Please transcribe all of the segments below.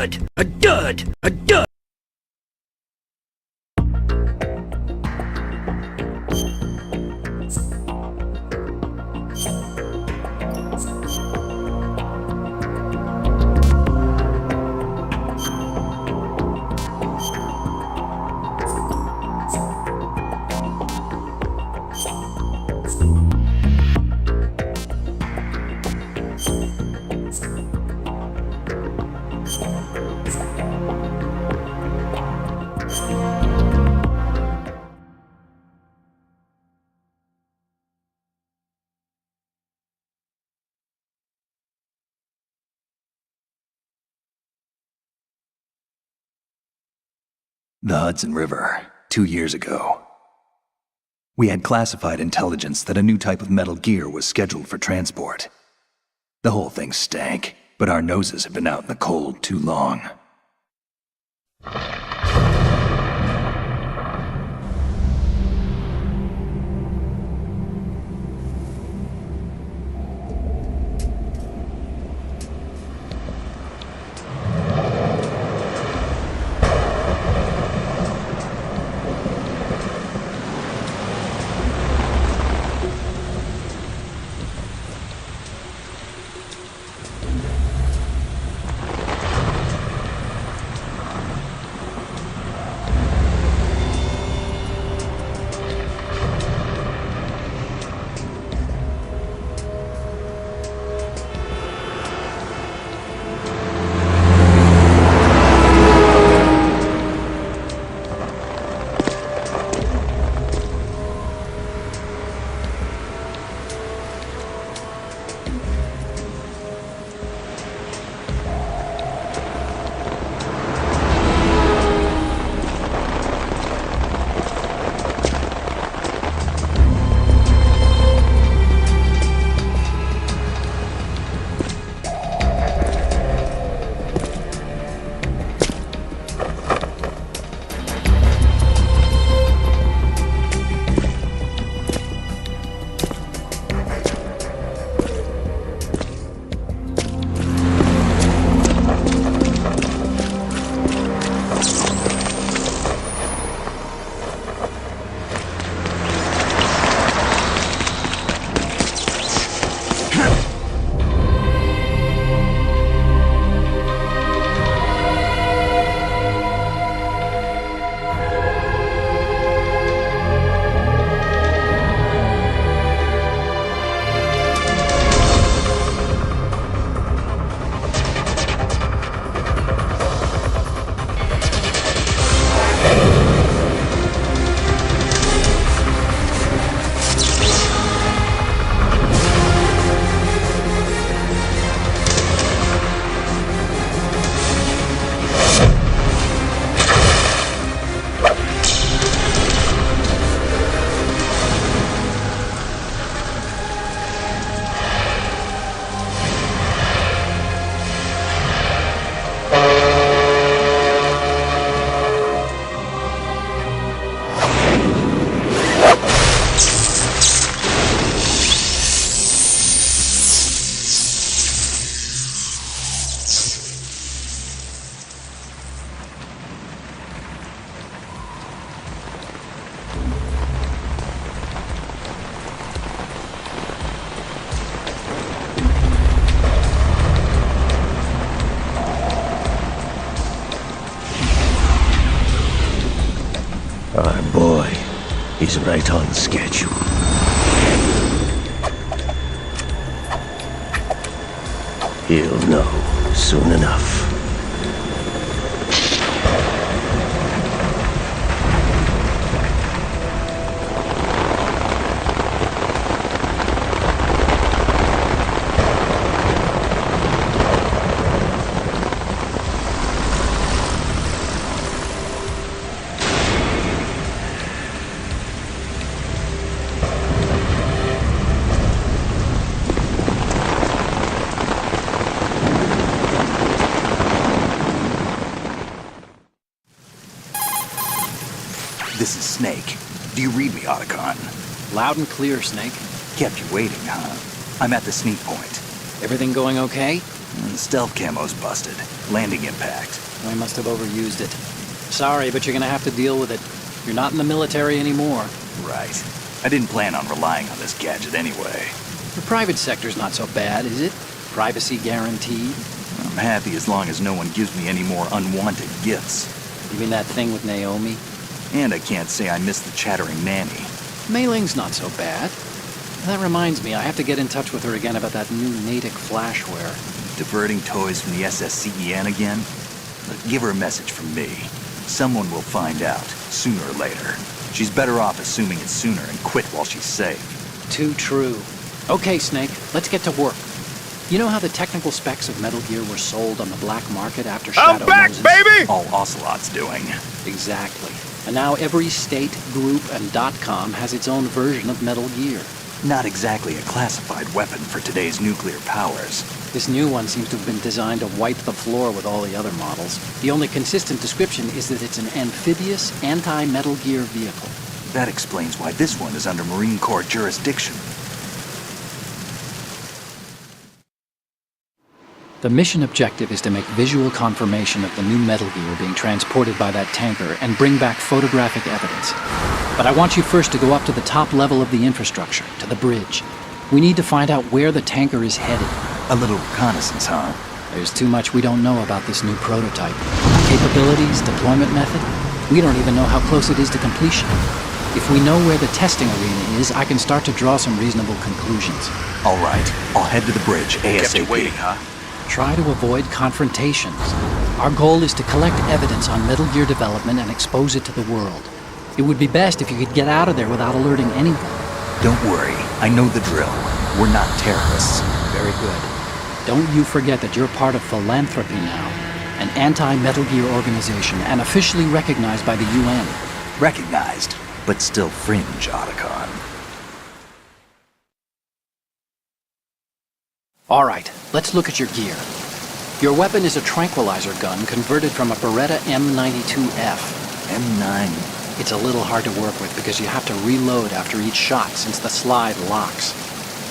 dud! A dud! A dud! The Hudson River, 2 years ago. We had classified intelligence that a new type of metal gear was scheduled for transport. The whole thing stank, but our noses had been out in the cold too long. Our boy is right on schedule. He'll know soon enough. This is Snake. Do you read me, Otacon? Loud and clear, Snake. Kept you waiting, huh? I'm at the sneak point. Everything going okay? The stealth camo's busted. Landing impact. I must have overused it. Sorry, but you're gonna have to deal with it. You're not in the military anymore. Right. I didn't plan on relying on this gadget anyway. The private sector's not so bad, is it? Privacy guaranteed. I'm happy as long as no one gives me any more unwanted gifts. You mean that thing with Naomi? And I can't say I miss the chattering nanny. Mei Ling's not so bad. That reminds me, I have to get in touch with her again about that new Natick flashware. Diverting toys from the SSCEN again? Look, give her a message from me. Someone will find out, sooner or later. She's better off assuming it sooner and quit while she's safe. Too true. Okay, Snake, let's get to work. You know how the technical specs of Metal Gear were sold on the black market after Shadow Moses? baby! All Ocelot's doing. Exactly. And now every state, group, and .com has its own version of Metal Gear. Not exactly a classified weapon for today's nuclear powers. This new one seems to have been designed to wipe the floor with all the other models. The only consistent description is that it's an amphibious, anti-Metal Gear vehicle. That explains why this one is under Marine Corps jurisdiction. The mission objective is to make visual confirmation of the new Metal Gear being transported by that tanker and bring back photographic evidence. But I want you first to go up to the top level of the infrastructure, to the bridge. We need to find out where the tanker is headed. A little reconnaissance, huh? There's too much we don't know about this new prototype. Capabilities, deployment method. We don't even know how close it is to completion. If we know where the testing arena is, I can start to draw some reasonable conclusions. All right, I'll head to the bridge ASAP. Kept you waiting, huh? Try to avoid confrontations. Our goal is to collect evidence on Metal Gear development and expose it to the world. It would be best if you could get out of there without alerting anyone. Don't worry, I know the drill. We're not terrorists. Very good. Don't you forget that you're part of Philanthropy now, an anti-Metal Gear organization and officially recognized by the UN. Recognized, but still fringe, Otacon. All right, let's look at your gear. Your weapon is a tranquilizer gun converted from a Beretta M92F. M9. It's a little hard to work with because you have to reload after each shot since the slide locks.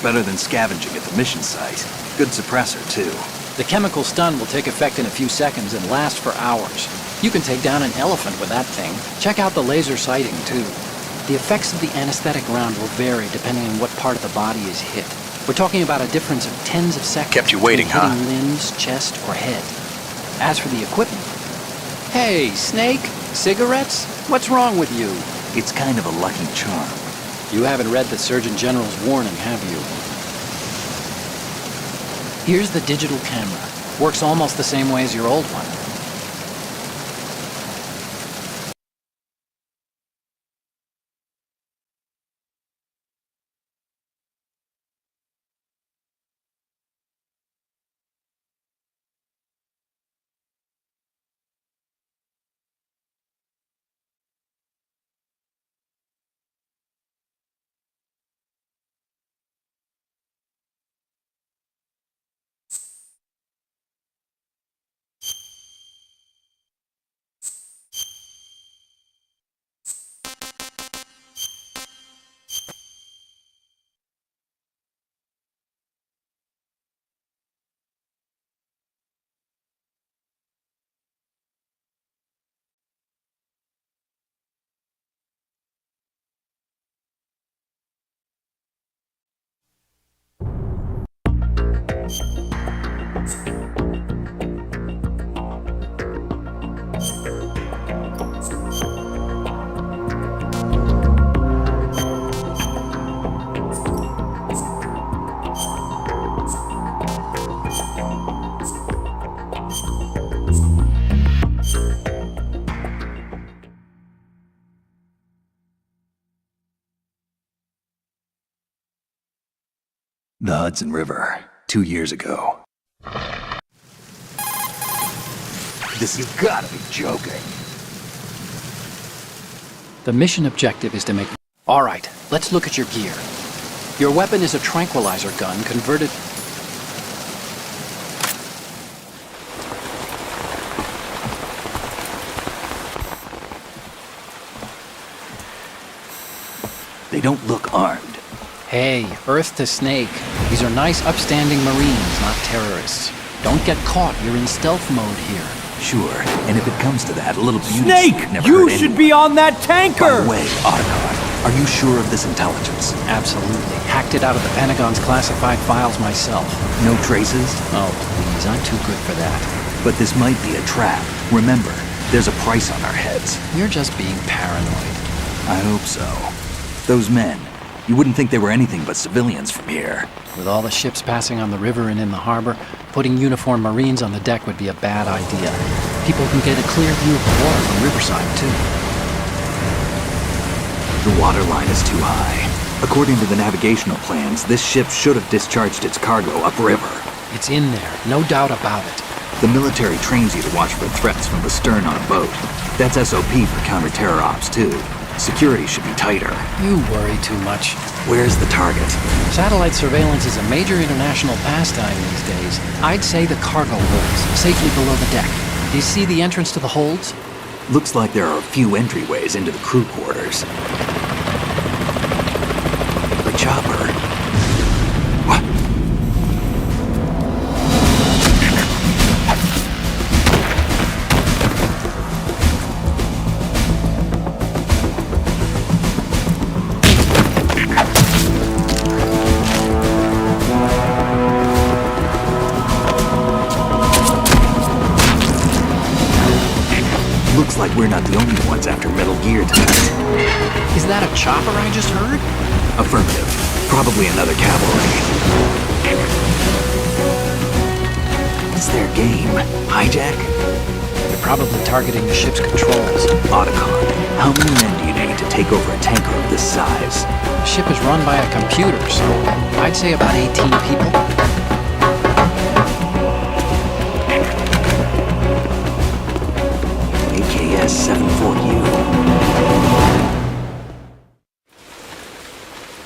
Better than scavenging at the mission site. Good suppressor, too. The chemical stun will take effect in a few seconds and last for hours. You can take down an elephant with that thing. Check out the laser sighting, too. The effects of the anesthetic round will vary depending on what part of the body is hit. We're talking about a difference of tens of seconds. Kept you waiting, between huh? hitting limbs, chest, or head. As for the equipment... Hey, Snake, cigarettes? What's wrong with you? It's kind of a lucky charm. You haven't read the Surgeon General's warning, have you? Here's the digital camera. Works almost the same way as your old one. The Hudson River, 2 years ago. This has gotta be joking. The mission objective is to make... All right, let's look at your gear. Your weapon is a tranquilizer gun converted... They don't look armed. Hey, Earth to Snake. These are nice, upstanding Marines, not terrorists. Don't get caught. You're in stealth mode here. Sure, and if it comes to that, a little beauty Snake! sleep never You hurt should anyone. be on that By tanker! the way, Otacon, are you sure of this intelligence? Absolutely. Hacked it out of the Pentagon's classified files myself. No traces? Oh, please, I'm too good for that. But this might be a trap. Remember, there's a price on our heads. You're just being paranoid. I hope so. Those men, you wouldn't think they were anything but civilians from here. With all the ships passing on the river and in the harbor, putting uniformed Marines on the deck would be a bad idea. People can get a clear view of the water from Riverside, too. The water line is too high. According to the navigational plans, this ship should have discharged its cargo upriver. It's in there, no doubt about it. The military trains you to watch for threats from the stern on a boat. That's SOP for counter-terror ops, too. Security should be tighter. You worry too much. Where's the target? Satellite surveillance is a major international pastime these days. I'd say the cargo holds, safely below the deck. Do you see the entrance to the holds? Looks like there are a few entryways into the crew quarters. A chopper. What? Looks like we're not the only ones after Metal Gear tonight. Is that a chopper I just heard? Affirmative. Probably another cavalry. What's their game? Hijack? They're probably targeting the ship's controls. Otacon, how many men do you need to take over a tanker of this size? The ship is run by a computer, so I'd say about 18 people. AKS 74U.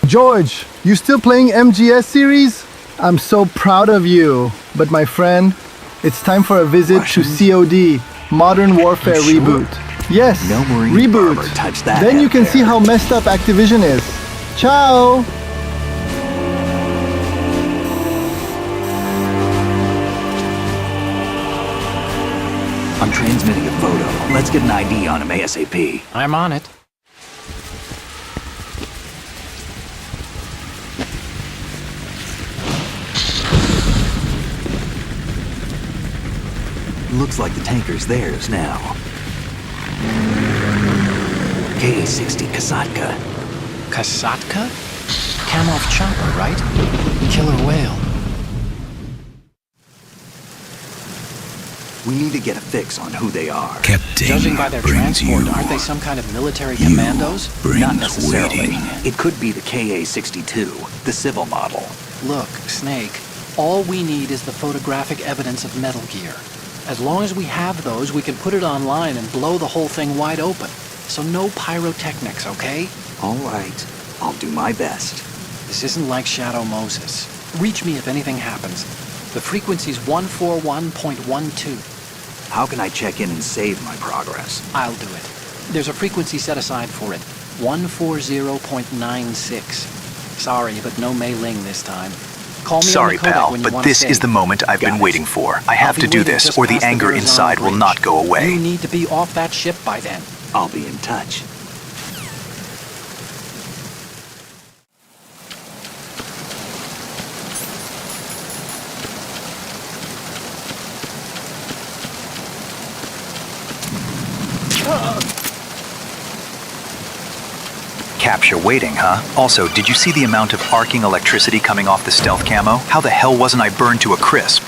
George, you still playing MGS series? I'm so proud of you. But my friend, it's time for a visit Russians? to COD, Modern Warfare You sure? Reboot. Yes, No Marine Reboot. barber touched that Then you head can see there. how messed up Activision is. Ciao! I'm transmitting a photo. Let's get an ID on him ASAP. I'm on it. Looks like the tanker's theirs now. KA-60 Kasatka. Kasatka? Kamov chopper, right? Killer whale. We need to get a fix on who they are. Judging by their transport, aren't they some kind of military commandos? Not necessarily. It could be the KA-62, the civil model. Look, Snake, all we need is the photographic evidence of Metal Gear. As long as we have those, we can put it online and blow the whole thing wide open. So no pyrotechnics, okay? All right. I'll do my best. This isn't like Shadow Moses. Reach me if anything happens. The frequency's 141.12. How can I check in and save my progress? I'll do it. There's a frequency set aside for it. 140.96. Sorry, but no Mei Ling this time. Call me Sorry, on the Kodak pal, when you but want this to is the moment I've been waiting for. I have to do this, or the anger inside will not go You away. need to be off that ship by then. I'll be in touch. Capture waiting, huh? Also, did you see the amount of arcing electricity coming off the stealth camo? How the hell wasn't I burned to a crisp?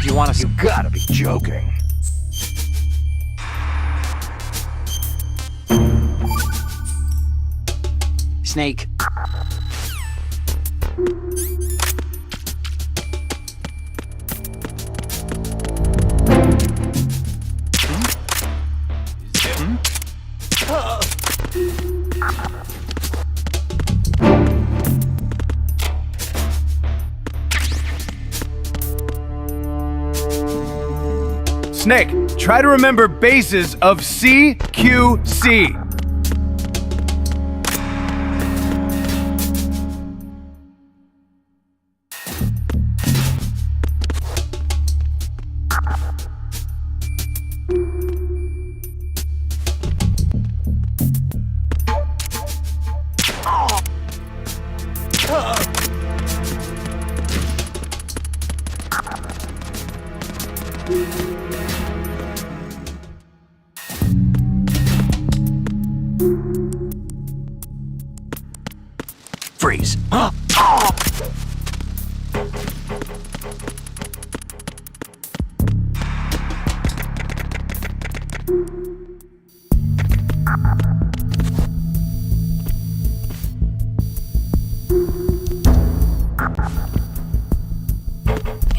You want to... You gotta be joking. Snake. Snake, try to remember bases of CQC. Freeze.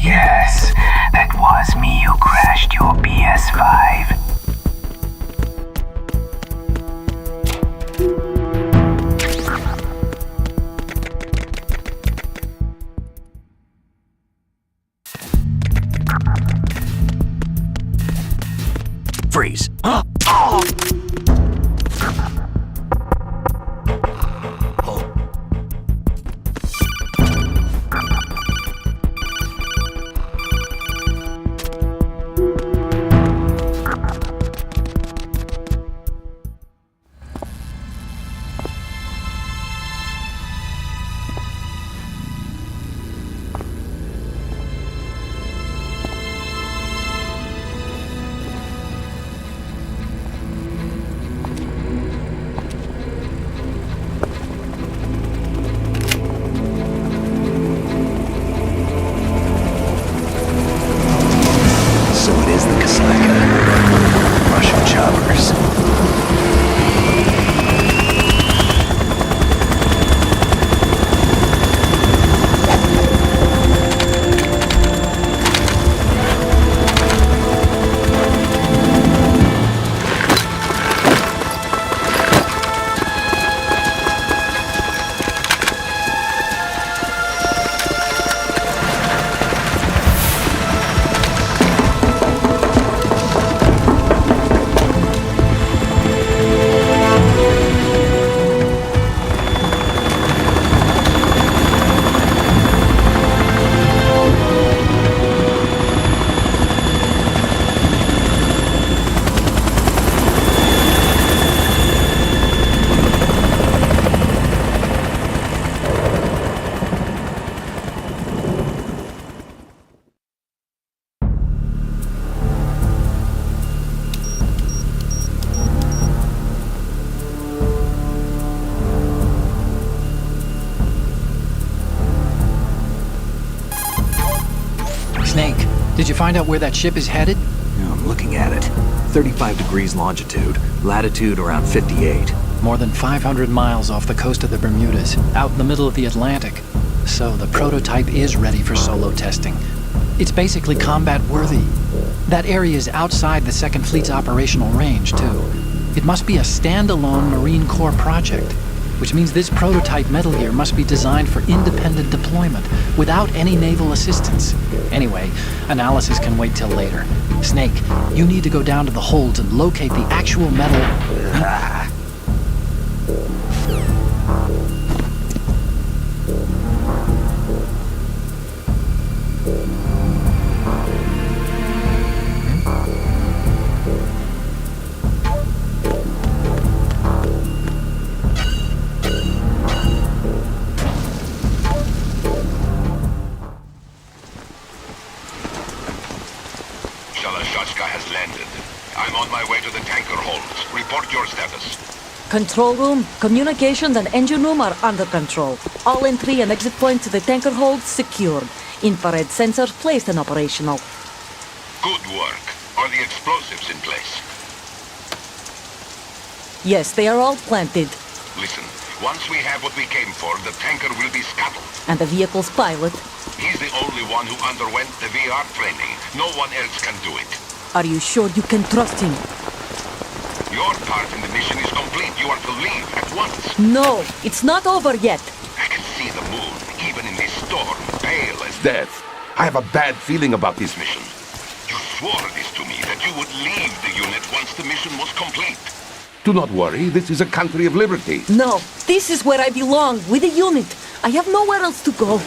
Yes, that was me who crashed your PS5. Freeze. So it is the Kasaika. Russian choppers. Snake, did you find out where that ship is headed? I'm looking at it. 35 degrees longitude, latitude around 58. More than 500 miles off the coast of the Bermudas, out in the middle of the Atlantic. So the prototype is ready for solo testing. It's basically combat worthy. That area is outside the Second Fleet's operational range, too. It must be a standalone Marine Corps project, which means this prototype Metal Gear must be designed for independent deployment, without any naval assistance. Anyway, analysis can wait till later. Snake, you need to go down to the holds and locate the actual metal... Shalashaska has landed. I'm on my way to the tanker holds. Report your status. Control room, communications and engine room are under control. All entry and exit points to the tanker holds secured. Infrared sensors placed and operational. Good work. Are the explosives in place? Yes, they are all planted. Listen, once we have what we came for, the tanker will be scuttled. And the vehicle's pilot. He's the only one who underwent the VR training. No one else can do it. Are you sure you can trust him? Your part in the mission is complete. You are to leave at once. No, it's not over yet. I can see the moon, even in this storm, pale as Death. I have a bad feeling about this mission. You swore this to me, that you would leave the unit once the mission was complete. Do not worry, this is a country of liberty. No, this is where I belong, with the unit. I have nowhere else to go.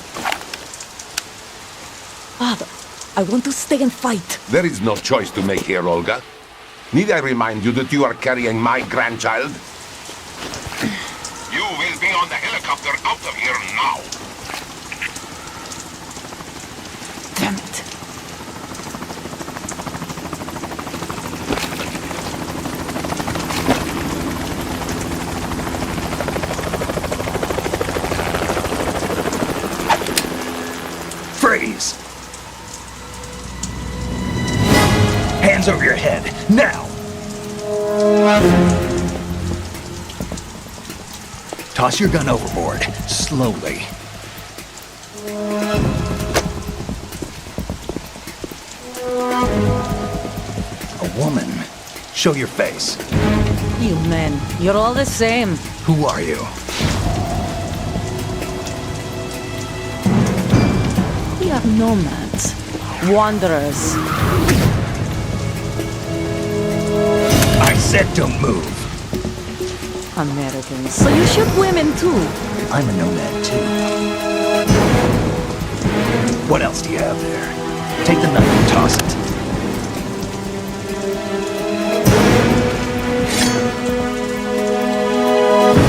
Father, I want to stay and fight. There is no choice to make here, Olga. Need I remind you that you are carrying my grandchild? You will be on the helicopter out of here now. Damn it. Freeze! Hands over your head, now! Toss your gun overboard, slowly. A woman. Show your face. You men, you're all the same. Who are you? We are nomads, wanderers. I said don't move. Americans. So you shoot women too? I'm a nomad too. What else do you have there? Take the knife and toss it.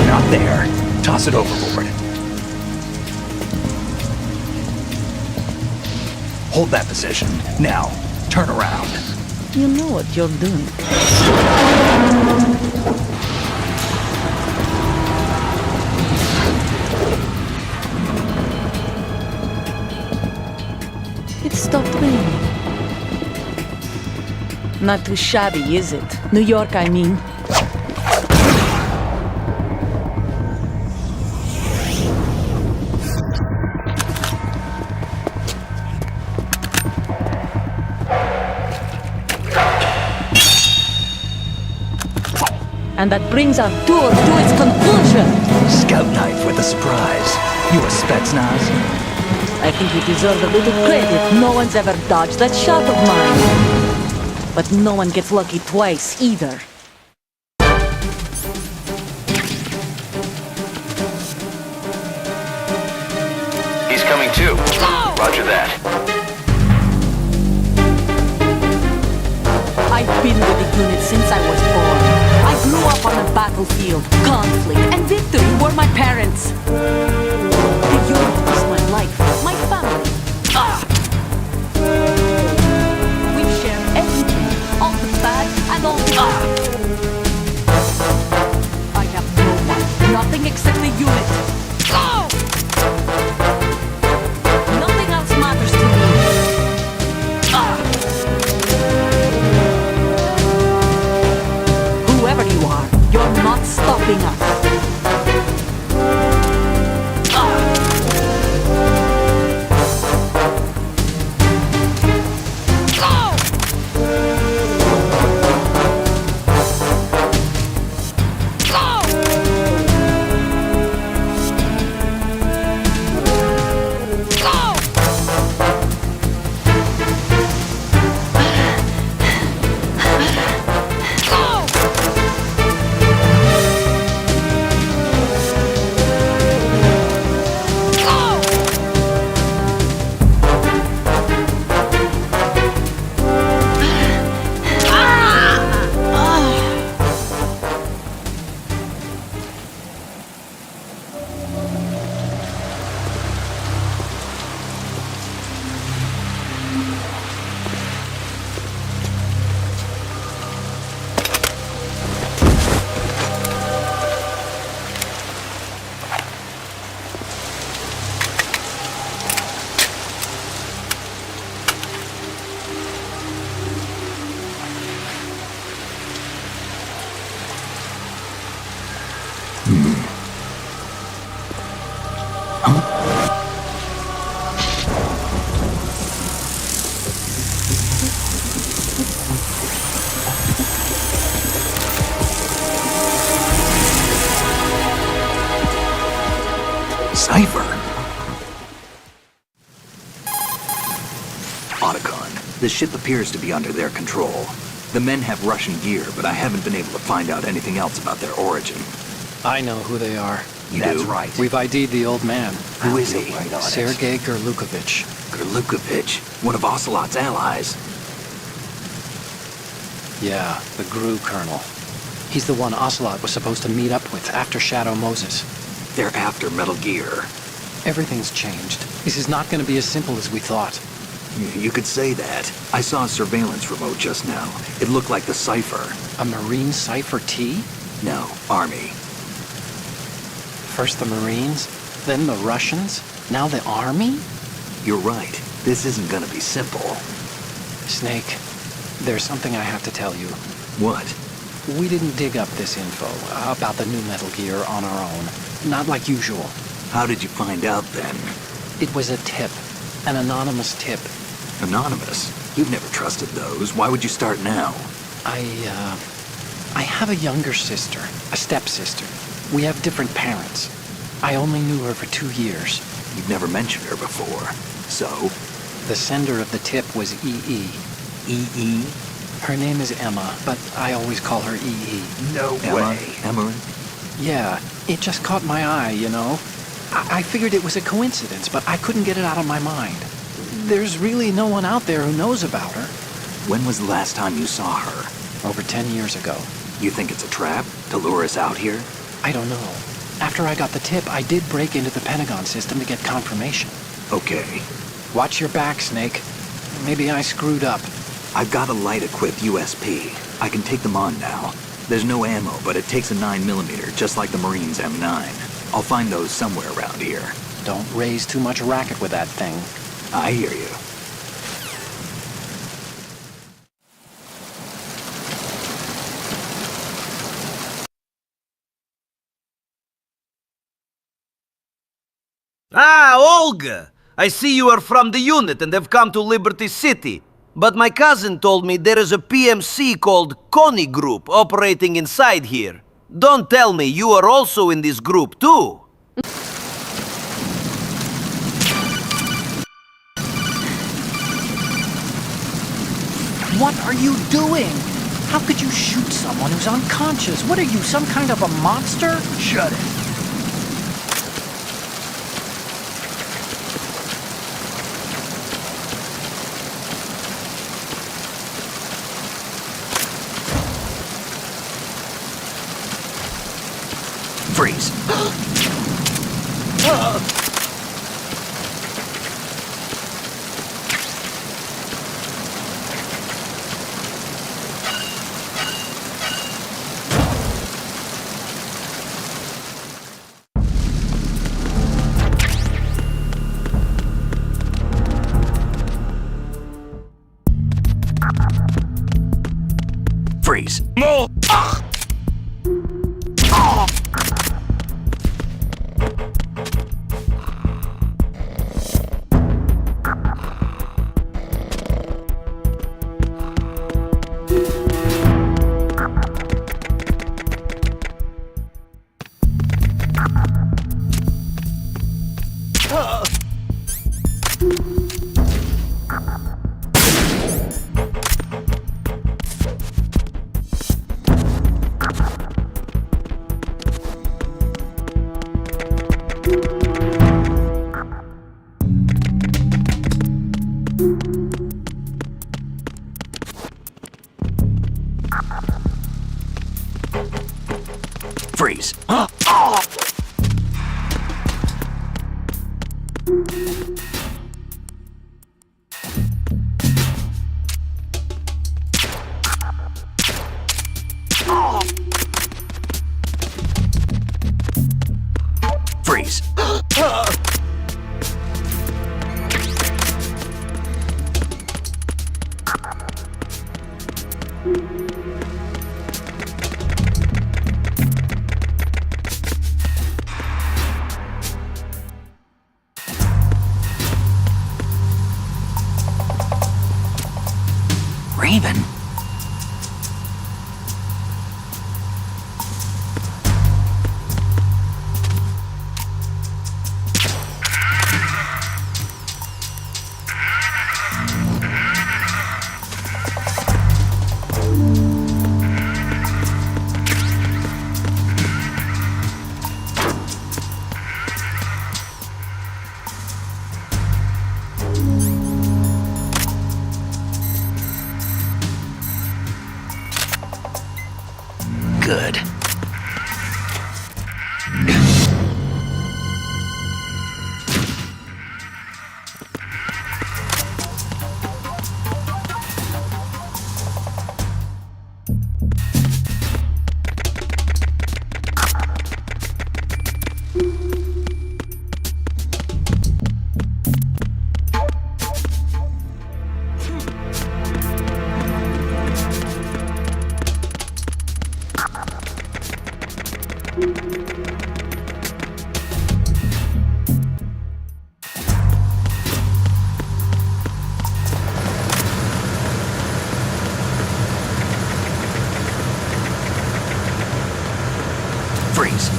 Not there. Toss it overboard. Hold that position. Now, turn around. You know what you're doing. It stopped raining. Not too shabby, is it? New York, I mean. And that brings our tour to its conclusion. Scout knife with a surprise. You a Spetsnaz? I think you deserve a little credit. No one's ever dodged that shot of mine. But no one gets lucky twice, either. He's coming too. Roger that. I've been with the unit since I was born. I grew up on the battlefield. Conflict and victory were my parents. The unit is my life, my family. We share everything, all the bad and all the good. I have no one, nothing except the unit. Nothing else matters to me. Whoever you are, you're not stopping us. Cypher. Otacon, the ship appears to be under their control. The men have Russian gear, but I haven't been able to find out anything else about their origin. I know who they are. That's right. We've ID'd the old man. Who is he? Sergei Gerlukovich. Gerlukovich, one of Ocelot's allies. Yeah, the GRU colonel. He's the one Ocelot was supposed to meet up with after Shadow Moses. They're after Metal Gear. Everything's changed. This is not going to be as simple as we thought. You could say that. I saw a surveillance remote just now. It looked like the Cypher. A Marine Cypher T? No, Army. First the Marines, then the Russians, now the Army? You're right. This isn't gonna be simple. Snake, there's something I have to tell you. What? We didn't dig up this info about the new Metal Gear on our own. Not like usual. How did you find out then? It was a tip. An anonymous tip. Anonymous? You've never trusted those. Why would you start now? I have a younger sister, a stepsister. We have different parents. I only knew her for 2 years. You've never mentioned her before. So? The sender of the tip was EE. EE? Her name is Emma, but I always call her EE. No way. Emma? Yeah, it just caught my eye, you know? I figured it was a coincidence, but I couldn't get it out of my mind. There's really no one out there who knows about her. When was the last time you saw her? Over 10 years ago. You think it's a trap to lure us out here? I don't know. After I got the tip, I did break into the Pentagon system to get confirmation. Okay. Watch your back, Snake. Maybe I screwed up. I've got a light-equipped USP. I can take them on now. There's no ammo, but it takes a 9mm, just like the Marines' M9. I'll find those somewhere around here. Don't raise too much racket with that thing. I hear you. Ah, Olga! I see you are from the unit and have come to Liberty City. But my cousin told me there is a PMC called Connie Group operating inside here. Don't tell me you are also in this group too. What are you doing? How could you shoot someone who's unconscious? What are you, some kind of a monster? Shut it. Freeze. Freeze. No! Freeze. Freeze. Raven? Good. Freeze.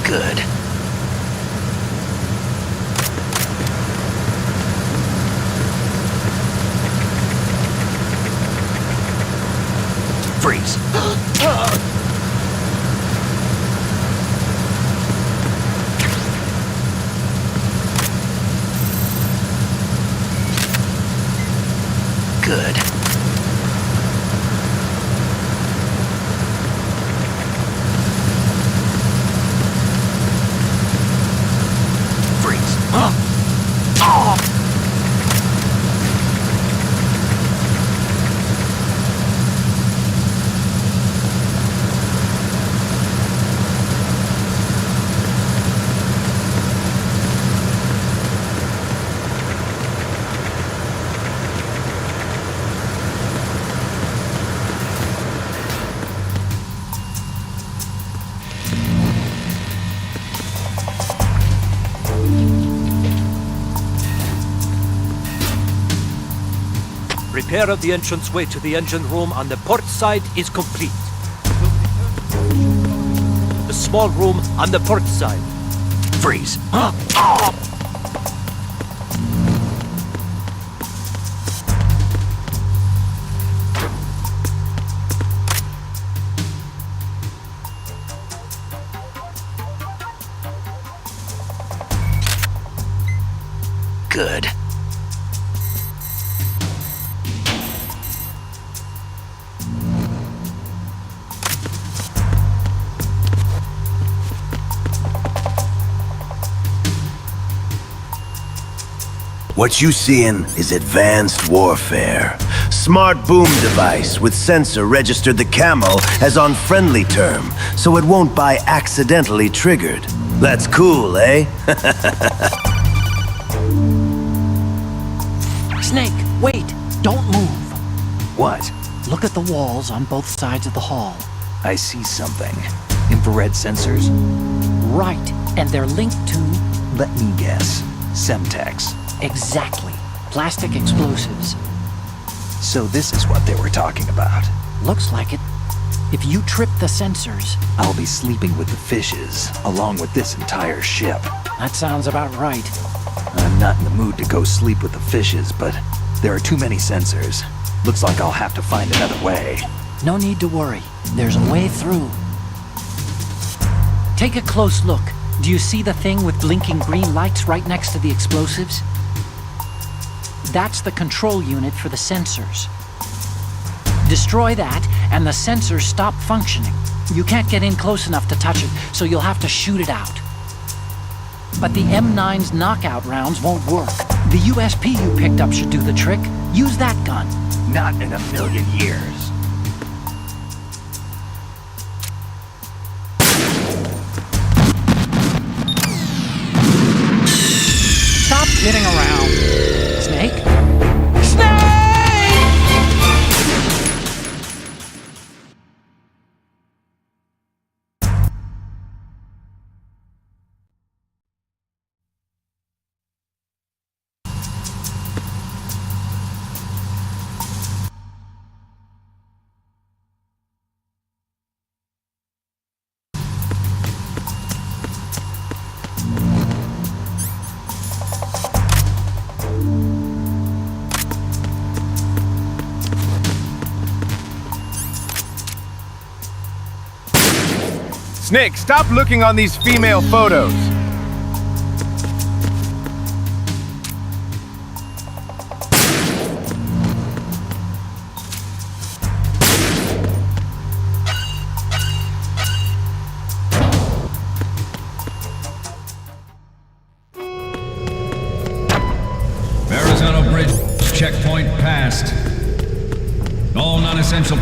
Good. Freeze. Good. Freeze. Repair of the entranceway to the engine room on the port side is complete. The small room on the port side. Freeze. Good. What you seeing is advanced warfare. Smart boom device with sensor registered the camo as on friendly term, so it won't buy accidentally triggered. That's cool, eh? Snake, wait! Don't move! What? Look at the walls on both sides of the hall. I see something. Infrared sensors? Right, and they're linked to... Let me guess. Semtex. Exactly. Plastic explosives. So this is what they were talking about. Looks like it. If you trip the sensors... I'll be sleeping with the fishes, along with this entire ship. That sounds about right. I'm not in the mood to go sleep with the fishes, but there are too many sensors. Looks like I'll have to find another way. No need to worry. There's a way through. Take a close look. Do you see the thing with blinking green lights right next to the explosives? That's the control unit for the sensors. Destroy that, and the sensors stop functioning. You can't get in close enough to touch it, so you'll have to shoot it out. But the M9's knockout rounds won't work. The USP you picked up should do the trick. Use that gun. Not in a million years. Stop kidding around. Snake? Snake, stop looking on these female photos.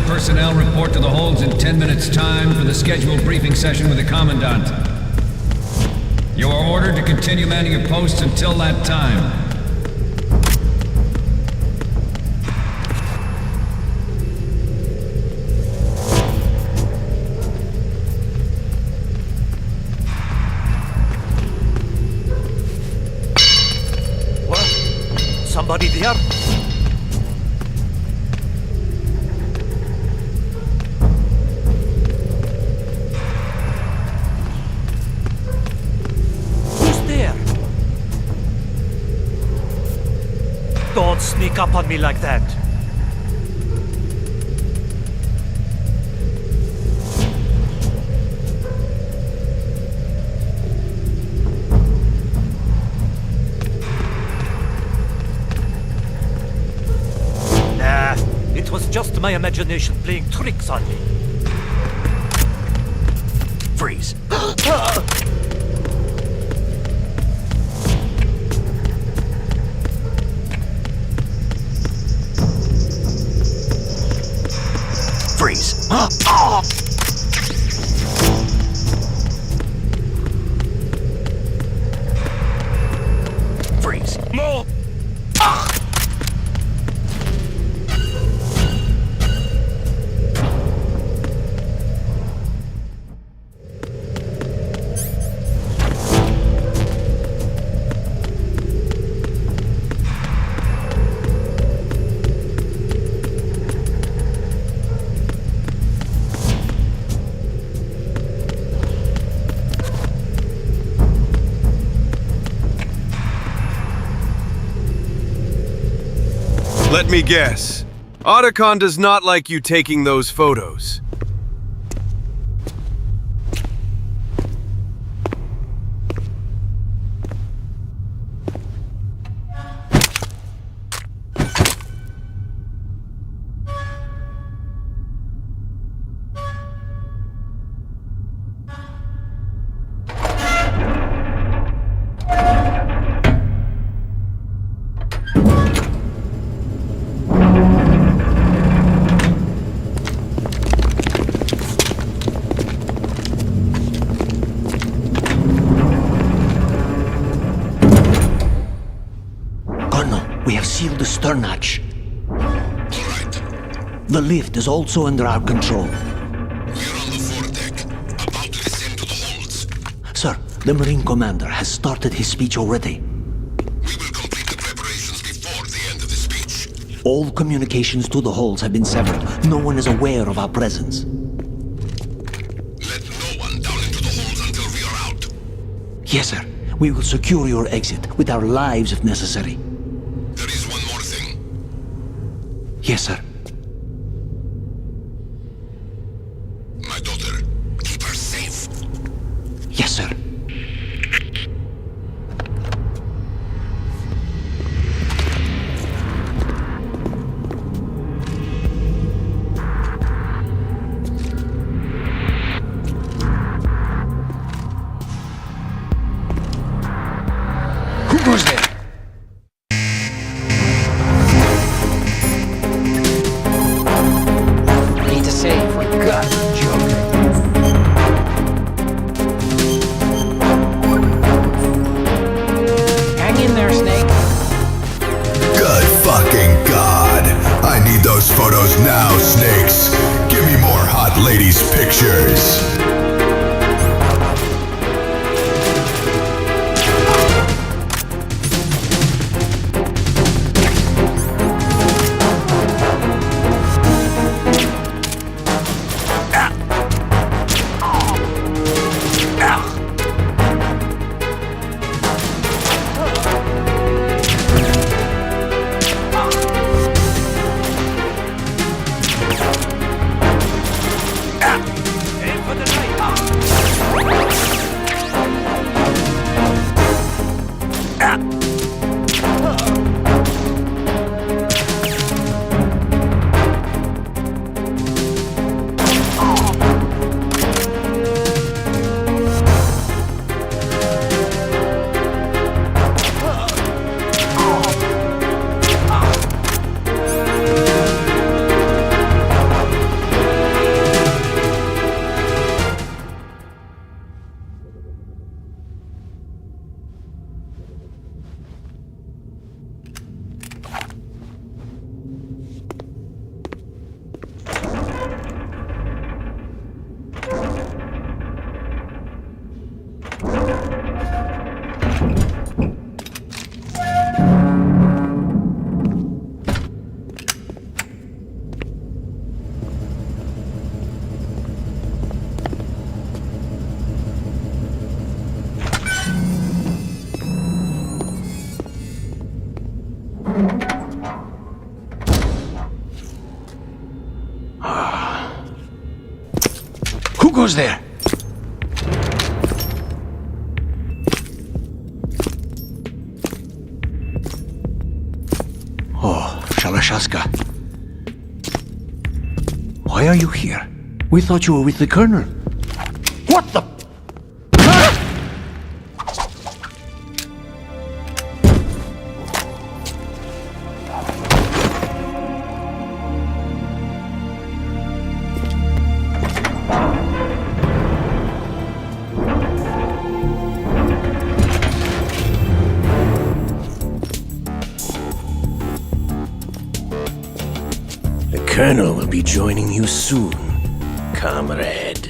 personnel report to the holds in 10 minutes' time for the scheduled briefing session with the Commandant. You are ordered to continue manning your posts until that time. What? Somebody there? Don't sneak up on me like that. Nah, it was just my imagination playing tricks on me. Freeze. Freeze. Freeze. No. Let me guess. Otacon does not like you taking those photos. We have sealed the stern hatch. The lift is also under our control. We're on the foredeck, about to descend to the holds. Sir, the Marine Commander has started his speech already. We will complete the preparations before the end of the speech. All communications to the holds have been severed. No one is aware of our presence. Let no one down into the holds until we are out. Yes, sir. We will secure your exit with our lives if necessary. There is one more thing. Yes, sir. My daughter, keep her safe. Yes, sir. Who goes there? Need to save. We got the joke. Hang in there, Snake. Good fucking God. I need those photos now, Snakes. Give me more hot ladies' pictures. Aim for the knife! goes there? Oh, Shalashaska. Why are you here? We thought you were with the Colonel. What the... The Colonel will be joining you soon, comrade.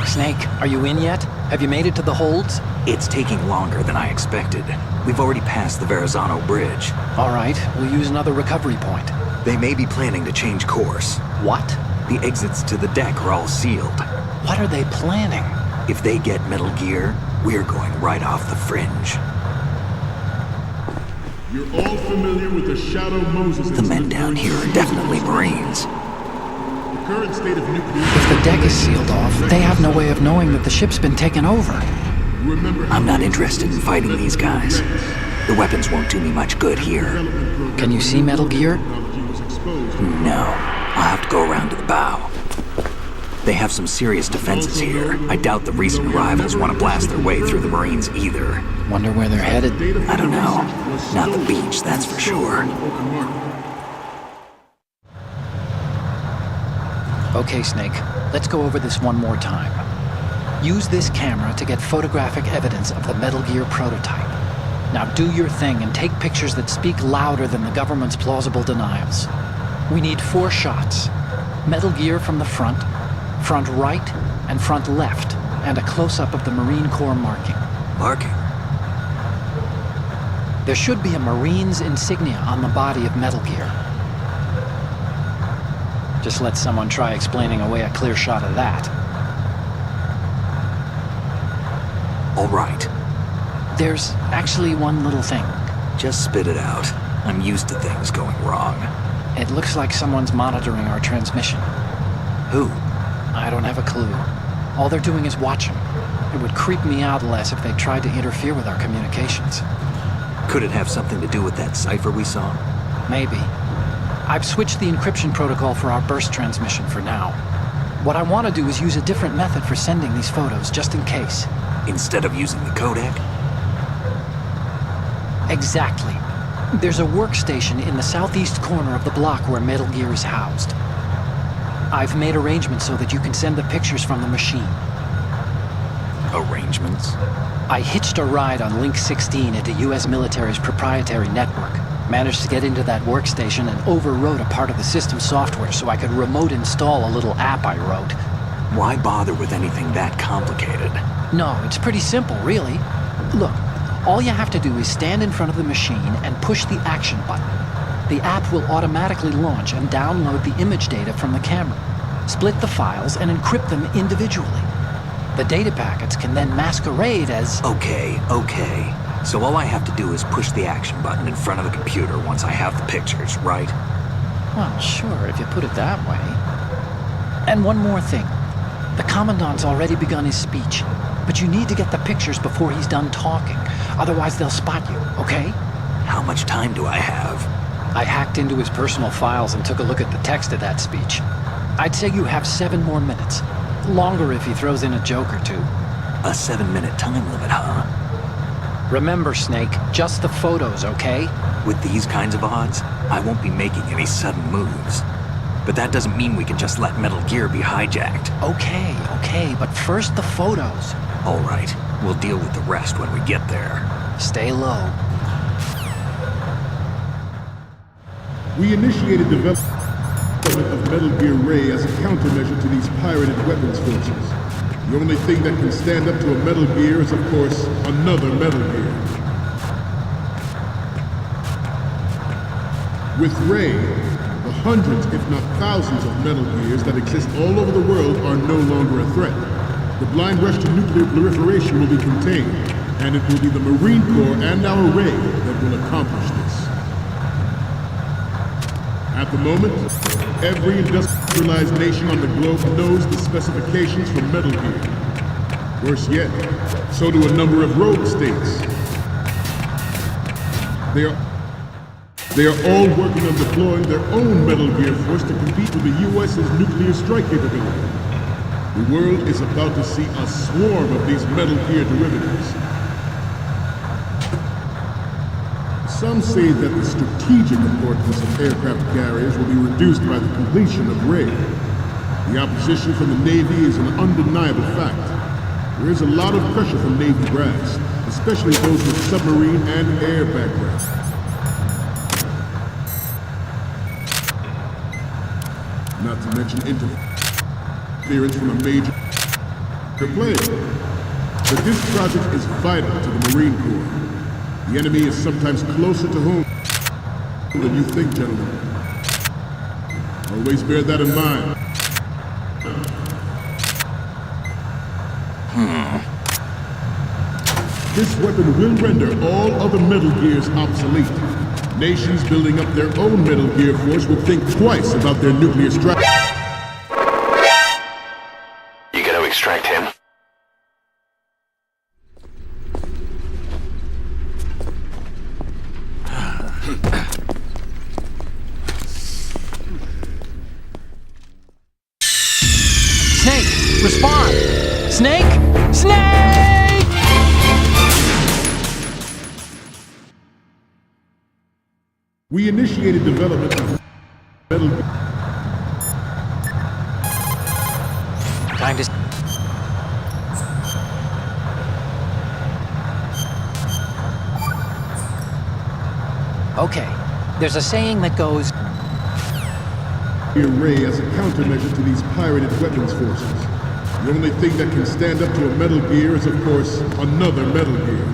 Snake, are you in yet? Have you made it to the holds? It's taking longer than I expected. We've already passed the Verrazano Bridge. All right, we'll use another recovery point. They may be planning to change course. What? The exits to the deck are all sealed. What are they planning? If they get Metal Gear, we're going right off the fringe. You're all familiar with the Shadow Moses The men down here are definitely Marines. The current state of nuclear... If the deck is sealed off, they have no way of knowing that the ship's been taken over. I'm not interested in fighting these guys. The weapons won't do me much good here. Can you see Metal Gear? No. I'll have to go around to the bow. They have some serious defenses here. I doubt the recent arrivals want to blast their way through the Marines either. Wonder where they're headed? I don't know. Not the beach, that's for sure. Okay, Snake. Let's go over this one more time. Use this camera to get photographic evidence of the Metal Gear prototype. Now do your thing and take pictures that speak louder than the government's plausible denials. We need 4 shots. Metal Gear from the front right, and front left, and a close-up of the Marine Corps marking. Marking? There should be a Marine's insignia on the body of Metal Gear. Just let someone try explaining away a clear shot of that. All right. There's actually one little thing. Just spit it out. I'm used to things going wrong. It looks like someone's monitoring our transmission. Who? I don't have a clue. All they're doing is watching. It would creep me out less if they tried to interfere with our communications. Could it have something to do with that cipher we saw? Maybe. I've switched the encryption protocol for our burst transmission for now. What I want to do is use a different method for sending these photos, just in case. Instead of using the codec? Exactly. There's a workstation in the southeast corner of the block where Metal Gear is housed. I've made arrangements so that you can send the pictures from the machine. Arrangements? I hitched a ride on Link 16 into US military's proprietary network. Managed to get into that workstation and overwrote a part of the system software so I could remote install a little app I wrote. Why bother with anything that complicated? No, it's pretty simple, really. Look, all you have to do is stand in front of the machine and push the action button. The app will automatically launch and download the image data from the camera, split the files, and encrypt them individually. The data packets can then masquerade as... Okay. So all I have to do is push the action button in front of the computer once I have the pictures, right? Well, sure, if you put it that way. And one more thing. The Commandant's already begun his speech, but you need to get the pictures before he's done talking. Otherwise, they'll spot you, okay? How much time do I have? I hacked into his personal files and took a look at the text of that speech. I'd say you have 7 more minutes. Longer if he throws in a joke or two. A 7-minute time limit, huh? Remember, Snake, just the photos, okay? With these kinds of odds, I won't be making any sudden moves. But that doesn't mean we can just let Metal Gear be hijacked. Okay, but first the photos. All right, we'll deal with the rest when we get there. Stay low. We initiated development of Metal Gear Ray as a countermeasure to these pirated weapons forces. The only thing that can stand up to a Metal Gear is, of course, another Metal Gear. With Ray, the hundreds, if not thousands of Metal Gears that exist all over the world are no longer a threat. The blind rush to nuclear proliferation will be contained, and it will be the Marine Corps and our Ray that will accomplish this. At the moment, every industrialized nation on the globe knows the specifications for Metal Gear. Worse yet, so do a number of rogue states. They are all working on deploying their own Metal Gear force to compete with the US's nuclear strike capability. The world is about to see a swarm of these Metal Gear derivatives. Some say that the strategic importance of aircraft carriers will be reduced by the completion of Ray. The opposition from the Navy is an undeniable fact. There is a lot of pressure from Navy brass, especially those with submarine and air backgrounds. Not to mention interference from a major player. But this project is vital to the Marine Corps. The enemy is sometimes closer to home than you think, gentlemen. Always bear that in mind. This weapon will render all other Metal Gears obsolete. Nations building up their own Metal Gear force will think twice about their nuclear strike. You gotta extract him. Snake, respond! Snake! Snake! We initiated development of Metal Gear. Time to... Okay, there's a saying that goes... Ray as a countermeasure to these pirated weapons forces. The only thing that can stand up to a Metal Gear is, of course, another Metal Gear.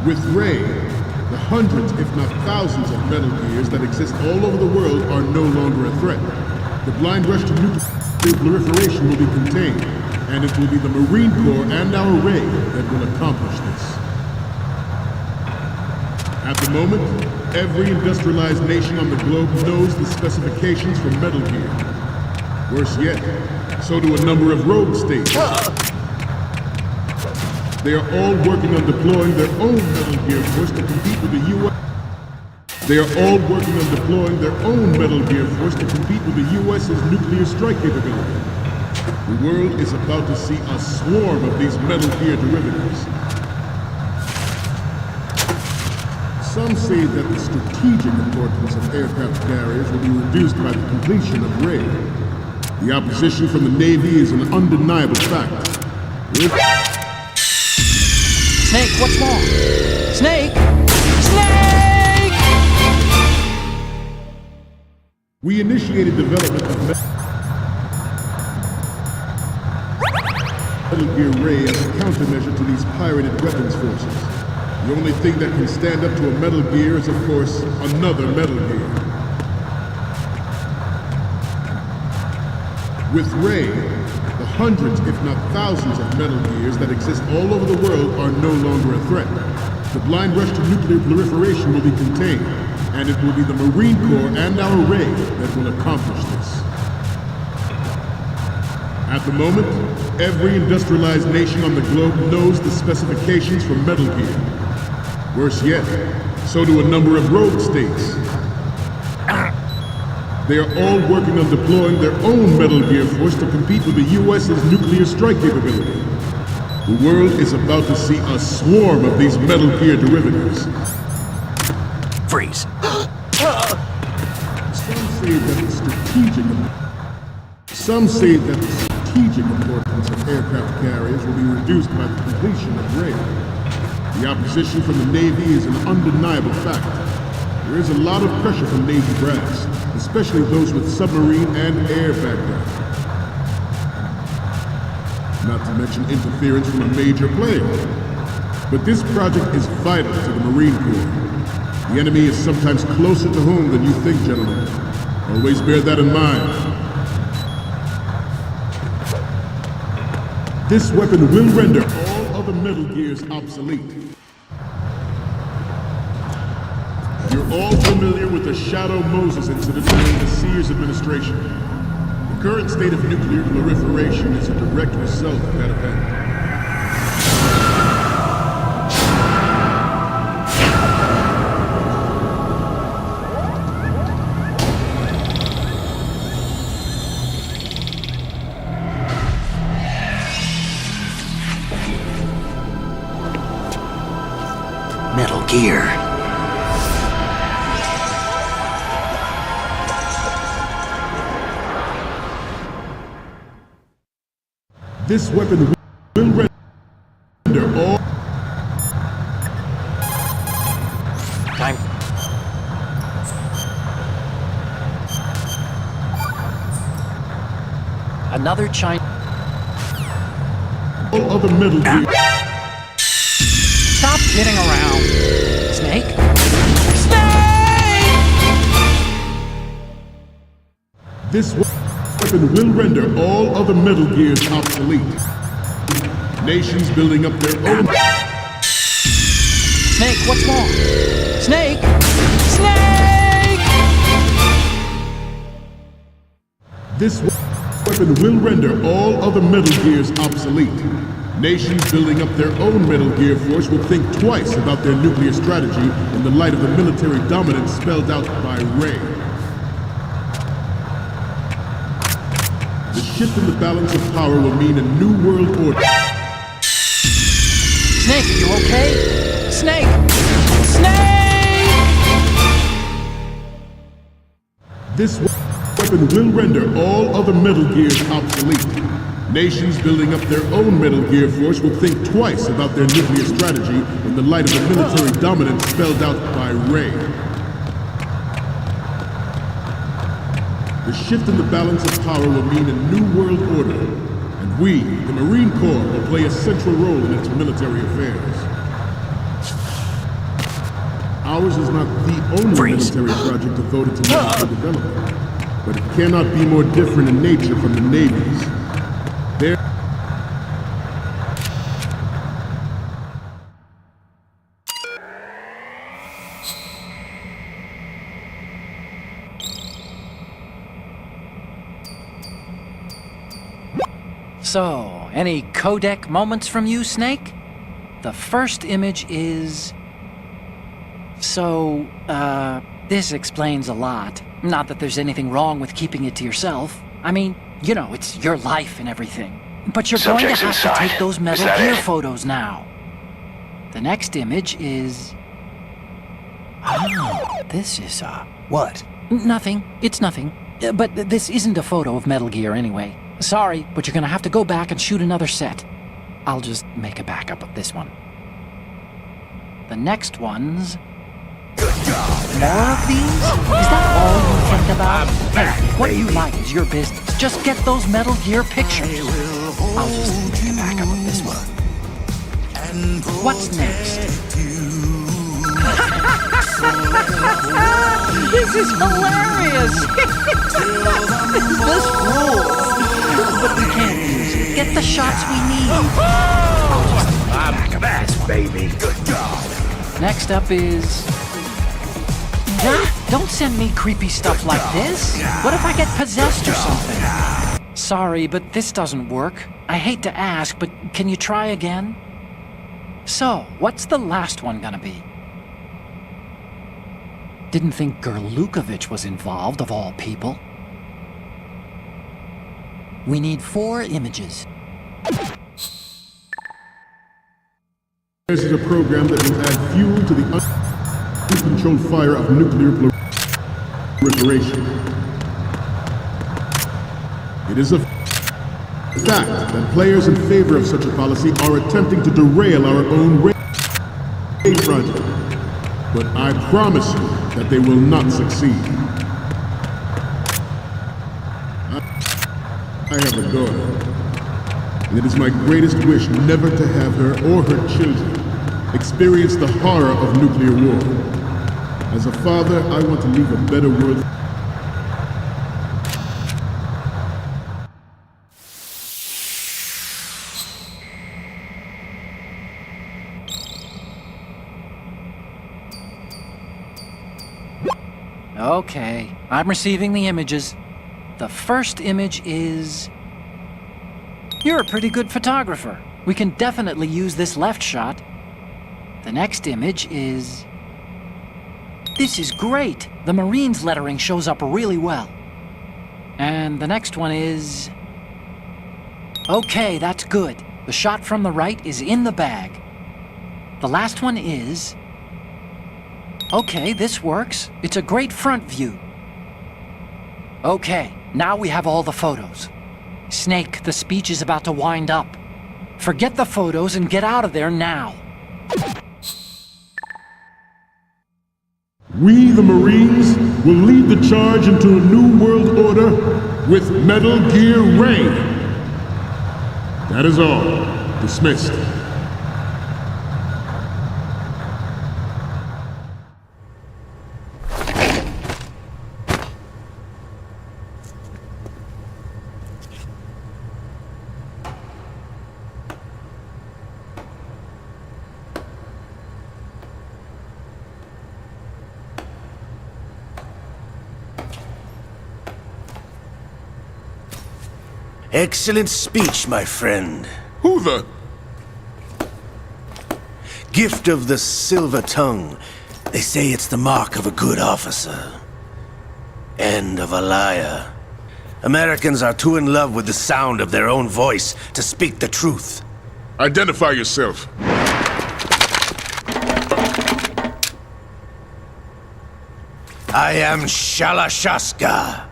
With Ray, the hundreds, if not thousands of Metal Gears that exist all over the world are no longer a threat. The blind rush to nuclear proliferation will be contained, and it will be the Marine Corps and our Ray that will accomplish this. At the moment, every industrialized nation on the globe knows the specifications for Metal Gear. Worse yet, so do a number of rogue states. They are all working on deploying their own Metal Gear force to compete with the U.S. They are all working on deploying their own Metal Gear force to compete with the U.S.'s nuclear strike capability. The world is about to see a swarm of these Metal Gear derivatives. Some say that the strategic importance of aircraft carriers will be reduced by the completion of Ray. The opposition from the Navy is an undeniable fact. Snake, what's wrong? Snake! Snake! We initiated development of Metal Gear Ray as a countermeasure to these pirated weapons forces. The only thing that can stand up to a Metal Gear is, of course, another Metal Gear. With Ray, the hundreds, if not thousands of Metal Gears that exist all over the world are no longer a threat. The blind rush to nuclear proliferation will be contained, and it will be the Marine Corps and our Ray that will accomplish this. At the moment, every industrialized nation on the globe knows the specifications for Metal Gear. Worse yet, so do a number of rogue states. They are all working on deploying their own Metal Gear force to compete with the U.S.'s nuclear strike capability. The world is about to see a swarm of these Metal Gear derivatives. Freeze. Some say that the strategic importance of aircraft carriers will be reduced by the completion of Ray. The opposition from the Navy is an undeniable fact. There is a lot of pressure from Navy brass, especially those with submarine and air background. Not to mention interference from a major player. But this project is vital to the Marine Corps. The enemy is sometimes closer to home than you think, gentlemen. Always bear that in mind. This weapon will render all other Metal Gears obsolete. You're all familiar with the Shadow Moses incident during the Sears administration. The current state of nuclear proliferation is a direct result of that event. Metal Gear. This weapon will render all... Time. Another China... all other Metal Gear... Stop kidding around. Snake? This weapon will render all other Metal Gears obsolete. Nations building up their own... Snake, what's wrong? Snake! Snake! This weapon will render all other Metal Gears obsolete. Nations building up their own Metal Gear force will think twice about their nuclear strategy in the light of the military dominance spelled out by Ray. The shift in the balance of power will mean a new world order. Snake, you okay? Snake! Snake! This weapon will render all other Metal Gears obsolete. Nations building up their own Metal Gear force will think twice about their nuclear strategy in the light of the military dominance spelled out by Ray. The shift in the balance of power will mean a new world order, and we, the Marine Corps, will play a central role in its military affairs. Ours is not the only military project devoted to military development, but it cannot be more different in nature from the Navy's. So, any codec moments from you, Snake? The first image is... So, this explains a lot. Not that there's anything wrong with keeping it to yourself. I mean, you know, it's your life and everything. But you're going to have to take those Metal Gear photos now. The next image is... Oh, this is, What? Nothing. It's nothing. But this isn't a photo of Metal Gear anyway. Sorry, but you're gonna have to go back and shoot another set. I'll just make a backup of this one. The next one's... More of these? Is that all you think about? Hey, what you like is your business. Just get those Metal Gear pictures. I'll just make a backup of this one. What's next? This is hilarious! This rules! But we can't use it. Get the shots we need. I'm back, baby. Good job. Next up is... Don't send me creepy stuff like this. What if I get possessed or something? Sorry, but this doesn't work. I hate to ask, but can you try again? So, what's the last one gonna be? Didn't think Gerlukovich was involved, of all people. We need 4 images. This is a program that will add fuel to the uncontrolled fire of nuclear proliferation. It is a fact that players in favor of such a policy are attempting to derail our own Ray project. But I promise you that they will not succeed. I have a daughter, and it is my greatest wish never to have her or her children experience the horror of nuclear war. As a father, I want to leave a better world. Okay, I'm receiving the images. The first image is... You're a pretty good photographer. We can definitely use this left shot. The next image is... This is great! The Marines lettering shows up really well. And the next one is... Okay, that's good. The shot from the right is in the bag. The last one is... Okay, this works. It's a great front view. Okay, now we have all the photos. Snake, the speech is about to wind up. Forget the photos and get out of there now. We, the Marines, will lead the charge into a new world order with Metal Gear Ray. That is all. Dismissed. Excellent speech, my friend. Who the... Gift of the silver tongue. They say it's the mark of a good officer. And of a liar. Americans are too in love with the sound of their own voice to speak the truth. Identify yourself. I am Shalashaska,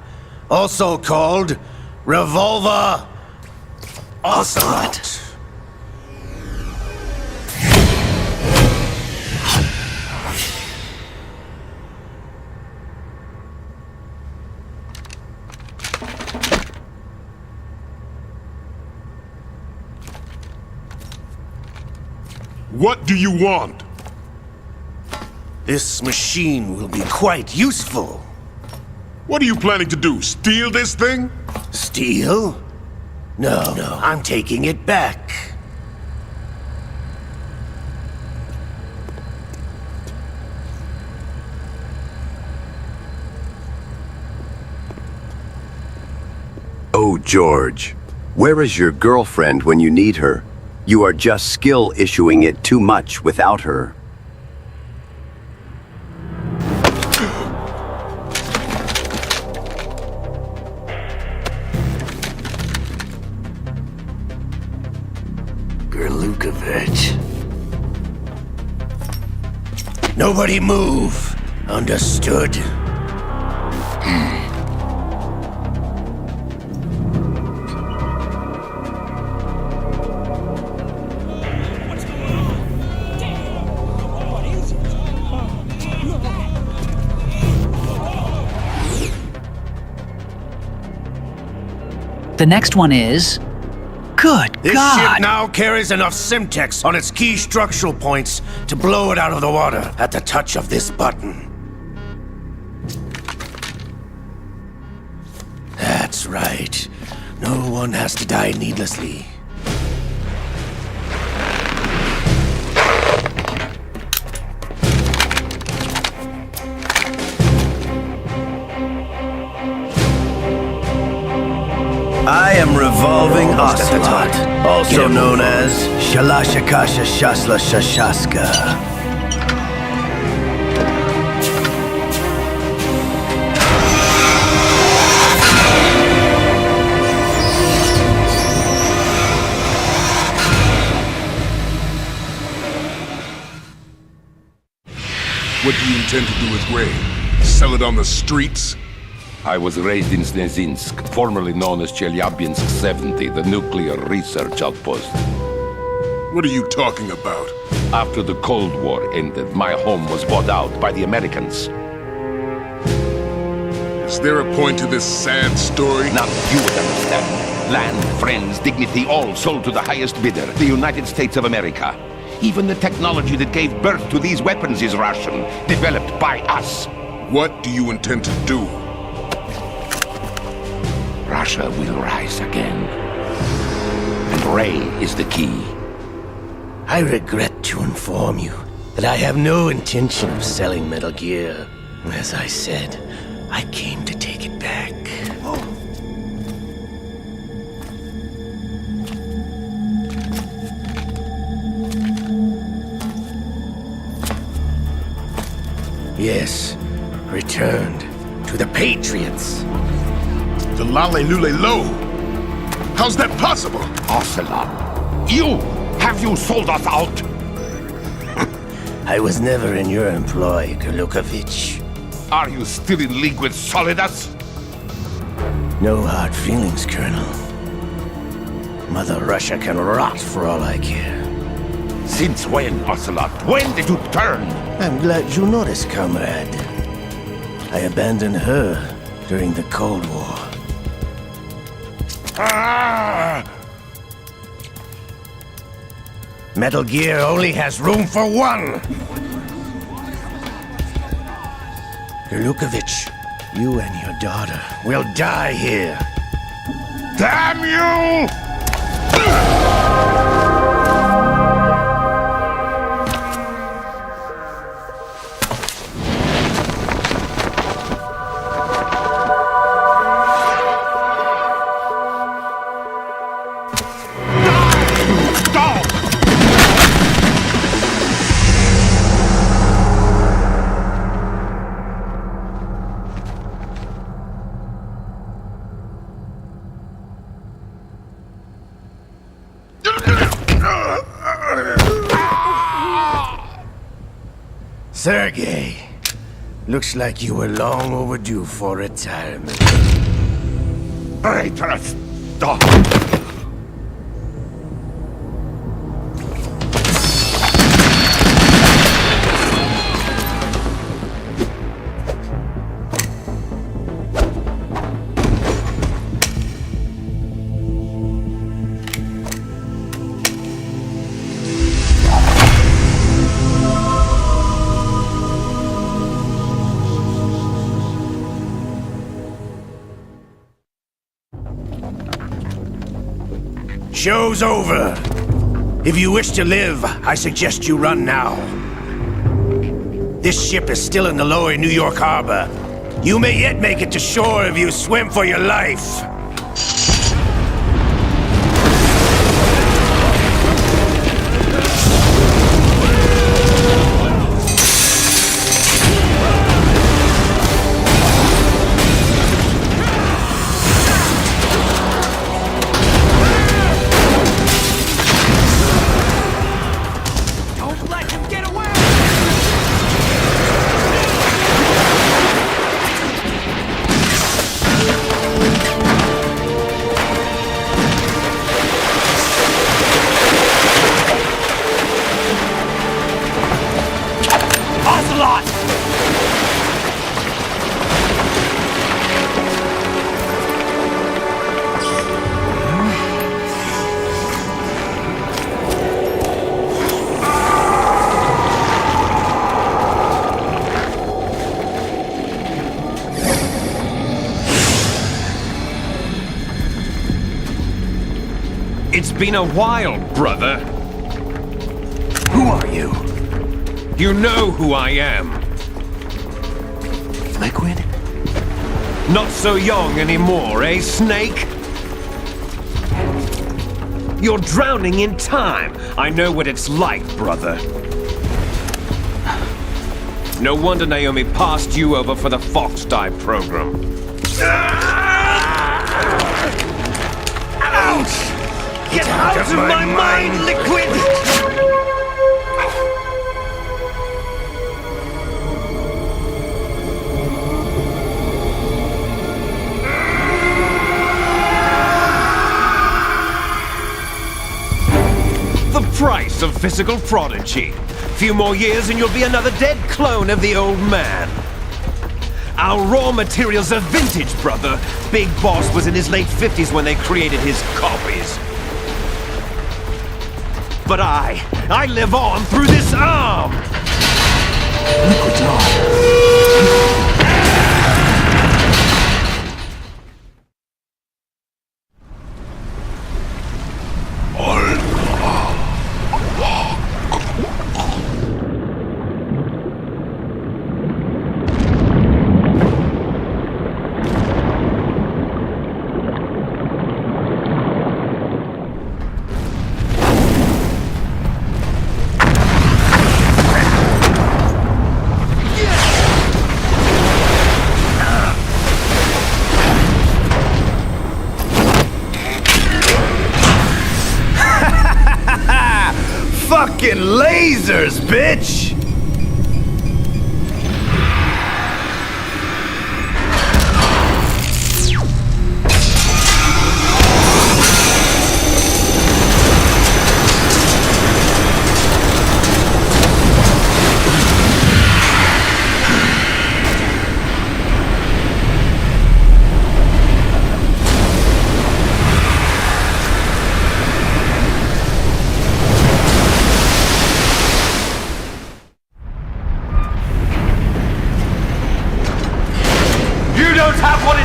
also called Revolver Ocelot. What do you want? This machine will be quite useful. What are you planning to do? Steal this thing? Steal? No, I'm taking it back. Oh, George. Where is your girlfriend when you need her? You are just skill issuing it too much without her. Gerlukovich. Nobody move. Understood? The next one is... Good This God! ship now carries enough Simtex on its key structural points to blow it out of the water at the touch of this button. That's right. No one has to die needlessly. I am Revolving Ocelot, also known as Shalashakasha Shasla Shashaska. What do you intend to do with Ray? Sell it on the streets? I was raised in Snezinsk, formerly known as Chelyabinsk 70, the nuclear research outpost. What are you talking about? After the Cold War ended, my home was bought out by the Americans. Is there a point to this sad story? None you would understand. Land, friends, dignity, all sold to the highest bidder, the United States of America. Even the technology that gave birth to these weapons is Russian, developed by us. What do you intend to do? Russia will rise again. And Ray is the key. I regret to inform you that I have no intention of selling Metal Gear. As I said, I came to take it back. Yes, returned to the Patriots. The Lale Lule Lo. How's that possible? Ocelot, have you sold us out? I was never in your employ, Gurlukovich. Are you still in league with Solidus? No hard feelings, Colonel. Mother Russia can rot for all I care. Since when, Ocelot? When did you turn? I'm glad you noticed, comrade. I abandoned her during the Cold War. Metal Gear only has room for one! Gurlukovich, you and your daughter will die here. Damn you! Sergei, looks like you were long overdue for retirement. Traitorous dog! Show's over. If you wish to live, I suggest you run now. This ship is still in the lower New York harbor. You may yet make it to shore if you swim for your life. It's been a while, brother. Who are you? You know who I am. Liquid? Not so young anymore, eh, Snake? You're drowning in time. I know what it's like, brother. No wonder Naomi passed you over for the Fox Die program. Ouch! Get out of my mind, Liquid! The price of physical prodigy. Few more years and you'll be another dead clone of the old man. Our raw materials are vintage, brother. Big Boss was in his late 50s when they created his copies. But I live on through this arm! Liquid's lasers, bitch!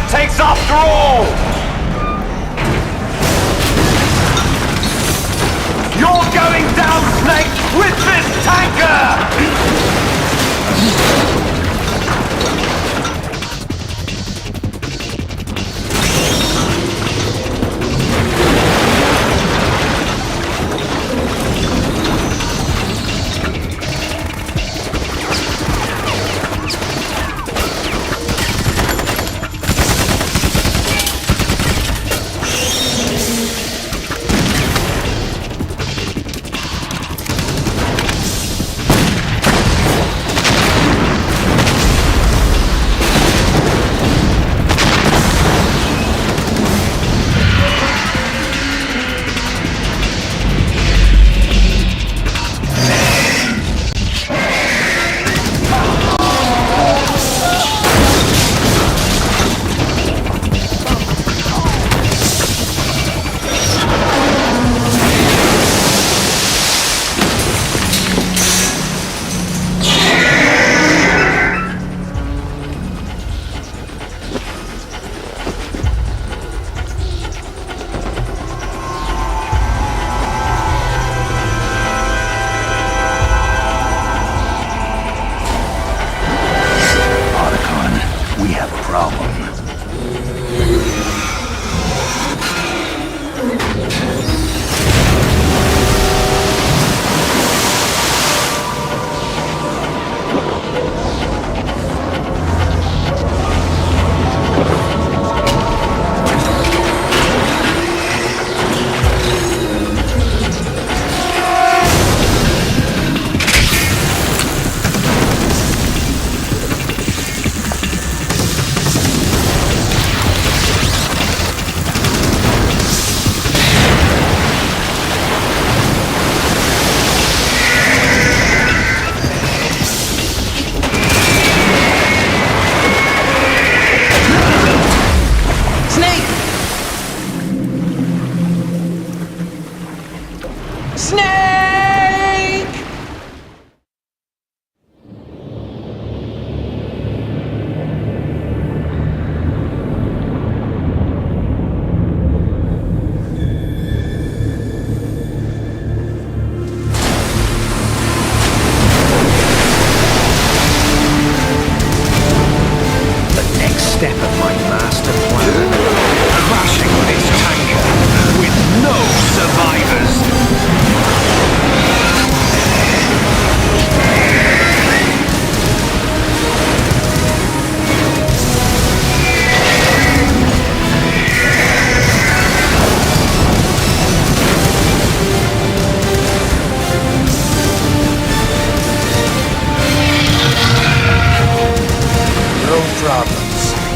Takes after all! You're going down, Snake, with this tanker!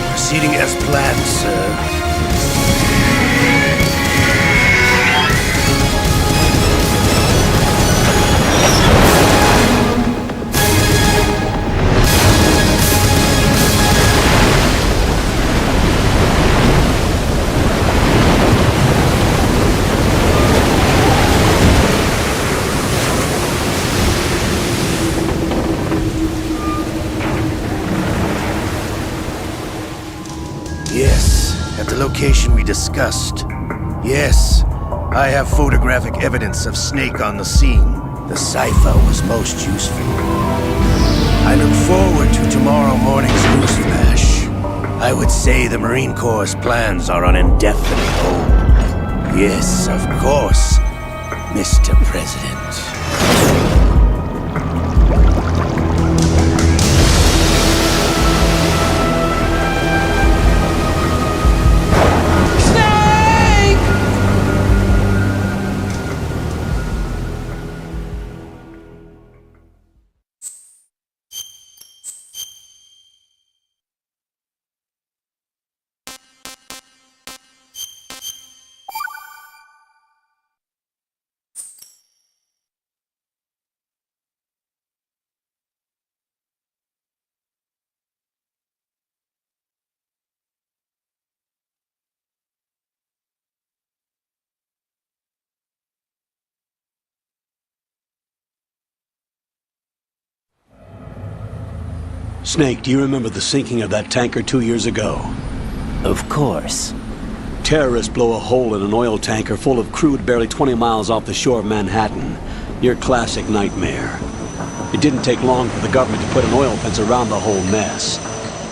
Proceeding as planned, sir. Yes, at the location we discussed. Yes, I have photographic evidence of Snake on the scene. The cipher was most useful. I look forward to tomorrow morning's news flash. I would say the Marine Corps' plans are on indefinite hold. Yes, of course, Mr. President. Snake, do you remember the sinking of that tanker 2 years ago? Of course. Terrorists blow a hole in an oil tanker full of crude barely 20 miles off the shore of Manhattan. Your classic nightmare. It didn't take long for the government to put an oil fence around the whole mess.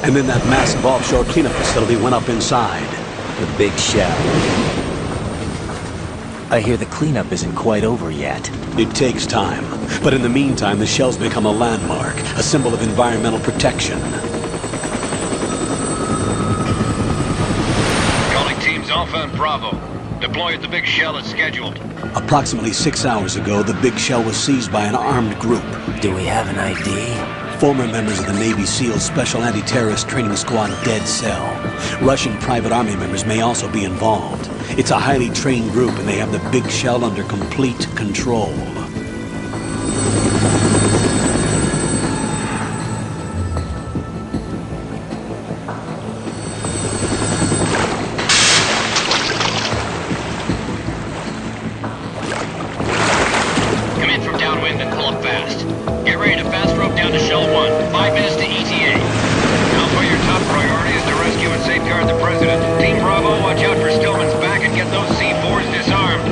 And then that massive offshore cleanup facility went up inside. The Big Shell. I hear the cleanup isn't quite over yet. It takes time. But in the meantime, the shell's become a landmark, a symbol of environmental protection. Calling teams Alpha and Bravo. Deploy at the Big Shell as scheduled. Approximately 6 hours ago, the Big Shell was seized by an armed group. Do we have an ID? Former members of the Navy SEALs Special Anti-Terrorist Training Squad Dead Cell. Russian private army members may also be involved. It's a highly trained group and they have the Big Shell under complete control. Come in from downwind and pull up fast. Get ready to fast rope down to Shell 1. 5 minutes to ETA. Alpha, your top priority is to rescue and safeguard the President. Team Bravo, watch out for Stillman's back and get those C4s disarmed.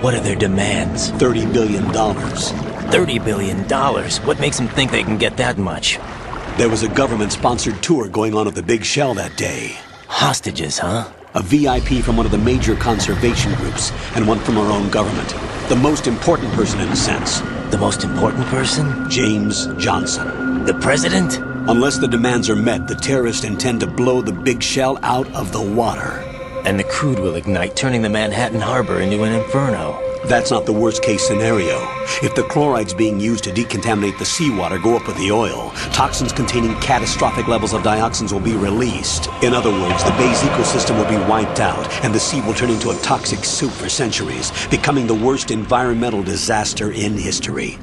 What are their demands? $30 billion. $30 billion? What makes them think they can get that much? There was a government-sponsored tour going on at the Big Shell that day. Hostages, huh? A VIP from one of the major conservation groups, and one from our own government. The most important person in a sense. The most important person? James Johnson. The President? Unless the demands are met, the terrorists intend to blow the Big Shell out of the water. And the crude will ignite, turning the Manhattan Harbor into an inferno. That's not the worst-case scenario. If the chlorides being used to decontaminate the seawater go up with the oil, toxins containing catastrophic levels of dioxins will be released. In other words, the bay's ecosystem will be wiped out, and the sea will turn into a toxic soup for centuries, becoming the worst environmental disaster in history.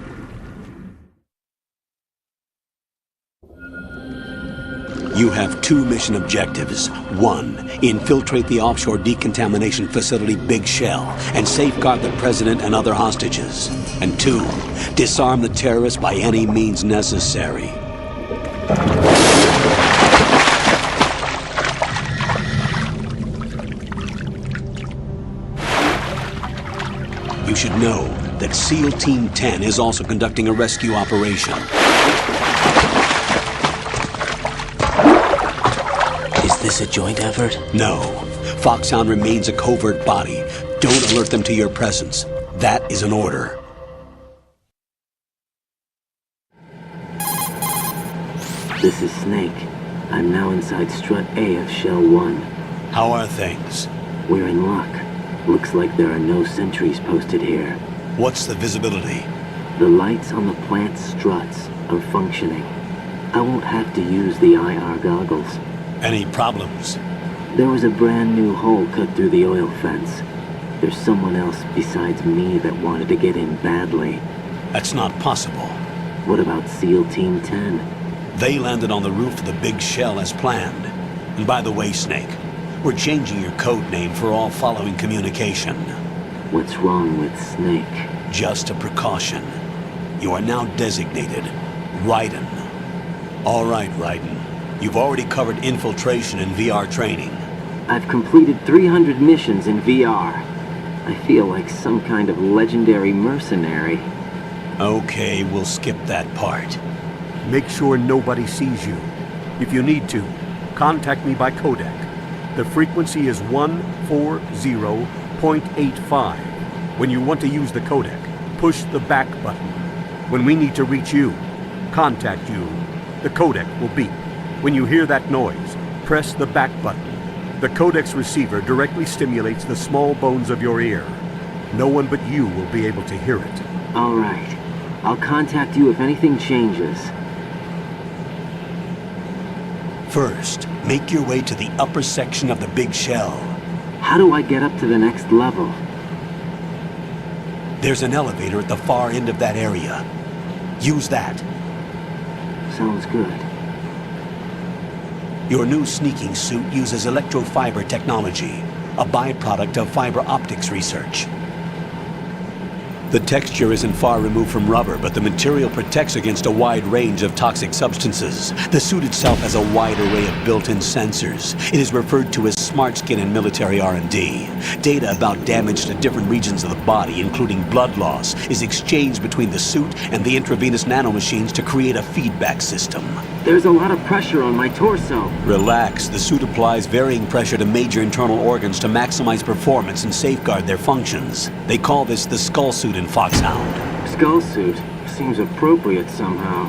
You have 2 mission objectives. 1, infiltrate the offshore decontamination facility Big Shell and safeguard the President and other hostages. And 2, disarm the terrorists by any means necessary. You should know that SEAL Team 10 is also conducting a rescue operation. Is this a joint effort? No. Foxhound remains a covert body. Don't alert them to your presence. That is an order. This is Snake. I'm now inside Strut A of Shell 1. How are things? We're in luck. Looks like there are no sentries posted here. What's the visibility? The lights on the plant's struts are functioning. I won't have to use the IR goggles. Any problems? There was a brand new hole cut through the oil fence. There's someone else besides me that wanted to get in badly. That's not possible. What about SEAL Team 10? They landed on the roof of the Big Shell as planned. And by the way, Snake, we're changing your code name for all following communication. What's wrong with Snake? Just a precaution. You are now designated Raiden. All right, Raiden. You've already covered infiltration and VR training. I've completed 300 missions in VR. I feel like some kind of legendary mercenary. Okay, we'll skip that part. Make sure nobody sees you. If you need to, contact me by codec. The frequency is 140.85. When you want to use the codec, push the back button. When we need to reach you, contact you, the codec will beep. When you hear that noise, press the back button. The codec's receiver directly stimulates the small bones of your ear. No one but you will be able to hear it. All right. I'll contact you if anything changes. First, make your way to the upper section of the Big Shell. How do I get up to the next level? There's an elevator at the far end of that area. Use that. Sounds good. Your new sneaking suit uses electrofiber technology, a byproduct of fiber optics research. The texture isn't far removed from rubber, but the material protects against a wide range of toxic substances. The suit itself has a wide array of built-in sensors. It is referred to as smart skin in military R&D. Data about damage to different regions of the body, including blood loss, is exchanged between the suit and the intravenous nanomachines to create a feedback system. There's a lot of pressure on my torso. Relax. The suit applies varying pressure to major internal organs to maximize performance and safeguard their functions. They call this the skull suit in Foxhound. Skull suit seems appropriate somehow.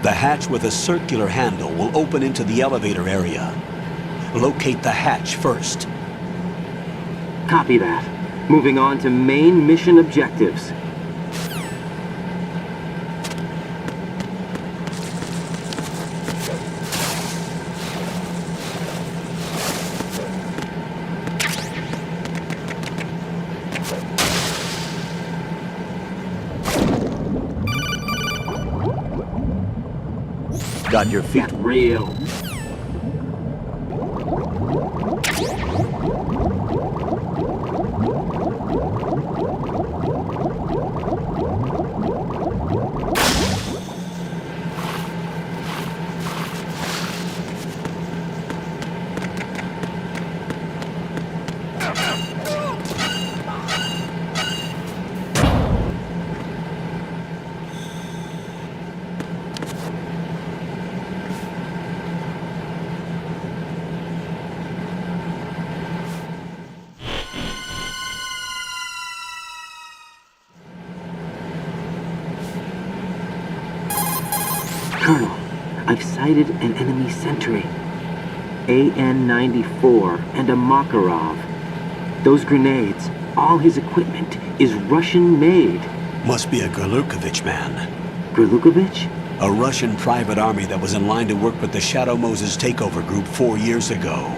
The hatch with a circular handle will open into the elevator area. Locate the hatch first. Copy that. Moving on to main mission objectives. Got your feet real. Colonel, I've sighted an enemy sentry. AN-94 and a Makarov. Those grenades, all his equipment, is Russian-made. Must be a Gerlukovich man. Gerlukovich? A Russian private army that was in line to work with the Shadow Moses takeover group 4 years ago.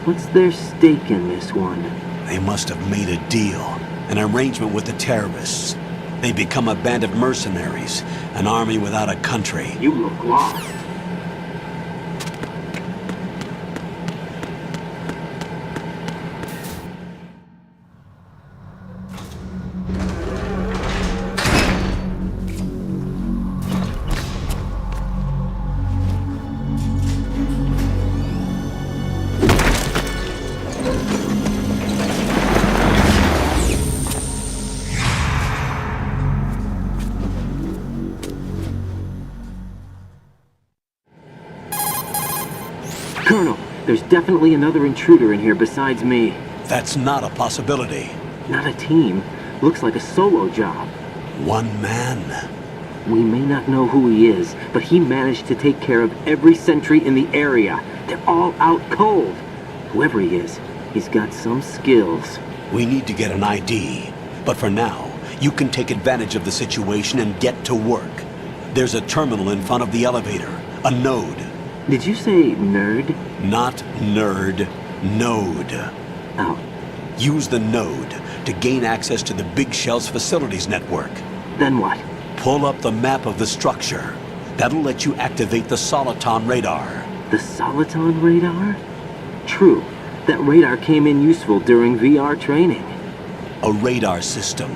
What's their stake in this one? They must have made a deal, an arrangement with the terrorists. They become a band of mercenaries, an army without a country. You look lost. Colonel, there's definitely another intruder in here besides me. That's not a possibility. Not a team. Looks like a solo job. One man. We may not know who he is, but he managed to take care of every sentry in the area. They're all out cold. Whoever he is, he's got some skills. We need to get an ID. But for now, you can take advantage of the situation and get to work. There's a terminal in front of the elevator. A node. Did you say nerd? Not nerd. Node. Oh. Use the node to gain access to the Big Shell's facilities network. Then what? Pull up the map of the structure. That'll let you activate the Soliton radar. The Soliton radar? True. That radar came in useful during VR training. A radar system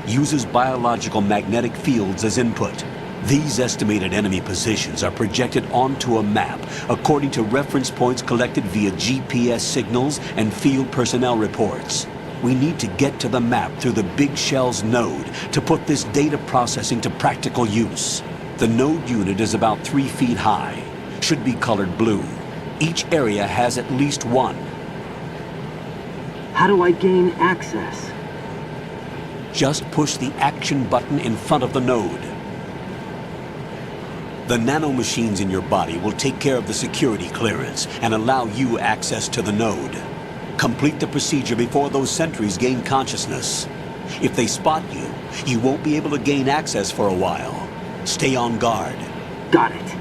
uses biological magnetic fields as input. These estimated enemy positions are projected onto a map according to reference points collected via GPS signals and field personnel reports. We need to get to the map through the Big Shell's node to put this data processing to practical use. The node unit is about 3 feet high, should be colored blue. Each area has at least one. How do I gain access? Just push the action button in front of the node. The nanomachines in your body will take care of the security clearance and allow you access to the node. Complete the procedure before those sentries gain consciousness. If they spot you, you won't be able to gain access for a while. Stay on guard. Got it.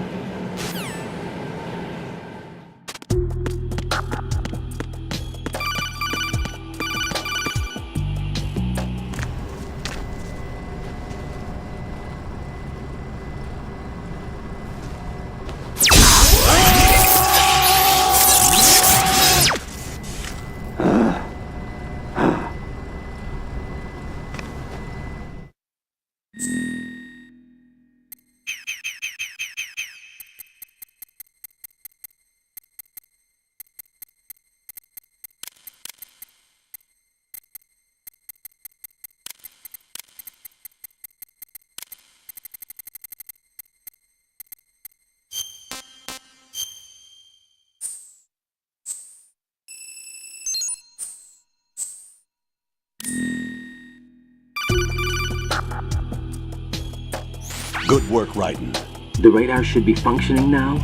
Good work, Raiden. The radar should be functioning now?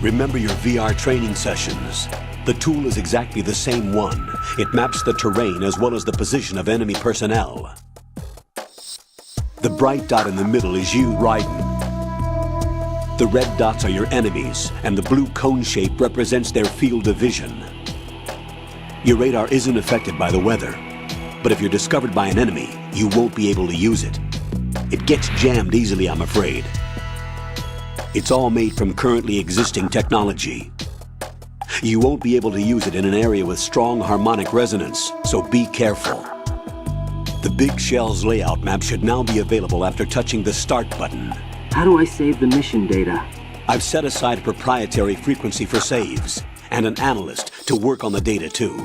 Remember your VR training sessions. The tool is exactly the same one. It maps the terrain as well as the position of enemy personnel. The bright dot in the middle is you, Raiden. The red dots are your enemies, and the blue cone shape represents their field of vision. Your radar isn't affected by the weather, but if you're discovered by an enemy, you won't be able to use it. It gets jammed easily, I'm afraid. It's all made from currently existing technology. You won't be able to use it in an area with strong harmonic resonance, so be careful. The Big Shell's layout map should now be available after touching the Start button. How do I save the mission data? I've set aside a proprietary frequency for saves, and an analyst to work on the data too.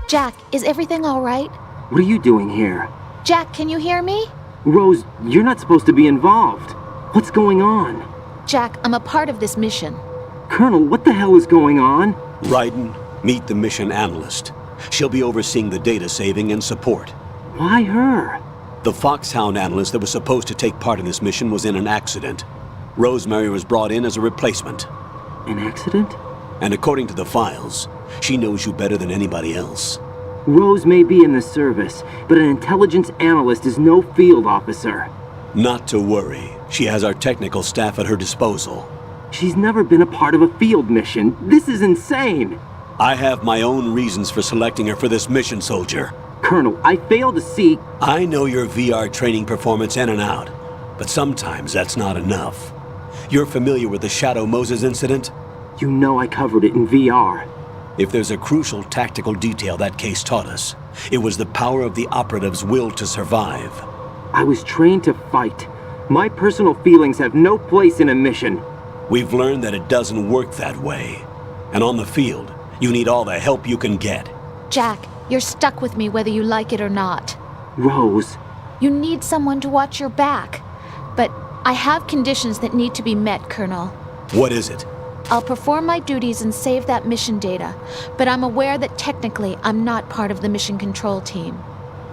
Jack, is everything all right? What are you doing here? Jack, can you hear me? Rose, you're not supposed to be involved. What's going on? Jack, I'm a part of this mission. Colonel, what the hell is going on? Raiden, meet the mission analyst. She'll be overseeing the data saving and support. Why her? The Foxhound analyst that was supposed to take part in this mission was in an accident. Rosemary was brought in as a replacement. An accident? And according to the files, she knows you better than anybody else. Rose may be in the service, but an intelligence analyst is no field officer. Not to worry. She has our technical staff at her disposal. She's never been a part of a field mission. This is insane! I have my own reasons for selecting her for this mission, soldier. Colonel, I fail to see... I know your VR training performance in and out, but sometimes that's not enough. You're familiar with the Shadow Moses incident? You know I covered it in VR. If there's a crucial tactical detail that case taught us, it was the power of the operative's will to survive. I was trained to fight. My personal feelings have no place in a mission. We've learned that it doesn't work that way. And on the field, you need all the help you can get. Jack, you're stuck with me whether you like it or not. Rose. You need someone to watch your back. But I have conditions that need to be met, Colonel. What is it? I'll perform my duties and save that mission data, but I'm aware that technically I'm not part of the mission control team.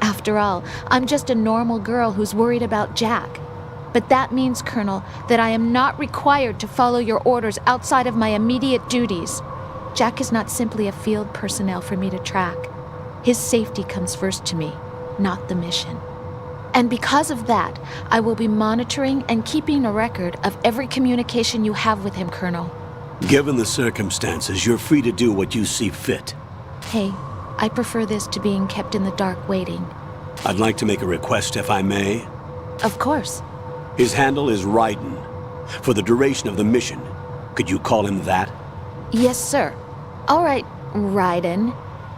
After all, I'm just a normal girl who's worried about Jack. But that means, Colonel, that I am not required to follow your orders outside of my immediate duties. Jack is not simply a field personnel for me to track. His safety comes first to me, not the mission. And because of that, I will be monitoring and keeping a record of every communication you have with him, Colonel. Given the circumstances, you're free to do what you see fit. Hey, I prefer this to being kept in the dark waiting. I'd like to make a request, if I may. Of course. His handle is Raiden. For the duration of the mission, could you call him that? Yes, sir. All right, Raiden.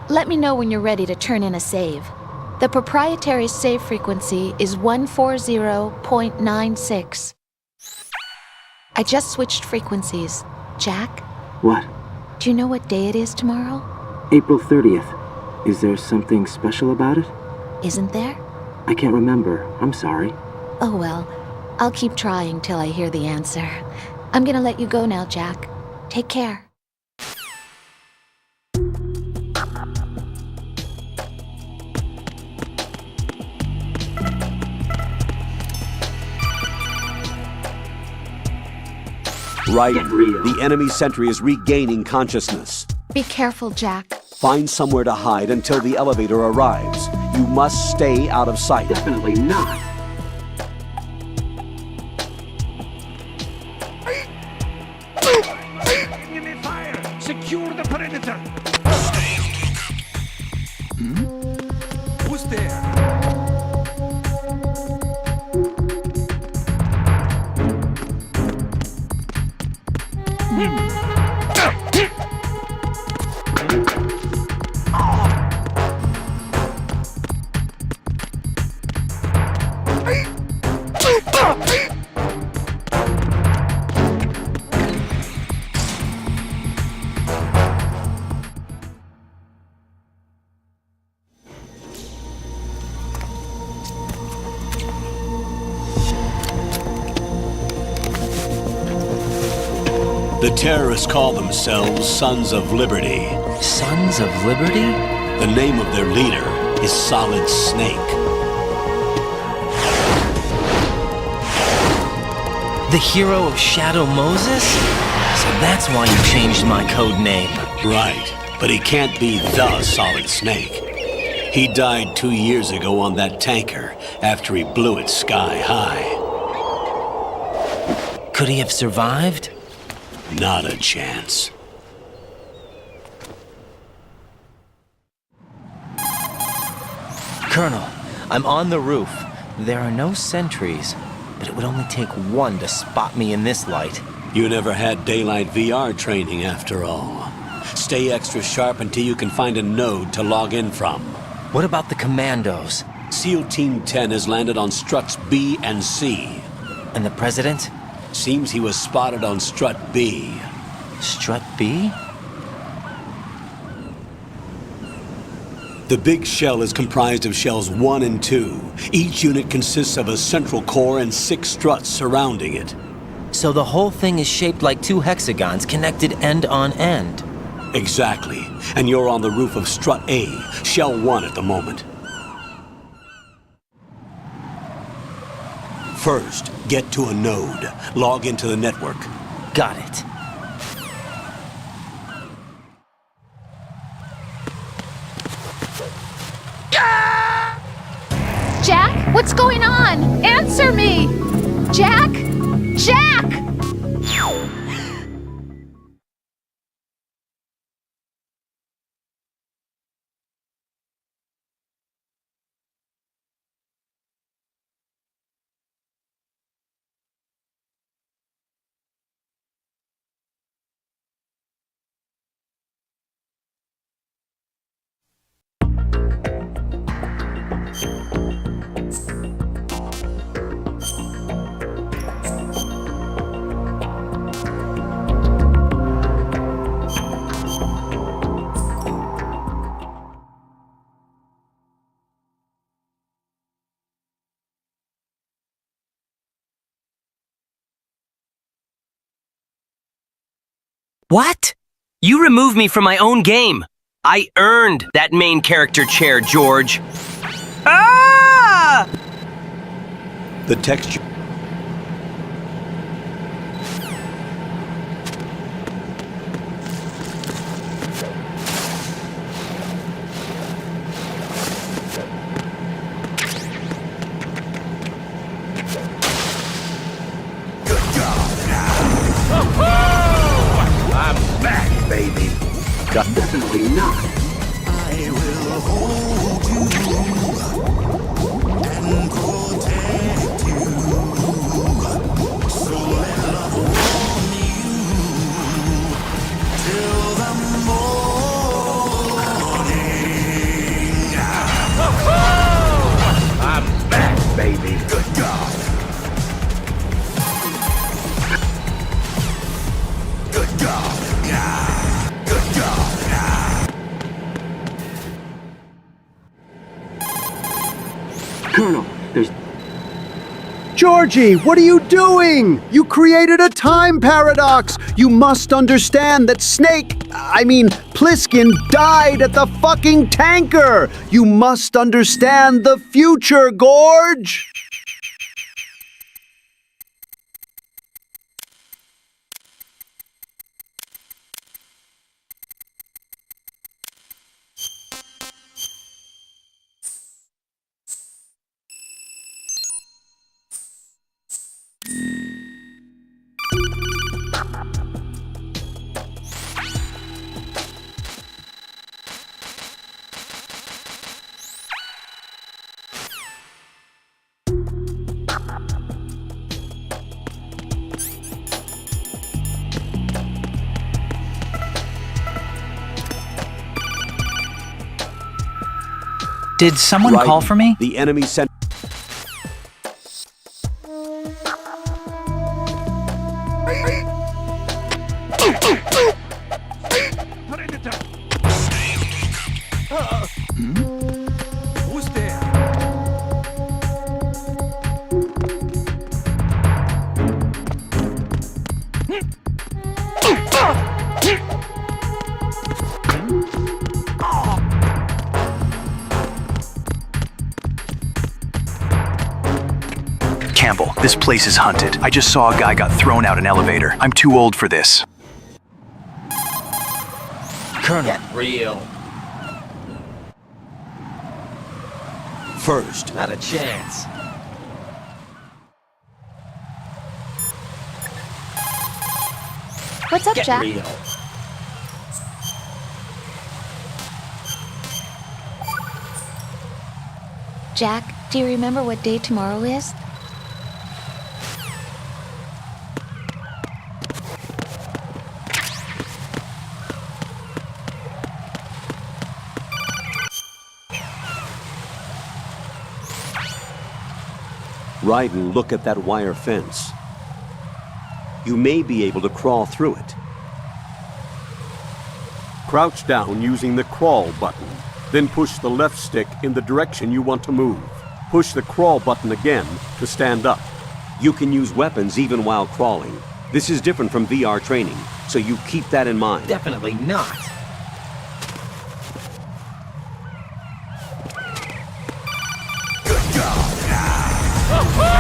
Let me know when you're ready to turn in a save. The proprietary save frequency is 140.96. I just switched frequencies. Jack? What? Do you know what day it is tomorrow? April 30th. Is there something special about it? Isn't there? I can't remember. I'm sorry. Oh well. I'll keep trying till I hear the answer. I'm gonna let you go now, Jack. Take care. Raiden, the enemy sentry is regaining consciousness. Be careful, Jack. Find somewhere to hide until the elevator arrives. You must stay out of sight. Definitely not. Enemy fire! Secure the perimeter! Who's there? The terrorists call themselves Sons of Liberty. Sons of Liberty? The name of their leader is Solid Snake. The hero of Shadow Moses? So that's why you changed my code name. Right, but he can't be the Solid Snake. He died 2 years ago on that tanker after he blew it sky high. Could he have survived? Not a chance. Colonel, I'm on the roof. There are no sentries, but it would only take one to spot me in this light. You never had daylight VR training after all. Stay extra sharp until you can find a node to log in from. What about the commandos? SEAL Team 10 has landed on struts B and C. And the President? Seems he was spotted on strut B. Strut B? The big shell is comprised of shells 1 and 2. Each unit consists of a central core and 6 struts surrounding it. So the whole thing is shaped like 2 hexagons connected end on end. Exactly. And you're on the roof of strut A, shell 1 at the moment. First, get to a node. Log into the network. Got it. Jack, what's going on? Answer me! Jack? Jack! What? You removed me from my own game. I earned that main character chair, George. Ah! The texture... Baby. Definitely not. I will hold you and protect you. So let love warm you till the morning. I'm back, baby. Good God. Good God. Colonel, there's... Georgie, what are you doing? You created a time paradox. You must understand that Pliskin died at the fucking tanker. You must understand the future, Gorge. Did someone call for me? The enemy sent... Who's there? Campbell, this place is hunted. I just saw a guy got thrown out an elevator. I'm too old for this. Colonel. Get real. First. Not a chance. What's up, Get Jack? real. Jack, do you remember what day tomorrow is? Raiden, look at that wire fence. You may be able to crawl through it. Crouch down using the crawl button. Then push the left stick in the direction you want to move. Push the crawl button again to stand up. You can use weapons even while crawling. This is different from VR training, so you keep that in mind. Definitely not.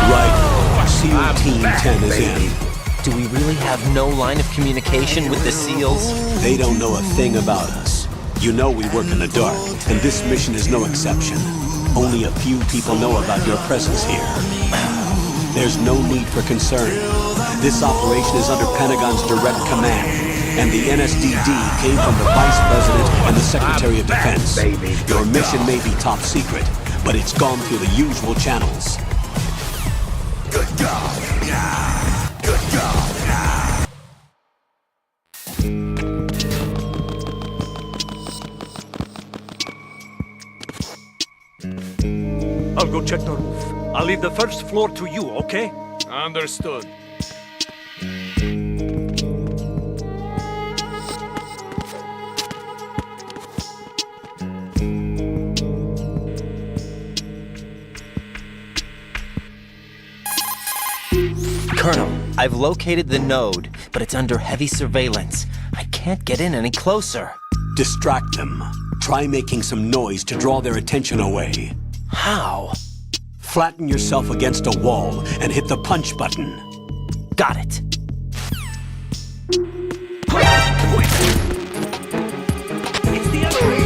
Right. SEAL Team 10 is in. Do we really have no line of communication with the SEALs? They don't know a thing about us. You know we work in the dark, and this mission is no exception. Only a few people know about your presence here. There's no need for concern. This operation is under Pentagon's direct command, and the NSDD came from the Vice President and the Secretary of Defense. Your mission may be top secret, but it's gone through the usual channels. Good God. Good God. I'll go check the roof. I'll leave the first floor to you, okay? Understood. Colonel, I've located the node, but it's under heavy surveillance. I can't get in any closer. Distract them. Try making some noise to draw their attention away. How? Flatten yourself against a wall and hit the punch button. Got it. It's the other way.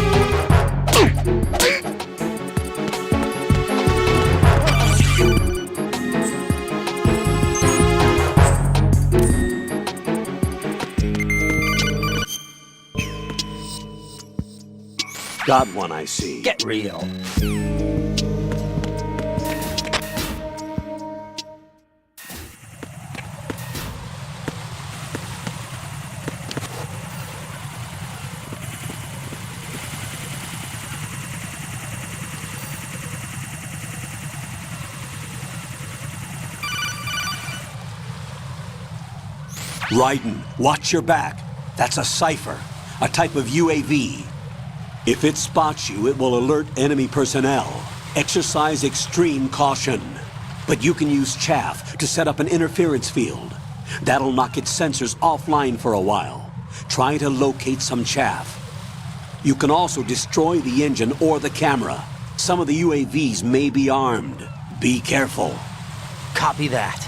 Got one, I see. Get real. Raiden, watch your back. That's a cipher, a type of UAV. If it spots you, it will alert enemy personnel. Exercise extreme caution. But you can use chaff to set up an interference field. That'll knock its sensors offline for a while. Try to locate some chaff. You can also destroy the engine or the camera. Some of the UAVs may be armed. Be careful. Copy that.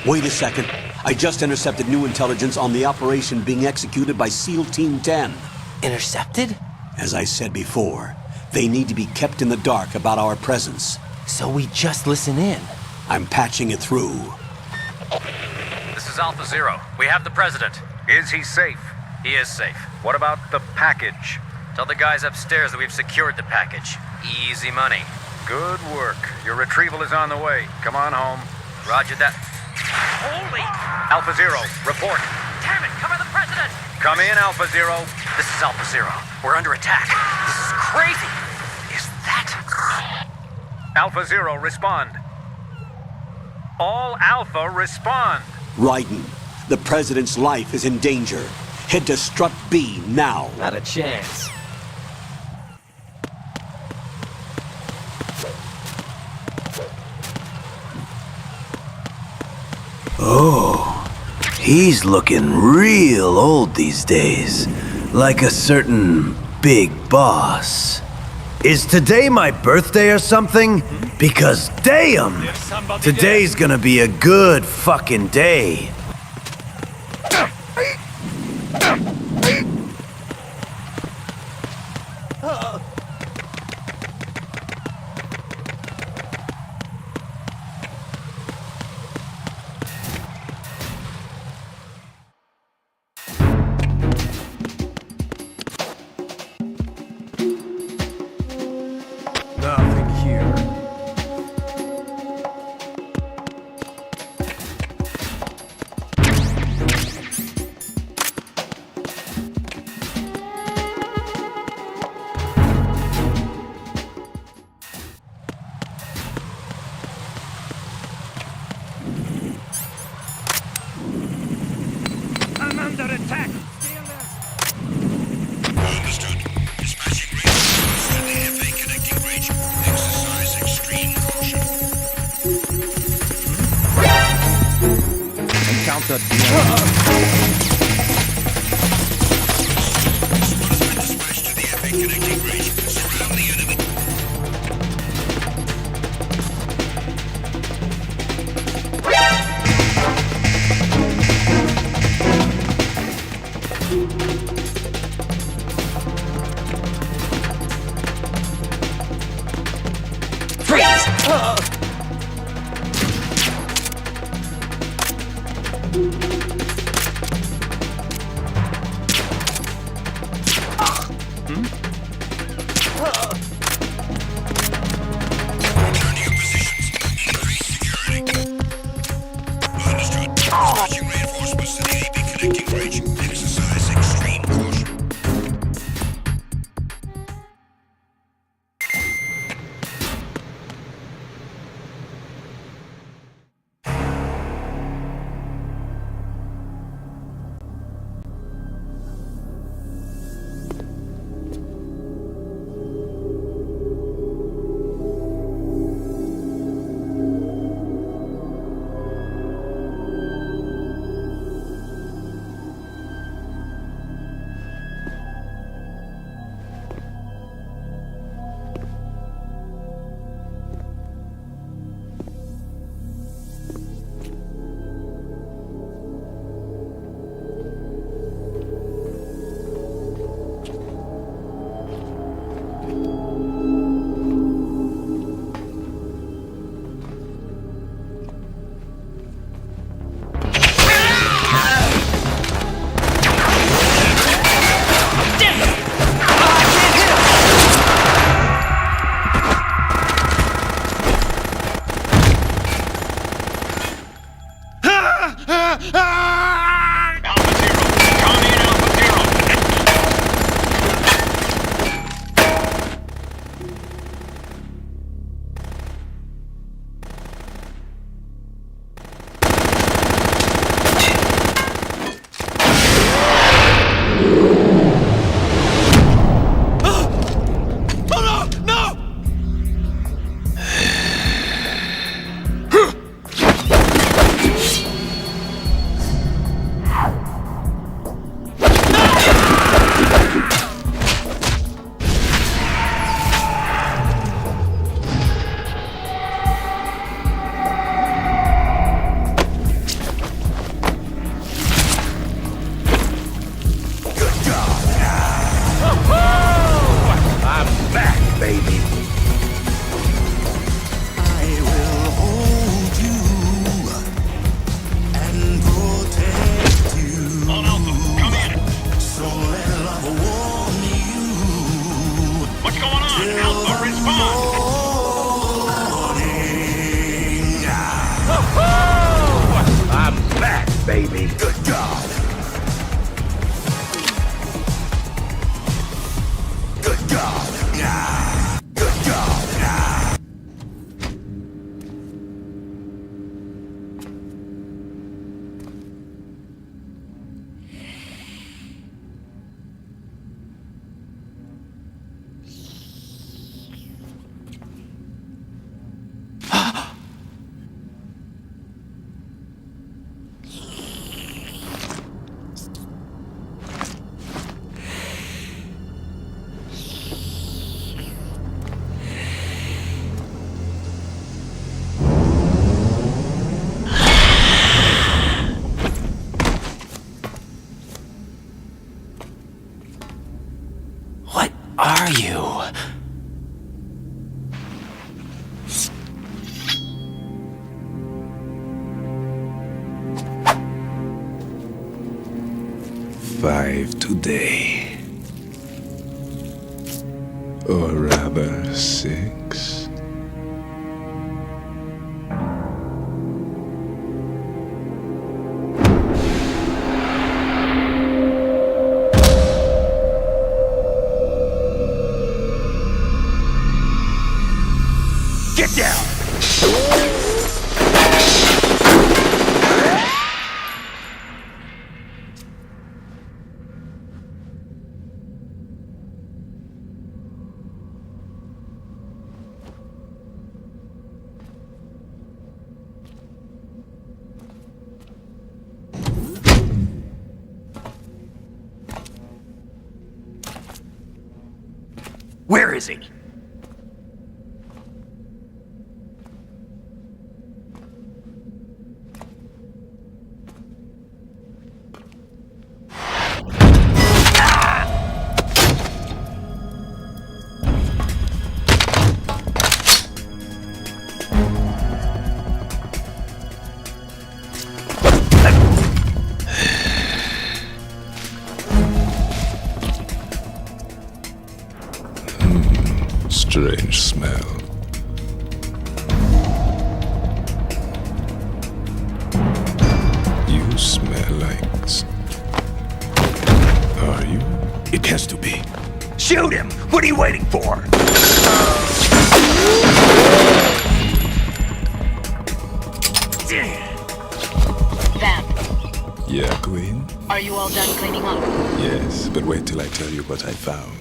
Wait a second. I just intercepted new intelligence on the operation being executed by SEAL Team 10. Intercepted? As I said before, they need to be kept in the dark about our presence. So we just listen in. I'm patching it through. This is Alpha Zero. We have the president. Is he safe? He is safe. What about the package? Tell the guys upstairs that we've secured the package. Easy money. Good work. Your retrieval is on the way. Come on home. Roger that. Holy! Alpha Zero, report. Damn it, cover the president! Come in, Alpha Zero. This is Alpha Zero. We're under attack. This is crazy. Is that... Alpha Zero, respond. All Alpha, respond. Raiden, the president's life is in danger. Head to Strut B now. Not a chance. Oh, he's looking real old these days. Like a certain big boss. Is today my birthday or something? Because damn! Today's gonna be a good fucking day. Nothing here. I'm under attack. Understood. Dispatching radio. Friendly FA connecting range. Exercise extreme caution. Encountered the enemy. Dispatch to the FA connecting range. Surround the enemy. Return to your positions. Increase security. Understood. Dispatching reinforcements to the AB connecting range. Exercise extreme caution. baby. Good God. Good God. Yeah. Good God. Yeah. are you? Five today. Or rather, 6. Get down! Where is he? Strange smell. You smell like... Are you? It has to be. Shoot him! What are you waiting for? Vamp, Yeah, Queen? are you all done cleaning up? Yes, but wait till I tell you what I found.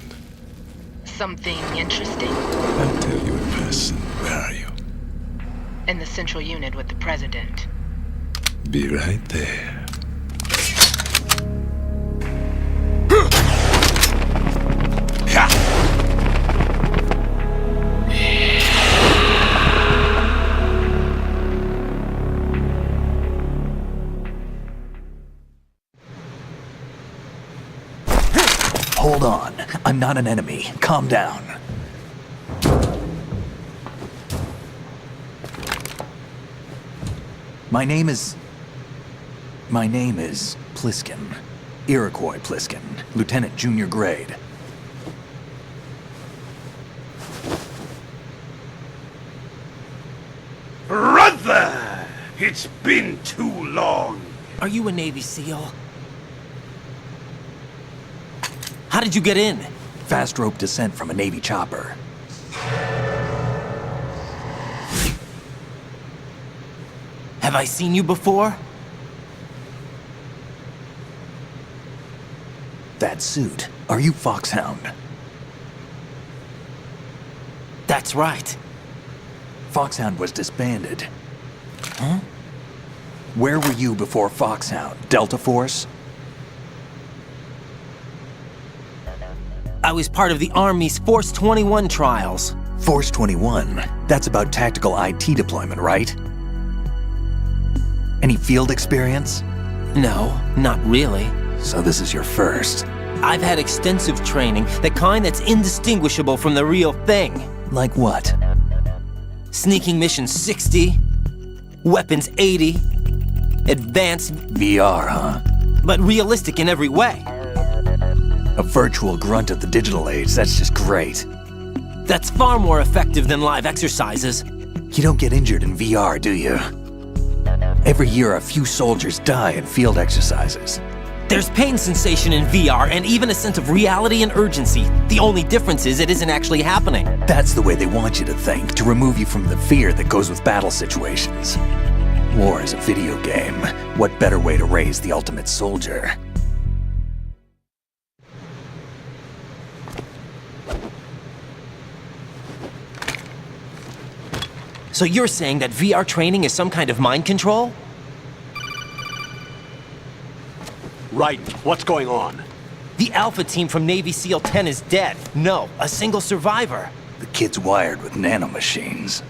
Something interesting? I'll tell you in person. Where are you? In the central unit with the president. Be right there. Hold on. I'm not an enemy. Calm down. My name is Pliskin. Iroquois Pliskin. Lieutenant Junior Grade. Brother! It's been too long. Are you a Navy SEAL? How did you get in? Fast rope descent from a Navy chopper. Have I seen you before? That suit. Are you Foxhound? That's right. Foxhound was disbanded. Huh? Where were you before Foxhound? Delta Force? I was part of the Army's Force 21 trials. Force 21? That's about tactical IT deployment, right? Any field experience? No, not really. So this is your first. I've had extensive training, the kind that's indistinguishable from the real thing. Like what? Sneaking mission 60, weapons 80, advanced... VR, huh? But realistic in every way. A virtual grunt of the digital age, that's just great. That's far more effective than live exercises. You don't get injured in VR, do you? Every year, a few soldiers die in field exercises. There's pain sensation in VR and even a sense of reality and urgency. The only difference is it isn't actually happening. That's the way they want you to think, to remove you from the fear that goes with battle situations. War is a video game. What better way to raise the ultimate soldier? So you're saying that VR training is some kind of mind control? Right. What's going on? The Alpha team from Navy SEAL 10 is dead. No, a single survivor. The kid's wired with nanomachines.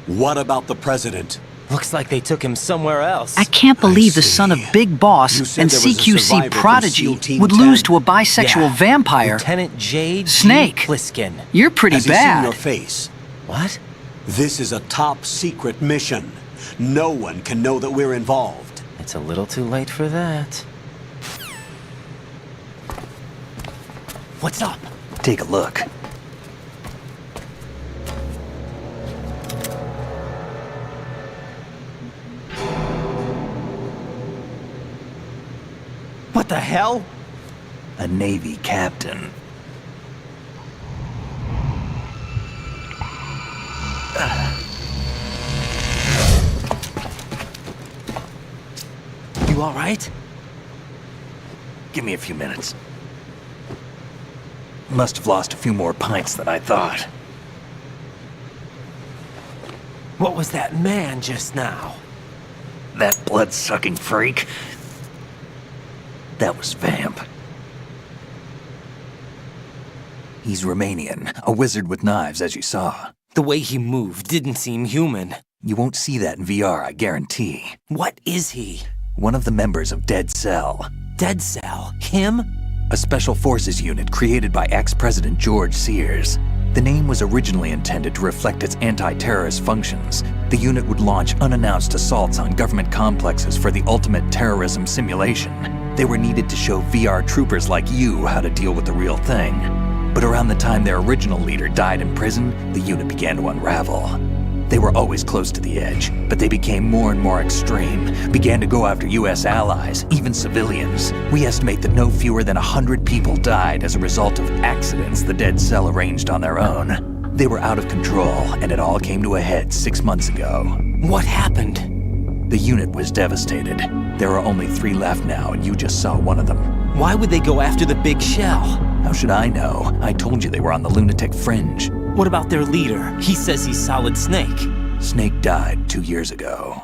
What about the president? Looks like they took him somewhere else. I can't believe the son of Big Boss and CQC prodigy would lose to a bisexual vampire. Lieutenant J.G. Snake. Pliskin. You're pretty Has he seen bad. your face? What? This is a top secret mission. No one can know that we're involved. It's a little too late for that. What's up? Take a look. What the hell? A Navy captain. You all right? Give me a few minutes. Must have lost a few more pints than I thought. What was that man just now? That blood-sucking freak? That was Vamp. He's Romanian, a wizard with knives, as you saw. The way he moved didn't seem human. You won't see that in VR, I guarantee. What is he? One of the members of Dead Cell. Dead Cell? Him? A special forces unit created by ex-President George Sears. The name was originally intended to reflect its anti-terrorist functions. The unit would launch unannounced assaults on government complexes for the ultimate terrorism simulation. They were needed to show VR troopers like you how to deal with the real thing. But around the time their original leader died in prison, the unit began to unravel. They were always close to the edge, but they became more and more extreme, began to go after US allies, even civilians. We estimate that no fewer than 100 people died as a result of accidents the Dead Cell arranged on their own. They were out of control, and it all came to a head 6 months ago. What happened? The unit was devastated. There are only 3 left now, and you just saw one of them. Why would they go after the big shell? How should I know? I told you they were on the lunatic fringe. What about their leader? He says he's Solid Snake. Snake died 2 years ago.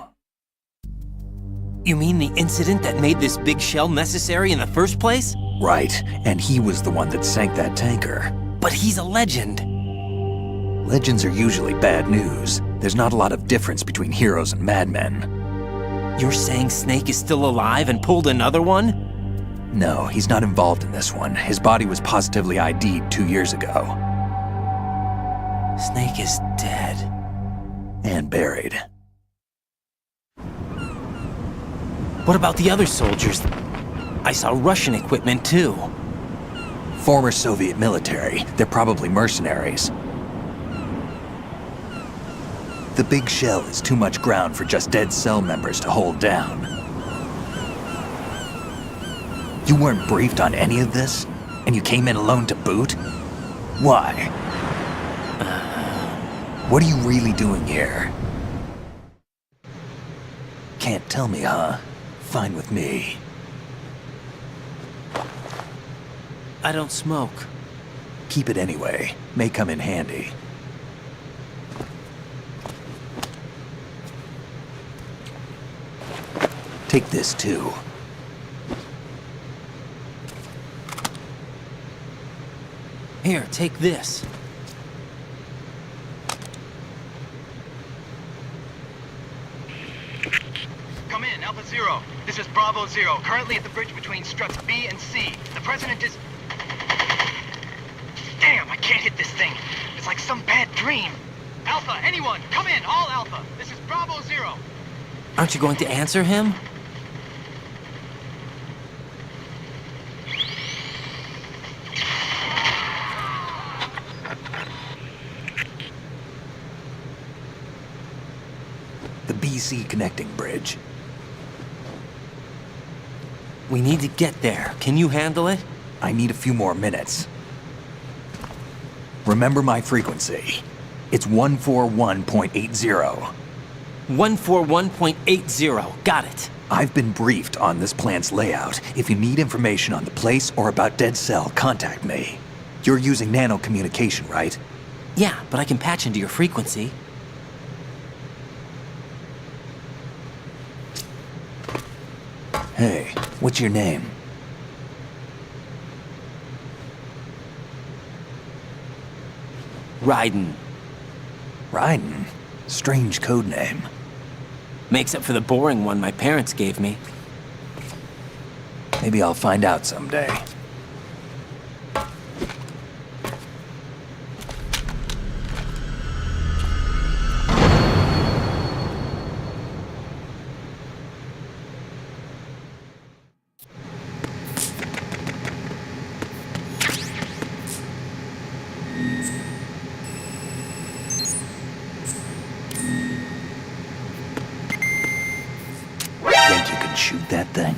You mean the incident that made this big shell necessary in the first place? Right, and he was the one that sank that tanker. But he's a legend. Legends are usually bad news. There's not a lot of difference between heroes and madmen. You're saying Snake is still alive and pulled another one? No, he's not involved in this one. His body was positively ID'd 2 years ago. Snake is dead. And buried. What about the other soldiers? I saw Russian equipment too. Former Soviet military. They're probably mercenaries. The big shell is too much ground for just Dead Cell members to hold down. You weren't briefed on any of this? And you came in alone to boot? Why? What are you really doing here? Can't tell me, huh? Fine with me. I don't smoke. Keep it anyway. May come in handy. Take this too. Here, take this. Come in, Alpha Zero. This is Bravo Zero, currently at the bridge between struts B and C. The President is... Damn, I can't hit this thing. It's like some bad dream. Alpha, anyone, come in, all Alpha. This is Bravo Zero. Aren't you going to answer him? The BC connecting bridge. We need to get there. Can you handle it? I need a few more minutes. Remember my frequency. It's 141.80. 141.80. Got it. I've been briefed on this plant's layout. If you need information on the place or about Dead Cell, contact me. You're using nano communication, right? Yeah, but I can patch into your frequency. Hey, what's your name? Raiden. Raiden? Strange code name. Makes up for the boring one my parents gave me. Maybe I'll find out someday. Think you can shoot that thing?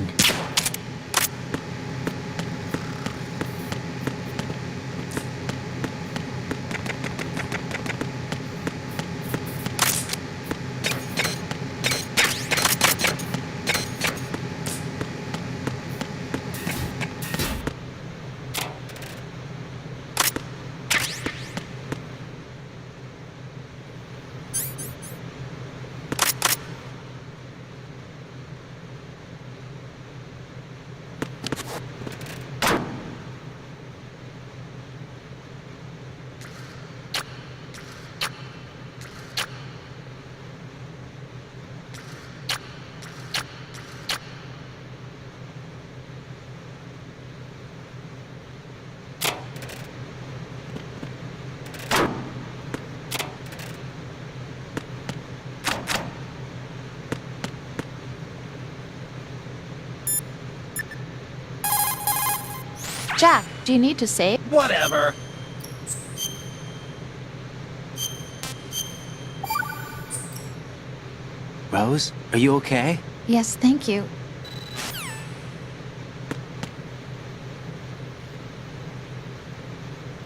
Jack, do you need to save? Whatever. Rose, are you okay? Yes, thank you.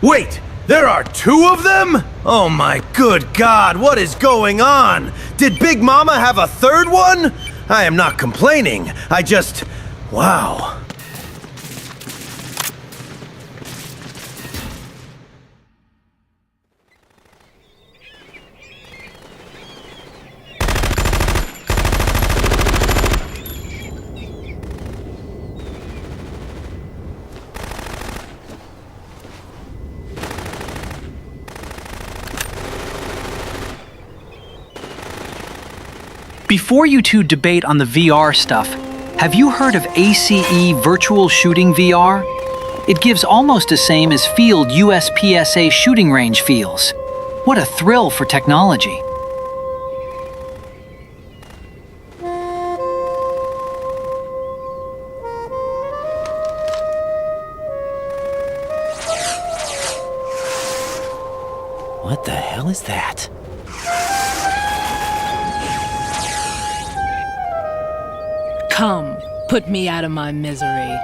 Wait! There are two of them? Oh my good God, what is going on? Did Big Mama have a third one? I am not complaining. I just... wow. Before you two debate on the VR stuff, have you heard of ACE Virtual Shooting VR? It gives almost the same as field USPSA shooting range feels. What a thrill for technology. What the hell is that? Come, put me out of my misery.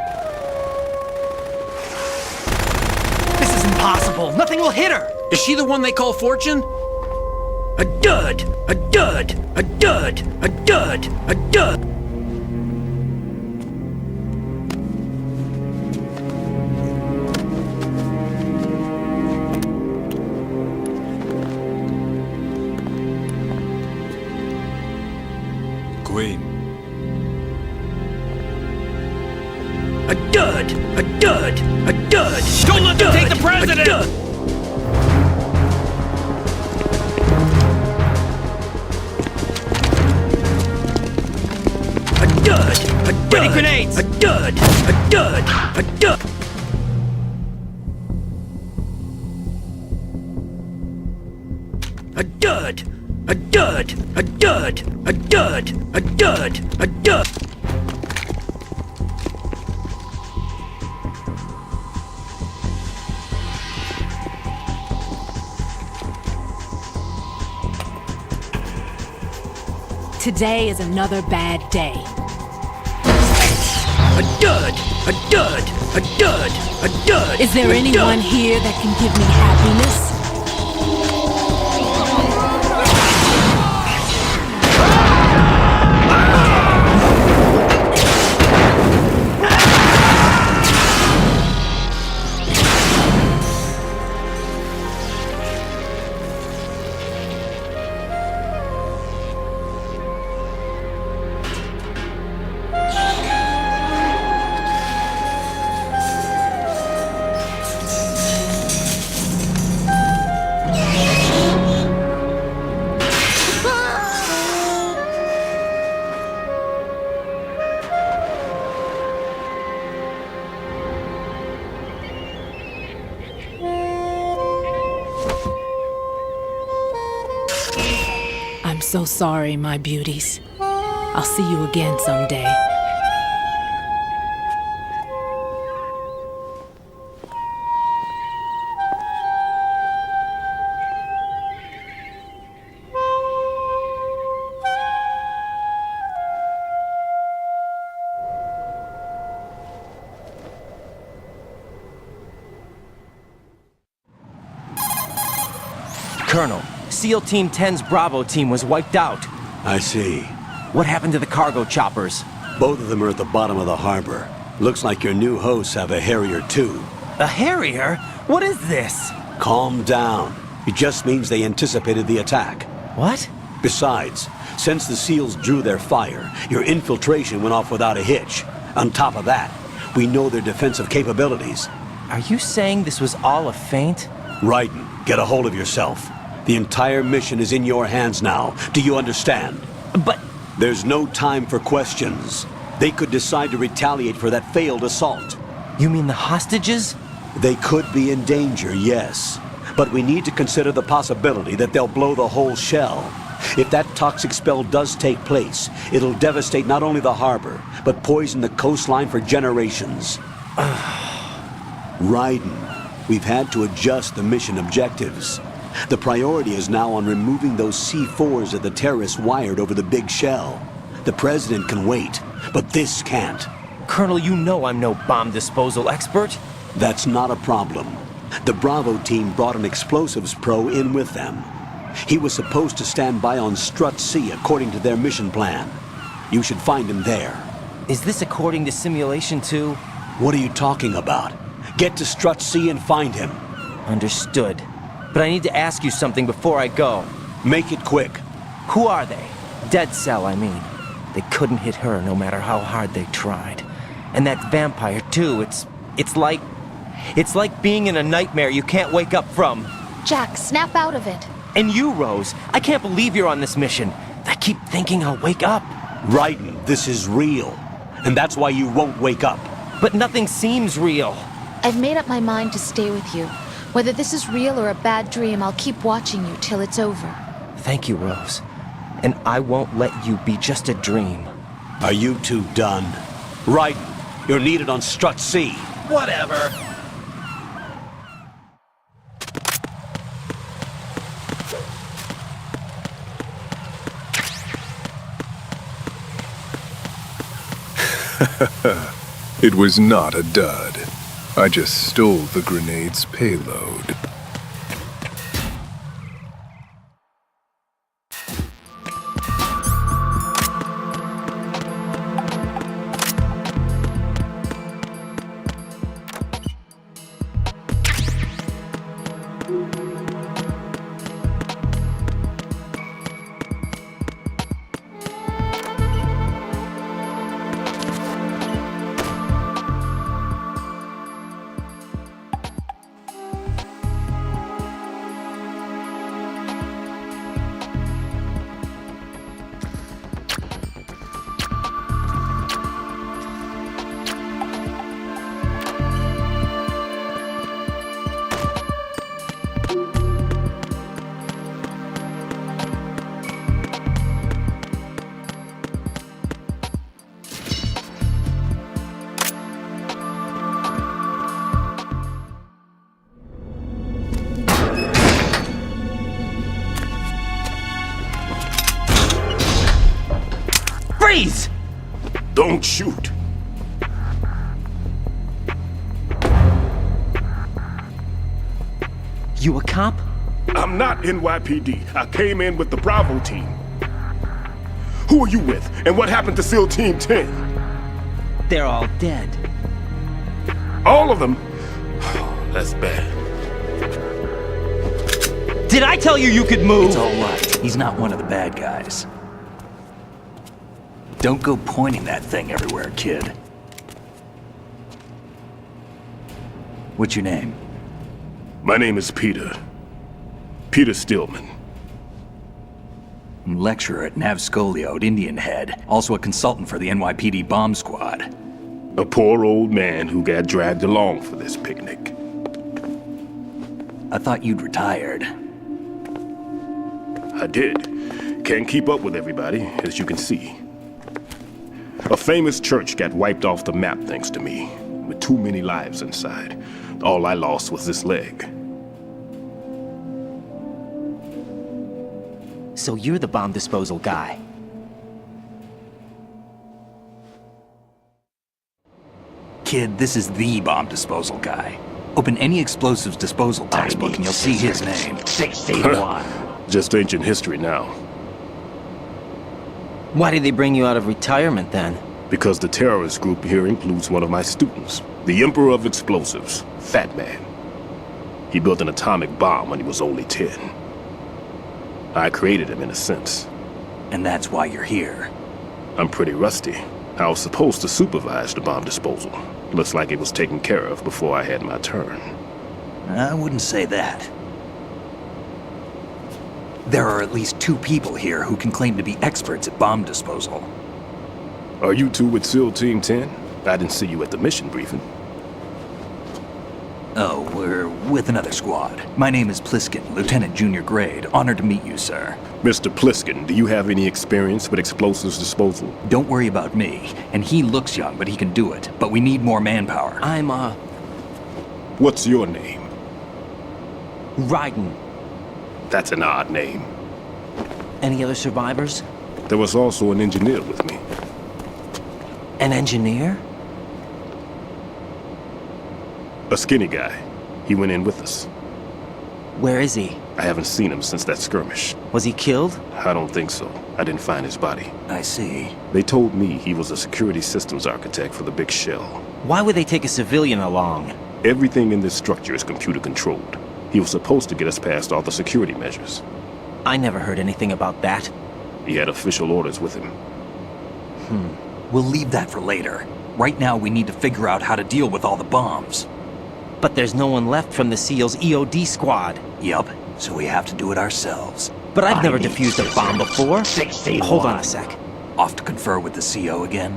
This is impossible. Nothing will hit her. Is she the one they call Fortune? A dud! A dud! A dud! A dud! A dud! Queen. A dud! A dud! A dud! Don't let them take the president! A dud! A dud! A dud! Ready grenades! A dud! A dud! A dud! A dud! A dud! A dud! A dud! A dud! A dud! Today is another bad day. A dud! A dud! A dud! A dud! Is there A anyone dud. here that can give me happiness? so sorry, my beauties. I'll see you again someday. Colonel, SEAL Team 10's Bravo team was wiped out. I see. What happened to the cargo choppers? Both of them are at the bottom of the harbor. Looks like your new hosts have a Harrier too. A Harrier? What is this? Calm down. It just means they anticipated the attack. What? Besides, since the SEALs drew their fire, your infiltration went off without a hitch. On top of that, we know their defensive capabilities. Are you saying this was all a feint? Raiden, get a hold of yourself. The entire mission is in your hands now. Do you understand? But... There's no time for questions. They could decide to retaliate for that failed assault. You mean the hostages? They could be in danger, yes. But we need to consider the possibility that they'll blow the whole shell. If that toxic spell does take place, it'll devastate not only the harbor, but poison the coastline for generations. Raiden, we've had to adjust the mission objectives. The priority is now on removing those C4s that the terrorists wired over the big shell. The President can wait, but this can't. Colonel, you know I'm no bomb disposal expert. That's not a problem. The Bravo team brought an explosives pro in with them. He was supposed to stand by on Strut C according to their mission plan. You should find him there. Is this according to Simulation 2? What are you talking about? Get to Strut C and find him. Understood. But I need to ask you something before I go. Make it quick. Who are they? Dead Cell, I mean. They couldn't hit her no matter how hard they tried. And that vampire, too, it's like being in a nightmare you can't wake up from. Jack, snap out of it. And you, Rose, I can't believe you're on this mission. I keep thinking I'll wake up. Raiden, this is real. And that's why you won't wake up. But nothing seems real. I've made up my mind to stay with you. Whether this is real or a bad dream, I'll keep watching you till it's over. Thank you, Rose. And I won't let you be just a dream. Are you two done? Raiden, you're needed on Strut C. Whatever. It was not a dud. I just stole the grenade's payload. Freeze! Don't shoot. You a cop? I'm not NYPD. I came in with the Bravo team. Who are you with? And what happened to SEAL Team 10? They're all dead. All of them? Oh, that's bad. Did I tell you you could move? It's all right. He's not one of the bad guys. Don't go pointing that thing everywhere, kid. What's your name? My name is Peter. Peter Stillman. I'm lecturer at Navscolio at Indian Head, also a consultant for the NYPD bomb squad. A poor old man who got dragged along for this picnic. I thought you'd retired. I did. Can't keep up with everybody, as you can see. A famous church got wiped off the map thanks to me, with too many lives inside. All I lost was this leg. So you're the bomb disposal guy. Kid, this is the bomb disposal guy. Open any explosives disposal textbook and you'll see his name. 61. Just ancient history now. Why did they bring you out of retirement then? Because the terrorist group here includes one of my students, the Emperor of Explosives, Fat Man. He built an atomic bomb when he was only 10. I created him in a sense. And that's why you're here. I'm pretty rusty. I was supposed to supervise the bomb disposal. Looks like it was taken care of before I had my turn. I wouldn't say that. There are at least 2 people here who can claim to be experts at bomb disposal. Are you two with SEAL Team 10? I didn't see you at the mission briefing. Oh, we're with another squad. My name is Pliskin, Lieutenant Junior Grade. Honored to meet you, sir. Mr. Pliskin, do you have any experience with explosives disposal? Don't worry about me. And he looks young, but he can do it. But we need more manpower. I'm, What's your name? Raiden. That's an odd name. Any other survivors? There was also an engineer with me. An engineer? A skinny guy. He went in with us. Where is he? I haven't seen him since that skirmish. Was he killed? I don't think so. I didn't find his body. I see. They told me he was a security systems architect for the big shell. Why would they take a civilian along? Everything in this structure is computer controlled. He was supposed to get us past all the security measures. I never heard anything about that. He had official orders with him. We'll leave that for later. Right now, we need to figure out how to deal with all the bombs. But there's no one left from the SEAL's EOD squad. Yup, so we have to do it ourselves. But I've never defused a bomb before. Hold on a sec. Off to confer with the CO again?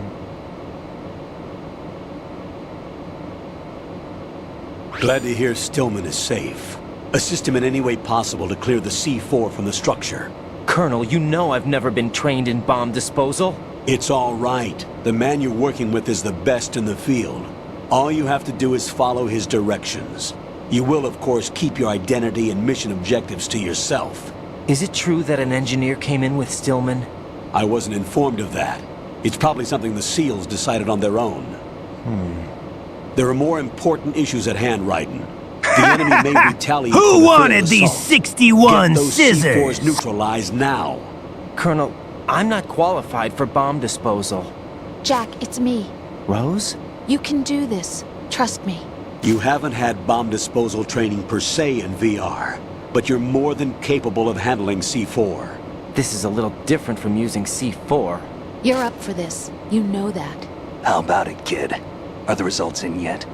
Glad to hear Stillman is safe. Assist him in any way possible to clear the C4 from the structure. Colonel, you know I've never been trained in bomb disposal. It's all right. The man you're working with is the best in the field. All you have to do is follow his directions. You will, of course, keep your identity and mission objectives to yourself. Is it true that an engineer came in with Stillman? I wasn't informed of that. It's probably something the SEALs decided on their own. There are more important issues at hand, Raiden. The enemy may retaliate. Who wanted these 61 Get those scissors? C4s neutralized now. Colonel, I'm not qualified for bomb disposal. Jack, it's me. Rose? You can do this. Trust me. You haven't had bomb disposal training per se in VR, but you're more than capable of handling C4. This is a little different from using C4. You're up for this. You know that. How about it, kid? Are the results in yet?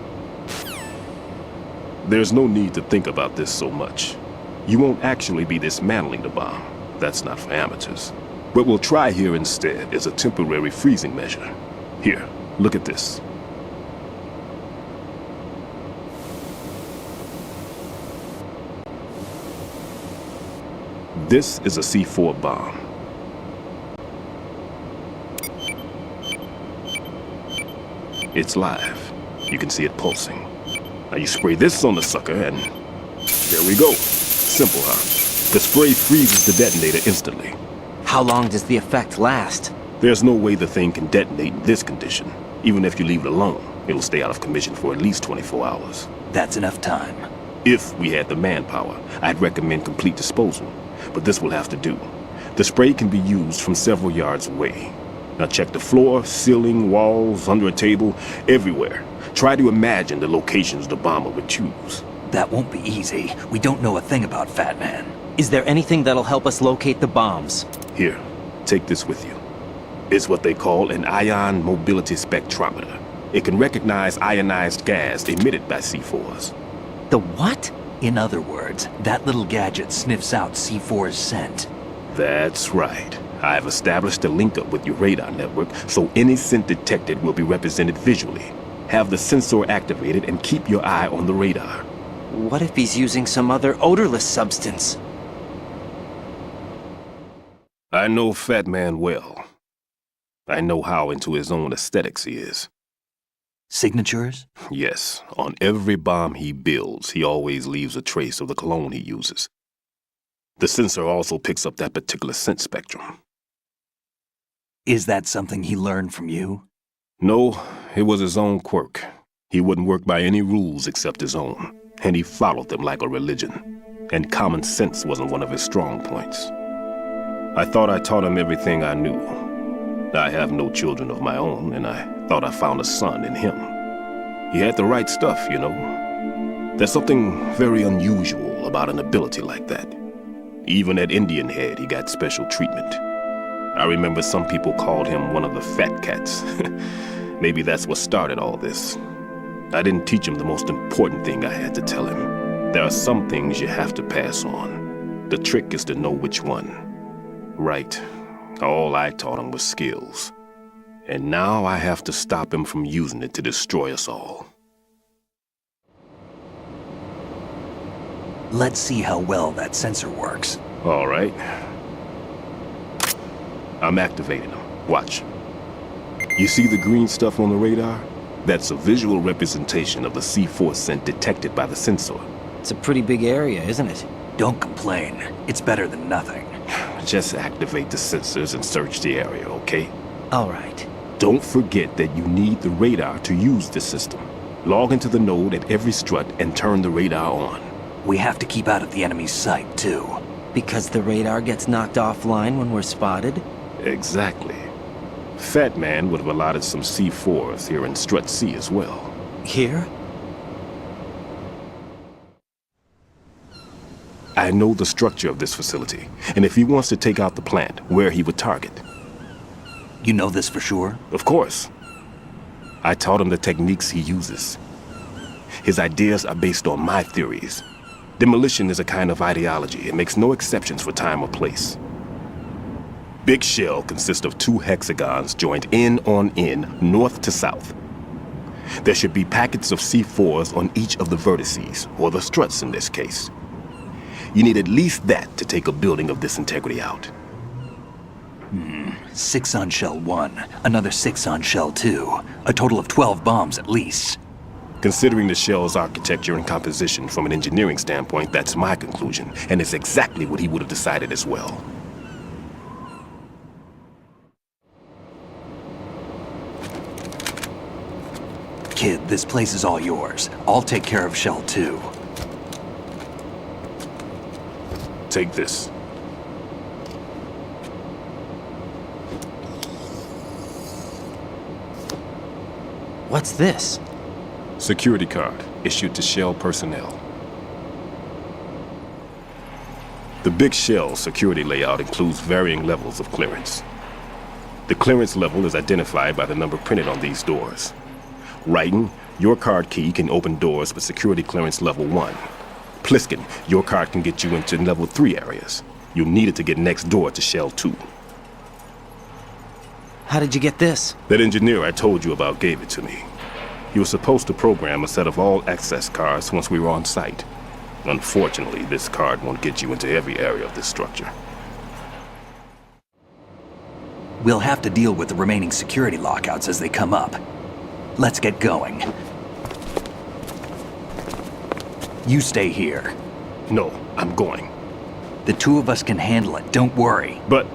There's no need to think about this so much. You won't actually be dismantling the bomb. That's not for amateurs. What we'll try here instead is a temporary freezing measure. Here, look at this. This is a C4 bomb. It's live. You can see it pulsing. Now you spray this on the sucker and there we go. Simple, huh? The spray freezes the detonator instantly. How long does the effect last? There's no way the thing can detonate in this condition. Even if you leave it alone, it'll stay out of commission for at least 24 hours. That's enough time. If we had the manpower, I'd recommend complete disposal. But this will have to do. The spray can be used from several yards away. Now check the floor, ceiling, walls, under a table, everywhere. Try to imagine the locations the bomber would choose. That won't be easy. We don't know a thing about Fat Man. Is there anything that'll help us locate the bombs? Here, take this with you. It's what they call an ion mobility spectrometer. It can recognize ionized gas emitted by C4s. The what? In other words, that little gadget sniffs out C4's scent. That's right. I've established a link up with your radar network, so any scent detected will be represented visually. Have the sensor activated and keep your eye on the radar. What if he's using some other odorless substance? I I know Fat Man well. I know how into his own aesthetics he is. Signatures? Yes, on every bomb he builds, he always leaves a trace of the cologne he uses. The sensor also picks up that particular scent spectrum. Is that something he learned from you? No, it was his own quirk. He wouldn't work by any rules except his own, and he followed them like a religion. And common sense wasn't one of his strong points. I thought I taught him everything I knew. I have no children of my own, and I thought I found a son in him. He had the right stuff, you know. There's something very unusual about an ability like that. Even at Indian Head, he got special treatment. I remember some people called him one of the fat cats. Maybe that's what started all this. I didn't teach him the most important thing I had to tell him. There are some things you have to pass on. The trick is to know which one. Right. All I taught him was skills. And now I have to stop him from using it to destroy us all. Let's see how well that sensor works. All right. I'm activating them. Watch. You see the green stuff on the radar? That's a visual representation of the C4 scent detected by the sensor. It's a pretty big area, isn't it? Don't complain. It's better than nothing. Just activate the sensors and search the area, okay? All right. Don't forget that you need the radar to use the system. Log into the node at every strut and turn the radar on. We have to keep out of the enemy's sight, too. Because the radar gets knocked offline when we're spotted? Exactly. Fat Man would have allotted some C4s here in Strut C as well. Here? I know the structure of this facility, and if he wants to take out the plant, where he would target. You know this for sure? Of course. I taught him the techniques he uses. His ideas are based on my theories. Demolition is a kind of ideology. It makes no exceptions for time or place. Big Shell consists of 2 hexagons joined end on end, north to south. There should be packets of C4s on each of the vertices, or the struts in this case. You need at least that to take a building of this integrity out. 6 on Shell 1, another 6 on Shell 2. A total of 12 bombs at least. Considering the shell's architecture and composition from an engineering standpoint, that's my conclusion, and it's exactly what he would have decided as well. Kid, this place is all yours. I'll take care of Shell 2. Take this. What's this? Security card issued to Shell personnel. The Big Shell security layout includes varying levels of clearance. The clearance level is identified by the number printed on these doors. Raiden, your card key can open doors with security clearance level 1. Pliskin, your card can get you into level 3 areas. You'll need it to get next door to Shell 2. How did you get this? That engineer I told you about gave it to me. He was supposed to program a set of all-access cards once we were on site. Unfortunately, this card won't get you into every area of this structure. We'll have to deal with the remaining security lockouts as they come up. Let's get going. You stay here. No, I'm going. The 2 of us can handle it, don't worry. But...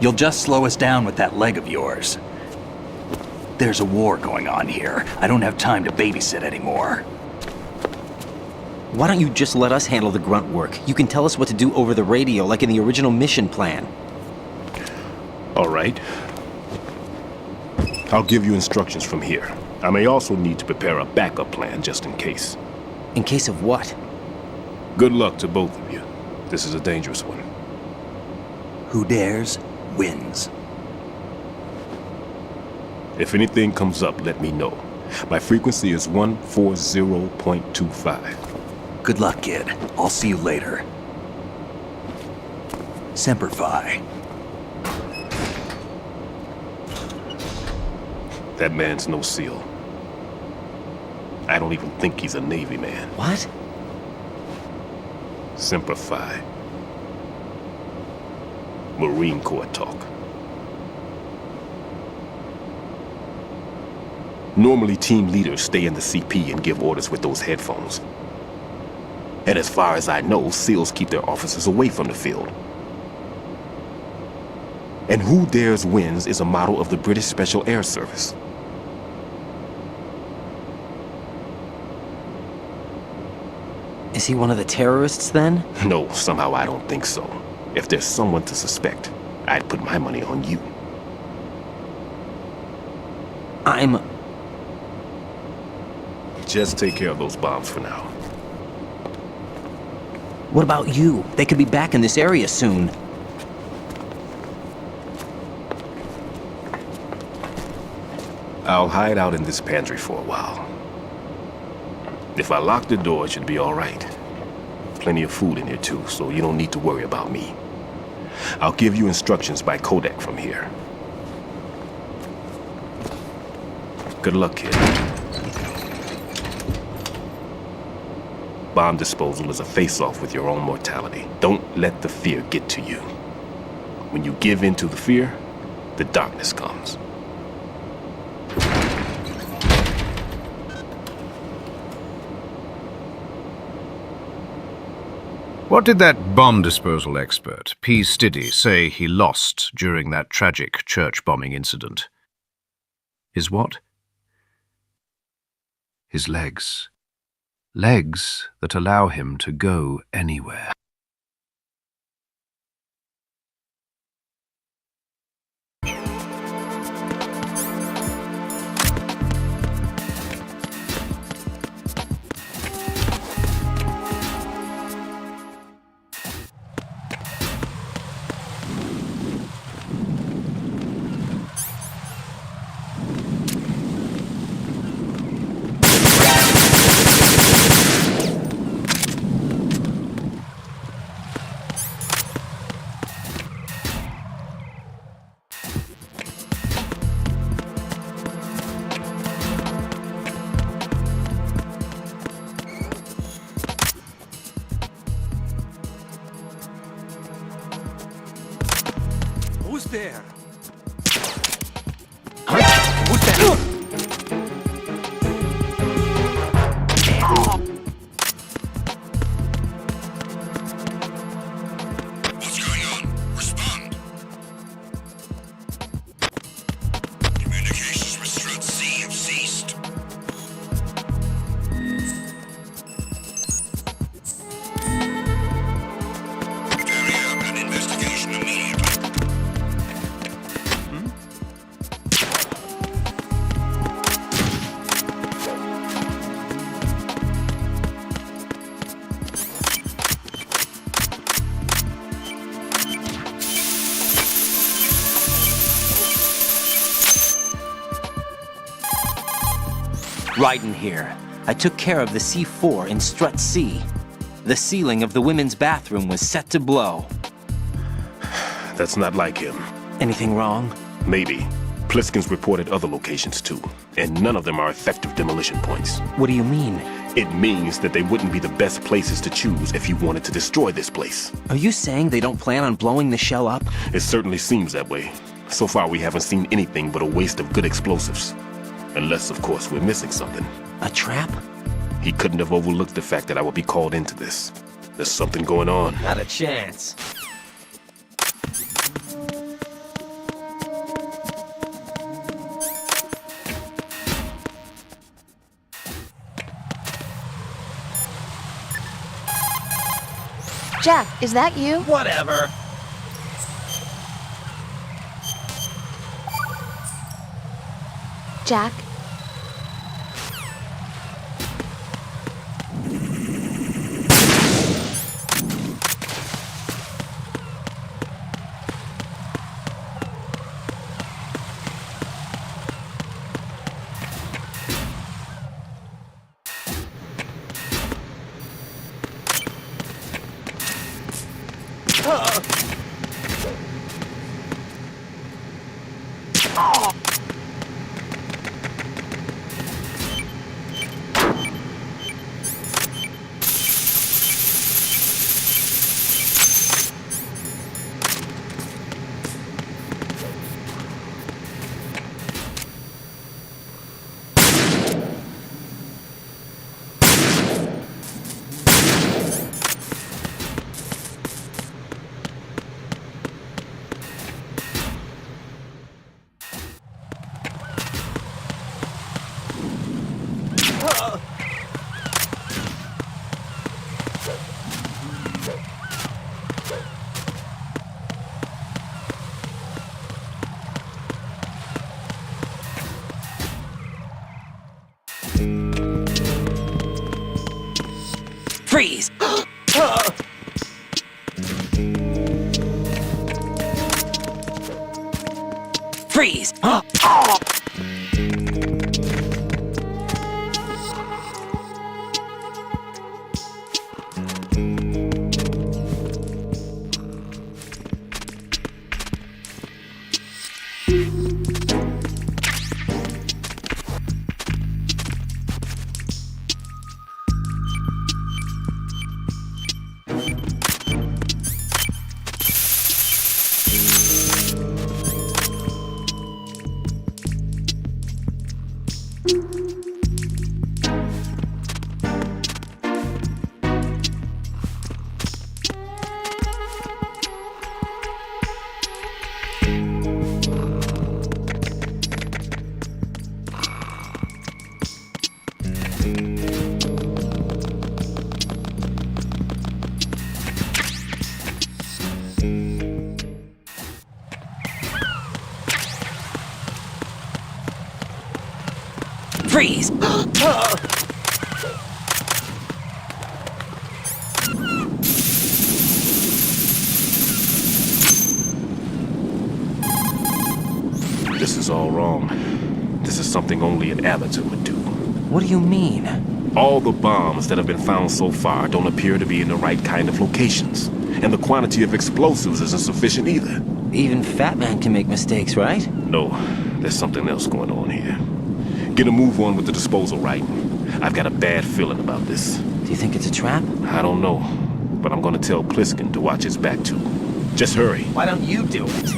You'll just slow us down with that leg of yours. There's a war going on here. I don't have time to babysit anymore. Why don't you just let us handle the grunt work? You can tell us what to do over the radio, like in the original mission plan. All right. I'll give you instructions from here. I may also need to prepare a backup plan just in case. In case of what? Good luck to both of you. This is a dangerous one. Who dares, wins. If anything comes up, let me know. My frequency is 140.25. Good luck, kid. I'll see you later. Semper Fi. That man's no SEAL. I don't even think he's a Navy man. What? Semper Fi. Marine Corps talk. Normally, team leaders stay in the CP and give orders with those headphones. And as far as I know, SEALs keep their officers away from the field. And Who Dares Wins is a model of the British Special Air Service. Is he one of the terrorists then? No, somehow I don't think so. If there's someone to suspect, I'd put my money on you. Just take care of those bombs for now. What about you? They could be back in this area soon. I'll hide out in this pantry for a while. If I lock the door, it should be all right. Plenty of food in here too, so you don't need to worry about me. I'll give you instructions by Kodak from here. Good luck, kid. Bomb disposal is a face-off with your own mortality. Don't let the fear get to you. When you give in to the fear, the darkness comes. What did that bomb disposal expert, P. Stiddy, say he lost during that tragic church bombing incident? His what? His legs. Legs that allow him to go anywhere. Who's there? Who's that? What's going on? Respond. Communications with Strut C have ceased. Carry out an investigation immediately. Raiden here. I took care of the C4 in Strut C. The ceiling of the women's bathroom was set to blow. That's not like him. Anything wrong? Maybe. Pliskin's reported other locations too, and none of them are effective demolition points. What do you mean? It means that they wouldn't be the best places to choose if you wanted to destroy this place. Are you saying they don't plan on blowing the shell up? It certainly seems that way. So far we haven't seen anything but a waste of good explosives. Unless, of course, we're missing something. A trap? He couldn't have overlooked the fact that I would be called into this. There's something going on. Not a chance. Jack, is that you? Whatever. Jack? Freeze! Freeze! Freeze! This is all wrong. This is something only an amateur would do. What do you mean? All the bombs that have been found so far don't appear to be in the right kind of locations. And the quantity of explosives isn't sufficient either. Even Fat Man can make mistakes, right? No, there's something else going on here. Get a move on with the disposal, right? I've got a bad feeling about this. Do you think it's a trap? I don't know, but I'm gonna tell Pliskin to watch his back too. Just hurry. Why don't you do it?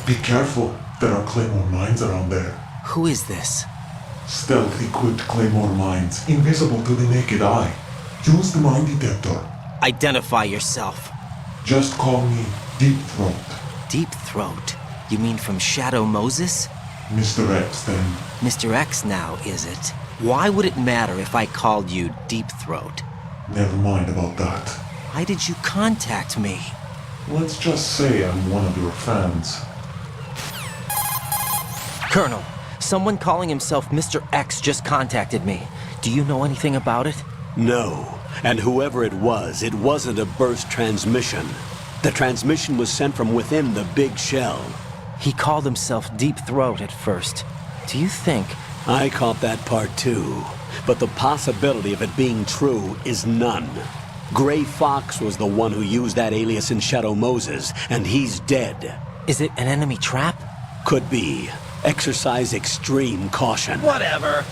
Be careful. There are Claymore mines around there. Who is this? Stealth-equipped Claymore mines, invisible to the naked eye. Use the mine detector. Identify yourself. Just call me Deep Throat. Deep Throat? You mean from Shadow Moses? Mr. X, then. Mr. X now, is it? Why would it matter if I called you Deep Throat? Never mind about that. Why did you contact me? Let's just say I'm one of your fans. Colonel, someone calling himself Mr. X just contacted me. Do you know anything about it? No. And whoever it wasn't a burst transmission. The transmission was sent from within the big shell. He called himself Deep Throat at first. Do you think... I caught that part too. But the possibility of it being true is none. Gray Fox was the one who used that alias in Shadow Moses, and he's dead. Is it an enemy trap? Could be. Exercise extreme caution. Whatever.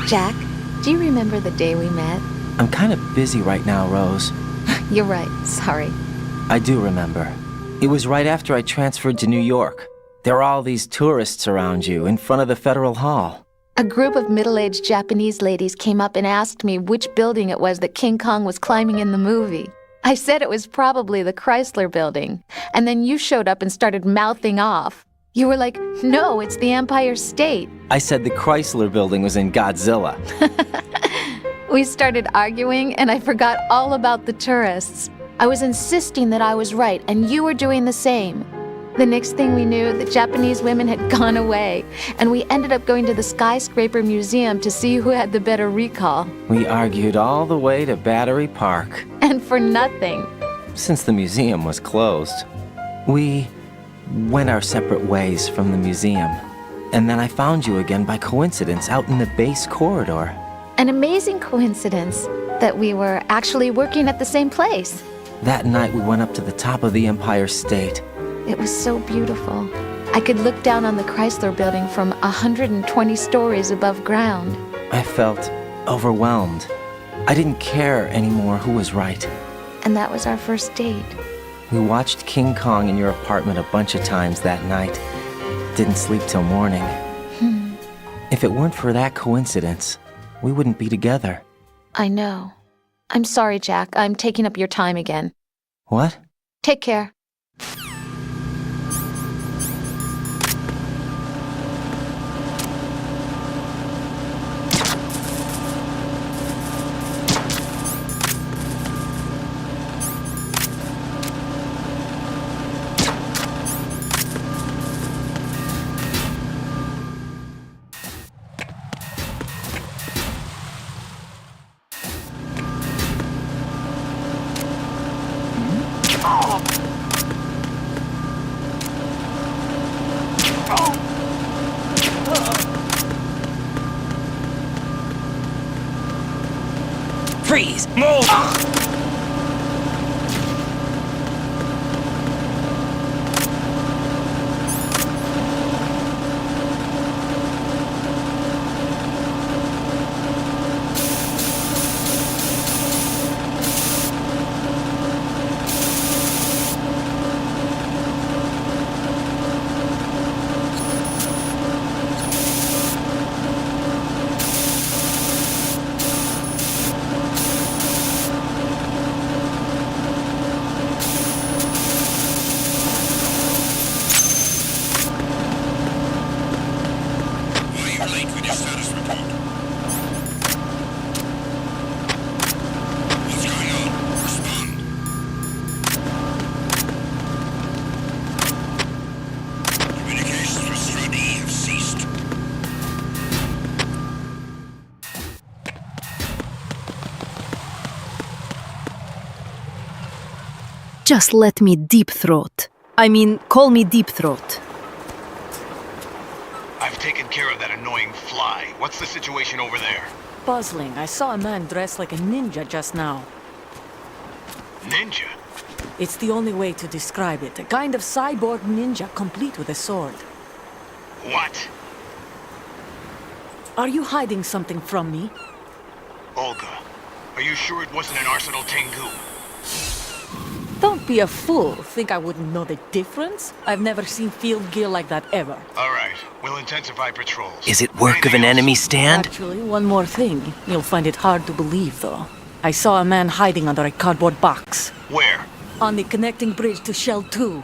Jack, do you remember the day we met? I'm kind of busy right now, Rose. You're right, sorry. I do remember. It was right after I transferred to New York. There were all these tourists around you in front of the Federal Hall. A group of middle-aged Japanese ladies came up and asked me which building it was that King Kong was climbing in the movie. I said it was probably the Chrysler Building, and then you showed up and started mouthing off. You were like, no, it's the Empire State. I said the Chrysler Building was in Godzilla. We started arguing, and I forgot all about the tourists. I was insisting that I was right, and you were doing the same. The next thing we knew, the Japanese women had gone away, and we ended up going to the Skyscraper Museum to see who had the better recall. We argued all the way to Battery Park. And for nothing. Since the museum was closed, we went our separate ways from the museum. And then I found you again by coincidence out in the base corridor. An amazing coincidence that we were actually working at the same place. That night we went up to the top of the Empire State. It was so beautiful. I could look down on the Chrysler Building from 120 stories above ground. I felt overwhelmed. I didn't care anymore who was right. And that was our first date. We watched King Kong in your apartment a bunch of times that night. Didn't sleep till morning. If it weren't for that coincidence, we wouldn't be together. I know. I'm sorry, Jack. I'm taking up your time again. What? Take care. Freeze! Move! Just let me Deep Throat. Call me Deep Throat. I've taken care of that annoying fly. What's the situation over there? puzzling. I saw a man dressed like a ninja just now. Ninja? It's the only way to describe it. A kind of cyborg ninja complete with a sword. What? Are you hiding something from me? Olga, are you sure it wasn't an Arsenal Tengu? Don't be a fool. Think I wouldn't know the difference? I've never seen field gear like that ever. All right, we'll intensify patrols. Is it work of an enemy stand? Actually, one more thing. You'll find it hard to believe, though. I saw a man hiding under a cardboard box. Where? On the connecting bridge to Shell 2.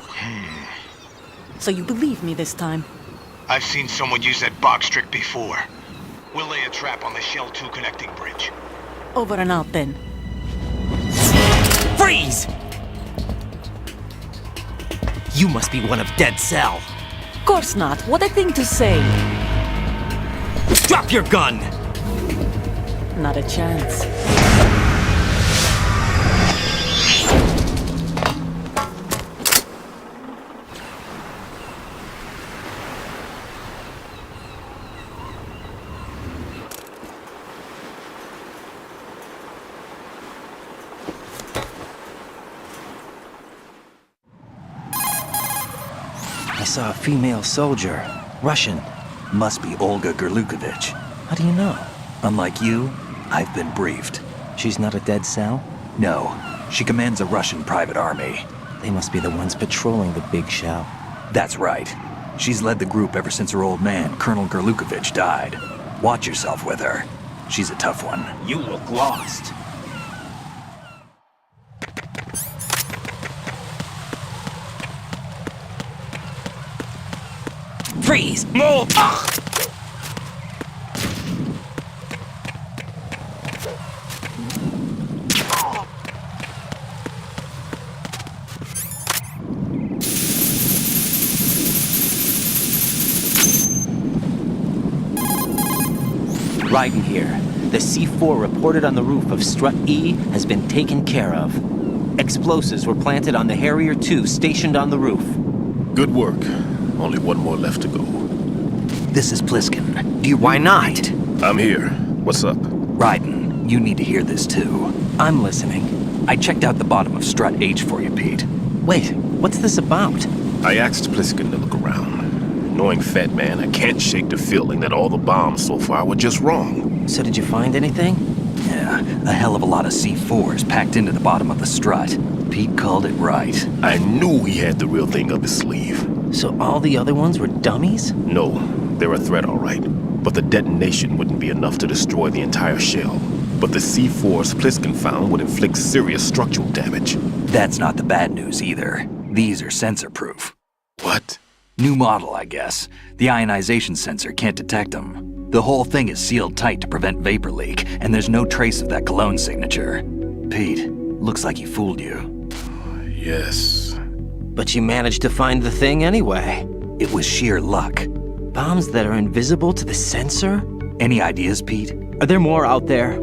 So you believe me this time? I've seen someone use that box trick before. We'll lay a trap on the Shell 2 connecting bridge. Over and out, then. Freeze! You must be one of Dead Cell. Of course not. What a thing to say. Drop your gun! Not a chance. I saw a female soldier. Russian. Must be Olga Gerlukovich. How do you know? Unlike you, I've been briefed. She's not a Dead Cell? No. She commands a Russian private army. They must be the ones patrolling the Big Shell. That's right. She's led the group ever since her old man, Colonel Gerlukovich, died. Watch yourself with her. She's a tough one. You look lost. Freeze! Move! Ugh! Raiden here. The C4 reported on the roof of Strut E has been taken care of. Explosives were planted on the Harrier 2 stationed on the roof. Good work. Only one more left to go. This is Pliskin. Do you Why not? I'm here. What's up? Raiden, you need to hear this too. I'm listening. I checked out the bottom of Strut H for you, Pete. Wait, what's this about? I asked Pliskin to look around. Knowing Fat Man, I can't shake the feeling that all the bombs so far were just wrong. So did you find anything? Yeah, a hell of a lot of C4s packed into the bottom of the strut. Pete called it right. I knew he had the real thing up his sleeve. So all the other ones were dummies? No, they're a threat, all right. But the detonation wouldn't be enough to destroy the entire shell. But the C4s Pliskin found would inflict serious structural damage. That's not the bad news either. These are sensor-proof. What? New model, I guess. The ionization sensor can't detect them. The whole thing is sealed tight to prevent vapor leak, and there's no trace of that cologne signature. Pete, looks like he fooled you. Yes. But you managed to find the thing anyway. It was sheer luck. Bombs that are invisible to the sensor? Any ideas, Pete? Are there more out there?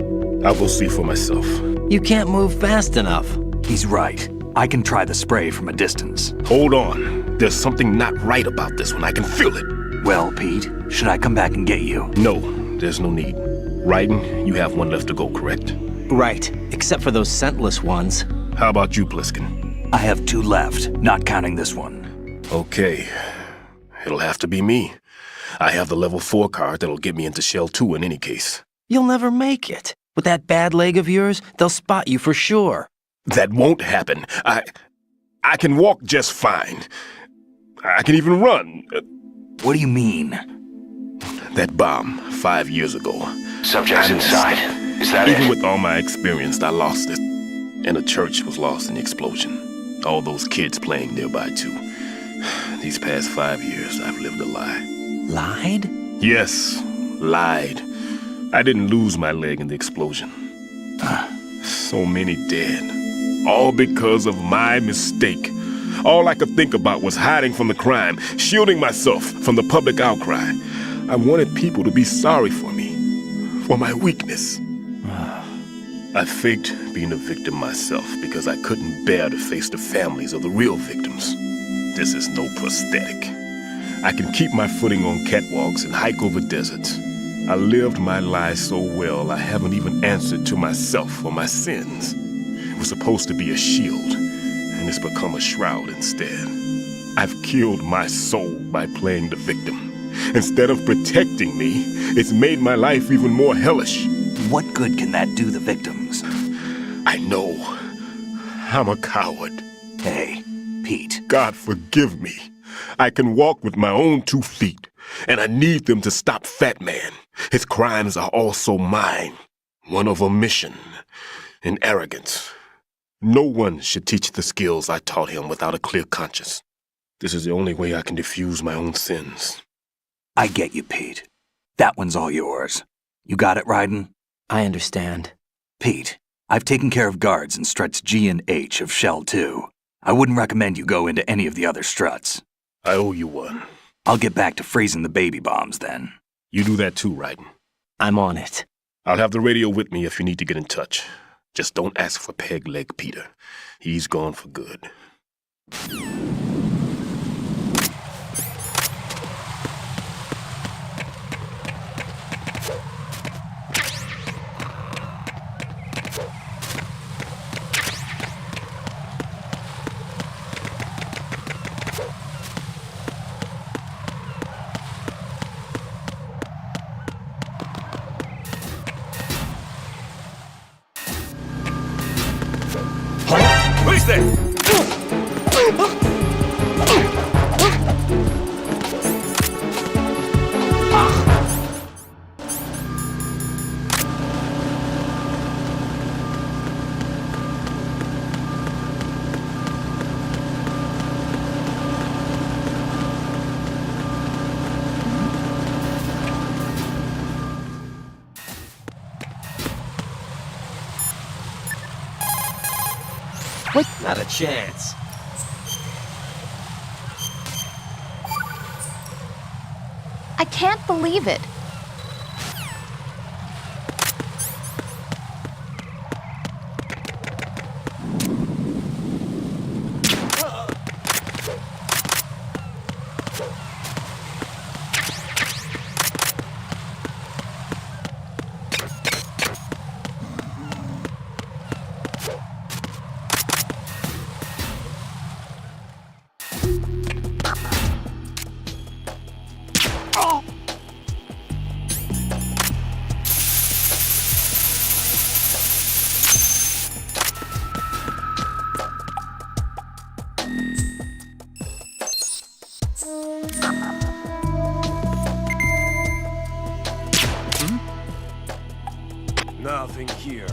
I'll go see for myself. You can't move fast enough. He's right. I can try the spray from a distance. Hold on. There's something not right about this one. I can feel it. Well, Pete, should I come back and get you? No, there's no need. Raiden, you have one left to go, correct? Right, except for those scentless ones. How about you, Pliskin? I have 2 left, not counting this one. Okay. It'll have to be me. I have the level 4 card that'll get me into Shell 2 in any case. You'll never make it. With that bad leg of yours, they'll spot you for sure. That won't happen. I can walk just fine. I can even run. What do you mean? That bomb, 5 years ago. Subjects inside. Is that Even it? with all my experience, I lost it. And a church was lost in the explosion. All those kids playing nearby, too. These past 5 years, I've lived a lie. Lied? Yes, lied. I didn't lose my leg in the explosion. So many dead. All because of my mistake. All I could think about was hiding from the crime, shielding myself from the public outcry. I wanted people to be sorry for me, for my weakness. I faked being a victim myself because I couldn't bear to face the families of the real victims. This is no prosthetic. I can keep my footing on catwalks and hike over deserts. I lived my life so well, I haven't even answered to myself for my sins. It was supposed to be a shield, and it's become a shroud instead. I've killed my soul by playing the victim. Instead of protecting me, it's made my life even more hellish. What good can that do the victims? I know. I'm a coward. Hey, Pete. God forgive me. I can walk with my own 2 feet, and I need them to stop Fat Man. His crimes are also mine. One of omission and arrogance. No one should teach the skills I taught him without a clear conscience. This is the only way I can diffuse my own sins. I get you, Pete. That one's all yours. You got it, Raiden? I understand. Pete, I've taken care of guards in struts G and H of Shell 2. I wouldn't recommend you go into any of the other struts. I owe you one. I'll get back to freezing the baby bombs then. You do that too, Raiden. I'm on it. I'll have the radio with me if you need to get in touch. Just don't ask for Peg Leg Peter. He's gone for good. Who's there? Not a chance. I can't believe it. Nothing here.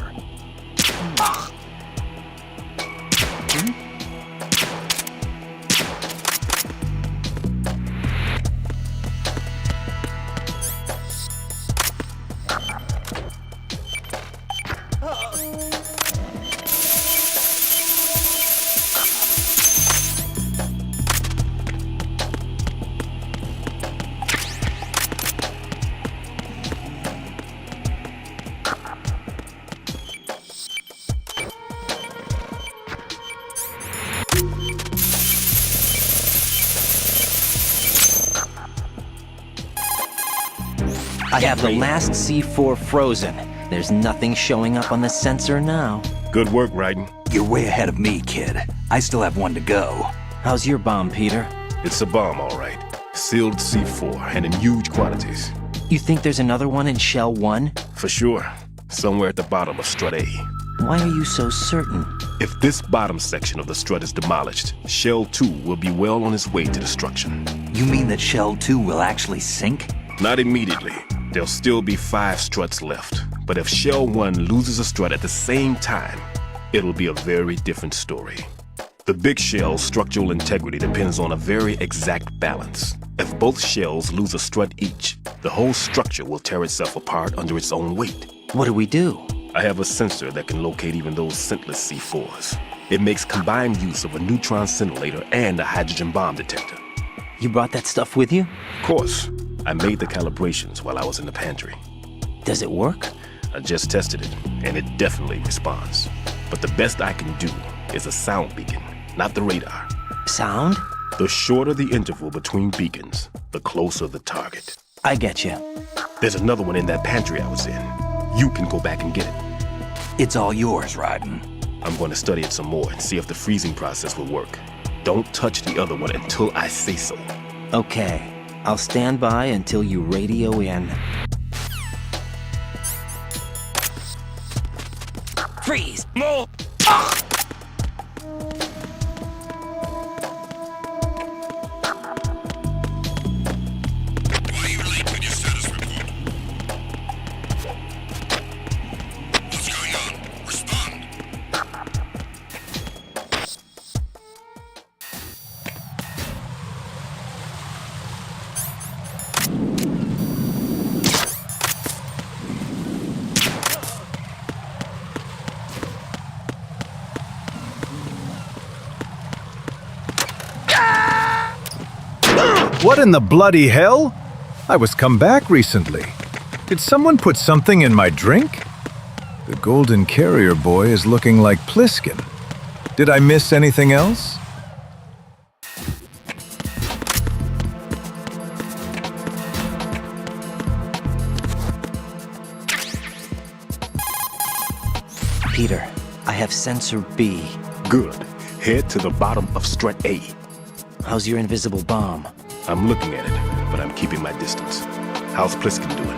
I have the last C4 frozen. There's nothing showing up on the sensor now. Good work, Raiden. You're way ahead of me, kid. I still have one to go. How's your bomb, Peter? It's a bomb, all right. Sealed C4, and in huge quantities. You think there's another one in Shell 1? For sure. Somewhere at the bottom of Strut A. Why are you so certain? If this bottom section of the strut is demolished, Shell 2 will be well on its way to destruction. You mean that Shell 2 will actually sink? Not immediately. There'll still be 5 struts left. But if Shell 1 loses a strut at the same time, it'll be a very different story. The big shell's structural integrity depends on a very exact balance. If both shells lose a strut each, the whole structure will tear itself apart under its own weight. What do we do? I have a sensor that can locate even those scentless C4s. It makes combined use of a neutron scintillator and a hydrogen bomb detector. You brought that stuff with you? Of course. I made the calibrations while I was in the pantry. Does it work? I just tested it, and it definitely responds. But the best I can do is a sound beacon, not the radar. Sound? The shorter the interval between beacons, the closer the target. I get you. There's another one in that pantry I was in. You can go back and get it. It's all yours, Raiden. I'm going to study it some more and see if the freezing process will work. Don't touch the other one until I say so. Okay. I'll stand by until you radio in. Freeze! No! Why are you late with your status report? What's going on? Respond. What in the bloody hell? I was come back recently. Did someone put something in my drink? The Golden Carrier boy is looking like Pliskin. Did I miss anything else? Peter, I have sensor B. Good. Head to the bottom of strut A. How's your invisible bomb? I'm looking at it, but I'm keeping my distance. How's Pliskin doing?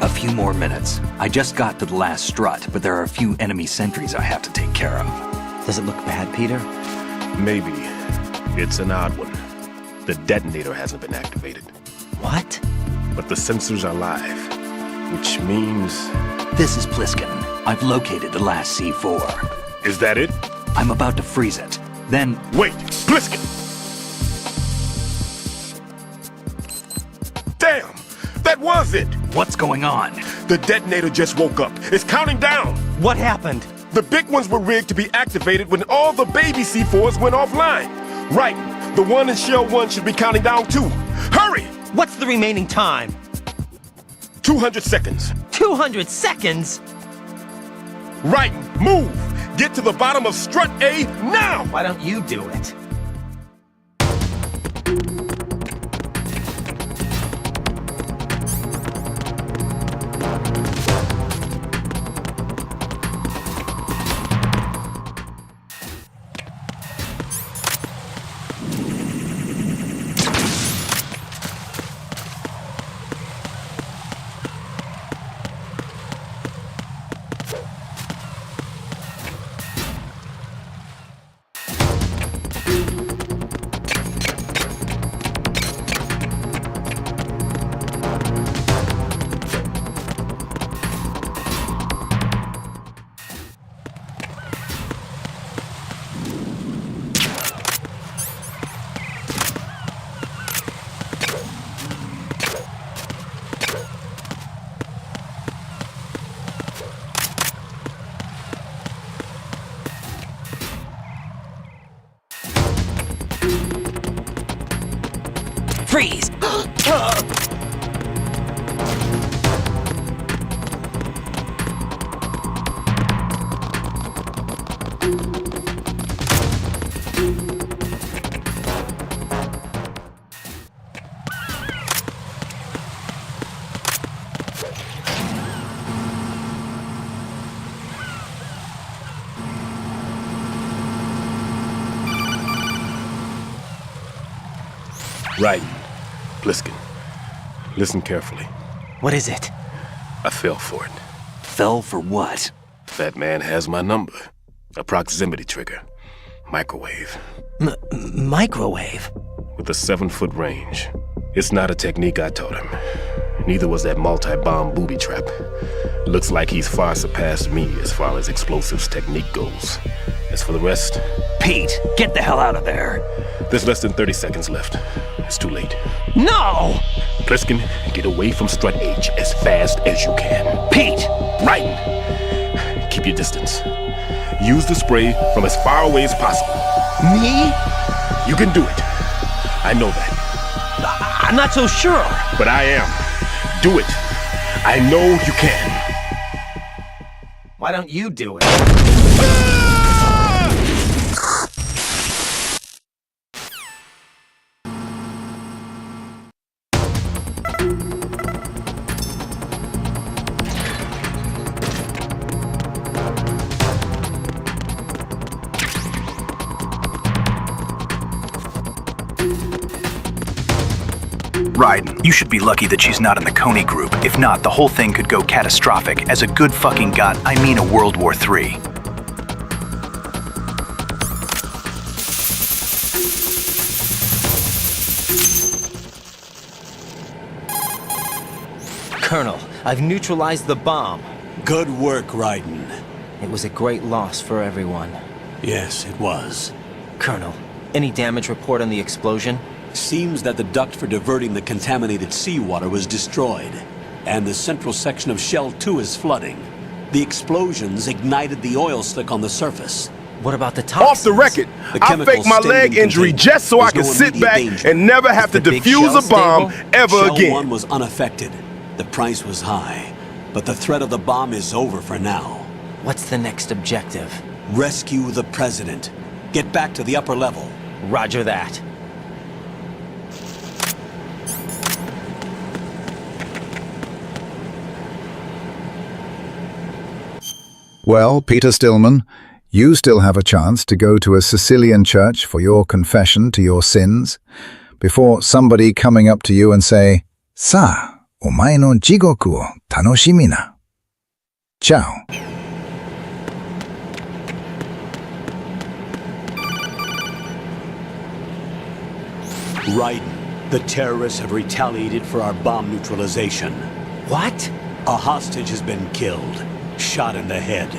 A few more minutes. I just got to the last strut, but there are a few enemy sentries I have to take care of. Does it look bad, Peter? Maybe. It's an odd one. The detonator hasn't been activated. What? But the sensors are live, which means... This is Pliskin. I've located the last C4. Is that it? I'm about to freeze it. Then... Wait! Pliskin! Damn! That was it! What's going on? The detonator just woke up. It's counting down! What happened? The big ones were rigged to be activated when all the baby C4s went offline. Right. The one in Shell 1 should be counting down too. Hurry! What's the remaining time? 200 seconds. 200 seconds? Right. Move! Get to the bottom of strut A now! Why don't you do it? Freeze! Right. Pliskin. Listen carefully. What is it? I fell for it. Fell for what? That man has my number. A proximity trigger. Microwave. Microwave? With a 7-foot range. It's not a technique I taught him. Neither was that multi-bomb booby trap. Looks like he's far surpassed me as far as explosives technique goes. As for the rest... Pete, get the hell out of there. There's less than 30 seconds left. It's too late. No! Pliskin, get away from strut H as fast as you can. Pete! Raiden! Keep your distance. Use the spray from as far away as possible. Me? You can do it. I know that. I'm not so sure. But I am. Do it. I know you can. Why don't you do it? You should be lucky that she's not in the Coney group. If not, the whole thing could go catastrophic. As a good fucking god, I mean a World War III. Colonel, I've neutralized the bomb. Good work, Raiden. It was a great loss for everyone. Yes, it was. Colonel, any damage report on the explosion? Seems that the duct for diverting the contaminated seawater was destroyed, and the central section of Shell 2 is flooding. The explosions ignited the oil slick on the surface. What about the toxins? Off the record, I faked my leg injury just so I could sit back and never have to defuse a bomb ever Shell again. 1 was unaffected. The price was high, but the threat of the bomb is over for now. What's the next objective? Rescue the President. Get back to the upper level. Roger that. Well, Peter Stillman, you still have a chance to go to a Sicilian church for your confession to your sins, before somebody coming up to you and say, "Sa, omae no jigoku o tanoshimi na." Ciao. Raiden, the terrorists have retaliated for our bomb neutralization. What? A hostage has been killed, shot in the head.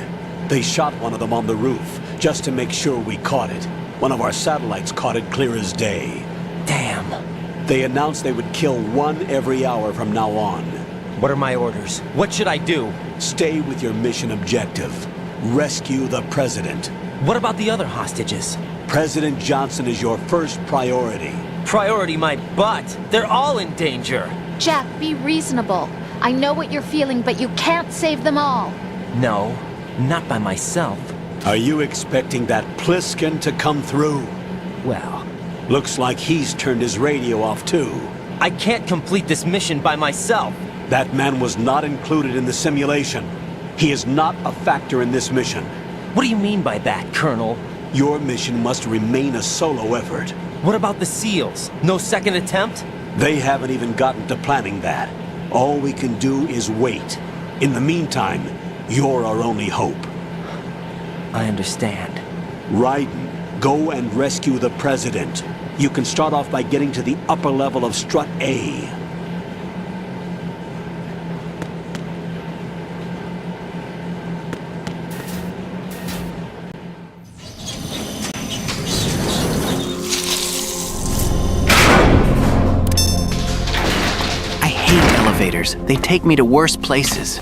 They shot one of them on the roof, just to make sure we caught it. One of our satellites caught it clear as day. Damn. They announced they would kill one every hour from now on. What are my orders? What should I do? Stay with your mission objective. Rescue the President. What about the other hostages? President Johnson is your first priority. Priority my butt. They're all in danger. Jack, be reasonable. I know what you're feeling, but you can't save them all. No, not by myself. Are you expecting that Pliskin to come through? Well, looks like he's turned his radio off too. I can't complete this mission by myself. That man was not included in the simulation. He is not a factor in this mission. What do you mean by that, Colonel? Your mission must remain a solo effort. What about the SEALs? No second attempt? They haven't even gotten to planning that. All we can do is wait. In the meantime, you're our only hope. I understand. Raiden, go and rescue the President. You can start off by getting to the upper level of Strut A. I hate elevators. They take me to worse places.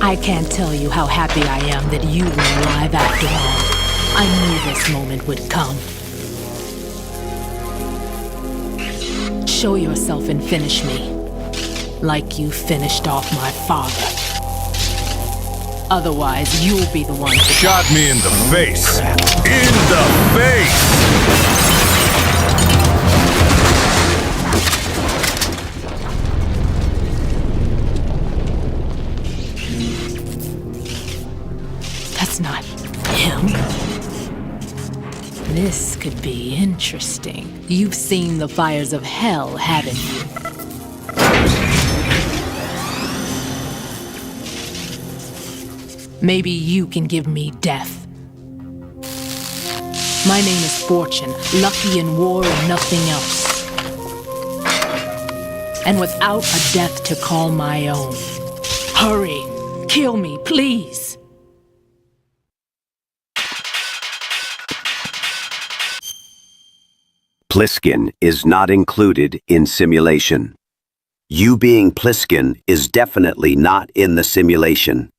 I can't tell you how happy I am that you were alive after all. I knew this moment would come. Show yourself and finish me. Like you finished off my father. Otherwise, you'll be the one to Shot me in the face. In the face! That's not him. This could be interesting. You've seen the fires of hell, haven't you? Maybe you can give me death. My name is Fortune, lucky in war and nothing else. And without a death to call my own. Hurry, kill me, please. Pliskin is not included in simulation. You being Pliskin is definitely not in the simulation.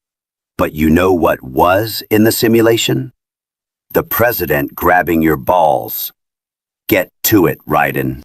But you know what was in the simulation? The President grabbing your balls. Get to it, Raiden.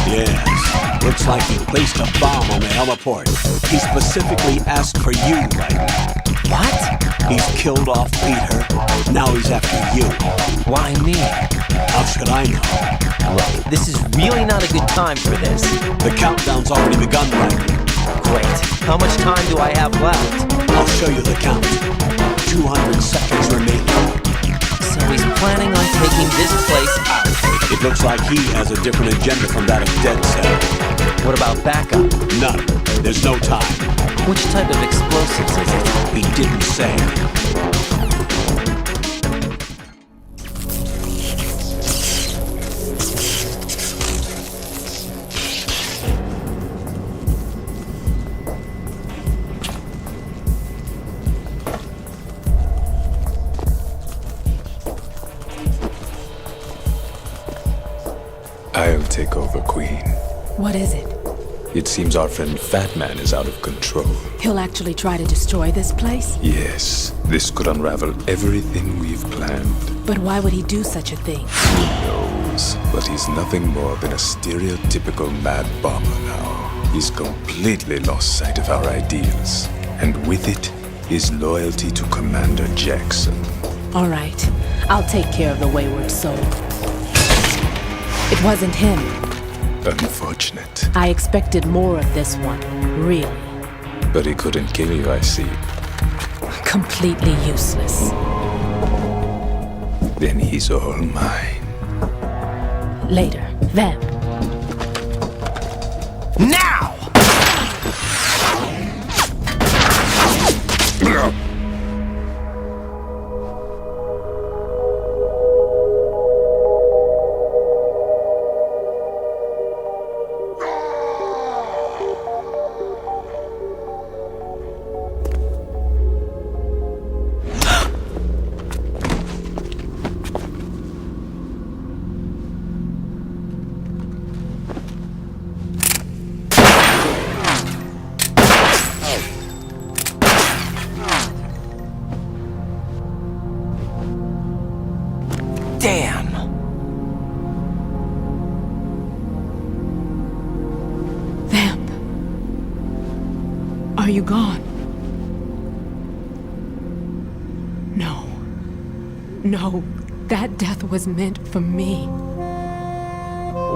Yes. Looks like he placed a bomb on the heliport. He specifically asked for you, right? What? He's killed off Peter. Now he's after you. Why me? How should I know? Look, this is really not a good time for this. The countdown's already begun, right? Great. How much time do I have left? I'll show you the count. 200 seconds remaining. So he's planning on taking this place out. It looks like he has a different agenda from that of Dead Cell. What about backup? None. There's no time. Which type of explosives is it? He didn't say. I'll take over, Queen. What is it? It seems our friend Fat Man is out of control. He'll actually try to destroy this place? Yes, this could unravel everything we've planned. But why would he do such a thing? Who knows? But he's nothing more than a stereotypical mad bomber now. He's completely lost sight of our ideals. And with it, his loyalty to Commander Jackson. All right. I'll take care of the wayward soul. It wasn't him. Unfortunate. I expected more of this one, really. But he couldn't kill you, I see. Completely useless. Then he's all mine. Later. Vamp. Now! Damn! Vamp. Are you gone? No. No, that death was meant for me.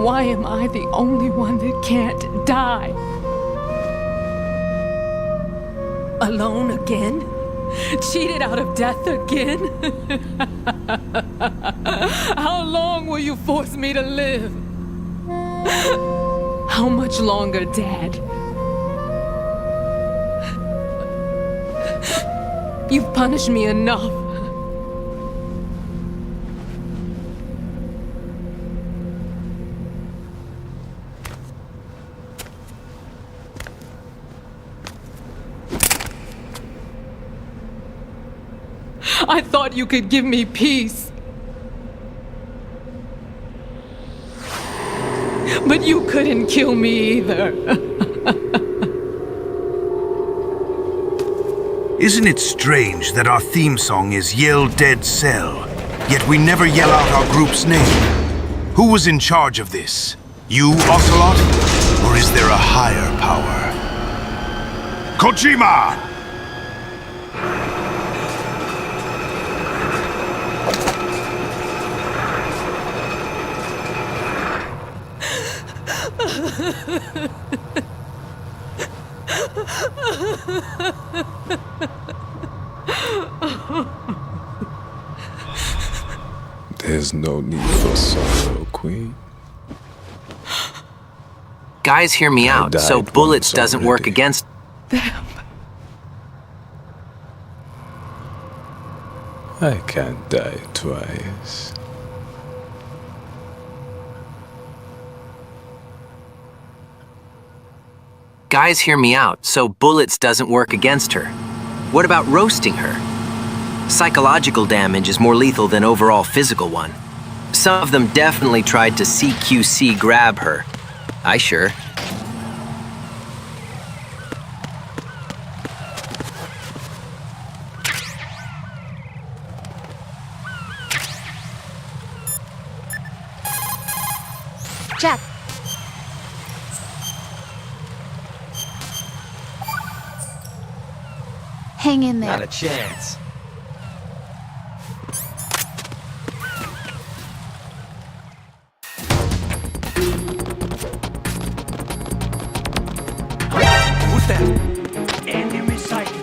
Why am I the only one that can't die? Alone again? Cheated out of death again? How long will you force me to live? How much longer, Dad? You've punished me enough. I thought you could give me peace. But you couldn't kill me either. Isn't it strange that our theme song is Yell Dead Cell, yet we never yell out our group's name? Who was in charge of this? You, Ocelot? Or is there a higher power? Kojima! There's no need for sorrow, Queen. Guys, hear me out. So bullets doesn't work against them. I can't die twice. Guys, hear me out. So bullets doesn't work against her. What about roasting her? Psychological damage is more lethal than overall physical one. Some of them definitely tried to CQC grab her. I sure. Jack, Hang in there. Not a chance. Who's that? Enemy sighted.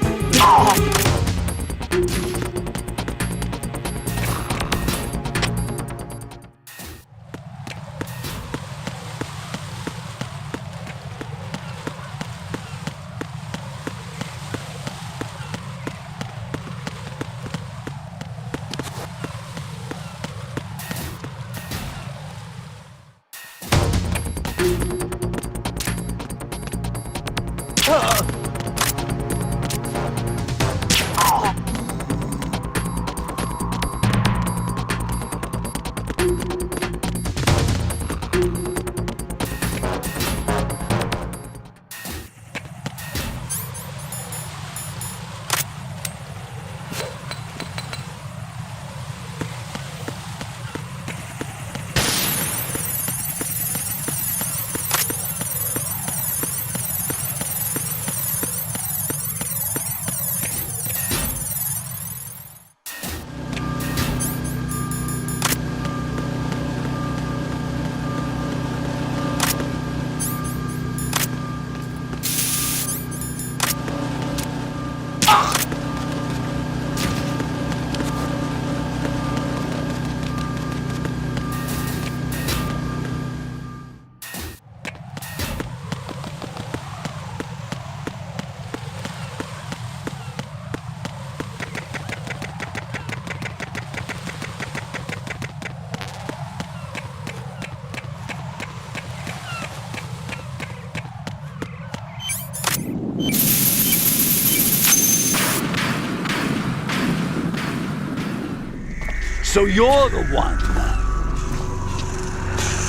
So you're the one.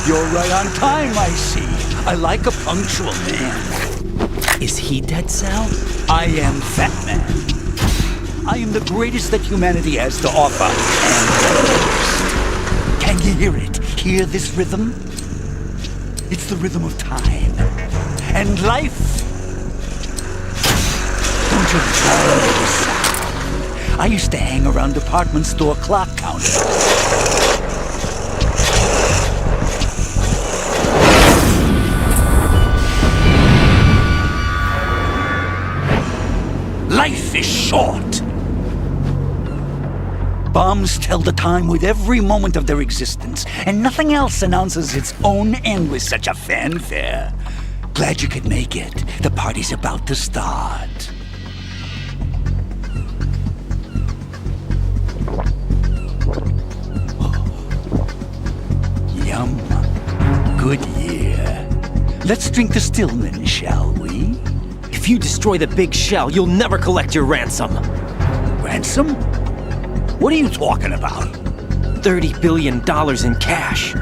You're right on time, I see. I like a punctual man. Is he Dead Cell? I am Fat Man. I am the greatest that humanity has to offer, and the worst. Can you hear it? Hear this rhythm? It's the rhythm of time. And life. Don't you remember this sound? I used to hang around department store clock counters. Life is short. Bombs tell the time with every moment of their existence, and nothing else announces its own end with such a fanfare. Glad you could make it. The party's about to start. Yum. Good year. Let's drink to Stillman, shall we? If you destroy the big shell, you'll never collect your ransom. Ransom? What are you talking about? $30 billion in cash.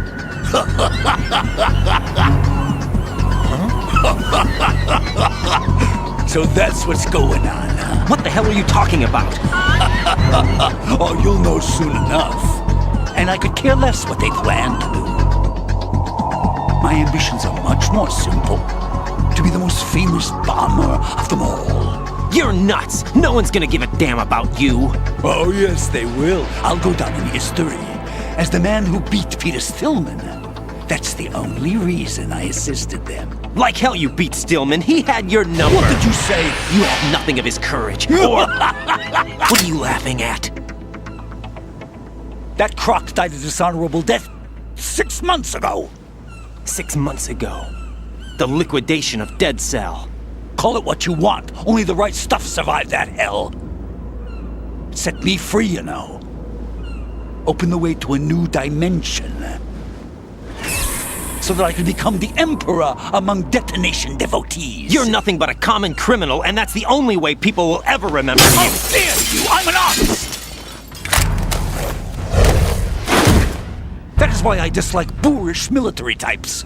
So that's what's going on, huh? What the hell are you talking about? Oh, you'll know soon enough. And I could care less what they plan to do. My ambitions are much more simple. To be the most famous bomber of them all. You're nuts! No one's gonna give a damn about you! Oh, yes, they will. I'll go down in history as the man who beat Peter Stillman. That's the only reason I assisted them. Like hell you beat Stillman. He had your number. What did you say? You have nothing of his courage. Or... What are you laughing at? That croc died a dishonorable death 6 months ago. 6 months ago. The liquidation of Dead Cell. Call it what you want. Only the right stuff survived that hell. Set me free, you know. Open the way to a new dimension. So that I can become the emperor among detonation devotees. You're nothing but a common criminal, and that's the only way people will ever remember you. How dare you! I'm an artist! That is why I dislike boorish military types.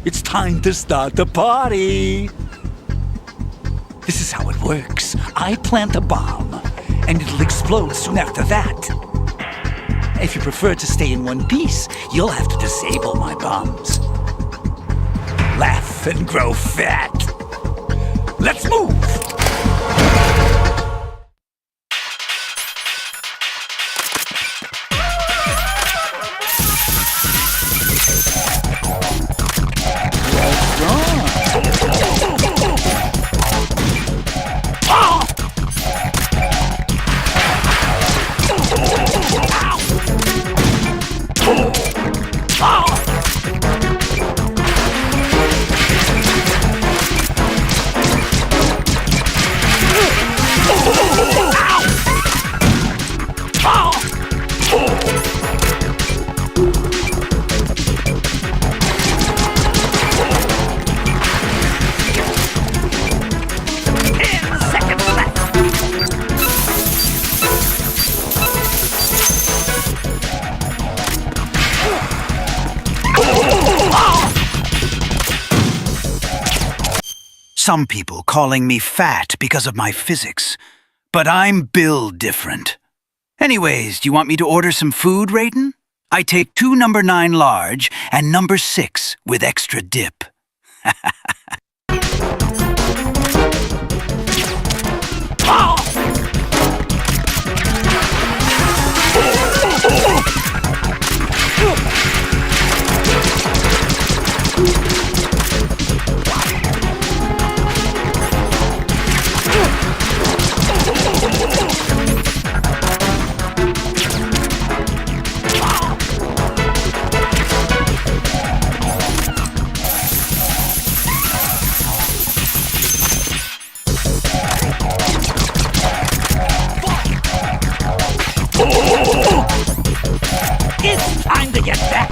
It's time to start the party. This is how it works. I plant a bomb, and it'll explode soon after that. If you prefer to stay in one piece, you'll have to disable my bombs. Laugh and grow fat. Let's move! some people calling me fat because of my physics, but I'm built different. Anyways, do you want me to order some food, Raiden? I take 2 number 9 large and number 6 with extra dip. It's time to get back.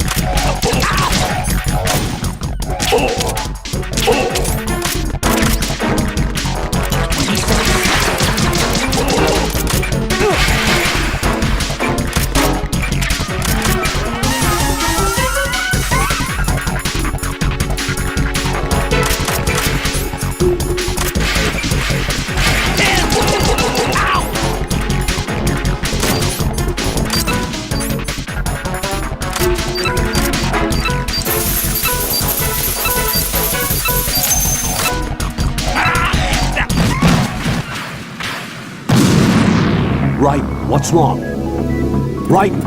Raiden, what's wrong? Raiden!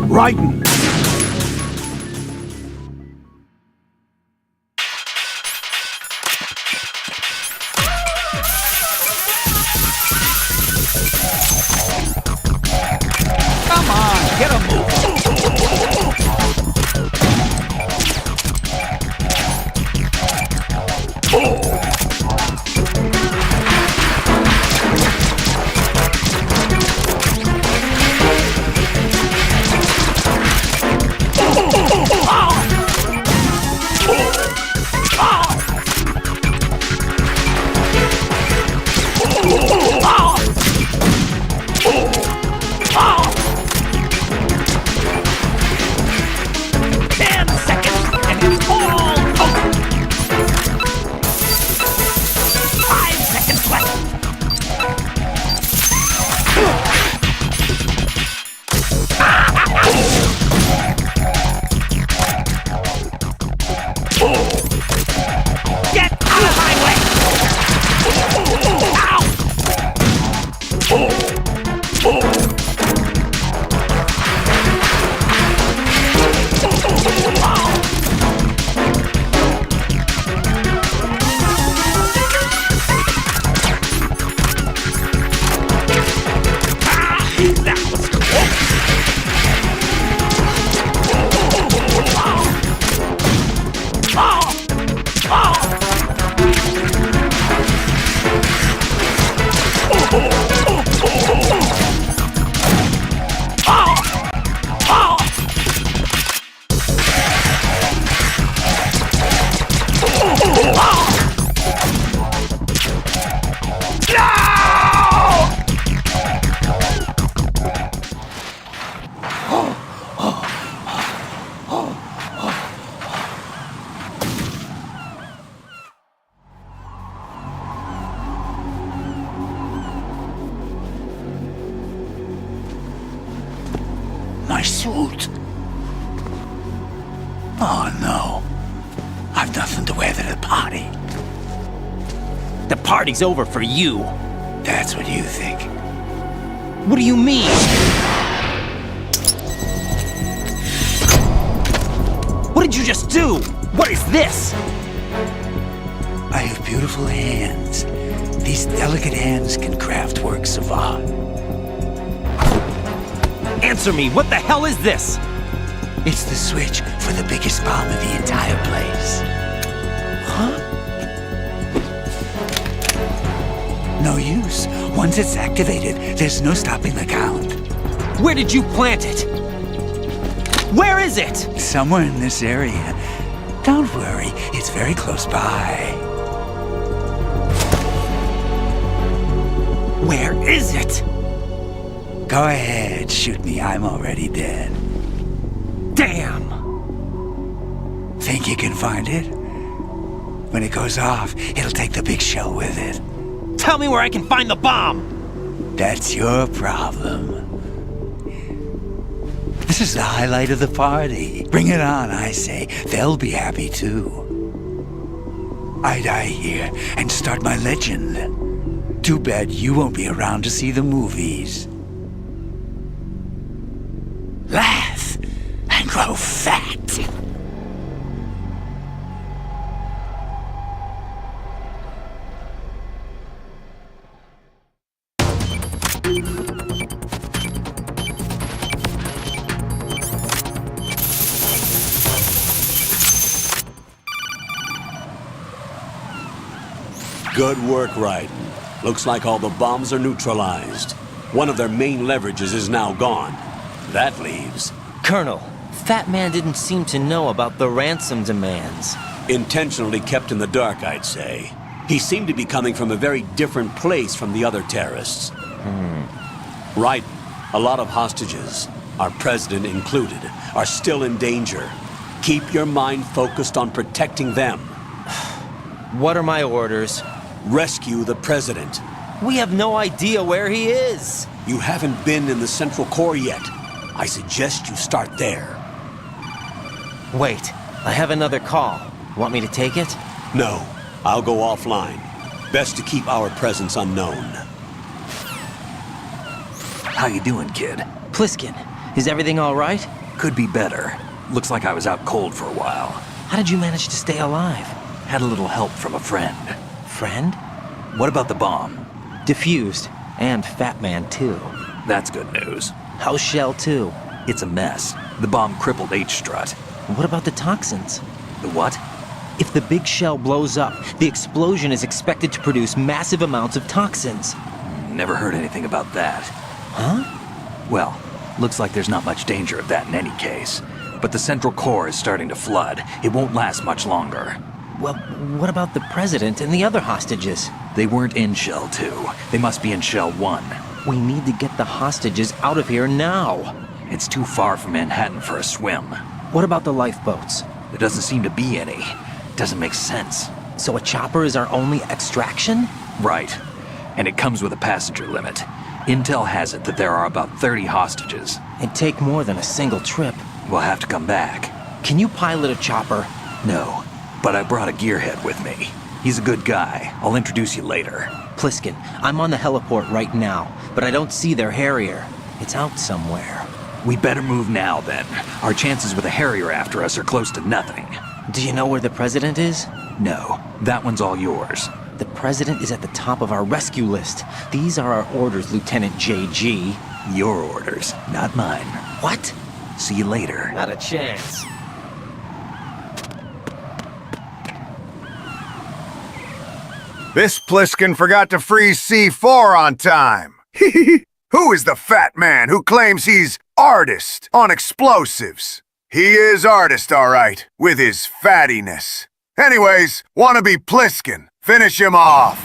Raiden! Come on, get a move. My suit. Oh no. I've nothing to wear to the party. The party's over for you. That's what you think. What do you mean? What did you just do? What is this? I have beautiful hands. These delicate hands can craft works of art. Answer me, what the hell is this? It's the switch for the biggest bomb in the entire place. Huh? No use. Once it's activated, there's no stopping the count. Where did you plant it? Where is it? Somewhere in this area. Don't worry, it's very close by. Where is it? Go ahead, shoot me. I'm already dead. Damn! Think you can find it? When it goes off, it'll take the big shell with it. Tell me where I can find the bomb! That's your problem. This is the highlight of the party. Bring it on, I say. They'll be happy too. I die here and start my legend. Too bad you won't be around to see the movies. Laugh and grow fat. Good work, Raiden. Looks like all the bombs are neutralized. One of their main leverages is now gone. That leaves... Colonel, Fat Man didn't seem to know about the ransom demands. Intentionally kept in the dark, I'd say. He seemed to be coming from a very different place from the other terrorists. Raiden, a lot of hostages, our president included, are still in danger. Keep your mind focused on protecting them. What are my orders? Rescue the president. We have no idea where he is. You haven't been in the Central Core yet. I suggest you start there. Wait, I have another call. Want me to take it? No, I'll go offline. Best to keep our presence unknown. How you doing, kid? Pliskin, is everything all right? Could be better. Looks like I was out cold for a while. How did you manage to stay alive? Had a little help from a friend. Friend? What about the bomb? Diffused. And Fat Man, too. That's good news. How's Shell 2? It's a mess. The bomb crippled H-Strut. What about the toxins? The what? If the big shell blows up, the explosion is expected to produce massive amounts of toxins. Never heard anything about that. Huh? Well, looks like there's not much danger of that in any case. But the Central Core is starting to flood. It won't last much longer. Well, what about the president and the other hostages? They weren't in Shell 2. They must be in Shell 1. We need to get the hostages out of here now. It's too far from Manhattan for a swim. What about the lifeboats? There doesn't seem to be any. Doesn't make sense. So a chopper is our only extraction? Right. And it comes with a passenger limit. Intel has it that there are about 30 hostages. It'd take more than a single trip. We'll have to come back. Can you pilot a chopper? No, but I brought a gearhead with me. He's a good guy. I'll introduce you later. Pliskin, I'm on the heliport right now, but I don't see their Harrier. It's out somewhere. We'd better move now, then. Our chances with a Harrier after us are close to nothing. Do you know where the president is? No, that one's all yours. The president is at the top of our rescue list. These are our orders, Lieutenant JG. Your orders, not mine. What? See you later. Not a chance. This Pliskin forgot to freeze C4 on time. Who is the fat man who claims he's artist on explosives? He is artist, all right, with his fattiness. Anyways, wanna be Pliskin. Finish him off.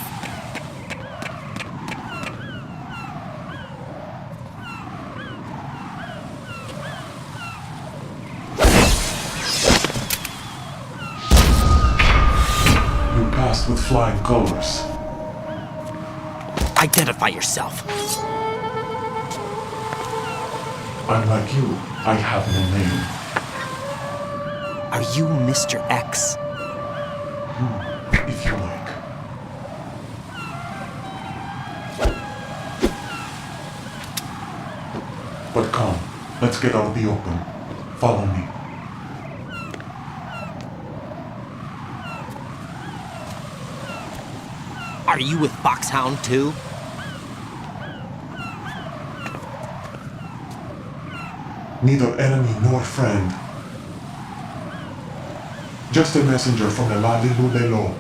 You passed with flying colors. Identify yourself. Unlike you, I have no name. Are you Mr. X? If you like. But come, let's get out of the open. Follow me. Are you with Foxhound too? Neither enemy nor friend. Just a messenger from Elali Lulelo.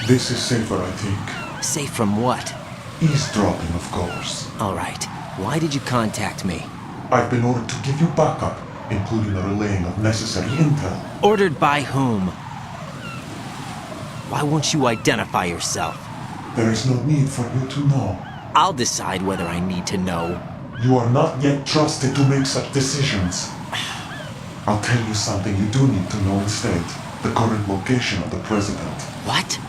This is safer, I think. Safe from what? Eavesdropping, of course. All right. Why did you contact me? I've been ordered to give you backup, including the relaying of necessary intel. Ordered by whom? Why won't you identify yourself? There is no need for you to know. I'll decide whether I need to know. You are not yet trusted to make such decisions. I'll tell you something you do need to know instead. The current location of the president. What?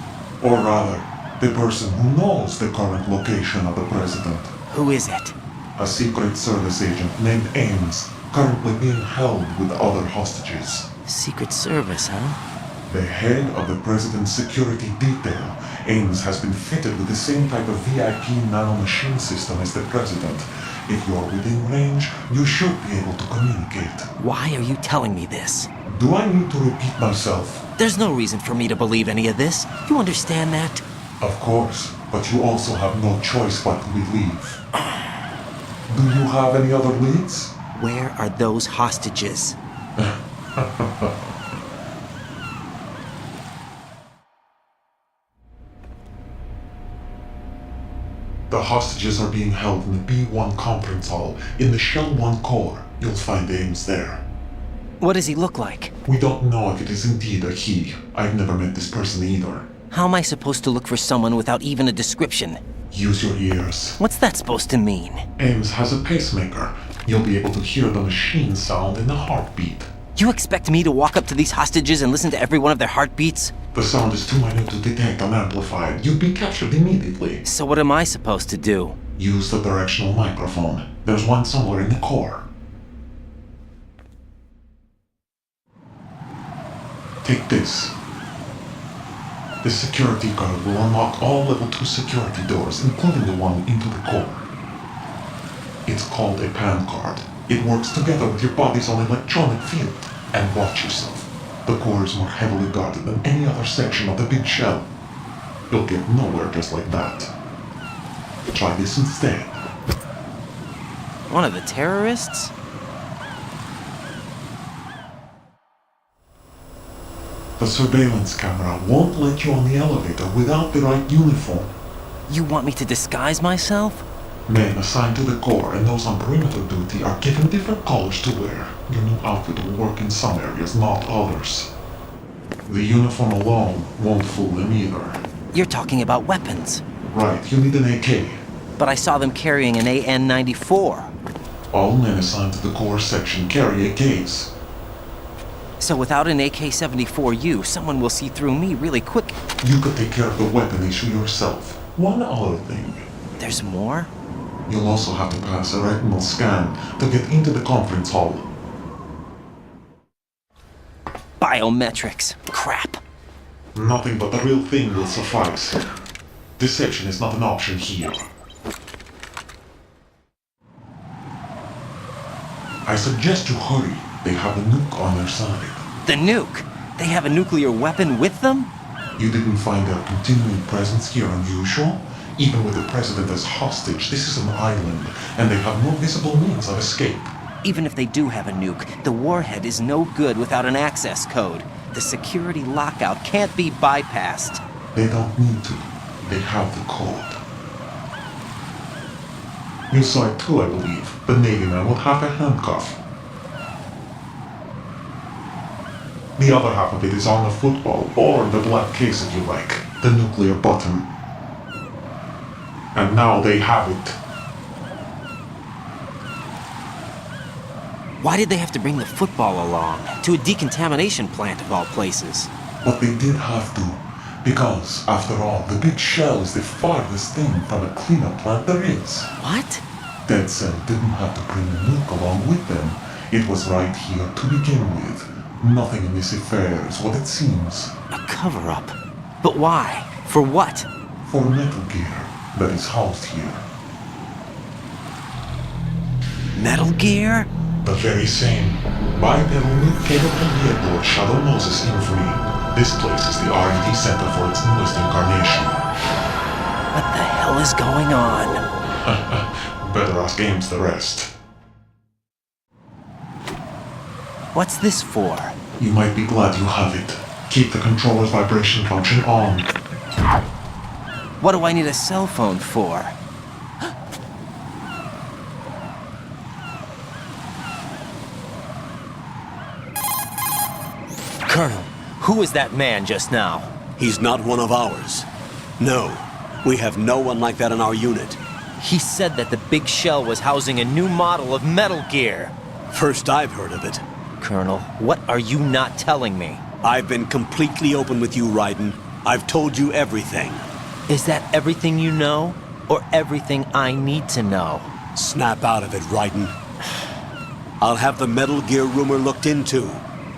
Or rather, the person who knows the current location of the president. Who is it? A Secret Service agent named Ames, currently being held with other hostages. Secret Service, huh? The head of the president's security detail, Ames has been fitted with the same type of VIP nanomachine system as the president. If you're within range, you should be able to communicate. Why are you telling me this? Do I need to repeat myself? There's no reason for me to believe any of this. You understand that? Of course, but you also have no choice but to believe. Do you have any other leads? Where are those hostages? The hostages are being held in the B1 conference hall in the Shell 1 core. You'll find Ames there. What does he look like? We don't know if it is indeed a he. I've never met this person either. How am I supposed to look for someone without even a description? Use your ears. What's that supposed to mean? Ames has a pacemaker. You'll be able to hear the machine sound in the heartbeat. You expect me to walk up to these hostages and listen to every one of their heartbeats? The sound is too minute to detect unamplified. You'd be captured immediately. So what am I supposed to do? Use the directional microphone. There's one somewhere in the core. Take this. The security card will unlock all level 2 security doors, including the one into the core. It's called a PAN card. It works together with your body's own electronic field. And watch yourself. The core is more heavily guarded than any other section of the big shell. You'll get nowhere just like that. Try this instead. One of the terrorists? The surveillance camera won't let you on the elevator without the right uniform. You want me to disguise myself? Men assigned to the core and those on perimeter duty are given different colors to wear. Your new outfit will work in some areas, not others. The uniform alone won't fool them either. You're talking about weapons. Right, you need an AK. But I saw them carrying an AN-94. All men assigned to the core section carry AKs. So without an AK-74U, someone will see through me really quick. You could take care of the weapon issue yourself. One other thing. There's more? You'll also have to pass a retinal scan to get into the conference hall. Biometrics. Crap. Nothing but the real thing will suffice. Deception is not an option here. I suggest you hurry. They have the nuke on their side. The nuke? They have a nuclear weapon with them? You didn't find their continuing presence here unusual? Even with the president as hostage, this is an island, and they have no visible means of escape. Even if they do have a nuke, the warhead is no good without an access code. The security lockout can't be bypassed. They don't need to. They have the code. You saw it too, I believe. The Navy man with half a handcuff. The other half of it is on the football, or the black case if you like. The nuclear button. And now they have it. Why did they have to bring the football along? To a decontamination plant of all places. But they did have to. Because, after all, the big shell is the farthest thing from a cleanup plant there is. What? Dead Cell didn't have to bring the nuke along with them. It was right here to begin with. Nothing in this affair is what it seems. A cover-up? But why? For what? For Metal Gear that is housed here. Metal Gear? The very same. Bipedal nuke-capable vehicle of Shadow Moses infamy. This place is the R&D center for its newest incarnation. What the hell is going on? Better ask Ames the rest. What's this for? You might be glad you have it. Keep the controller's vibration function on. What do I need a cell phone for? Colonel, who was that man just now? He's not one of ours. No, we have no one like that in our unit. He said that the big shell was housing a new model of Metal Gear. First I've heard of it. Colonel, what are you not telling me? I've been completely open with you, Raiden. I've told you everything. Is that everything you know? Or everything I need to know? Snap out of it, Raiden. I'll have the Metal Gear rumor looked into.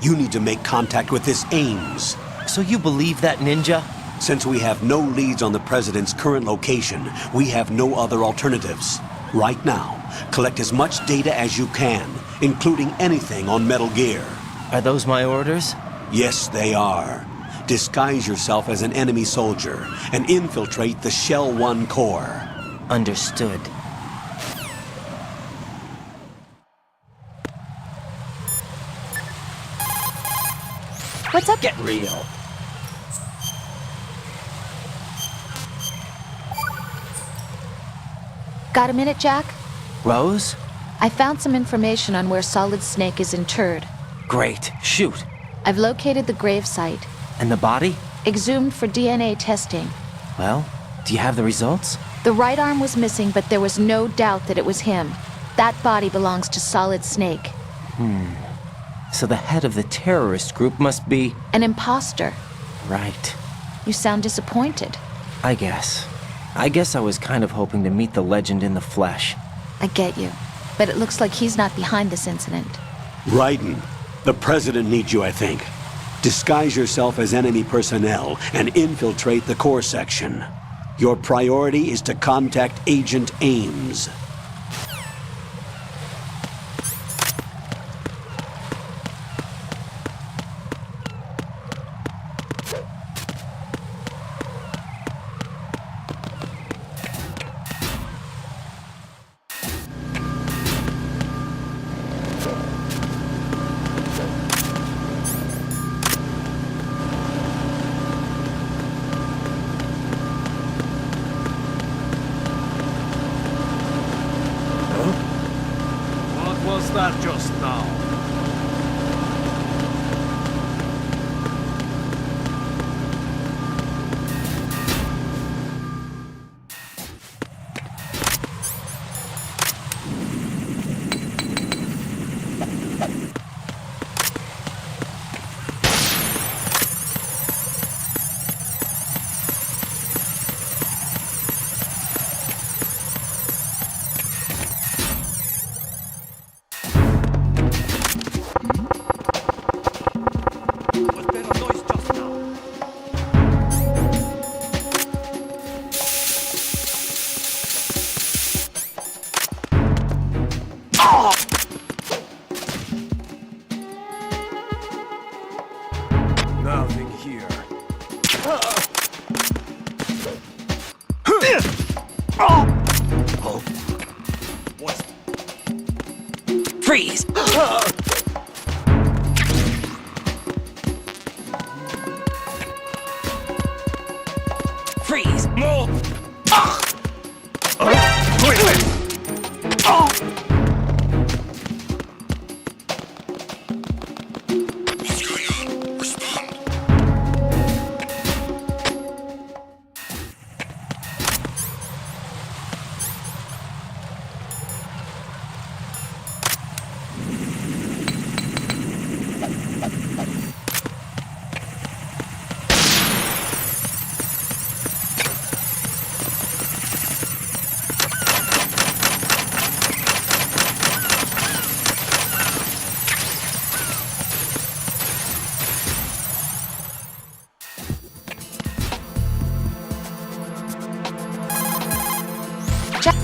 You need to make contact with this Ames. So you believe that, Ninja? Since we have no leads on the President's current location, we have no other alternatives. Right now, collect as much data as you can, including anything on Metal Gear. Are those my orders? Yes, they are. Disguise yourself as an enemy soldier and infiltrate the Shell 1 core. Understood. What's up? Get real. Got a minute, Jack? Rose? I found some information on where Solid Snake is interred. Great. Shoot. I've located the grave site. And the body? Exhumed for DNA testing. Well, do you have the results? The right arm was missing, but there was no doubt that it was him. That body belongs to Solid Snake. So the head of the terrorist group must be... An imposter. Right. You sound disappointed. I guess I was kind of hoping to meet the legend in the flesh. I get you. But it looks like he's not behind this incident. Raiden, the President needs you, I think. Disguise yourself as enemy personnel and infiltrate the core section. Your priority is to contact Agent Ames. What was that just now? Nothing here. Freeze! Freeze! Move! What's going on? Respond.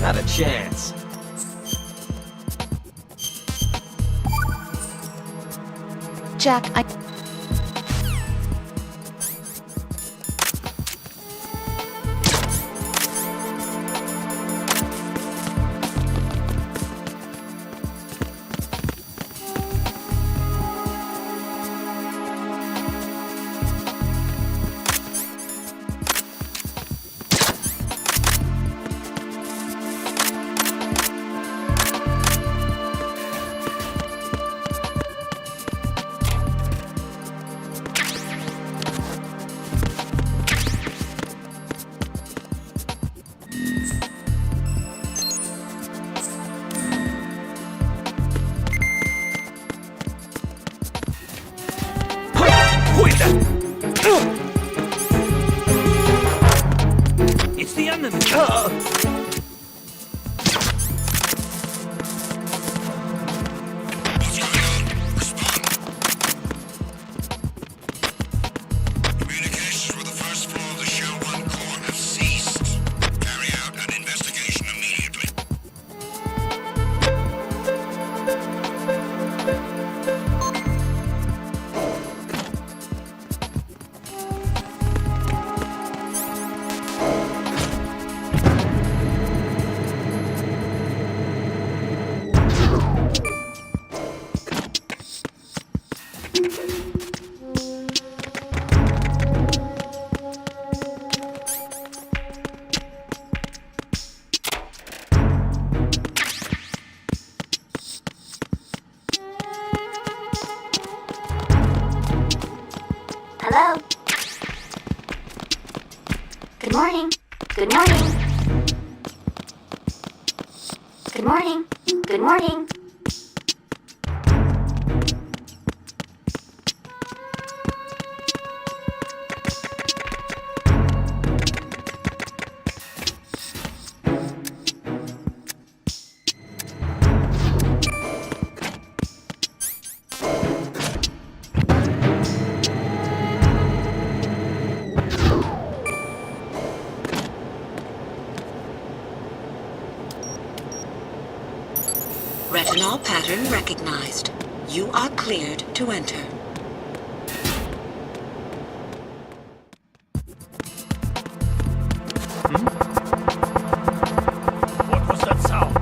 Not a chance. Jack, I... Hello? Good morning. Good morning. Good morning. Good morning. Retinol pattern recognized. You are cleared to enter. What was that sound?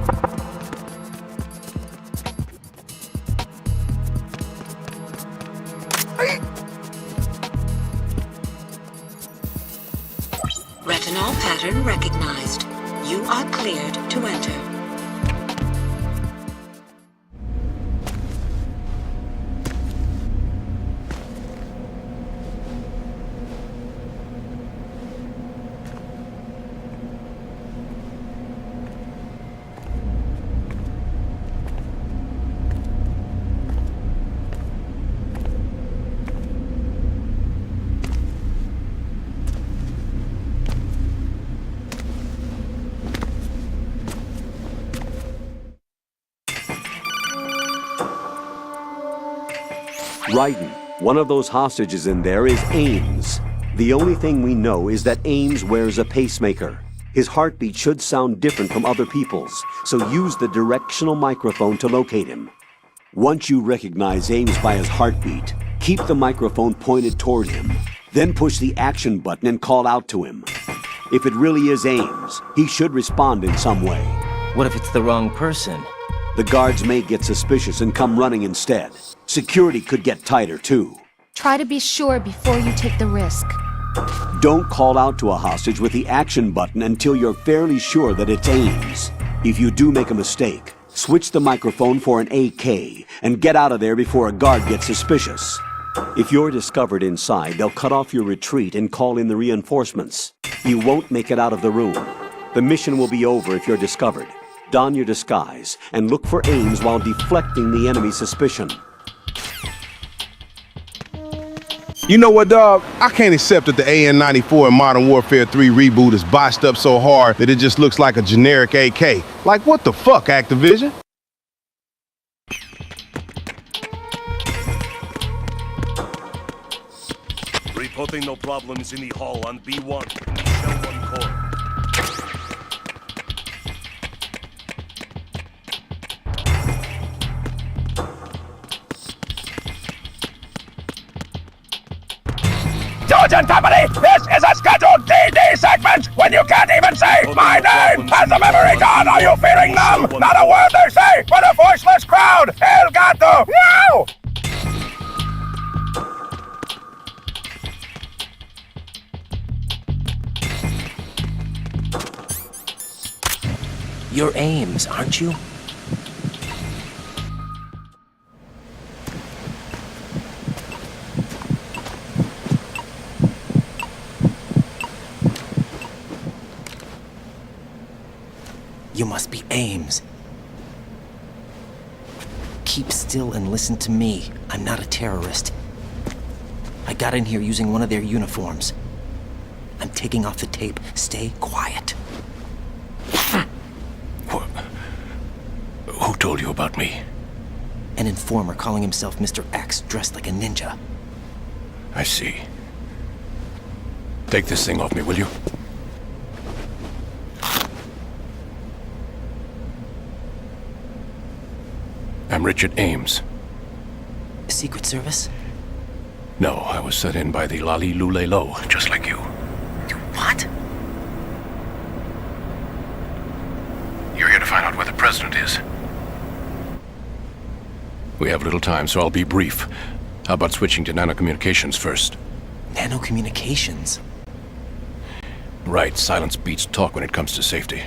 Retinol pattern recognized. You are cleared to enter. Raiden, one of those hostages in there is Ames. The only thing we know is that Ames wears a pacemaker. His heartbeat should sound different from other people's, so use the directional microphone to locate him. Once you recognize Ames by his heartbeat, keep the microphone pointed toward him. Then push the action button and call out to him. If it really is Ames, he should respond in some way. What if it's the wrong person? The guards may get suspicious and come running instead. Security could get tighter, too. Try to be sure before you take the risk. Don't call out to a hostage with the action button until you're fairly sure that it's Ames. If you do make a mistake, switch the microphone for an AK and get out of there before a guard gets suspicious. If you're discovered inside, they'll cut off your retreat and call in the reinforcements. You won't make it out of the room. The mission will be over if you're discovered. Don your disguise and look for Ames while deflecting the enemy's suspicion. You know what, dog? I can't accept that the AN-94 in Modern Warfare 3 reboot is botched up so hard that it just looks like a generic AK. Like, what the fuck, Activision? Reporting no problems in the hall on B1 in the Shell 1 core. Sergeant Company, this is a scheduled DD segment when you can't even say my name! Has the memory gone? Are you fearing them? Not a word they say, but a voiceless crowd! El Gato! Wow! You're Ames, aren't you? You must be Ames. Keep still and listen to me. I'm not a terrorist. I got in here using one of their uniforms. I'm taking off the tape. Stay quiet. Who told you about me? An informer calling himself Mr. X, dressed like a ninja. I see. Take this thing off me, will you? I'm Richard Ames. Secret Service? No, I was set in by the Lali Lule Lo, just like you. What? You're here to find out where the president is. We have little time, so I'll be brief. How about switching to nanocommunications first? Nanocommunications? Right, silence beats talk when it comes to safety.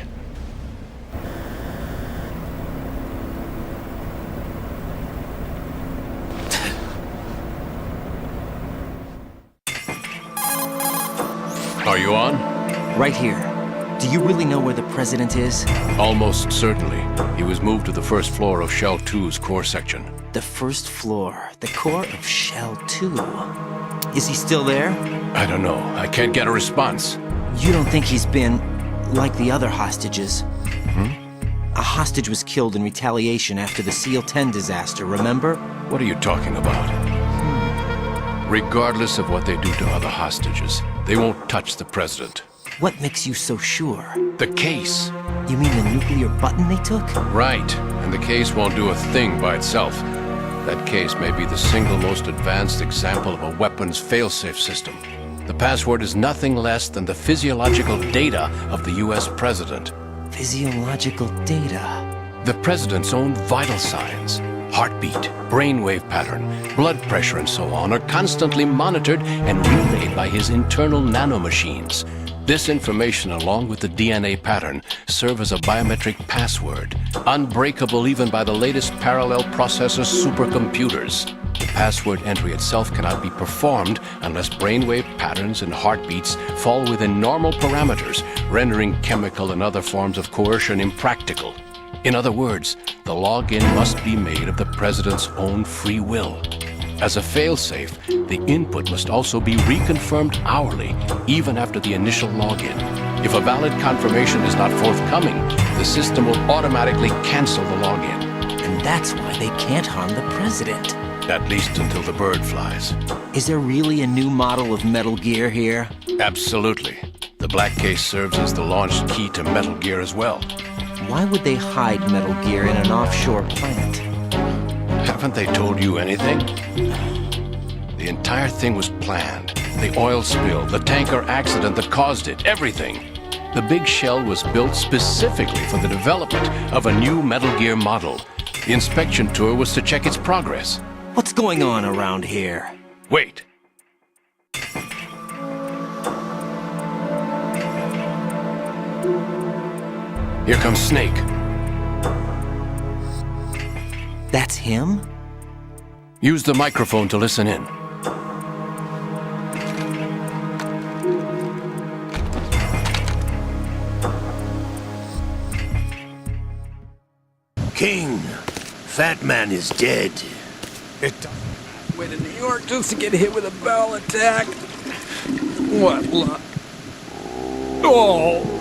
Are you on? Right here. Do you really know where the president is? Almost certainly. He was moved to the first floor of Shell 2's core section. The first floor. The core of Shell 2. Is he still there? I don't know. I can't get a response. You don't think he's been like the other hostages? Hmm? A hostage was killed in retaliation after the SEAL 10 disaster, remember? What are you talking about? Regardless of what they do to other hostages, they won't touch the president. What makes you so sure? The case. You mean the nuclear button they took? Right. And the case won't do a thing by itself. That case may be the single most advanced example of a weapons failsafe system. The password is nothing less than the physiological data of the US president. Physiological data? The president's own vital signs, heartbeat, brainwave pattern, blood pressure and so on are constantly monitored and relayed by his internal nanomachines. This information, along with the DNA pattern, serve as a biometric password, unbreakable even by the latest parallel processor supercomputers. The password entry itself cannot be performed unless brainwave patterns and heartbeats fall within normal parameters, rendering chemical and other forms of coercion impractical. In other words, the login must be made of the president's own free will. As a failsafe, the input must also be reconfirmed hourly, even after the initial login. If a valid confirmation is not forthcoming, the system will automatically cancel the login. And that's why they can't harm the president. At least until the bird flies. Is there really a new model of Metal Gear here? Absolutely. The black case serves as the launch key to Metal Gear as well. Why would they hide Metal Gear in an offshore plant? Haven't they told you anything? The entire thing was planned. The oil spill, the tanker accident that caused it, everything. The big shell was built specifically for the development of a new Metal Gear model. The inspection tour was to check its progress. What's going on around here? Wait. Here comes Snake. That's him? Use the microphone to listen in. King, Fat Man is dead. Way to New York just to get hit with a barrel attack. What luck? Oh!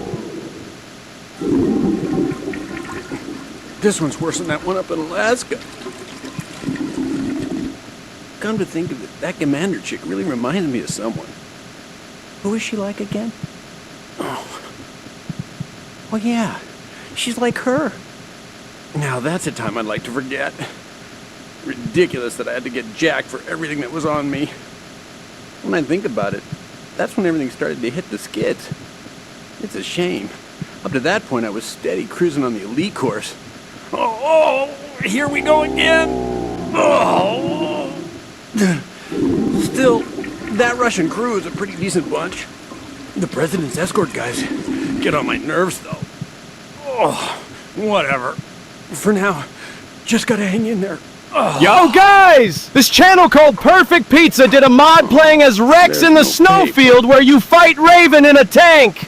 This one's worse than that one up in Alaska. Come to think of it, that commander chick really reminds me of someone. Who is she like again? Oh yeah, she's like her. Now that's a time I'd like to forget. Ridiculous that I had to get jacked for everything that was on me. When I think about it, that's when everything started to hit the skids. It's a shame. Up to that point, I was steady cruising on the elite course. Oh, here we go again! Oh! Still, that Russian crew is a pretty decent bunch. The president's escort guys get on my nerves, though. Oh, whatever. For now, just gotta hang in there. Oh. Yo, guys! This channel called Perfect Pizza did a mod playing as Rex in the snowfield where you fight Raven in a tank!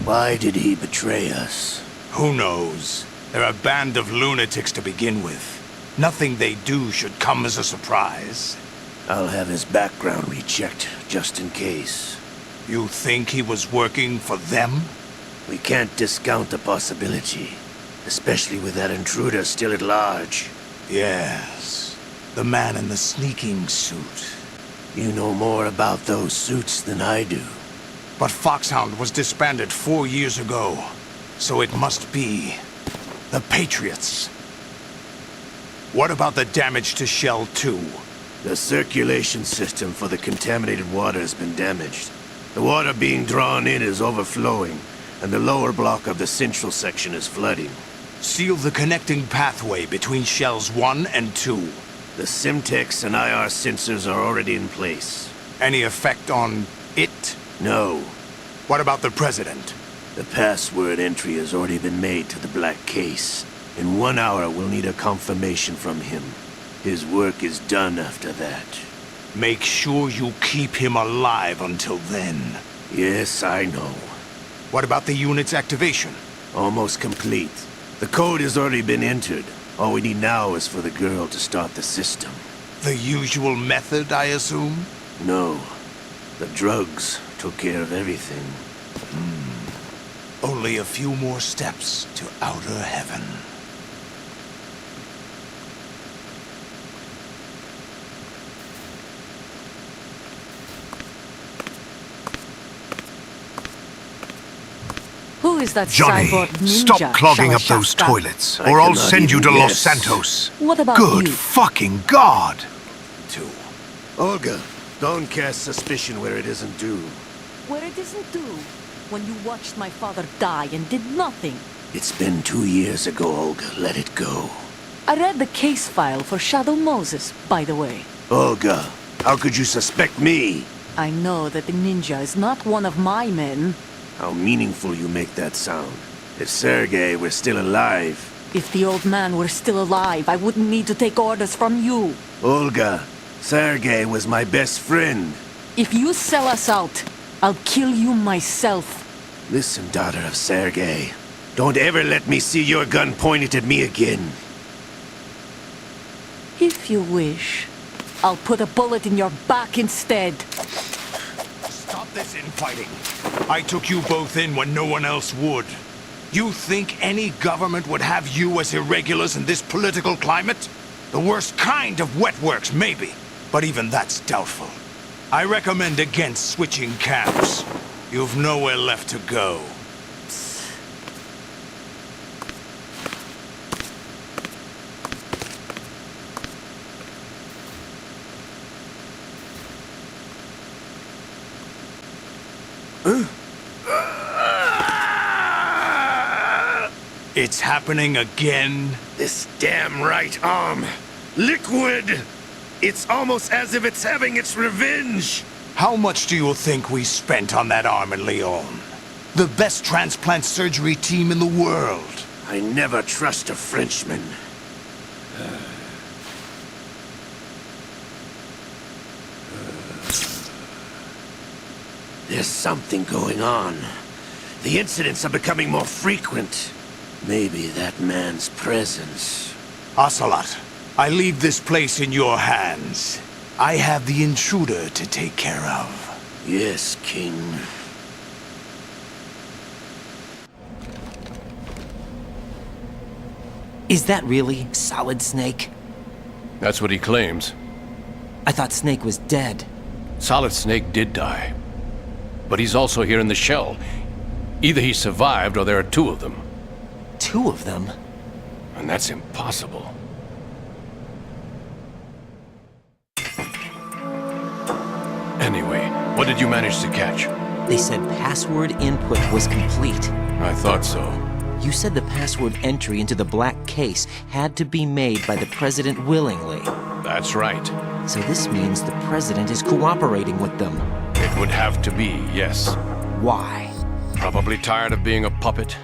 Why did he betray us? Who knows? They're a band of lunatics to begin with. Nothing they do should come as a surprise. I'll have his background rechecked, just in case. You think he was working for them? We can't discount the possibility, especially with that intruder still at large. Yes, the man in the sneaking suit. You know more about those suits than I do. But Foxhound was disbanded 4 years ago, so it must be the Patriots. What about the damage to Shell 2? The circulation system for the contaminated water has been damaged. The water being drawn in is overflowing, and the lower block of the central section is flooding. Seal the connecting pathway between Shells 1 and 2. The Simtex and IR sensors are already in place. Any effect on it? No. What about the President? The password entry has already been made to the black case. In 1 hour, we'll need a confirmation from him. His work is done after that. Make sure you keep him alive until then. Yes, I know. What about the unit's activation? Almost complete. The code has already been entered. All we need now is for the girl to start the system. The usual method, I assume? No. The drugs took care of everything. Only a few more steps to outer heaven. Who is that Johnny, cyborg ninja? stop clogging up Shall I those shut up? toilets, or I'll send you to Los Santos. What about Good you? fucking God! Olga, don't cast suspicion where it isn't due. Where it isn't due, when you watched my father die and did nothing. It's been 2 years ago, Olga. Let it go. I read the case file for Shadow Moses, by the way. Olga, how could you suspect me? I know that the ninja is not one of my men. How meaningful you make that sound. If Sergei were still alive... If the old man were still alive, I wouldn't need to take orders from you. Olga, Sergei was my best friend. If you sell us out, I'll kill you myself. Listen, daughter of Sergei. Don't ever let me see your gun pointed at me again. If you wish, I'll put a bullet in your back instead. Stop this infighting. I took you both in when no one else would. You think any government would have you as irregulars in this political climate? The worst kind of wet works, maybe. But even that's doubtful. I recommend against switching camps. You've nowhere left to go. It's happening again? This damn right arm. Liquid! It's almost as if it's having its revenge! How much do you think we spent on that arm in Lyon? The best transplant surgery team in the world. I never trust a Frenchman. There's something going on. The incidents are becoming more frequent. Maybe that man's presence. Ocelot, I leave this place in your hands. I have the intruder to take care of. Yes, King. Is that really Solid Snake? That's what he claims. I thought Snake was dead. Solid Snake did die. But he's also here in the shell. Either he survived or there are two of them. Two of them? And that's impossible. Anyway, what did you manage to catch? They said password input was complete. I thought so. You said the password entry into the black case had to be made by the President willingly. That's right. So this means the President is cooperating with them. It would have to be, yes. Why? Probably tired of being a puppet,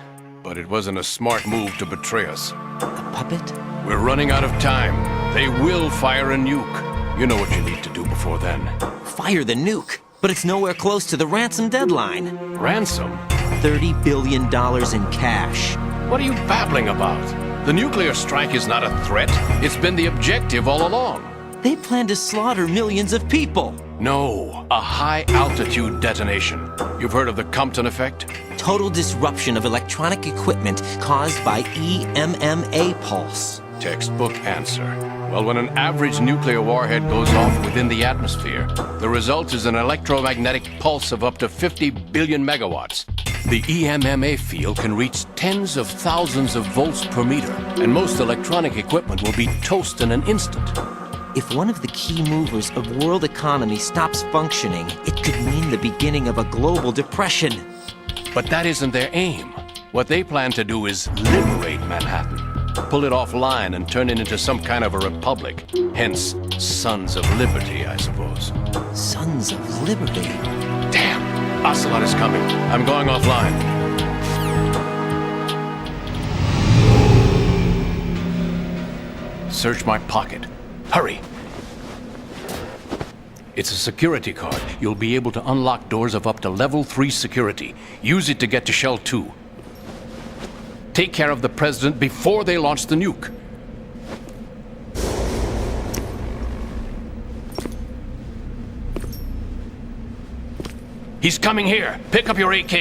but it wasn't a smart move to betray us. A puppet? We're running out of time. They will fire a nuke. You know what you need to do before then. Fire the nuke? But it's nowhere close to the ransom deadline. Ransom? $30 billion in cash. What are you babbling about? The nuclear strike is not a threat. It's been the objective all along. They plan to slaughter millions of people. No, a high-altitude detonation. You've heard of the Compton effect? Total disruption of electronic equipment caused by EMMA pulse. Textbook answer. Well, when an average nuclear warhead goes off within the atmosphere, the result is an electromagnetic pulse of up to 50 billion megawatts. The EMMA field can reach tens of thousands of volts per meter, and most electronic equipment will be toast in an instant. If one of the key movers of world economy stops functioning, it could mean the beginning of a global depression. But that isn't their aim. What they plan to do is liberate Manhattan. Pull it offline and turn it into some kind of a republic. Hence, Sons of Liberty, I suppose. Sons of Liberty? Damn! Ocelot is coming. I'm going offline. Search my pocket. Hurry! It's a security card. You'll be able to unlock doors of up to level 3 security. Use it to get to Shell 2. Take care of the President before they launch the nuke. He's coming here. Pick up your AK.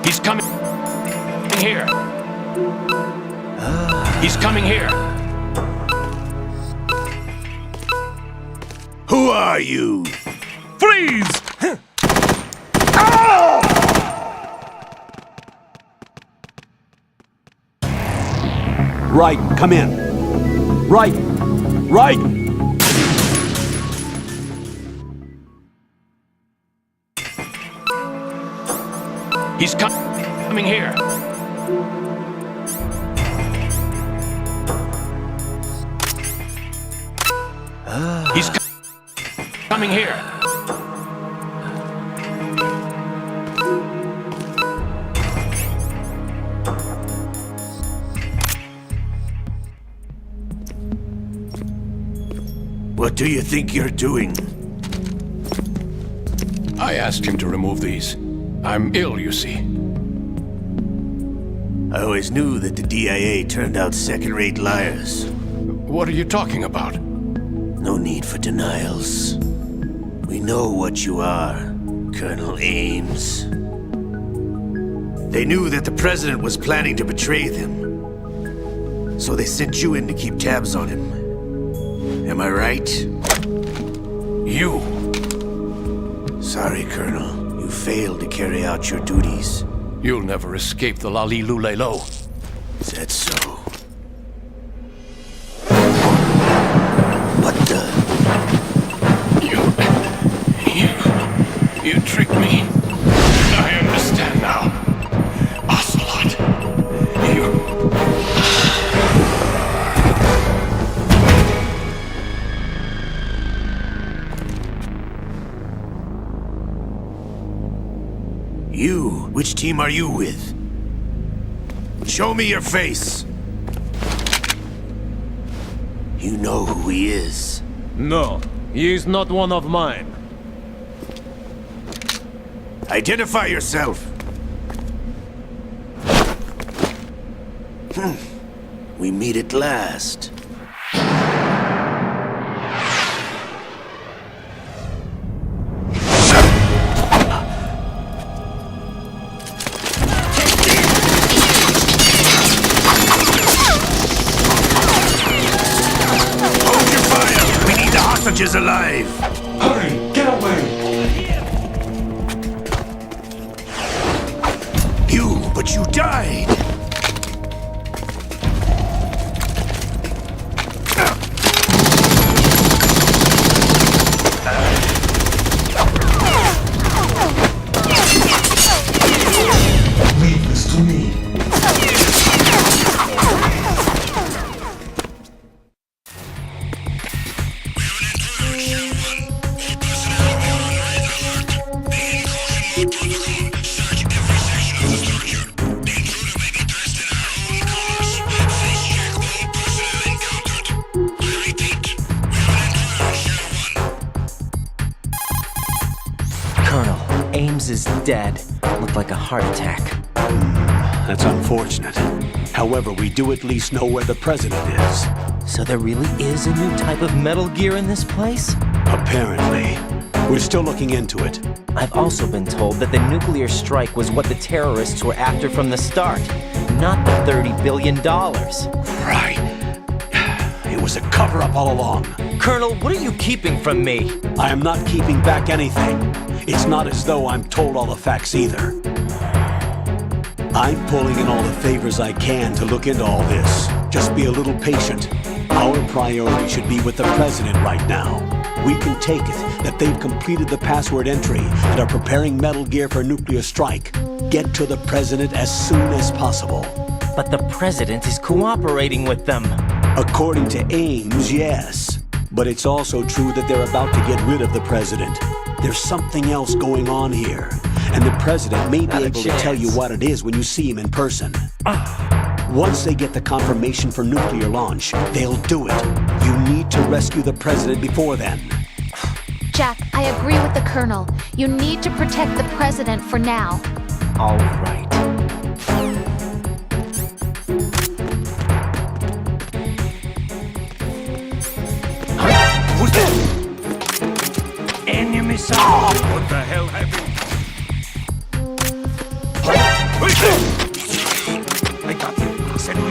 He's coming here. He's coming here. Who are you? Freeze! Right, come in. Right. He's coming here. He's coming here. What do you think you're doing? I asked him to remove these. I'm ill, you see. I always knew that the DIA turned out second-rate liars. What are you talking about? No need for denials. We know what you are, Colonel Ames. They knew that the President was planning to betray them. So they sent you in to keep tabs on him. Am I right? You. Sorry, Colonel. You failed to carry out your duties. You'll never escape the Lali Lulelo. Is that so? What the? You tricked me. I understand now. Ocelot. You? Which team are you with? Show me your face! You know who he is. No, he is not one of mine. Identify yourself! We meet at last. Is alive! Hurry! Get away! But you died! Leave this to me. Ames is dead. Looked like a heart attack. That's unfortunate. However, we do at least know where the President is. So there really is a new type of Metal Gear in this place? Apparently. We're still looking into it. I've also been told that the nuclear strike was what the terrorists were after from the start, not the $30 billion. Right. It was a cover-up all along. Colonel, what are you keeping from me? I am not keeping back anything. It's not as though I'm told all the facts either. I'm pulling in all the favors I can to look into all this. Just be a little patient. Our priority should be with the President right now. We can take it that they've completed the password entry and are preparing Metal Gear for nuclear strike. Get to the President as soon as possible. But the President is cooperating with them. According to Ames, yes. But it's also true that they're about to get rid of the President. There's something else going on here, and the President may be able to tell you what it is when you see him in person. Once they get the confirmation for nuclear launch, they'll do it. You need to rescue the president before then. Jack, I agree with the Colonel. You need to protect the President for now. All right. Who's that? Enemy sighted. What the hell happened? Who's that? I got you. Send me.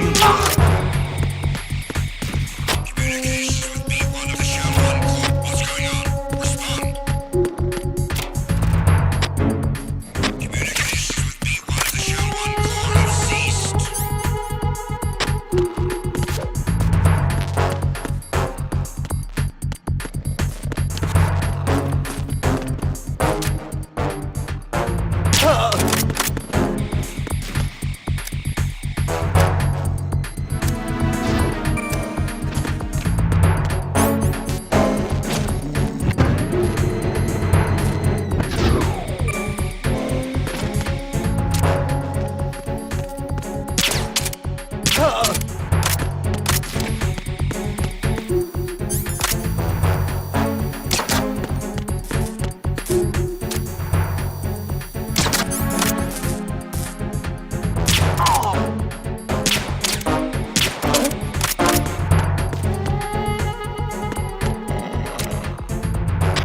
Communications with B1 of Shell 1 Corp. What's going on? Respond. Communications with B1 of the Shell 1 Corps have ceased.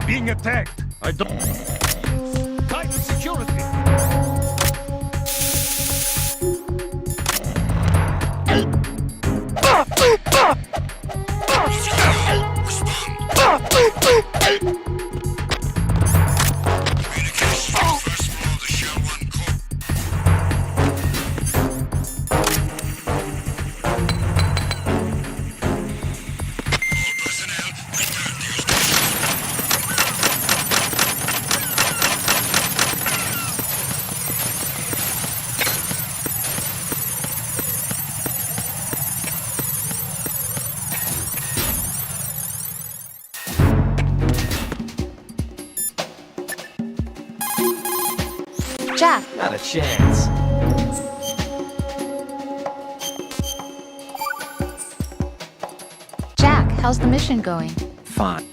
Being attacked. I don't. Tighten security. Jack, Not a chance. Jack, how's the mission going? Fine.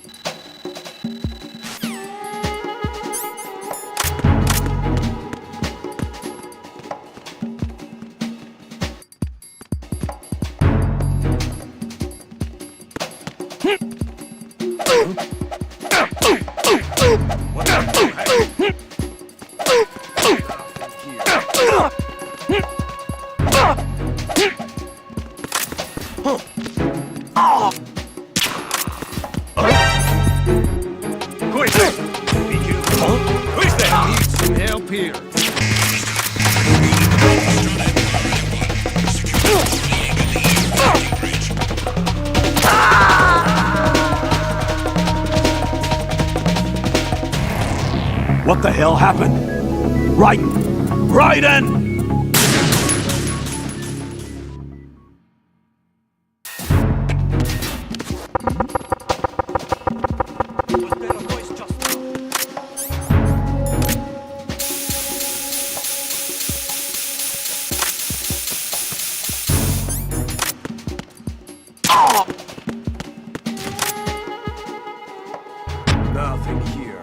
Help here. What the hell happened? Raiden! Nothing here.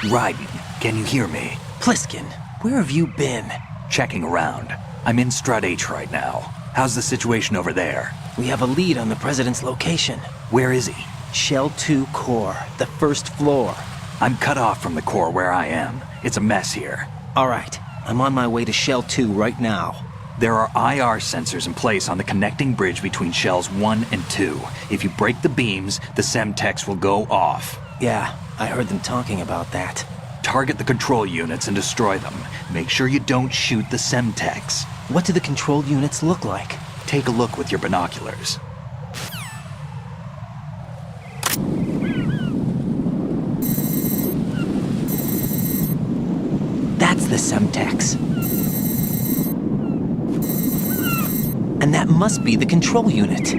Raiden, can you hear me? Pliskin, where have you been? Checking around. I'm in Strut H right now. How's the situation over there? We have a lead on the President's location. Where is he? Shell 2 core, the first floor. I'm cut off from the core where I am. It's a mess here. All right, I'm on my way to Shell 2 right now. There are IR sensors in place on the connecting bridge between Shells 1 and 2. If you break the beams, the Semtex will go off. Yeah, I heard them talking about that. Target the control units and destroy them. Make sure you don't shoot the Semtex. What do the control units look like? Take a look with your binoculars. That's the Semtex. And that must be the control unit.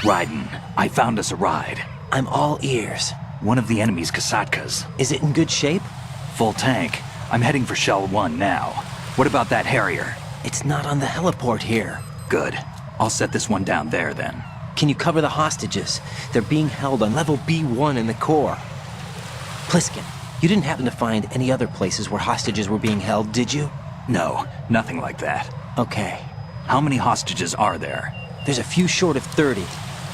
Raiden, I found us a ride. I'm all ears. One of the enemy's Kasatkas. Is it in good shape? Full tank. I'm heading for Shell 1 now. What about that Harrier? It's not on the heliport here. Good. I'll set this one down there then. Can you cover the hostages? They're being held on level B1 in the core. Pliskin, you didn't happen to find any other places where hostages were being held, did you? No, nothing like that. Okay. How many hostages are there? There's a few short of 30.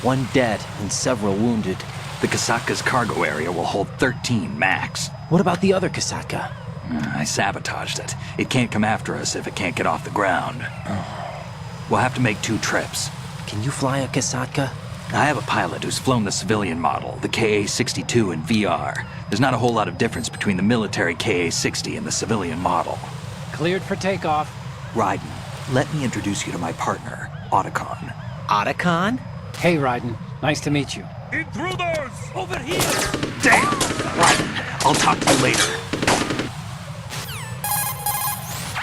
One dead and several wounded. The Kasatka's cargo area will hold 13 max. What about the other Kasatka? I sabotaged it. It can't come after us if it can't get off the ground. We'll have to make 2 trips. Can you fly a Kasatka? I have a pilot who's flown the civilian model, the KA-62 in VR. There's not a whole lot of difference between the military KA-60 and the civilian model. Cleared for takeoff. Raiden, let me introduce you to my partner, Otacon. Otacon? Hey, Raiden. Nice to meet you. Intruders! Over here! Damn! Raiden, I'll talk to you later.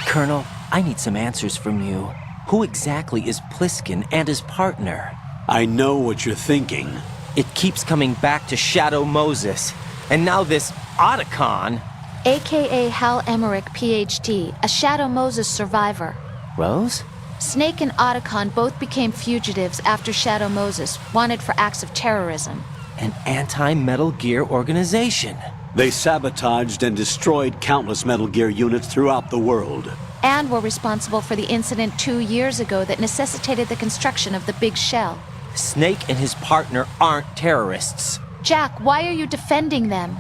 Colonel, I need some answers from you. Who exactly is Pliskin and his partner? I know what you're thinking. It keeps coming back to Shadow Moses. And now this Otacon. AKA Hal Emmerich, PhD, a Shadow Moses survivor. Rose? Snake and Otacon both became fugitives after Shadow Moses, wanted for acts of terrorism. An anti-Metal Gear organization. They sabotaged and destroyed countless Metal Gear units throughout the world. And were responsible for the incident 2 years ago that necessitated the construction of the Big Shell. Snake and his partner aren't terrorists. Jack, why are you defending them?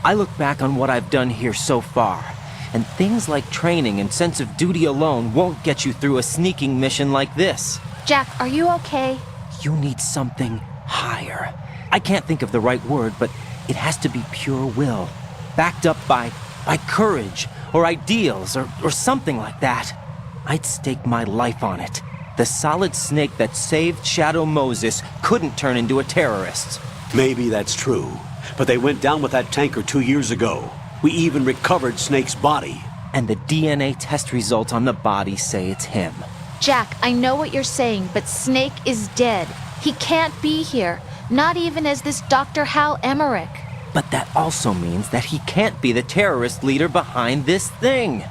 I look back on what I've done here so far, and things like training and sense of duty alone won't get you through a sneaking mission like this. Jack, are you okay? You need something higher. I can't think of the right word, but it has to be pure will, backed up by by courage, or ideals, or something like that. I'd stake my life on it. The Solid Snake that saved Shadow Moses couldn't turn into a terrorist. Maybe that's true, but they went down with that tanker 2 years ago. We even recovered Snake's body. And the DNA test results on the body say it's him. Jack, I know what you're saying, but Snake is dead. He can't be here, not even as this Dr. Hal Emmerich. But that also means that he can't be the terrorist leader behind this thing.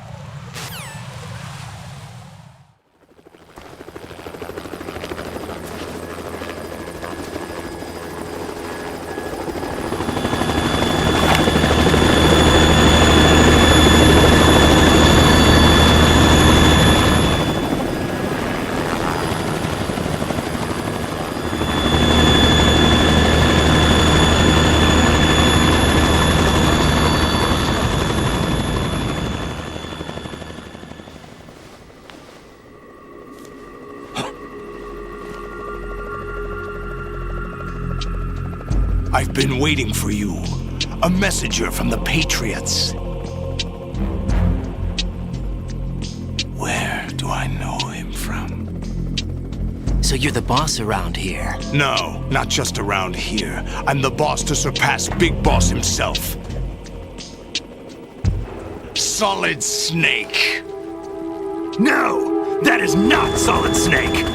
I've been waiting for you. A messenger from the Patriots. Where do I know him from? So you're the boss around here? No, not just around here. I'm the boss to surpass Big Boss himself. Solid Snake. No, that is not Solid Snake.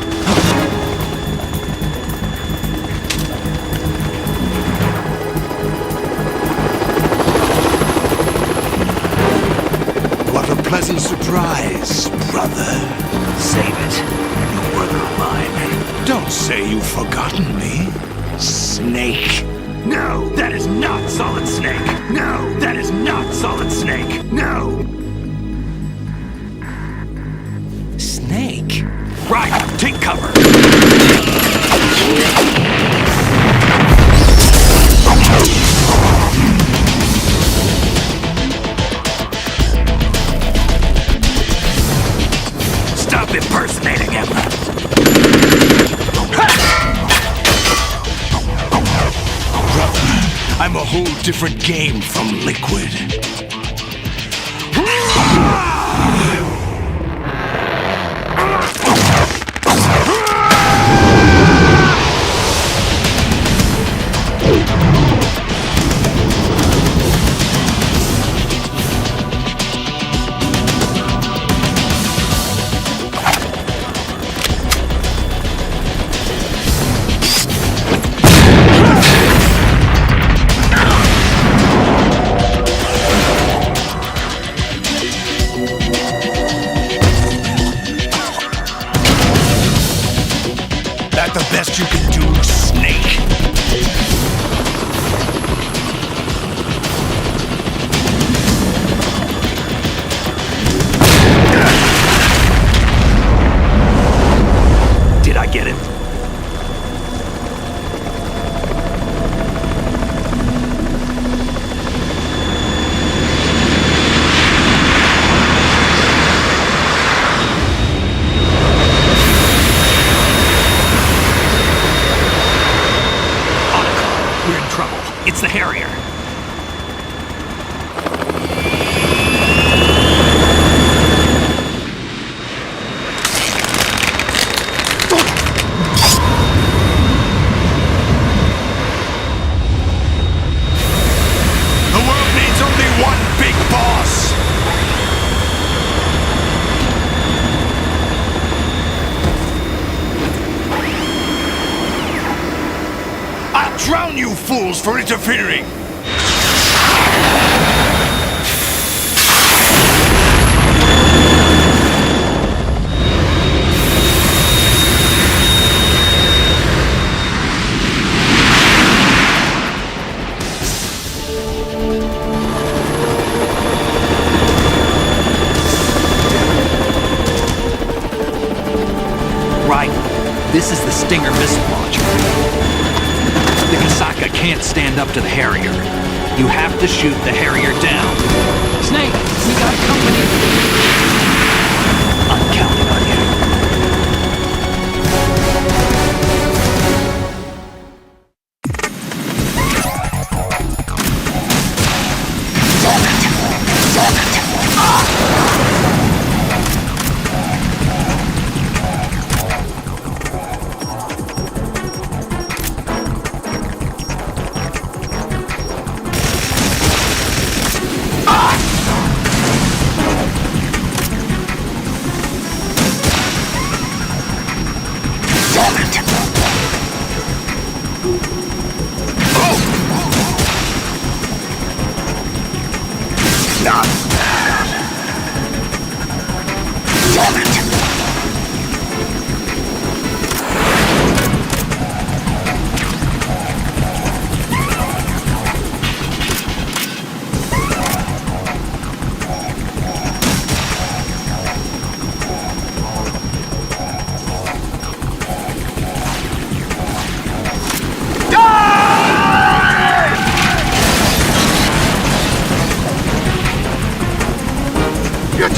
Pleasant surprise, brother. Save it. You work of mine. Don't say you've forgotten me. Snake. No, that is not Solid Snake. No, that is not Solid Snake. No. Snake? Right, take cover. Stop impersonating him! Brother, I'm a whole different game from Liquid. That the best you can do, Snake? Did I get it? It's the Harrier. The world needs only one big boss. I'll drown you fools for interfering! Right. This is the Stinger missile launcher. The Kasaka can't stand up to the Harrier. You have to shoot the Harrier down. Snake, we got company. I'm counting on you.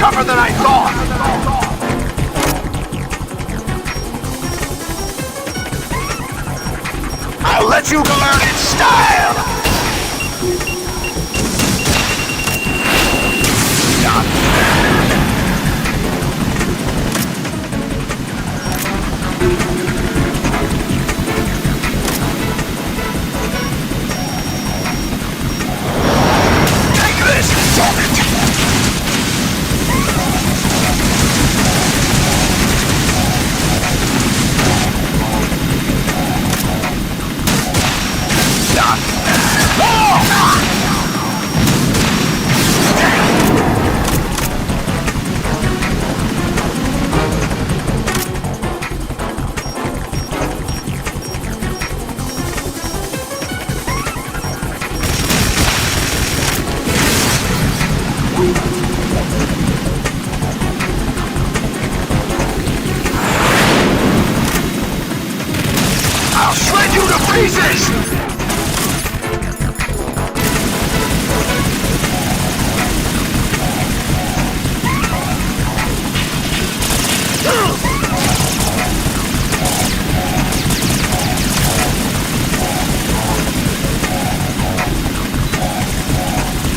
tougher than I thought! I'll let you learn in style! Take this! Damn it! I'll shred you to pieces!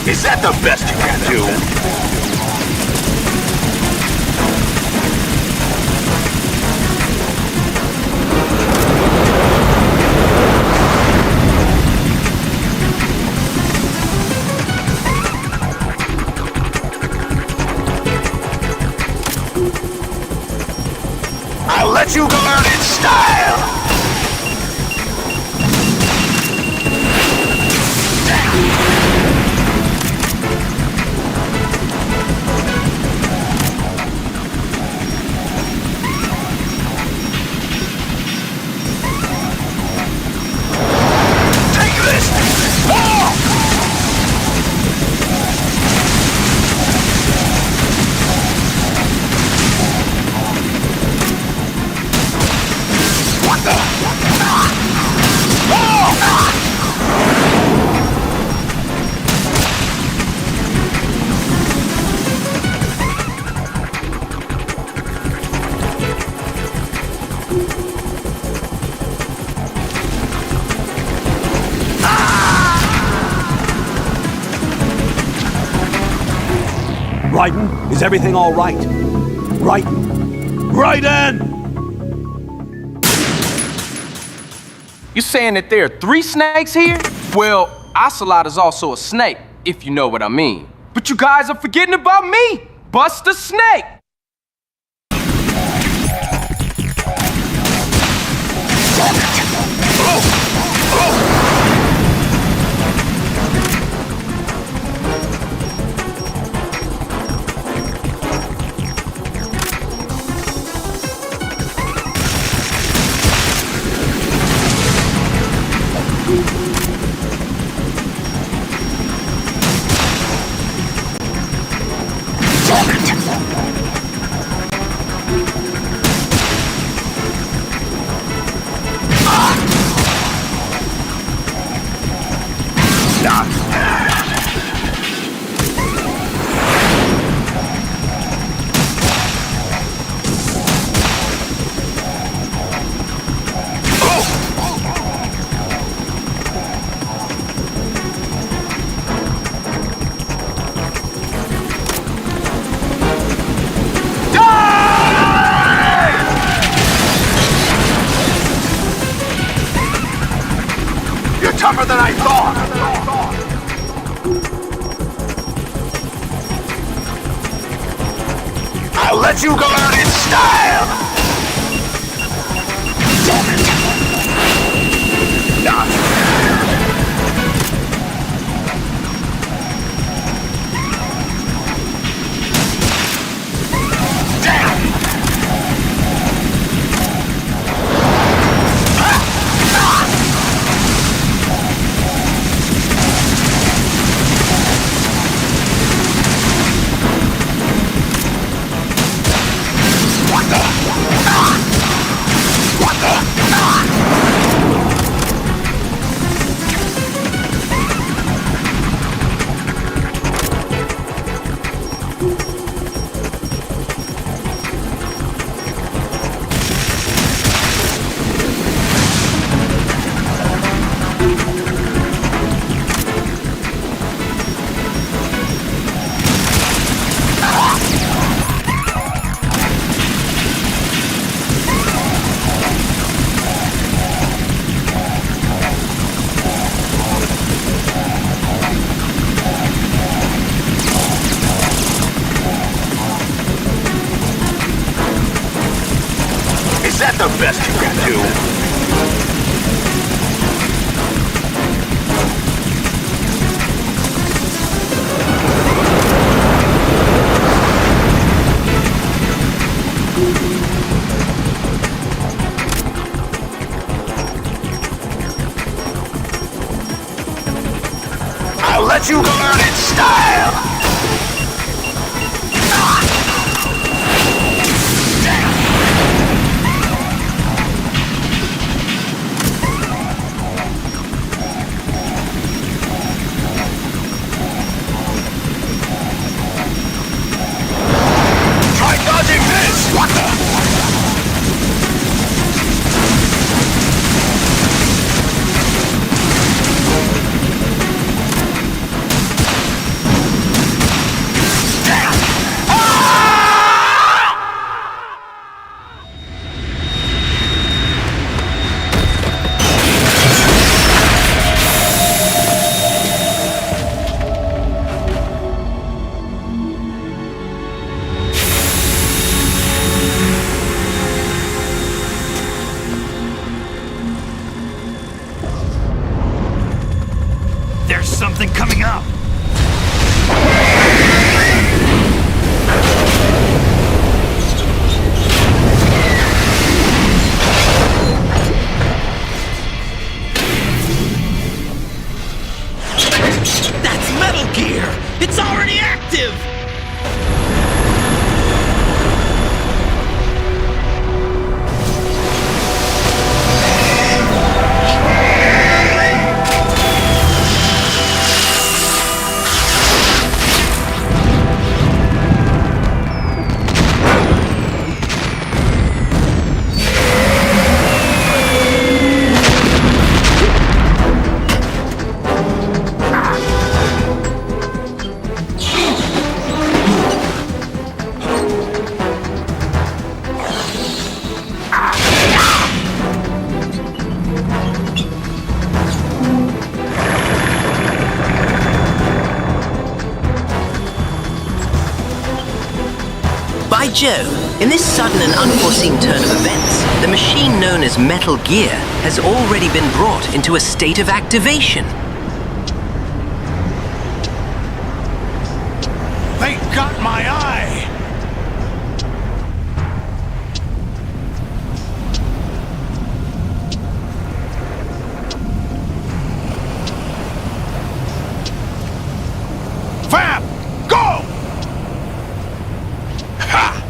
Is that the best you can do? I'll let you learn in style! Take this! Oh! What the? Raiden, is everything all right? Raiden! Raiden! You saying that there are 3 snakes here? Well, Ocelot is also a snake, if you know what I mean. But you guys are forgetting about me, Buster Snake! Tougher than I thought! I'll let you learn in style! Damn it! that the best you can do? I'll let you learn in style! Try dodging this! What the? There's something coming up! That's Metal Gear! It's already active! By Jove, in this sudden and unforeseen turn of events, the machine known as Metal Gear has already been brought into a state of activation. They got my eye! Fab! Go! Ha!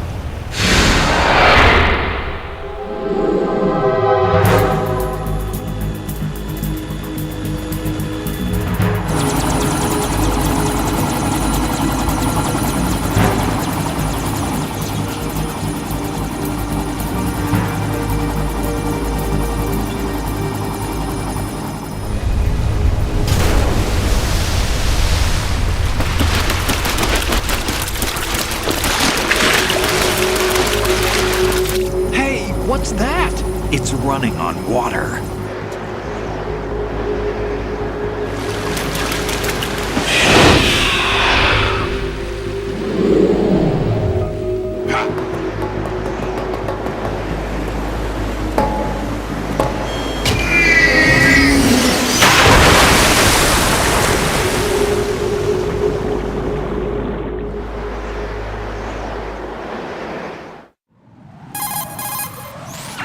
Hey, what's that? It's running on water.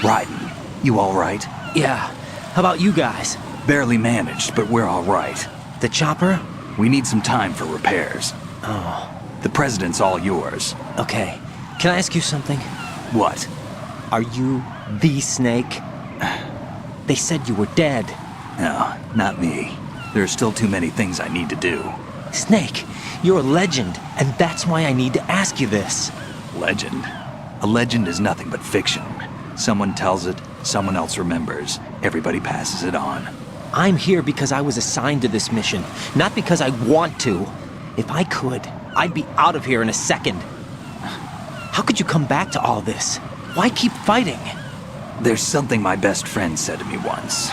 Raiden, you all right? Yeah. How about you guys? Barely managed, but we're all right. The chopper? We need some time for repairs. Oh. The president's all yours. Okay. Can I ask you something? What? Are you the Snake? They said you were dead. No, not me. There are still too many things I need to do. Snake, you're a legend, and that's why I need to ask you this. Legend? A legend is nothing but fiction. Someone tells it, someone else remembers. Everybody passes it on. I'm here because I was assigned to this mission, not because I want to. If I could, I'd be out of here in a second. How could you come back to all this? Why keep fighting? There's something my best friend said to me once.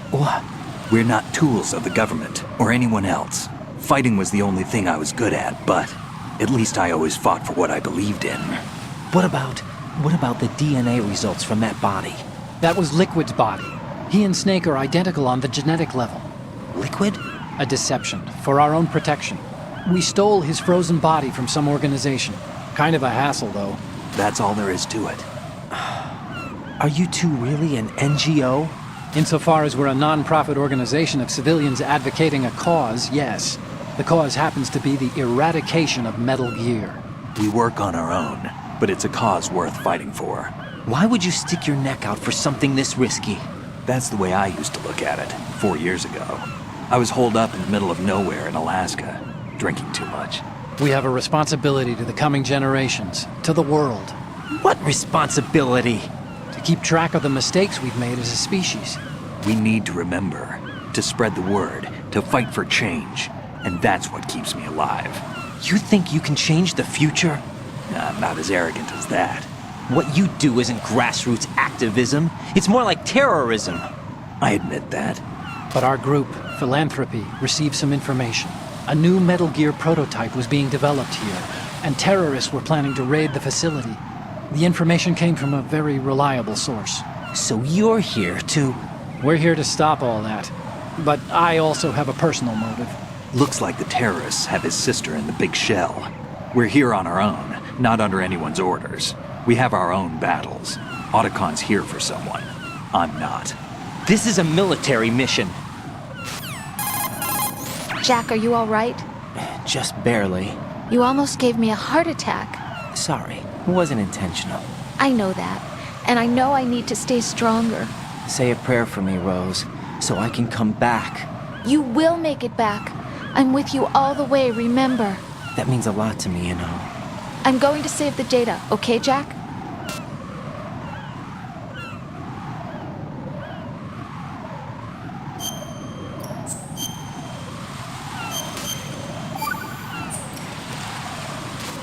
What? We're not tools of the government or anyone else. Fighting was the only thing I was good at, but at least I always fought for what I believed in. What about What about the DNA results from that body? That was Liquid's body. He and Snake are identical on the genetic level. Liquid? A deception, for our own protection. We stole his frozen body from some organization. Kind of a hassle, though. That's all there is to it. Are you two really an NGO? Insofar as we're a non-profit organization of civilians advocating a cause, yes. The cause happens to be the eradication of Metal Gear. We work on our own, but it's a cause worth fighting for. Why would you stick your neck out for something this risky? That's the way I used to look at it 4 years ago. I was holed up in the middle of nowhere in Alaska, drinking too much. We have a responsibility to the coming generations, to the world. What responsibility? To keep track of the mistakes we've made as a species. We need to remember, to spread the word, to fight for change. And that's what keeps me alive. You think you can change the future? I'm not as arrogant as that. What you do isn't grassroots activism. It's more like terrorism. I admit that. But our group, Philanthropy, received some information. A new Metal Gear prototype was being developed here, and terrorists were planning to raid the facility. The information came from a very reliable source. So you're here to... We're here to stop all that. But I also have a personal motive. Looks like the terrorists have his sister in the big shell. We're here on our own, not under anyone's orders. We have our own battles. Otacon's here for someone. I'm not. This is a military mission. Jack, are you all right? Just barely. You almost gave me a heart attack. Sorry, it wasn't intentional. I know that. And I know I need to stay stronger. Say a prayer for me, Rose, so I can come back. You will make it back. I'm with you all the way, remember? That means a lot to me, you know. I'm going to save the data, okay, Jack?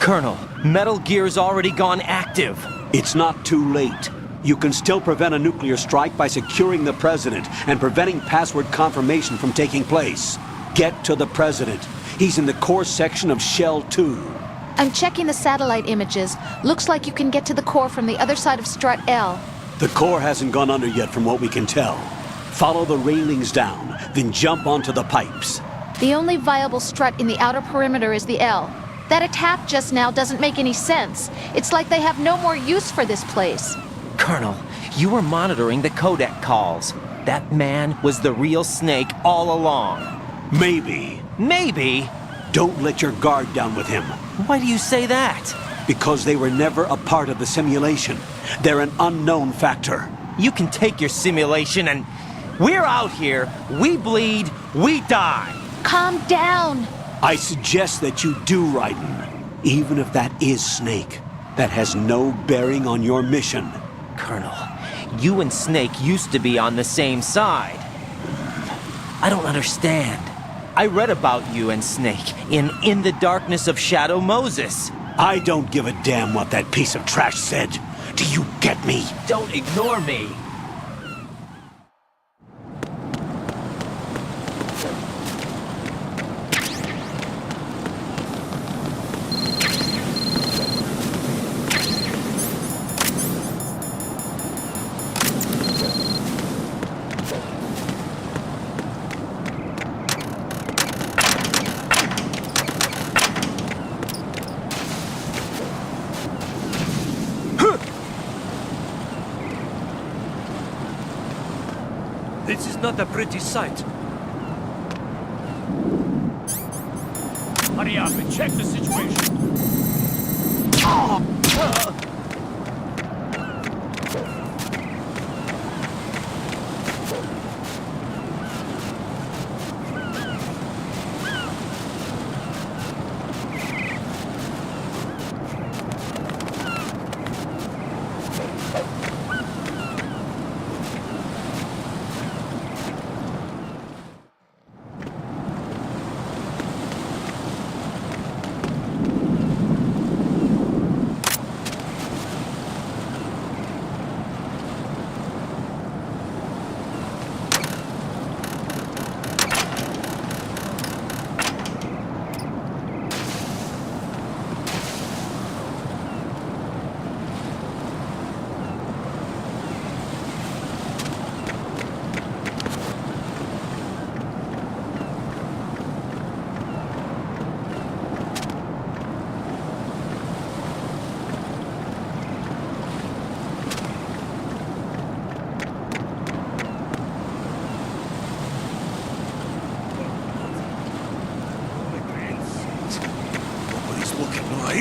Colonel, Metal Gear's already gone active. It's not too late. You can still prevent a nuclear strike by securing the President and preventing password confirmation from taking place. Get to the President. He's in the core section of Shell 2. I'm checking the satellite images. Looks like you can get to the core from the other side of Strut L. The core hasn't gone under yet from what we can tell. Follow the railings down, then jump onto the pipes. The only viable strut in the outer perimeter is the L. That attack just now doesn't make any sense. It's like they have no more use for this place. Colonel, you were monitoring the codec calls. That man was the real Snake all along. Maybe. Maybe? Don't let your guard down with him. Why do you say that? Because they were never a part of the simulation. They're an unknown factor. You can take your simulation and... We're out here, we bleed, we die. Calm down. I suggest that you do, Raiden. Even if that is Snake. That has no bearing on your mission. Colonel, you and Snake used to be on the same side. I don't understand. I read about you and Snake in the Darkness of Shadow Moses. I don't give a damn what that piece of trash said. Do you get me? Don't ignore me. This is not a pretty sight. Hurry up and check the situation.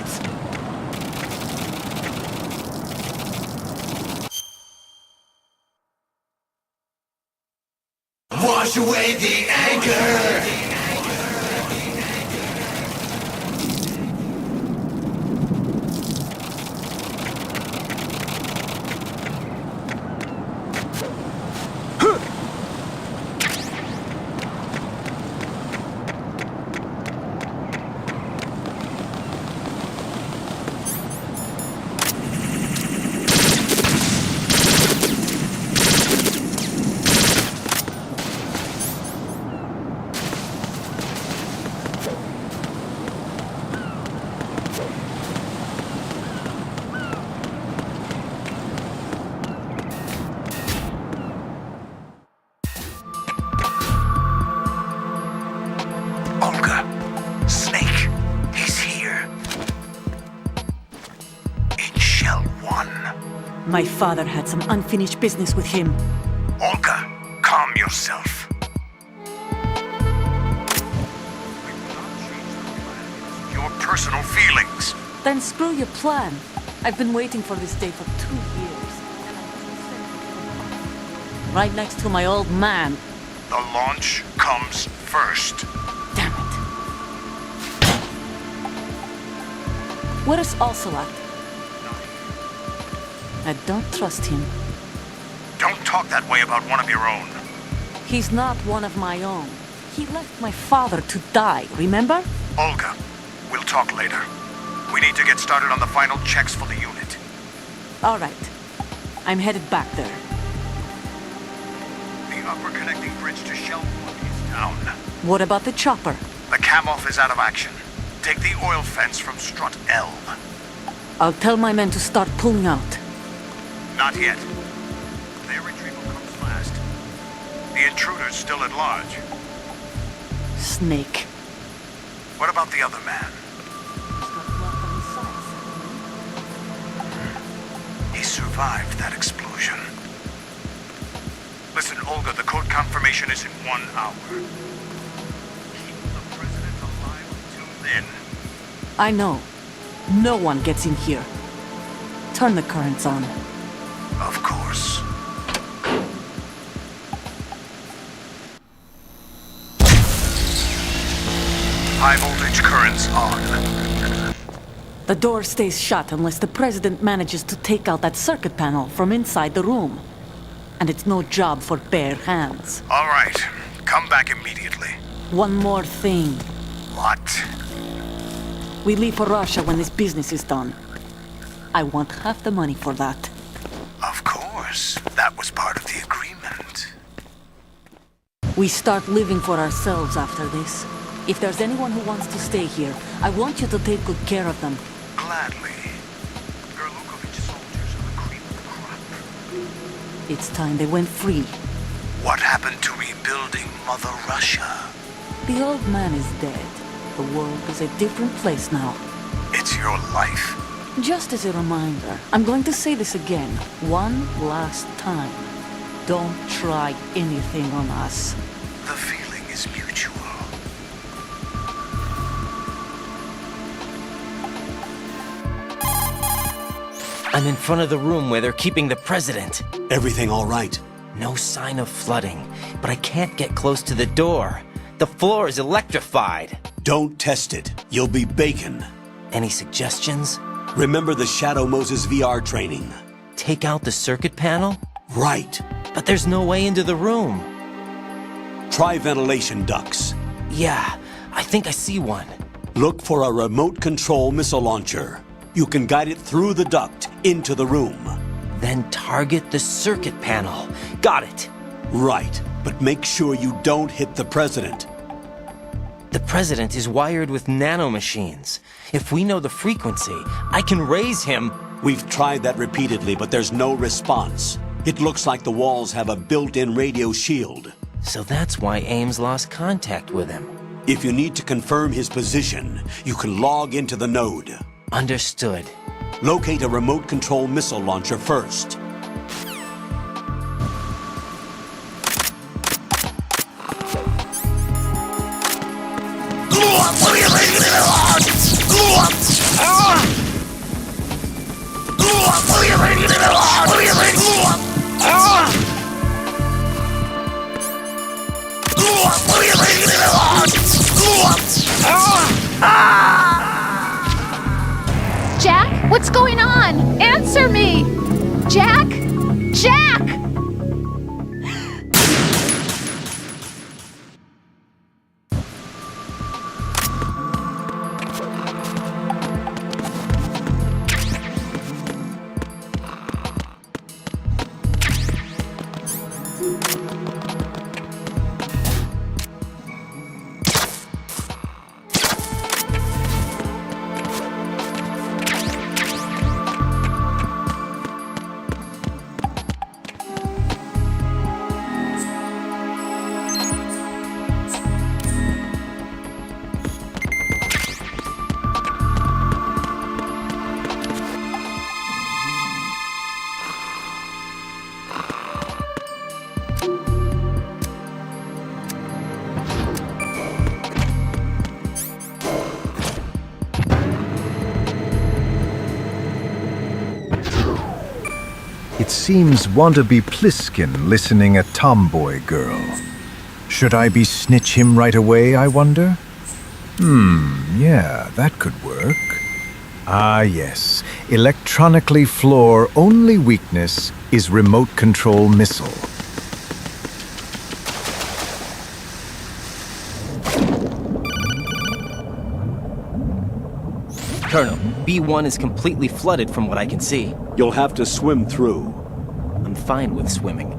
It's... Wash away the anger! Olga, Snake, he's here. In Shell 1. My father had some unfinished business with him. Olga, calm yourself. Your personal feelings. Then screw your plan. I've been waiting for this day for 2 years. Right next to my old man. The launch comes first. Damn it. Where is Ocelot? I don't trust him. Don't talk that way about one of your own. He's not one of my own. He left my father to die, remember? Olga, we'll talk later. We need to get started on the final checks for the unit. All right. I'm headed back there. The upper connecting bridge to Shell 1 is down. What about the chopper? The cam-off is out of action. Take the oil fence from strut L. I'll tell my men to start pulling out. Not yet. Their retrieval comes fast. The intruder's still at large. Snake. What about the other man? He survived that explosion. Listen, Olga, the code confirmation is in 1 hour. Keep the president alive until then. I know. No one gets in here. Turn the currents on. Of course. High voltage currents on. The door stays shut unless the president manages to take out that circuit panel from inside the room. And it's no job for bare hands. All right. Come back immediately. One more thing. What? We leave for Russia when this business is done. I want half the money for that. Of course. That was part of the agreement. We start living for ourselves after this. If there's anyone who wants to stay here, I want you to take good care of them. Gladly. Gerlukovich soldiers are the cream of the crop. It's time they went free. What happened to rebuilding Mother Russia? The old man is dead. The world is a different place now. It's your life. Just as a reminder, I'm going to say this again, one last time. Don't try anything on us. The feeling is mutual. I'm in front of the room where they're keeping the president. Everything all right? No sign of flooding, but I can't get close to the door. The floor is electrified. Don't test it. You'll be bacon. Any suggestions? Remember the Shadow Moses VR training? Take out the circuit panel? Right. But there's no way into the room. Try ventilation ducts. Yeah, I think I see one. Look for a remote control missile launcher. You can guide it through the duct into the room. Then target the circuit panel. Got it. Right, but make sure you don't hit the president. The president is wired with nanomachines. If we know the frequency, I can raise him. We've tried that repeatedly, but there's no response. It looks like the walls have a built-in radio shield. So that's why Ames lost contact with him. If you need to confirm his position, you can log into the node. Understood. Locate a remote control missile launcher first. Jack, what's going on? Answer me! Jack? Jack! It seems wannabe Pliskin listening a tomboy girl. Should I be snitch him right away, I wonder? Yeah, that could work. Ah, yes. Electronically floor only weakness is remote control missile. Colonel, B1 is completely flooded from what I can see. You'll have to swim through. I'm fine with swimming.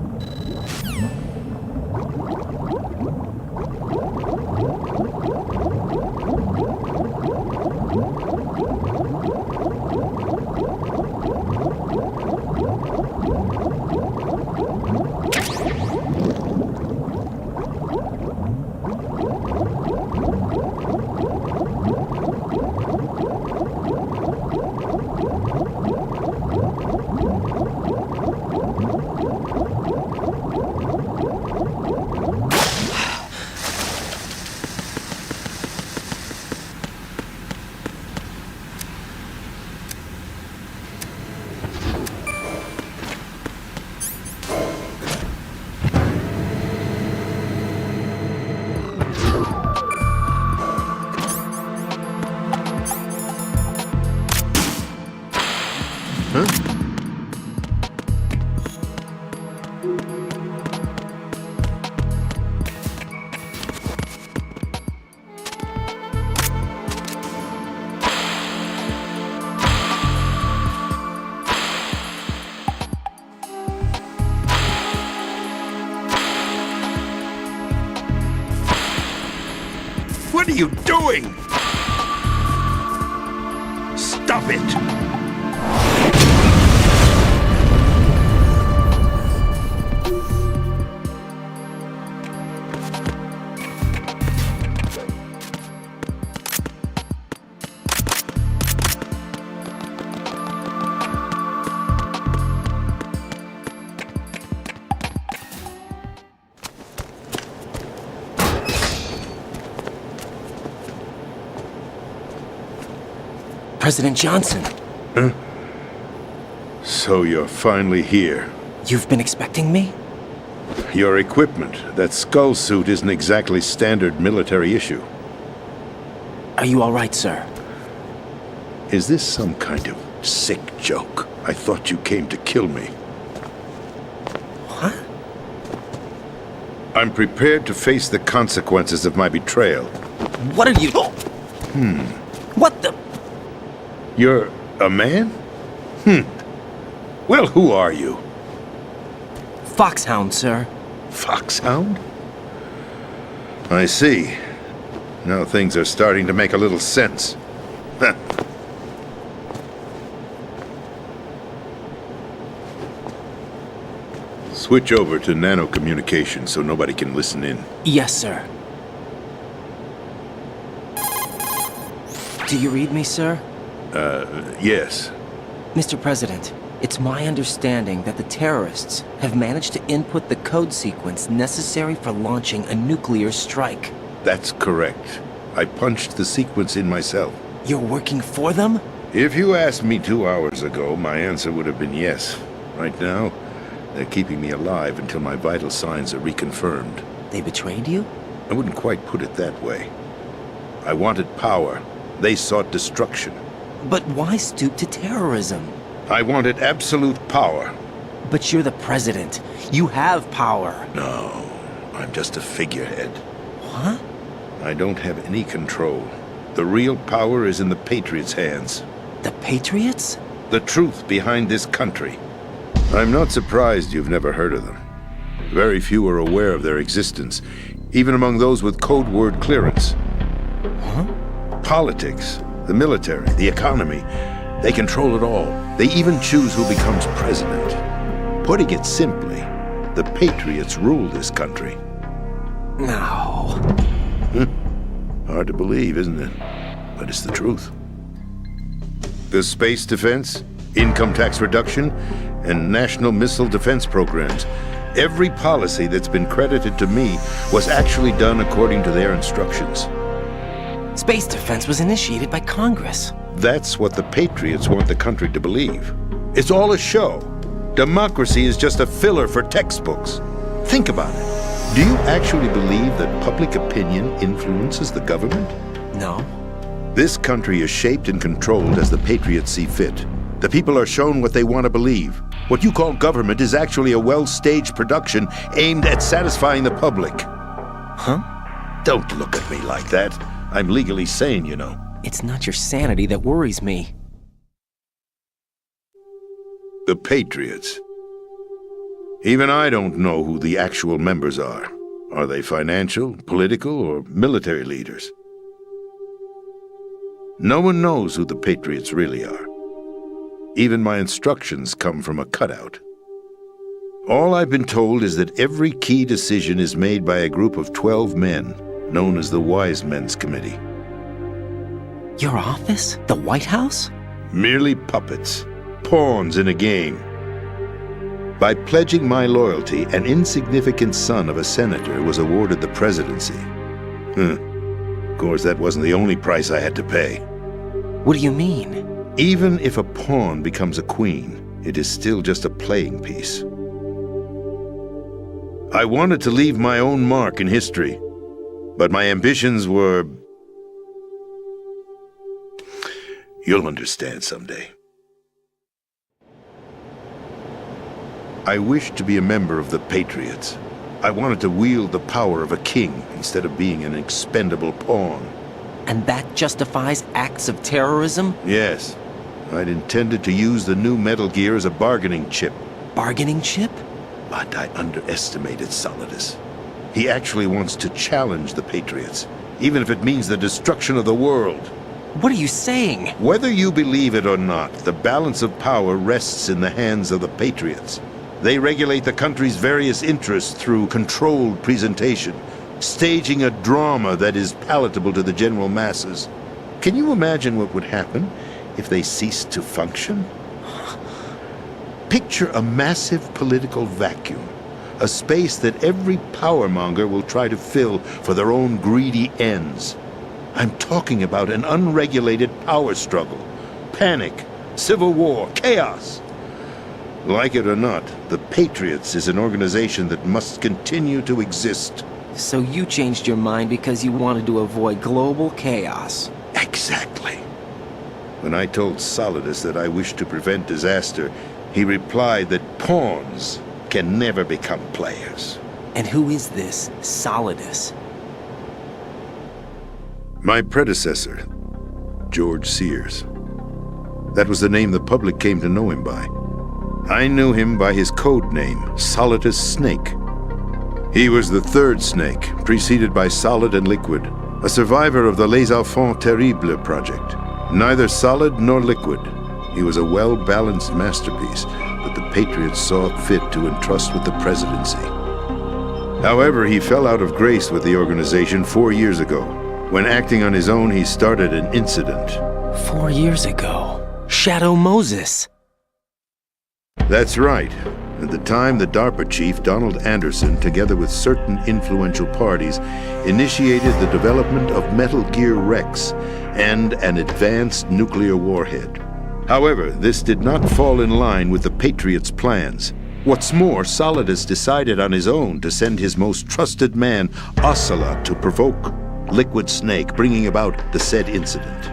What are you doing? Stop it! President Johnson. Huh? So you're finally here. You've been expecting me? Your equipment, that skull suit, isn't exactly standard military issue. Are you all right, sir? Is this some kind of sick joke? I thought you came to kill me. What? I'm prepared to face the consequences of my betrayal. What are you... What the... You're a man? Well, who are you? Foxhound, sir. Foxhound? I see. Now things are starting to make a little sense. Switch over to nano-communication so nobody can listen in. Yes, sir. Do you read me, sir? Yes. Mr. President, it's my understanding that the terrorists have managed to input the code sequence necessary for launching a nuclear strike. That's correct. I punched the sequence in myself. You're working for them? If you asked me 2 hours ago, my answer would have been yes. Right now, they're keeping me alive until my vital signs are reconfirmed. They betrayed you? I wouldn't quite put it that way. I wanted power. They sought destruction. But why stoop to terrorism? I wanted absolute power. But you're the president. You have power. No, I'm just a figurehead. What? I don't have any control. The real power is in the Patriots' hands. The Patriots? The truth behind this country. I'm not surprised you've never heard of them. Very few are aware of their existence, even among those with code word clearance. Huh? Politics, the military, the economy, they control it all. They even choose who becomes president. Putting it simply, the Patriots rule this country. No. Hard to believe, isn't it? But it's the truth. The space defense, income tax reduction, and national missile defense programs. Every policy that's been credited to me was actually done according to their instructions. Space defense was initiated by Congress. That's what the Patriots want the country to believe. It's all a show. Democracy is just a filler for textbooks. Think about it. Do you actually believe that public opinion influences the government? No. This country is shaped and controlled as the Patriots see fit. The people are shown what they want to believe. What you call government is actually a well-staged production aimed at satisfying the public. Huh? Don't look at me like that. I'm legally sane, you know. It's not your sanity that worries me. The Patriots. Even I don't know who the actual members are. Are they financial, political, or military leaders? No one knows who the Patriots really are. Even my instructions come from a cutout. All I've been told is that every key decision is made by a group of 12 men, known as the Wise Men's Committee. Your office? The White House? Merely puppets, pawns in a game. By pledging my loyalty, an insignificant son of a senator was awarded the presidency. Of course, that wasn't the only price I had to pay. What do you mean? Even if a pawn becomes a queen, it is still just a playing piece. I wanted to leave my own mark in history, but my ambitions were... You'll understand someday. I wished to be a member of the Patriots. I wanted to wield the power of a king instead of being an expendable pawn. And that justifies acts of terrorism? Yes. I'd intended to use the new Metal Gear as a bargaining chip. Bargaining chip? But I underestimated Solidus. He actually wants to challenge the Patriots, even if it means the destruction of the world. What are you saying? Whether you believe it or not, the balance of power rests in the hands of the Patriots. They regulate the country's various interests through controlled presentation, staging a drama that is palatable to the general masses. Can you imagine what would happen if they ceased to function? Picture a massive political vacuum, a space that every powermonger will try to fill for their own greedy ends. I'm talking about an unregulated power struggle, panic, civil war, chaos. Like it or not, the Patriots is an organization that must continue to exist. So you changed your mind because you wanted to avoid global chaos. Exactly. When I told Solidus that I wished to prevent disaster, he replied that pawns can never become players. And who is this Solidus? My predecessor, George Sears. That was the name the public came to know him by. I knew him by his code name, Solidus Snake. He was the third snake, preceded by Solid and Liquid, a survivor of the Les Enfants Terribles project. Neither solid nor liquid, he was a well-balanced masterpiece that the Patriots saw fit to entrust with the presidency. However, he fell out of grace with the organization 4 years ago. When acting on his own, he started an incident. 4 years ago? Shadow Moses. That's right. At the time, the DARPA chief, Donald Anderson, together with certain influential parties, initiated the development of Metal Gear Rex and an advanced nuclear warhead. However, this did not fall in line with the Patriots' plans. What's more, Solidus decided on his own to send his most trusted man, Ocelot, to provoke Liquid Snake, bringing about the said incident.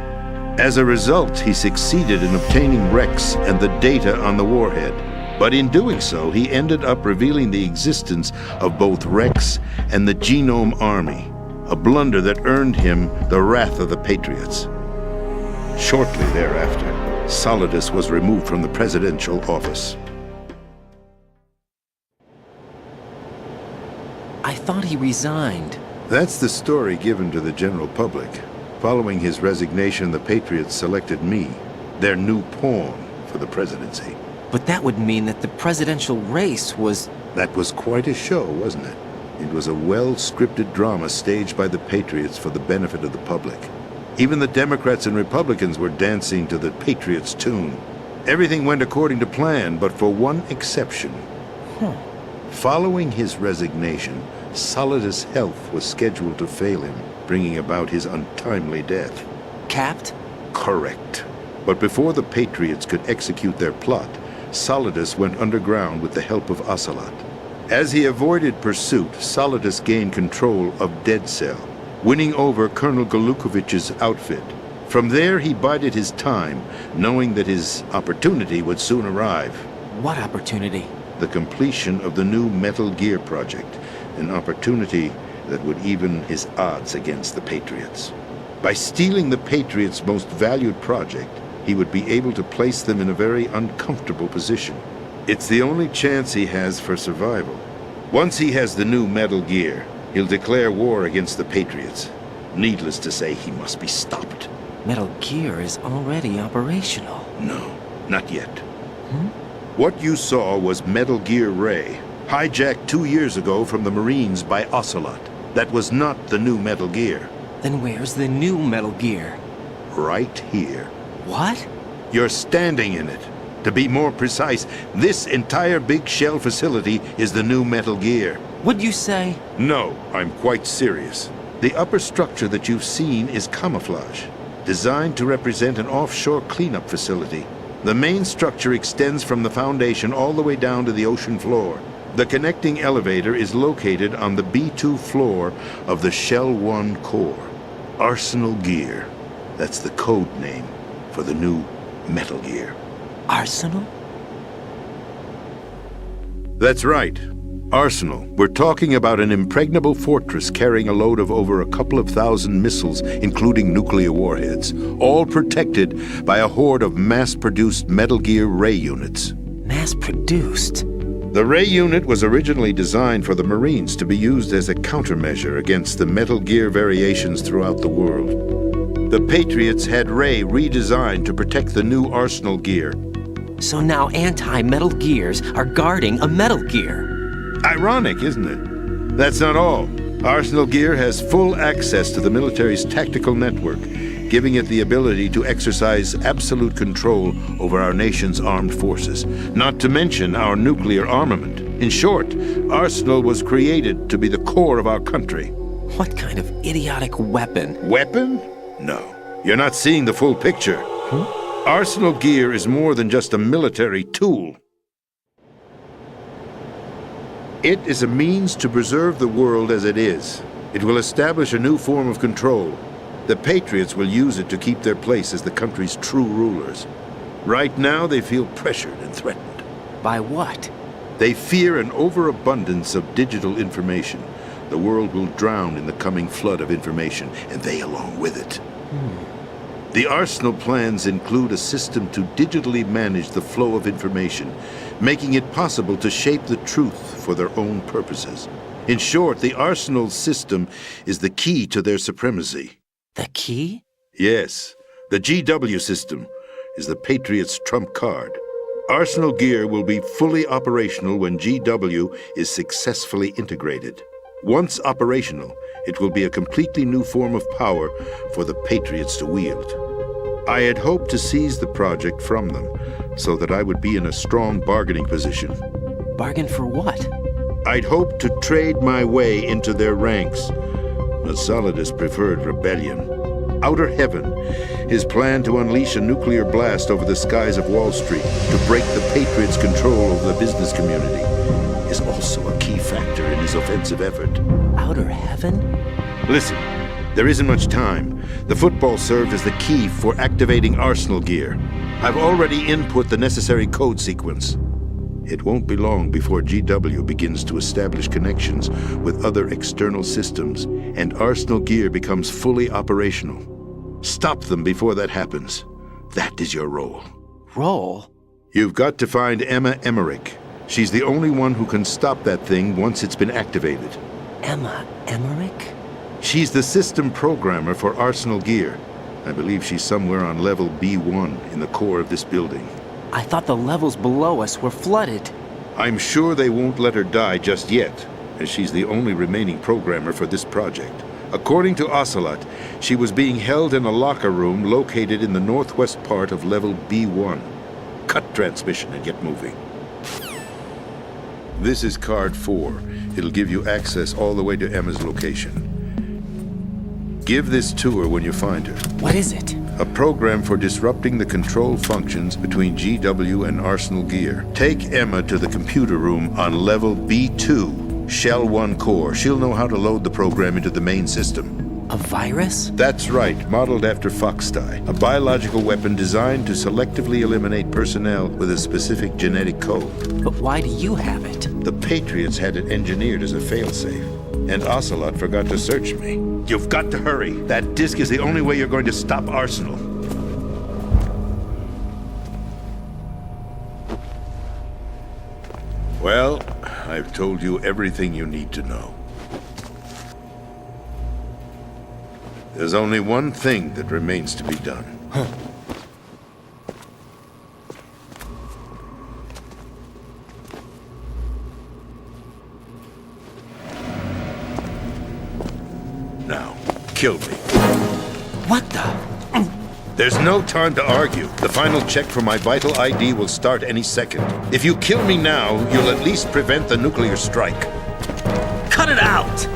As a result, he succeeded in obtaining Rex and the data on the warhead. But in doing so, he ended up revealing the existence of both Rex and the Genome Army, a blunder that earned him the wrath of the Patriots. Shortly thereafter, Solidus was removed from the presidential office. I thought he resigned. That's the story given to the general public. Following his resignation, the Patriots selected me, their new pawn, for the presidency. But that would mean that the presidential race was... That was quite a show, wasn't it? It was a well-scripted drama staged by the Patriots for the benefit of the public. Even the Democrats and Republicans were dancing to the Patriots' tune. Everything went according to plan, but for one exception. Following his resignation, Solidus' health was scheduled to fail him, bringing about his untimely death. Capped? Correct. But before the Patriots could execute their plot, Solidus went underground with the help of Ocelot. As he avoided pursuit, Solidus gained control of Dead Cell, winning over Colonel Golukovich's outfit. From there, he bided his time, knowing that his opportunity would soon arrive. What opportunity? The completion of the new Metal Gear project, an opportunity that would even his odds against the Patriots. By stealing the Patriots' most valued project, he would be able to place them in a very uncomfortable position. It's the only chance he has for survival. Once he has the new Metal Gear, he'll declare war against the Patriots. Needless to say, he must be stopped. Metal Gear is already operational. No, not yet. What you saw was Metal Gear Ray, hijacked 2 years ago from the Marines by Ocelot. That was not the new Metal Gear. Then where's the new Metal Gear? Right here. What? You're standing in it. To be more precise, this entire big shell facility is the new Metal Gear. What'd you say? No, I'm quite serious. The upper structure that you've seen is camouflage, designed to represent an offshore cleanup facility. The main structure extends from the foundation all the way down to the ocean floor. The connecting elevator is located on the B2 floor of the Shell 1 core. Arsenal Gear. That's the code name for the new Metal Gear. Arsenal? That's right. Arsenal. We're talking about an impregnable fortress carrying a load of over a couple of thousand missiles, including nuclear warheads, all protected by a horde of mass-produced Metal Gear Ray units. Mass-produced? The Ray unit was originally designed for the Marines to be used as a countermeasure against the Metal Gear variations throughout the world. The Patriots had Ray redesigned to protect the new Arsenal Gear. So now anti-Metal Gears are guarding a Metal Gear. Ironic, isn't it? That's not all. Arsenal Gear has full access to the military's tactical network, giving it the ability to exercise absolute control over our nation's armed forces, not to mention our nuclear armament. In short, Arsenal was created to be the core of our country. What kind of idiotic weapon? Weapon? No. You're not seeing the full picture. Arsenal Gear is more than just a military tool. It is a means to preserve the world as it is. It will establish a new form of control. The Patriots will use it to keep their place as the country's true rulers. Right now, they feel pressured and threatened. By what? They fear an overabundance of digital information. The world will drown in the coming flood of information, and they along with it. The Arsenal plans include a system to digitally manage the flow of information, making it possible to shape the truth for their own purposes. In short, the Arsenal system is the key to their supremacy. The key? Yes. The GW system is the Patriots' trump card. Arsenal Gear will be fully operational when GW is successfully integrated. Once operational, it will be a completely new form of power for the Patriots to wield. I had hoped to seize the project from them, so that I would be in a strong bargaining position. Bargain for what? I'd hoped to trade my way into their ranks, but Solidus preferred rebellion. Outer Heaven, his plan to unleash a nuclear blast over the skies of Wall Street to break the Patriots' control over the business community, is also a key factor in his offensive effort. Outer Heaven? Listen, there isn't much time. The football served as the key for activating Arsenal gear. I've already input the necessary code sequence. It won't be long before GW begins to establish connections with other external systems, and Arsenal gear becomes fully operational. Stop them before that happens. That is your role. Role? You've got to find Emma Emmerich. She's the only one who can stop that thing once it's been activated. Emma Emmerich? She's the system programmer for Arsenal gear. I believe she's somewhere on level B1 in the core of this building. I thought the levels below us were flooded. I'm sure they won't let her die just yet, as she's the only remaining programmer for this project. According to Ocelot, she was being held in a locker room located in the northwest part of level B1. Cut transmission and get moving. This is card 4. It'll give you access all the way to Emma's location. Give this to her when you find her. What is it? A program for disrupting the control functions between GW and Arsenal gear. Take Emma to the computer room on level B2, Shell 1 core. She'll know how to load the program into the main system. A virus? That's right, modeled after Foxdie, a biological weapon designed to selectively eliminate personnel with a specific genetic code. But why do you have it? The Patriots had it engineered as a failsafe, and Ocelot forgot to search me. You've got to hurry. That disk is the only way you're going to stop Arsenal. Well, I've told you everything you need to know. There's only one thing that remains to be done. Now, kill me. What the? There's no time to argue. The final check for my vital ID will start any second. If you kill me now, you'll at least prevent the nuclear strike. Cut it out!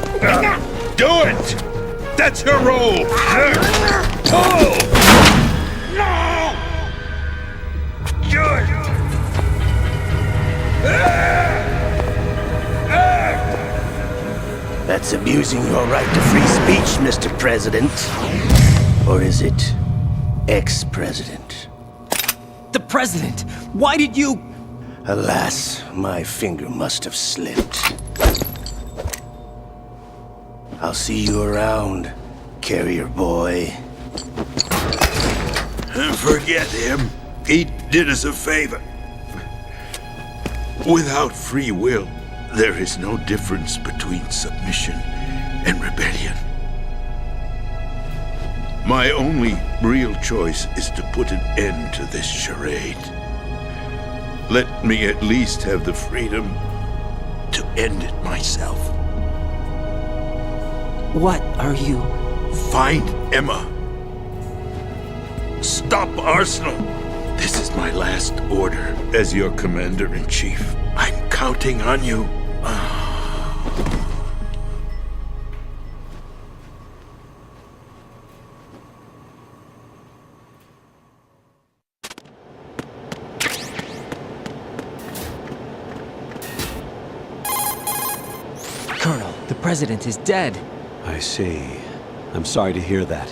Do it! That's your role! Pull! No! Good! That's abusing your right to free speech, Mr. President. Or is it ex-president? The president! Why did you... Alas, my finger must have slipped. I'll see you around, carrier boy. Forget him. He did us a favor. Without free will, there is no difference between submission and rebellion. My only real choice is to put an end to this charade. Let me at least have the freedom to end it myself. What are you... Find Emma. Stop Arsenal. This is my last order as your commander-in-chief. I'm counting on you. Colonel, the president is dead. I see. I'm sorry to hear that.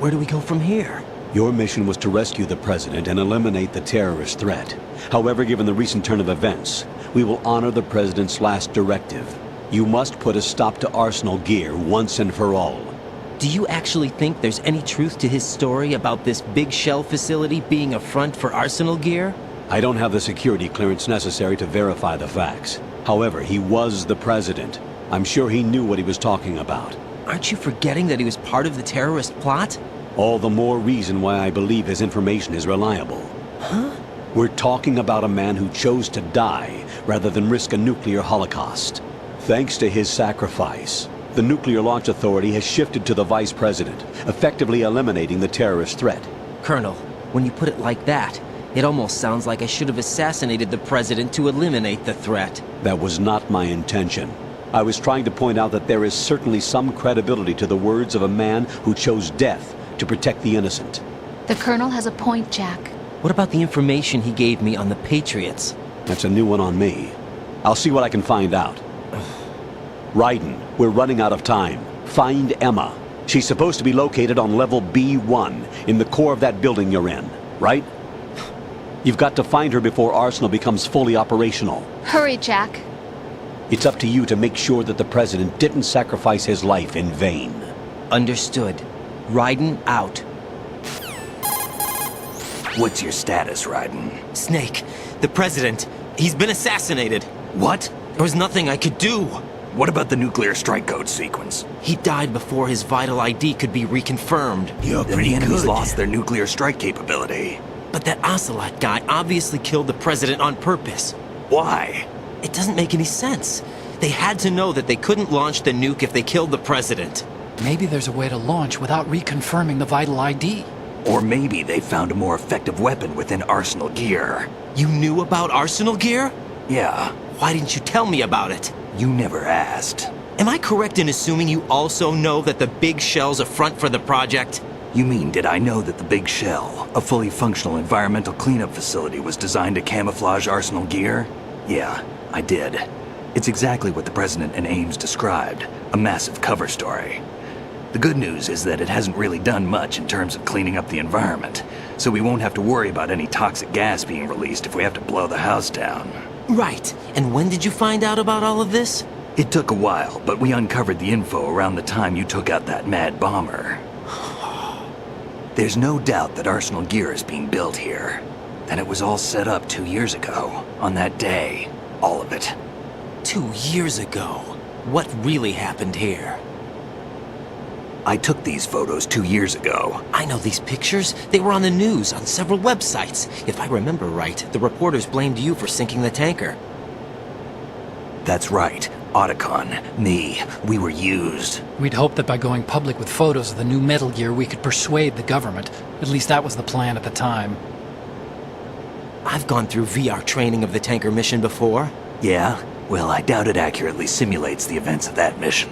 Where do we go from here? Your mission was to rescue the president and eliminate the terrorist threat. However, given the recent turn of events, we will honor the president's last directive. You must put a stop to Arsenal gear once and for all. Do you actually think there's any truth to his story about this big shell facility being a front for Arsenal gear? I don't have the security clearance necessary to verify the facts. However, he was the president. I'm sure he knew what he was talking about. Aren't you forgetting that he was part of the terrorist plot? All the more reason why I believe his information is reliable. Huh? We're talking about a man who chose to die rather than risk a nuclear holocaust. Thanks to his sacrifice, the Nuclear Launch Authority has shifted to the vice president, effectively eliminating the terrorist threat. Colonel, when you put it like that, it almost sounds like I should have assassinated the president to eliminate the threat. That was not my intention. I was trying to point out that there is certainly some credibility to the words of a man who chose death to protect the innocent. The Colonel has a point, Jack. What about the information he gave me on the Patriots? That's a new one on me. I'll see what I can find out. Raiden, we're running out of time. Find Emma. She's supposed to be located on level B1 in the core of that building you're in, right? You've got to find her before Arsenal becomes fully operational. Hurry, Jack. It's up to you to make sure that the President didn't sacrifice his life in vain. Understood. Raiden out. What's your status, Raiden? Snake, the President, he's been assassinated. What? There was nothing I could do. What about the nuclear strike code sequence? He died before his vital ID could be reconfirmed. Then the enemy's lost their nuclear strike capability. But that Ocelot guy obviously killed the President on purpose. Why? It doesn't make any sense. They had to know that they couldn't launch the nuke if they killed the President. Maybe there's a way to launch without reconfirming the vital ID. Or maybe they found a more effective weapon within Arsenal Gear. You knew about Arsenal Gear? Yeah. Why didn't you tell me about it? You never asked. Am I correct in assuming you also know that the Big Shell's a front for the project? You mean, did I know that the Big Shell, a fully functional environmental cleanup facility, was designed to camouflage Arsenal Gear? Yeah, I did. It's exactly what the President and Ames described, a massive cover story. The good news is that it hasn't really done much in terms of cleaning up the environment, so we won't have to worry about any toxic gas being released if we have to blow the house down. Right. And when did you find out about all of this? It took a while, but we uncovered the info around the time you took out that mad bomber. There's no doubt that Arsenal Gear is being built here. And it was all set up 2 years ago, on that day. All of it. 2 years ago? What really happened here? I took these photos 2 years ago. I know these pictures. They were on the news, on several websites. If I remember right, the reporters blamed you for sinking the tanker. That's right. Otacon, me, we were used. We'd hoped that by going public with photos of the new Metal Gear, we could persuade the government. At least that was the plan at the time. I've gone through VR training of the tanker mission before. Yeah? Well, I doubt it accurately simulates the events of that mission.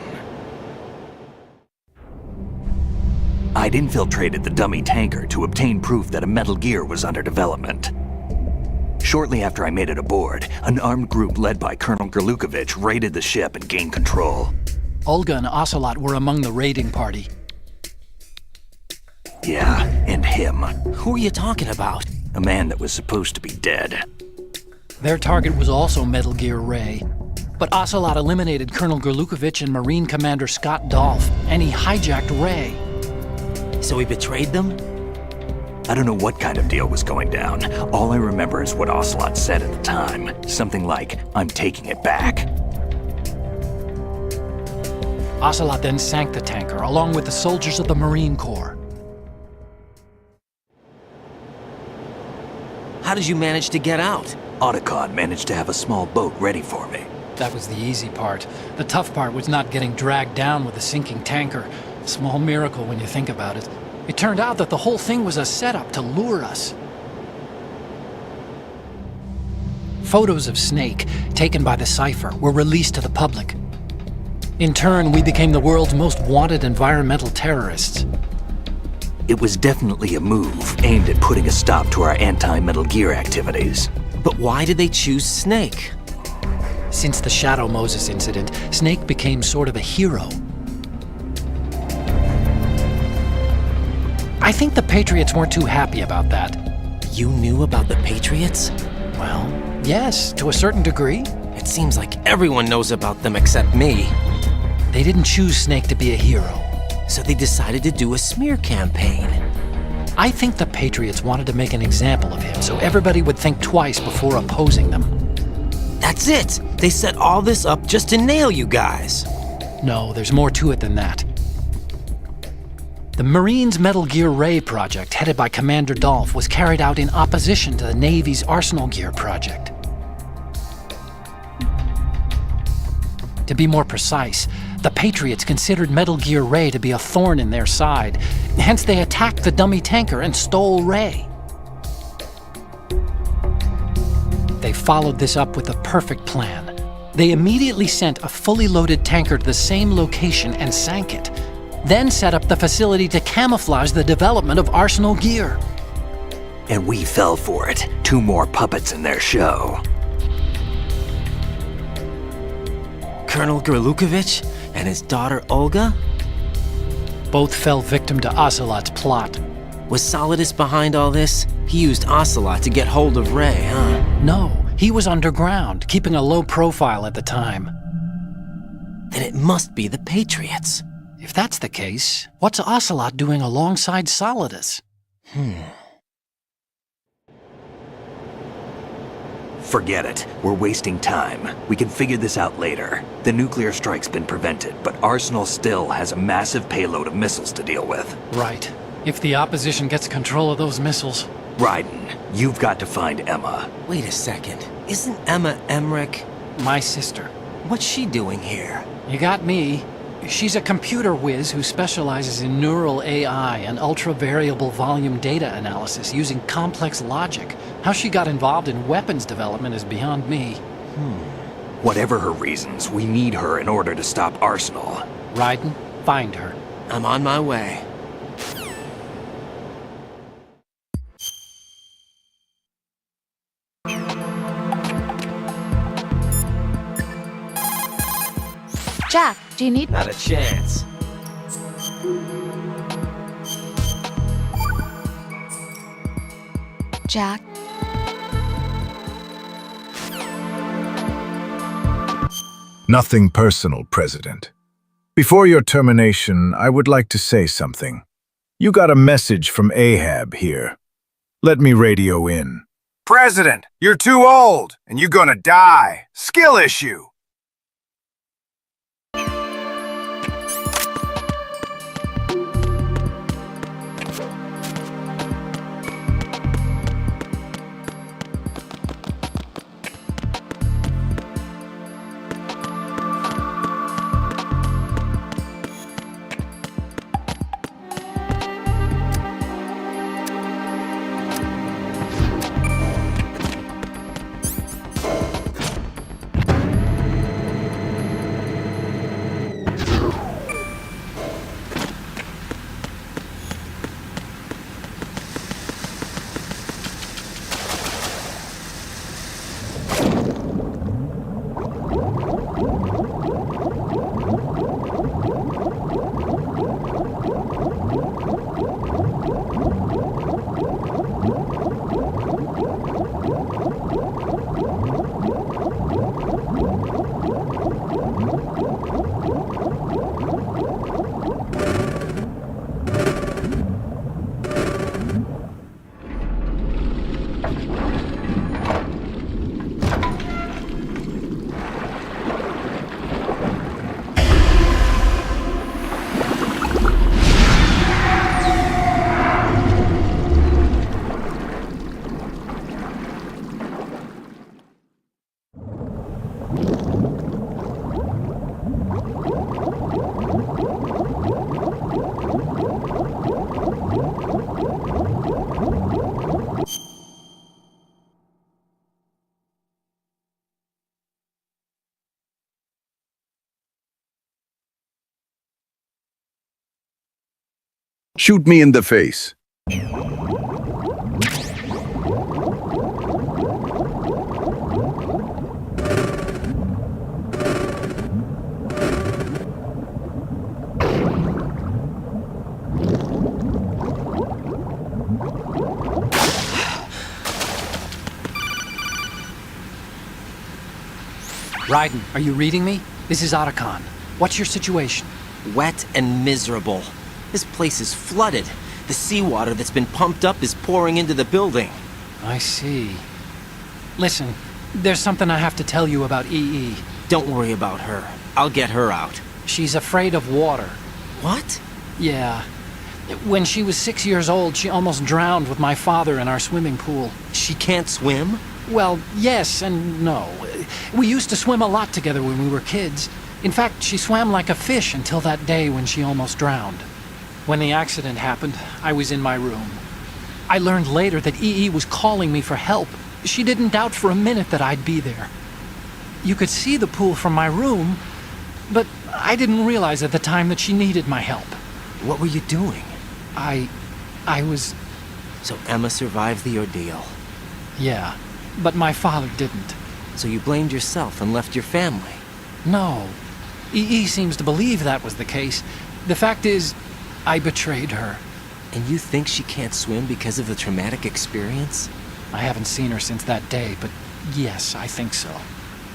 I'd infiltrated the dummy tanker to obtain proof that a Metal Gear was under development. Shortly after I made it aboard, an armed group led by Colonel Gerlukovich raided the ship and gained control. Olga and Ocelot were among the raiding party. Yeah, and him. Who are you talking about? A man that was supposed to be dead. Their target was also Metal Gear Ray. But Ocelot eliminated Colonel Gerlukovich and Marine Commander Scott Dolph, and he hijacked Ray. So he betrayed them? I don't know what kind of deal was going down. All I remember is what Ocelot said at the time. Something like, "I'm taking it back." Ocelot then sank the tanker, along with the soldiers of the Marine Corps. How did you manage to get out? Otacon managed to have a small boat ready for me. That was the easy part. The tough part was not getting dragged down with a sinking tanker. Small miracle when you think about it. It turned out that the whole thing was a setup to lure us. Photos of Snake, taken by the Cypher, were released to the public. In turn, we became the world's most wanted environmental terrorists. It was definitely a move aimed at putting a stop to our anti-Metal Gear activities. But why did they choose Snake? Since the Shadow Moses incident, Snake became sort of a hero. I think the Patriots weren't too happy about that. You knew about the Patriots? Well, yes, to a certain degree. It seems like everyone knows about them except me. They didn't choose Snake to be a hero. So they decided to do a smear campaign. I think the Patriots wanted to make an example of him so everybody would think twice before opposing them. That's it! They set all this up just to nail you guys. No, there's more to it than that. The Marines' Metal Gear Ray project, headed by Commander Dolph, was carried out in opposition to the Navy's Arsenal Gear project. To be more precise, the Patriots considered Metal Gear Ray to be a thorn in their side. Hence, they attacked the dummy tanker and stole Ray. They followed this up with a perfect plan. They immediately sent a fully loaded tanker to the same location and sank it. then set up the facility to camouflage the development of Arsenal gear. And we fell for it. 2 more puppets in their show. Colonel Gerlukovich and his daughter Olga? Both fell victim to Ocelot's plot. Was Solidus behind all this? He used Ocelot to get hold of Ray, huh? No, he was underground, keeping a low profile at the time. Then it must be the Patriots. If that's the case, what's Ocelot doing alongside Solidus? Forget it. We're wasting time. We can figure this out later. The nuclear strike's been prevented, but Arsenal still has a massive payload of missiles to deal with. Right. If the opposition gets control of those missiles... Raiden, you've got to find Emma. Wait a second. Isn't Emma Emmerich... my sister? What's she doing here? You got me. She's a computer whiz who specializes in neural AI and ultra-variable volume data analysis using complex logic. How she got involved in weapons development is beyond me. Whatever her reasons, we need her in order to stop Arsenal. Raiden, find her. I'm on my way. Jack, do you need... Not a chance. Jack? Nothing personal, President. Before your termination, I would like to say something. You got a message from Ahab here. Let me radio in. President, you're too old, and you're gonna die. Skill issue. Shoot me in the face. Raiden, are you reading me? This is Otacon. What's your situation? Wet and miserable. This place is flooded. The seawater that's been pumped up is pouring into the building. I see. Listen, there's something I have to tell you about EE. Don't worry about her. I'll get her out. She's afraid of water. What? Yeah. When she was 6 years old, she almost drowned with my father in our swimming pool. She can't swim? Well, yes and no. We used to swim a lot together when we were kids. In fact, she swam like a fish until that day when she almost drowned. When the accident happened, I was in my room. I learned later that EE was calling me for help. She didn't doubt for a minute that I'd be there. You could see the pool from my room, but I didn't realize at the time that she needed my help. What were you doing? I was... So Emma survived the ordeal. Yeah, but my father didn't. So you blamed yourself and left your family? No. He seems to believe that was the case. The fact is, I betrayed her. And you think she can't swim because of the traumatic experience? I haven't seen her since that day, but yes, I think so.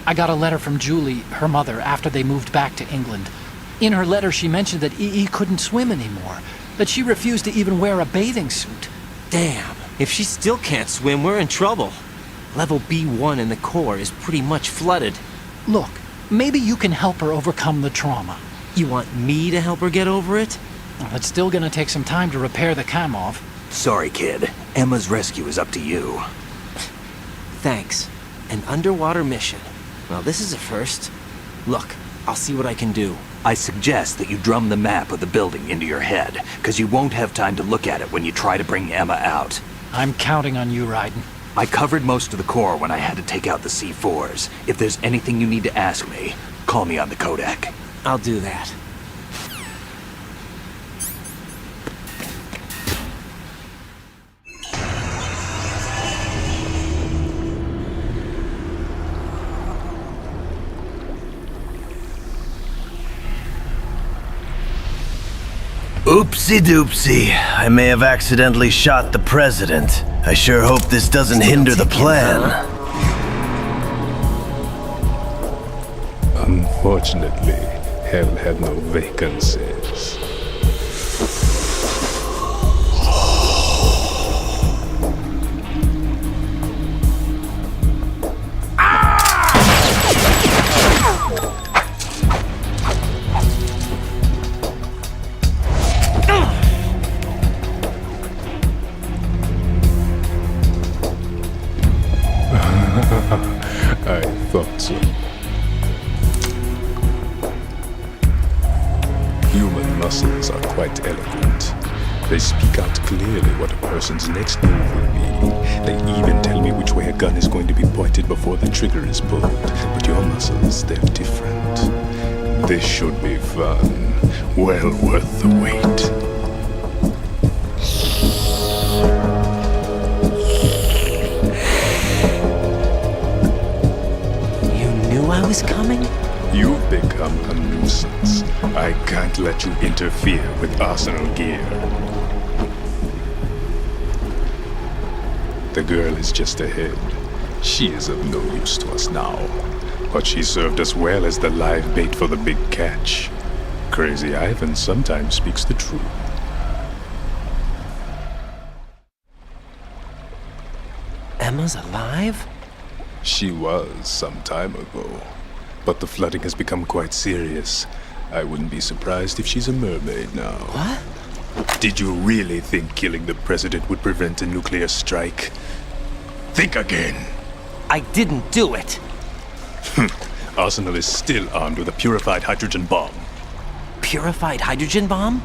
I got a letter from Julie, her mother, after they moved back to England. In her letter, she mentioned that EE couldn't swim anymore, that she refused to even wear a bathing suit. Damn, if she still can't swim, we're in trouble. Level B1 in the core is pretty much flooded. Look, maybe you can help her overcome the trauma. You want me to help her get over it? Well, it's still gonna take some time to repair the Kamov. Sorry, kid. Emma's rescue is up to you. Thanks. An underwater mission. Well, this is a first. Look, I'll see what I can do. I suggest that you drum the map of the building into your head, because you won't have time to look at it when you try to bring Emma out. I'm counting on you, Raiden. I covered most of the core when I had to take out the C4s. If there's anything you need to ask me, call me on the Kodak. I'll do that. Oopsie doopsie. I may have accidentally shot the president. I sure hope this doesn't hinder the plan. Unfortunately, hell had no vacancies. I thought so. Human muscles are quite eloquent. They speak out clearly what a person's next move will be. They even tell me which way a gun is going to be pointed before the trigger is pulled. But your muscles, they're different. This should be fun. Well worth the wait. I was coming? You've become a nuisance. I can't let you interfere with Arsenal gear. The girl is just ahead. She is of no use to us now. But she served us well as the live bait for the big catch. Crazy Ivan sometimes speaks the truth. Emma's alive? She was some time ago, but the flooding has become quite serious. I wouldn't be surprised if she's a mermaid now. What? Did you really think killing the president would prevent a nuclear strike? Think again. I didn't do it. Arsenal is still armed with a purified hydrogen bomb. Purified hydrogen bomb?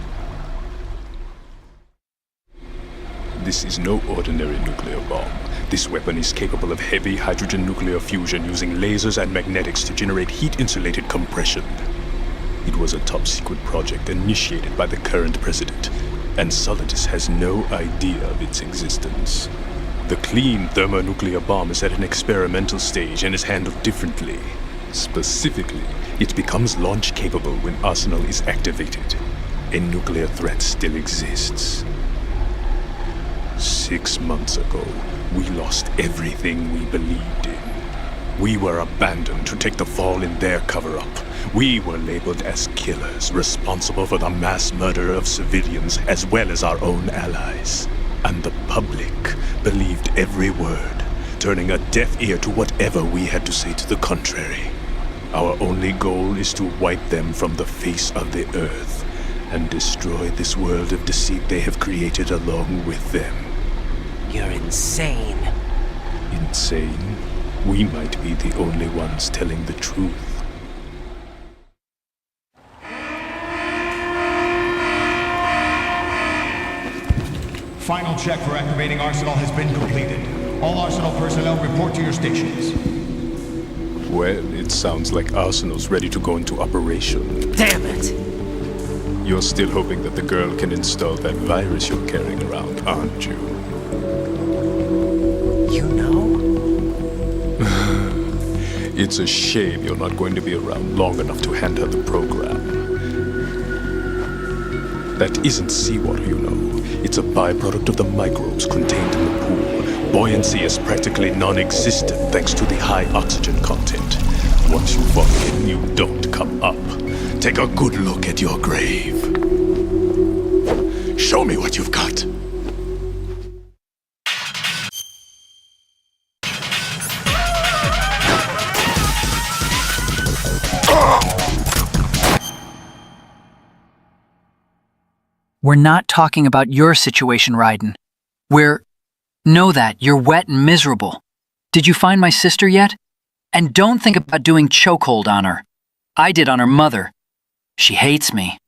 This is no ordinary nuclear bomb. This weapon is capable of heavy hydrogen nuclear fusion using lasers and magnetics to generate heat-insulated compression. It was a top-secret project initiated by the current president, and Solidus has no idea of its existence. The clean thermonuclear bomb is at an experimental stage and is handled differently. Specifically, it becomes launch-capable when Arsenal is activated. A nuclear threat still exists. 6 months ago, we lost everything we believed in. We were abandoned to take the fall in their cover-up. We were labeled as killers, responsible for the mass murder of civilians as well as our own allies. And the public believed every word, turning a deaf ear to whatever we had to say to the contrary. Our only goal is to wipe them from the face of the earth and destroy this world of deceit they have created along with them. You're insane. Insane? We might be the only ones telling the truth. Final check for activating Arsenal has been completed. All Arsenal personnel report to your stations. Well, it sounds like Arsenal's ready to go into operation. Damn it! You're still hoping that the girl can install that virus you're carrying around, aren't you? You know? It's a shame you're not going to be around long enough to hand her the program. That isn't seawater, you know. It's a byproduct of the microbes contained in the pool. Buoyancy is practically non-existent thanks to the high oxygen content. Once you fall in, you don't come up. Take a good look at your grave. Show me what you've got. We're not talking about your situation, Raiden. Know that, you're wet and miserable. Did you find my sister yet? And don't think about doing chokehold on her. I did on her mother. She hates me.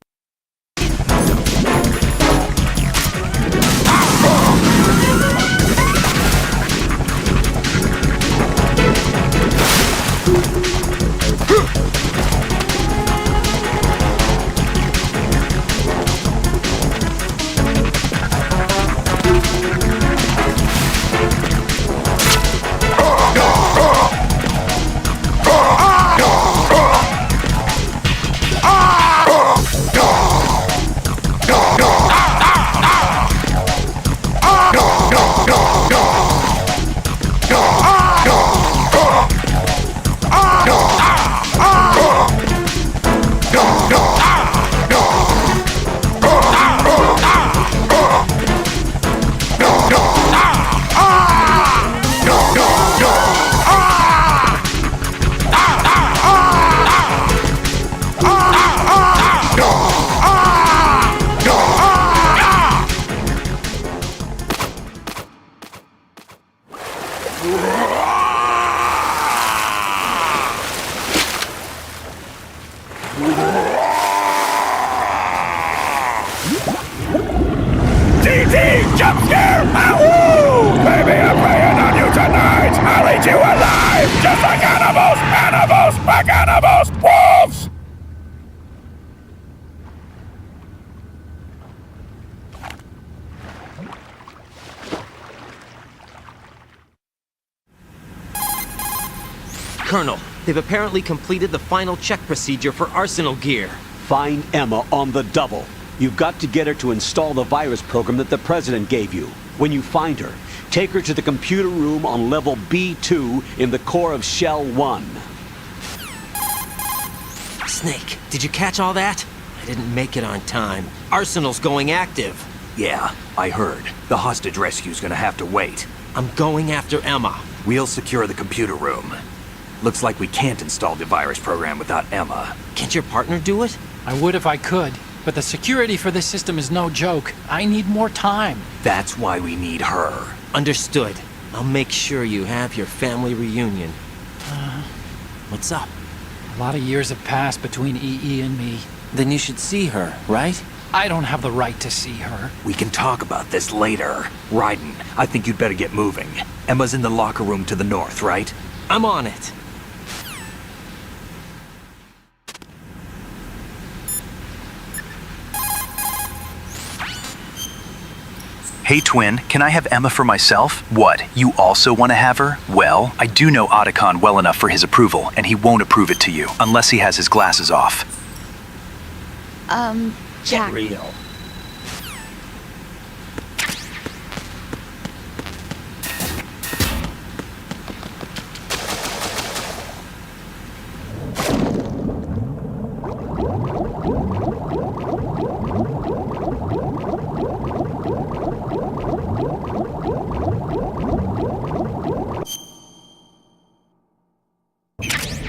DT, jump scare! Ahoo! Baby, I'm praying on you tonight! I'll eat you alive! Just like animals! Animals! Like animals! Wolves! Colonel, they've apparently completed the final check procedure for Arsenal gear. Find Emma on the double. You've got to get her to install the virus program that the President gave you. When you find her, take her to the computer room on level B2 in the core of Shell 1. Snake, did you catch all that? I didn't make it on time. Arsenal's going active. Yeah, I heard. The hostage rescue's gonna have to wait. I'm going after Emma. We'll secure the computer room. Looks like we can't install the virus program without Emma. Can't your partner do it? I would if I could, but the security for this system is no joke. I need more time. That's why we need her. Understood. I'll make sure you have your family reunion. What's up? A lot of years have passed between EE and me. Then you should see her, right? I don't have the right to see her. We can talk about this later. Raiden, I think you'd better get moving. Emma's in the locker room to the north, right? I'm on it. Hey twin, can I have Emma for myself? What, you also want to have her? Well, I do know Otacon well enough for his approval, and he won't approve it to you, unless he has his glasses off. Jack. Get real.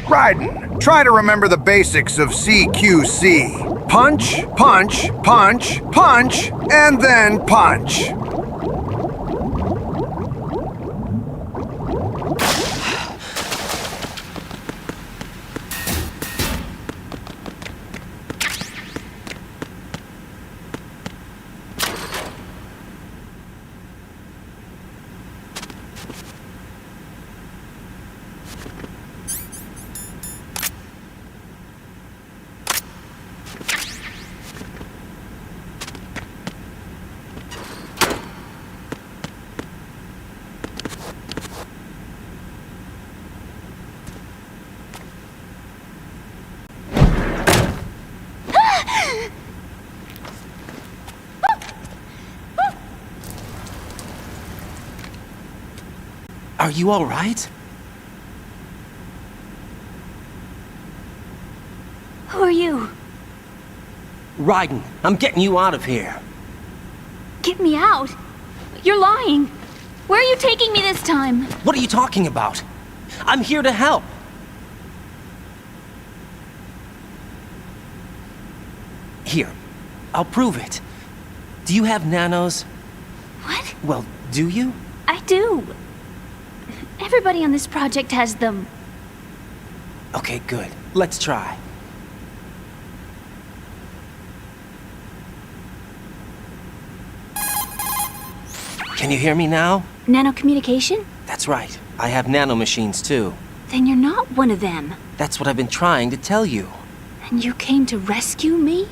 Raiden, try to remember the basics of CQC. Punch, punch, punch, punch, and then punch. Are you all right? Who are you? Raiden, I'm getting you out of here. Get me out? You're lying. Where are you taking me this time? What are you talking about? I'm here to help. Here, I'll prove it. Do you have nanos? What? Well, do you? I do. Everybody on this project has them. Okay, good. Let's try. Can you hear me now? Nanocommunication? That's right. I have nanomachines too. Then you're not one of them. That's what I've been trying to tell you. And you came to rescue me?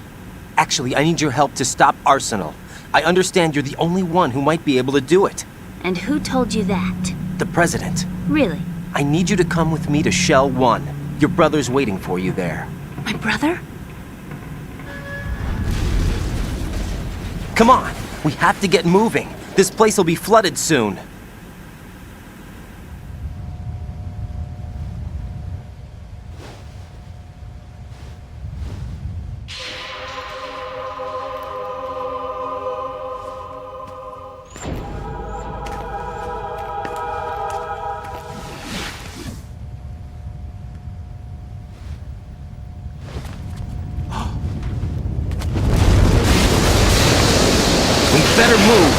Actually, I need your help to stop Arsenal. I understand you're the only one who might be able to do it. And who told you that? The President. Really? I need you to come with me to Shell 1. Your brother's waiting for you there. My brother? Come on! We have to get moving. This place will be flooded soon. Better move!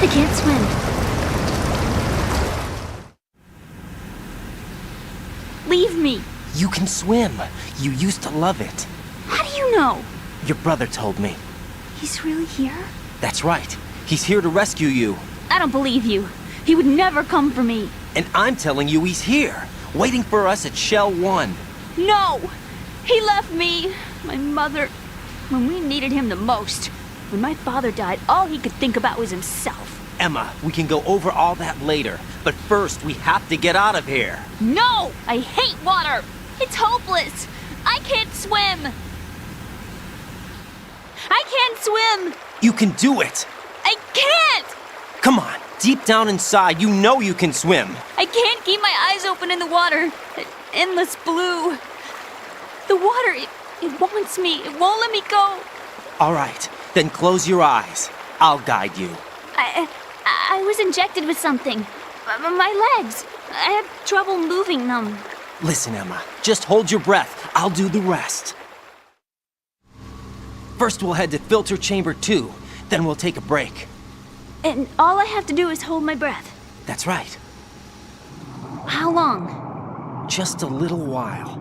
I can't swim. Leave me. You can swim. You used to love it. How do you know? Your brother told me. He's really here? That's right. He's here to rescue you. I don't believe you. He would never come for me. And I'm telling you he's here, waiting for us at Shell 1. No! He left me, my mother, when we needed him the most. When my father died, all he could think about was himself. Emma, we can go over all that later, but first we have to get out of here. No! I hate water! It's hopeless! I can't swim! I can't swim! You can do it! I can't! Come on, deep down inside, you know you can swim. I can't keep my eyes open in the water. Endless blue. The water, it wants me. It won't let me go. All right, then close your eyes. I'll guide you. I was injected with something. My legs. I have trouble moving them. Listen, Emma, just hold your breath. I'll do the rest. First we'll head to filter chamber 2, then we'll take a break. And all I have to do is hold my breath. That's right. How long? Just a little while.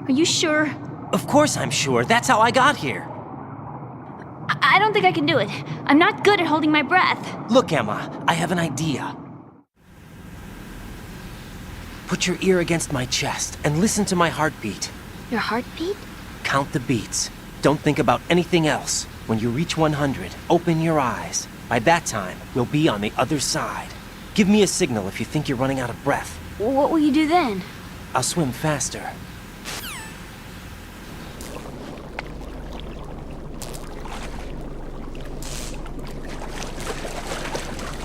Are you sure? Of course I'm sure. That's how I got here. I don't think I can do it. I'm not good at holding my breath. Look, Emma, I have an idea. Put your ear against my chest and listen to my heartbeat. Your heartbeat? Count the beats. Don't think about anything else. When you reach 100, open your eyes. By that time, we'll be on the other side. Give me a signal if you think you're running out of breath. What will you do then? I'll swim faster.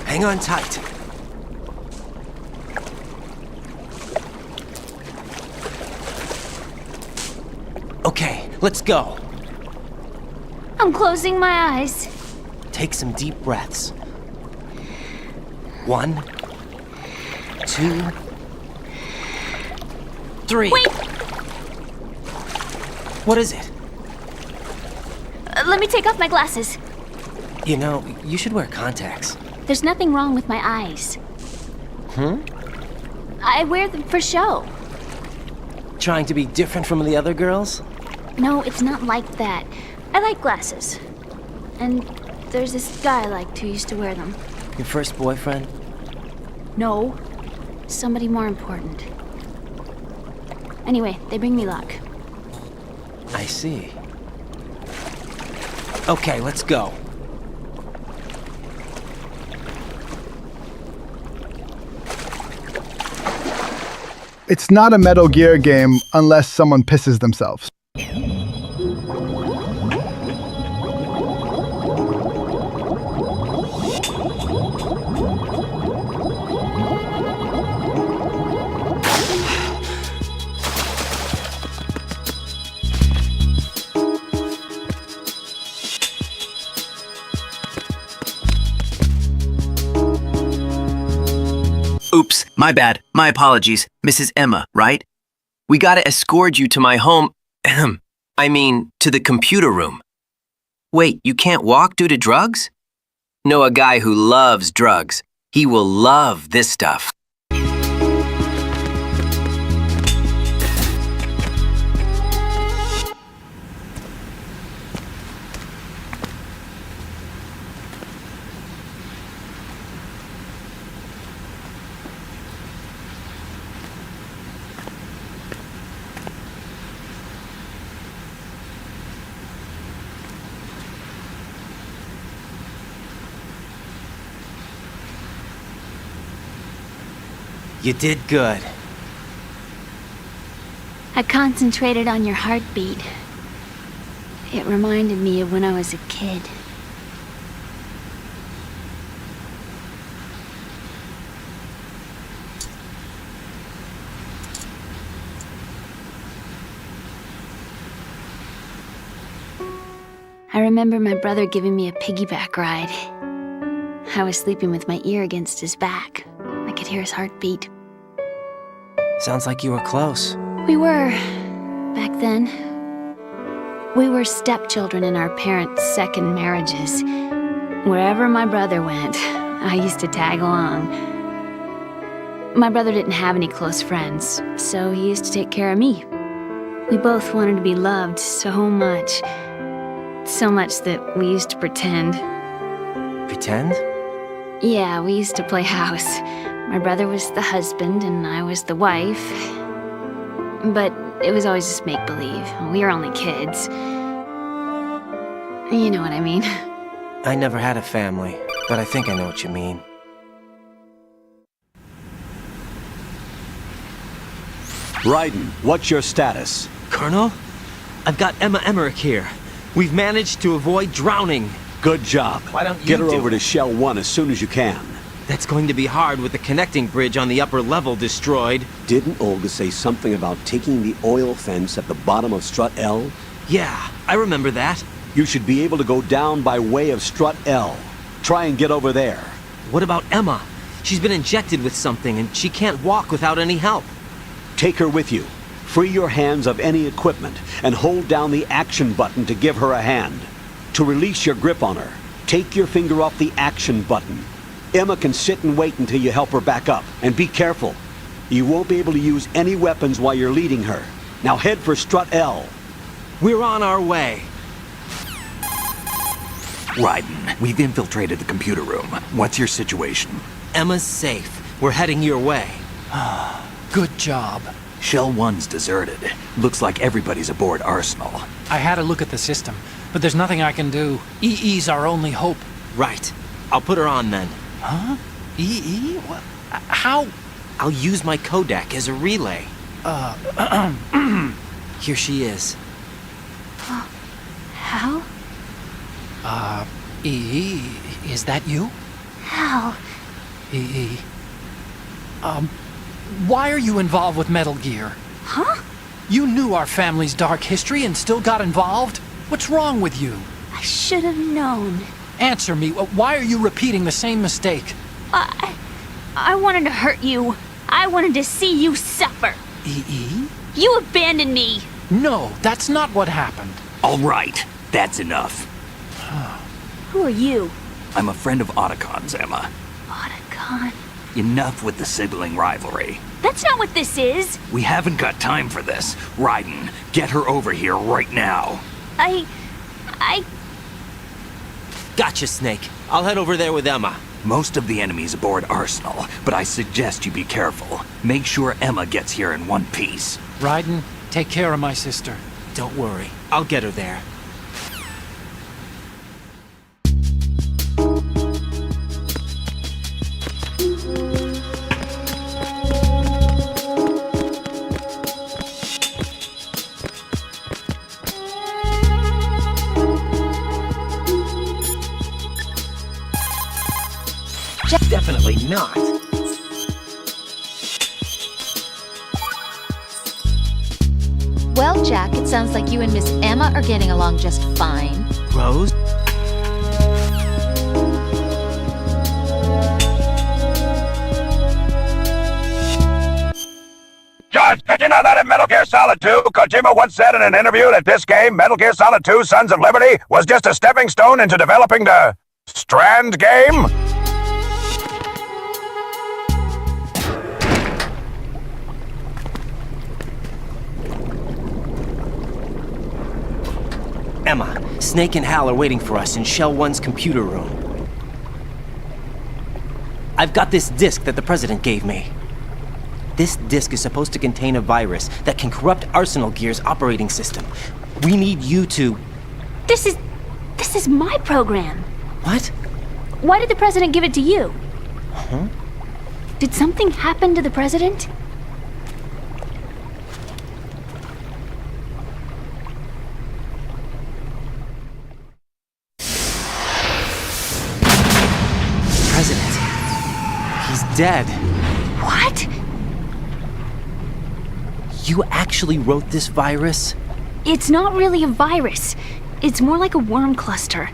Hang on tight. Okay, let's go. I'm closing my eyes. Take some deep breaths. 1, 2, 3. Wait! What is it? Let me take off my glasses. You know, you should wear contacts. There's nothing wrong with my eyes. I wear them for show. Trying to be different from the other girls? No, it's not like that. I like glasses. And there's this guy I liked who used to wear them. Your first boyfriend? No. Somebody more important. Anyway, they bring me luck. I see. Okay, let's go. It's not a Metal Gear game unless someone pisses themselves. My bad. My apologies. Mrs. Emma, right? We gotta escort you to my home. I mean, to the computer room. Wait, you can't walk due to drugs? Know a guy who loves drugs. He will love this stuff. You did good. I concentrated on your heartbeat. It reminded me of when I was a kid. I remember my brother giving me a piggyback ride. I was sleeping with my ear against his back. I could hear his heartbeat. Sounds like you were close. We were, back then. We were stepchildren in our parents' second marriages. Wherever my brother went, I used to tag along. My brother didn't have any close friends, so he used to take care of me. We both wanted to be loved so much. So much that we used to pretend. Pretend? Yeah, we used to play house. My brother was the husband and I was the wife. But it was always just make-believe. We were only kids. You know what I mean. I never had a family, but I think I know what you mean. Raiden, what's your status? Colonel? I've got Emma Emmerich here. We've managed to avoid drowning. Good job. Why don't you Get her do over it? to Shell 1 as soon as you can. That's going to be hard with the connecting bridge on the upper level destroyed. Didn't Olga say something about taking the oil fence at the bottom of Strut L? Yeah, I remember that. You should be able to go down by way of Strut L. Try and get over there. What about Emma? She's been injected with something and she can't walk without any help. Take her with you. Free your hands of any equipment and hold down the action button to give her a hand. To release your grip on her, take your finger off the action button. Emma can sit and wait until you help her back up. And be careful. You won't be able to use any weapons while you're leading her. Now head for Strut L. We're on our way. Raiden, we've infiltrated the computer room. What's your situation? Emma's safe. We're heading your way. Good job. Shell 1's deserted. Looks like everybody's aboard Arsenal. I had a look at the system, but there's nothing I can do. EE's our only hope. Right. I'll put her on then. Huh? EE? What? How? I'll use my Kodak as a relay. Here she is. Hal? EE, is that you? Hal? EE. Why are you involved with Metal Gear? Huh? You knew our family's dark history and still got involved? What's wrong with you? I should have known. Answer me. Why are you repeating the same mistake? I wanted to hurt you. I wanted to see you suffer. EE? You abandoned me. No, that's not what happened. All right, that's enough. Who are you? I'm a friend of Otacon's, Emma. Otacon? Enough with the sibling rivalry. That's not what this is. We haven't got time for this. Raiden, get her over here right now. I... Gotcha, Snake. I'll head over there with Emma. Most of the enemy's aboard Arsenal, but I suggest you be careful. Make sure Emma gets here in one piece. Raiden, take care of my sister. Don't worry. I'll get her there. Definitely not. Well, Jack, it sounds like you and Miss Emma are getting along just fine. Rose? Boss, did you know that in Metal Gear Solid 2, Kojima once said in an interview that this game, Metal Gear Solid 2 Sons of Liberty, was just a stepping stone into developing the Strand game? Emma, Snake and Hal are waiting for us in Shell 1's computer room. I've got this disk that the President gave me. This disk is supposed to contain a virus that can corrupt Arsenal Gear's operating system. We need you to... This is my program. What? Why did the President give it to you? Huh? Did something happen to the President? President. He's dead. What? You actually wrote this virus? It's not really a virus. It's more like a worm cluster.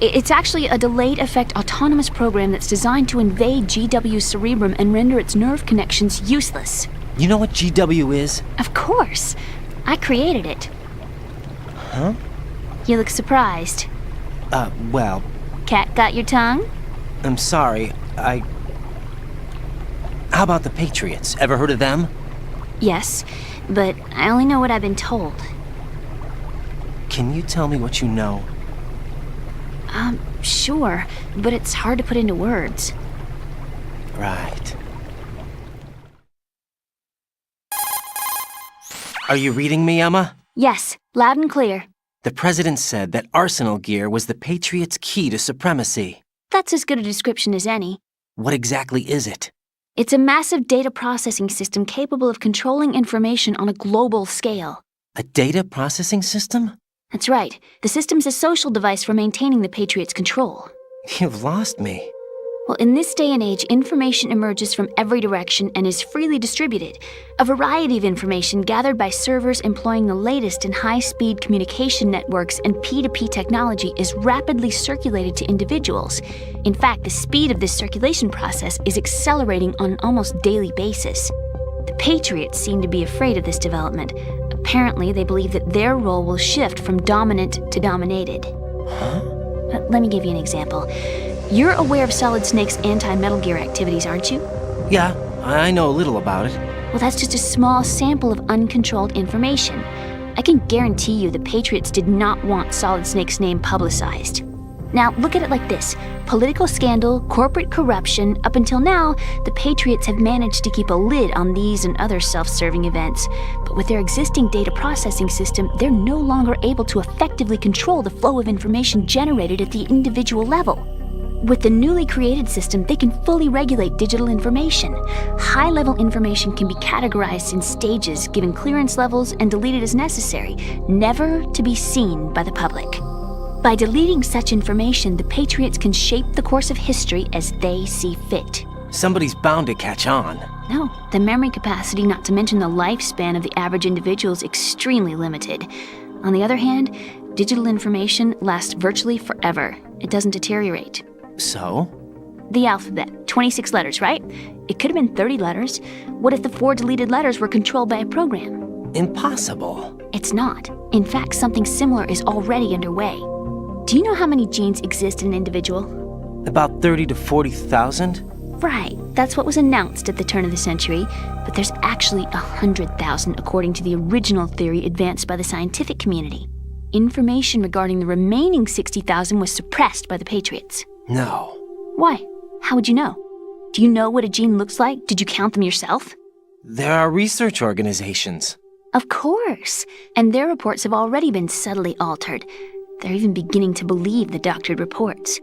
It's actually a delayed effect autonomous program that's designed to invade GW's cerebrum and render its nerve connections useless. You know what GW is? Of course. I created it. Huh? You look surprised. Well... Cat got your tongue? I'm sorry, How about the Patriots? Ever heard of them? Yes, but I only know what I've been told. Can you tell me what you know? Sure, but it's hard to put into words. Right. Are you reading me, Emma? Yes, loud and clear. The President said that Arsenal Gear was the Patriots' key to supremacy. That's as good a description as any. What exactly is it? It's a massive data processing system capable of controlling information on a global scale. A data processing system? That's right. The system's a social device for maintaining the Patriots' control. You've lost me. Well, in this day and age, information emerges from every direction and is freely distributed. A variety of information gathered by servers employing the latest in high-speed communication networks and P2P technology is rapidly circulated to individuals. In fact, the speed of this circulation process is accelerating on an almost daily basis. The Patriots seem to be afraid of this development. Apparently, they believe that their role will shift from dominant to dominated. Huh? Let me give you an example. You're aware of Solid Snake's anti-Metal Gear activities, aren't you? Yeah, I know a little about it. Well, that's just a small sample of uncontrolled information. I can guarantee you the Patriots did not want Solid Snake's name publicized. Now, look at it like this. Political scandal, corporate corruption, up until now, the Patriots have managed to keep a lid on these and other self-serving events. But with their existing data processing system, they're no longer able to effectively control the flow of information generated at the individual level. With the newly created system, they can fully regulate digital information. High-level information can be categorized in stages, given clearance levels, and deleted as necessary, never to be seen by the public. By deleting such information, the Patriots can shape the course of history as they see fit. Somebody's bound to catch on. No, the memory capacity, not to mention the lifespan of the average individual, is extremely limited. On the other hand, digital information lasts virtually forever. It doesn't deteriorate. So? The alphabet, 26 letters, right? It could have been 30 letters. What if the 4 deleted letters were controlled by a program? Impossible. It's not. In fact, something similar is already underway. Do you know how many genes exist in an individual? About 30 to 40,000? Right. That's what was announced at the turn of the century. But there's actually 100,000 according to the original theory advanced by the scientific community. Information regarding the remaining 60,000 was suppressed by the Patriots. No. Why? How would you know? Do you know what a gene looks like? Did you count them yourself? There are research organizations. Of course. And their reports have already been subtly altered. They're even beginning to believe the doctored reports.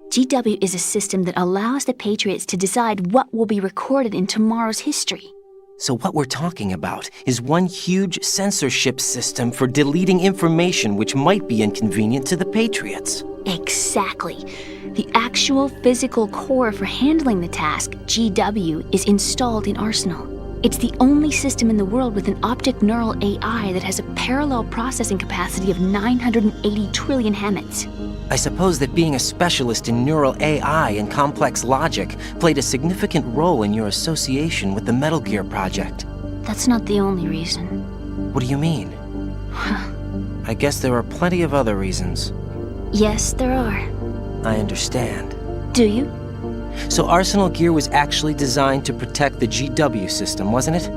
GW is a system that allows the Patriots to decide what will be recorded in tomorrow's history. So what we're talking about is one huge censorship system for deleting information which might be inconvenient to the Patriots. Exactly. The actual physical core for handling the task, GW, is installed in Arsenal. It's the only system in the world with an optic neural AI that has a parallel processing capacity of 980 trillion Hammets. I suppose that being a specialist in neural AI and complex logic played a significant role in your association with the Metal Gear project. that's not the only reason. What do you mean? I guess there are plenty of other reasons. Yes, there are. I understand. Do you? So Arsenal gear was actually designed to protect the GW system, wasn't it?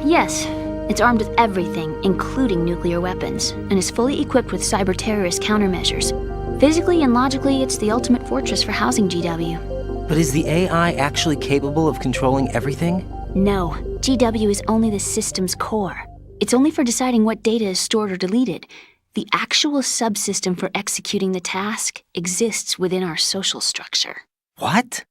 Yes. It's armed with everything, including nuclear weapons, and is fully equipped with cyber-terrorist countermeasures. Physically and logically, it's the ultimate fortress for housing GW. But is the AI actually capable of controlling everything? No. GW is only the system's core. It's only for deciding what data is stored or deleted. The actual subsystem for executing the task exists within our social structure. What?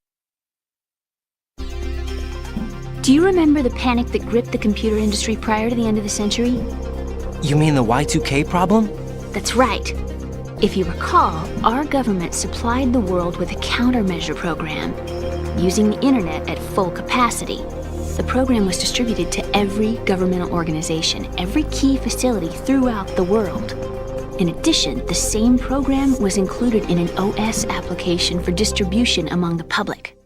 Do you remember the panic that gripped the computer industry prior to the end of the century? You mean the Y2K problem? That's right. If you recall, our government supplied the world with a countermeasure program, using the internet at full capacity. The program was distributed to every governmental organization, every key facility throughout the world. In addition, the same program was included in an OS application for distribution among the public.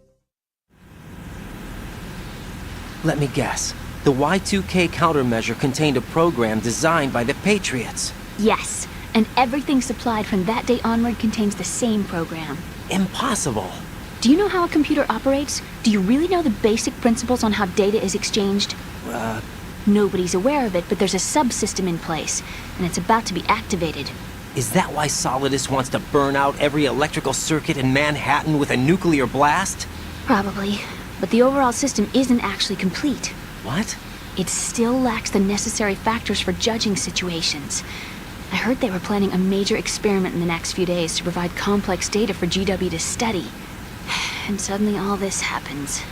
Let me guess. The Y2K countermeasure contained a program designed by the Patriots. Yes, and everything supplied from that day onward contains the same program. Impossible. Do you know how a computer operates? Do you really know the basic principles on how data is exchanged? Nobody's aware of it, but there's a subsystem in place, and it's about to be activated. Is that why Solidus wants to burn out every electrical circuit in Manhattan with a nuclear blast? Probably, but the overall system isn't actually complete. What? It still lacks the necessary factors for judging situations. I heard they were planning a major experiment in the next few days to provide complex data for GW to study. And suddenly all this happens.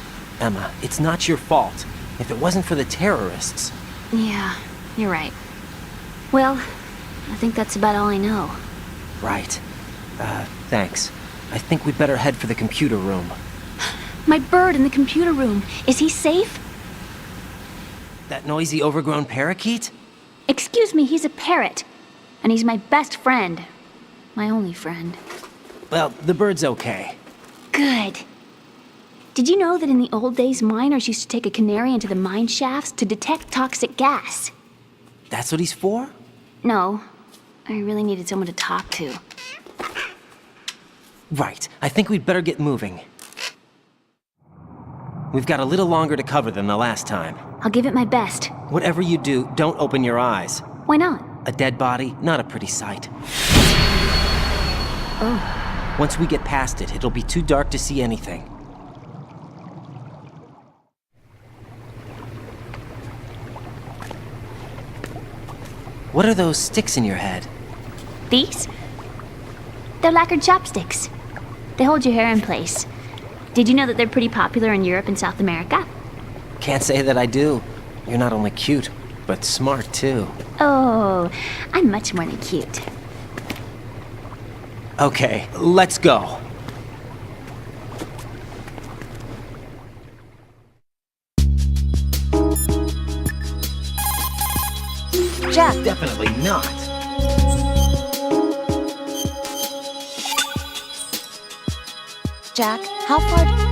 Emma, it's not your fault. If it wasn't for the terrorists... Yeah, you're right. Well, I think that's about all I know. Right. Thanks. I think we'd better head for the computer room. My bird in the computer room. Is he safe? That noisy, overgrown parakeet? Excuse me, he's a parrot. And he's my best friend. My only friend. Well, the bird's okay. Good. Did you know that in the old days, miners used to take a canary into the mine shafts to detect toxic gas? That's what he's for? No. I really needed someone to talk to. Right. I think we'd better get moving. We've got a little longer to cover than the last time. I'll give it my best. Whatever you do, don't open your eyes. Why not? A dead body, not a pretty sight. Oh. Once we get past it, it'll be too dark to see anything. What are those sticks in your head? These? They're lacquered chopsticks. They hold your hair in place. Did you know that they're pretty popular in Europe and South America? Can't say that I do. You're not only cute, but smart too. Oh, I'm much more than cute. Okay, let's go. Jack! Definitely not. Jack, how far...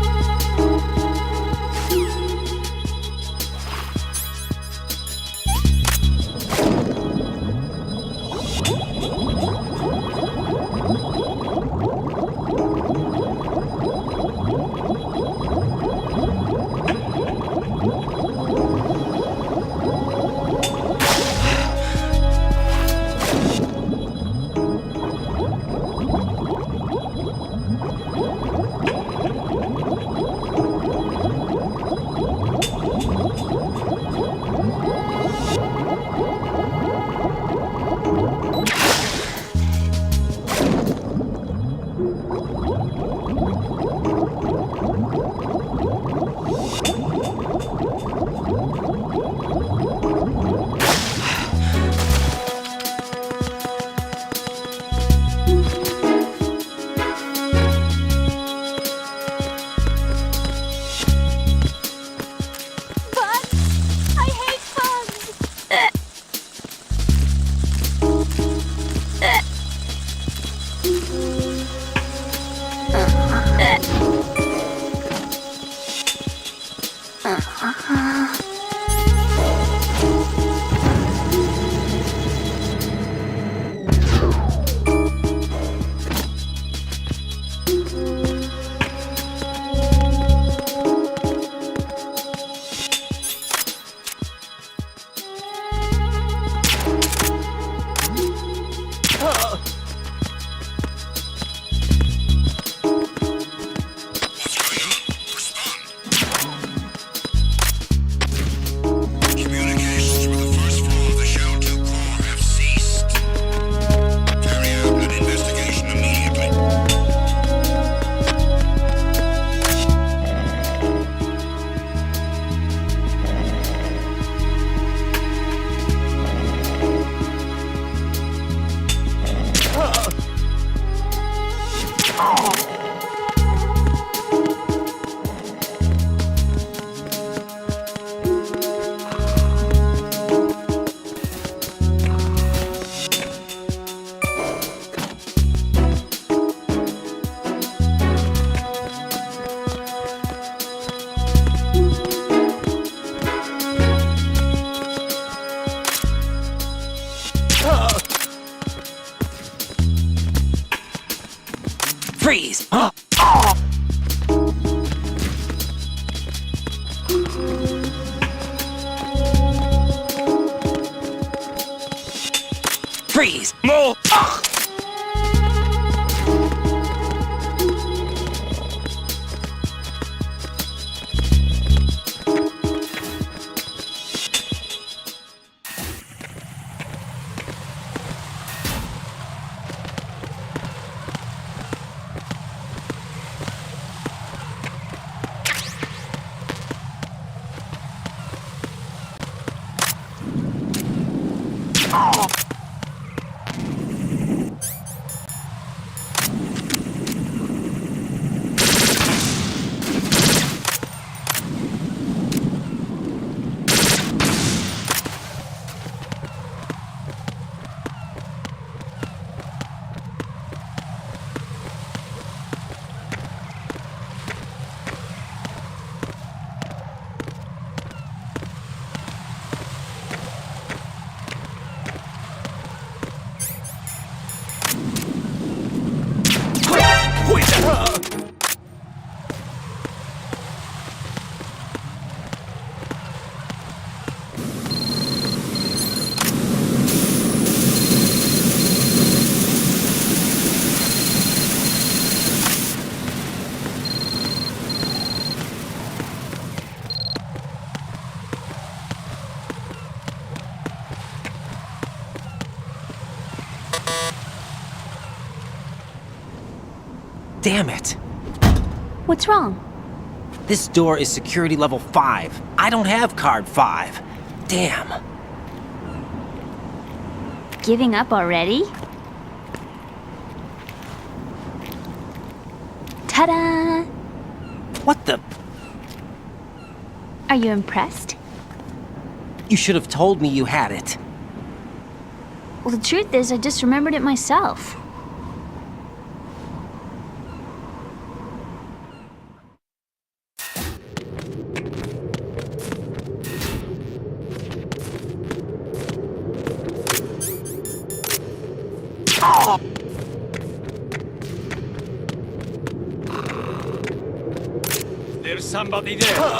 Freeze! Move! Damn it! What's wrong? This door is security level 5. I don't have card 5. Damn. Giving up already? Ta-da! What the? Are you impressed? You should have told me you had it. Well, the truth is, I just remembered it myself. There's somebody there.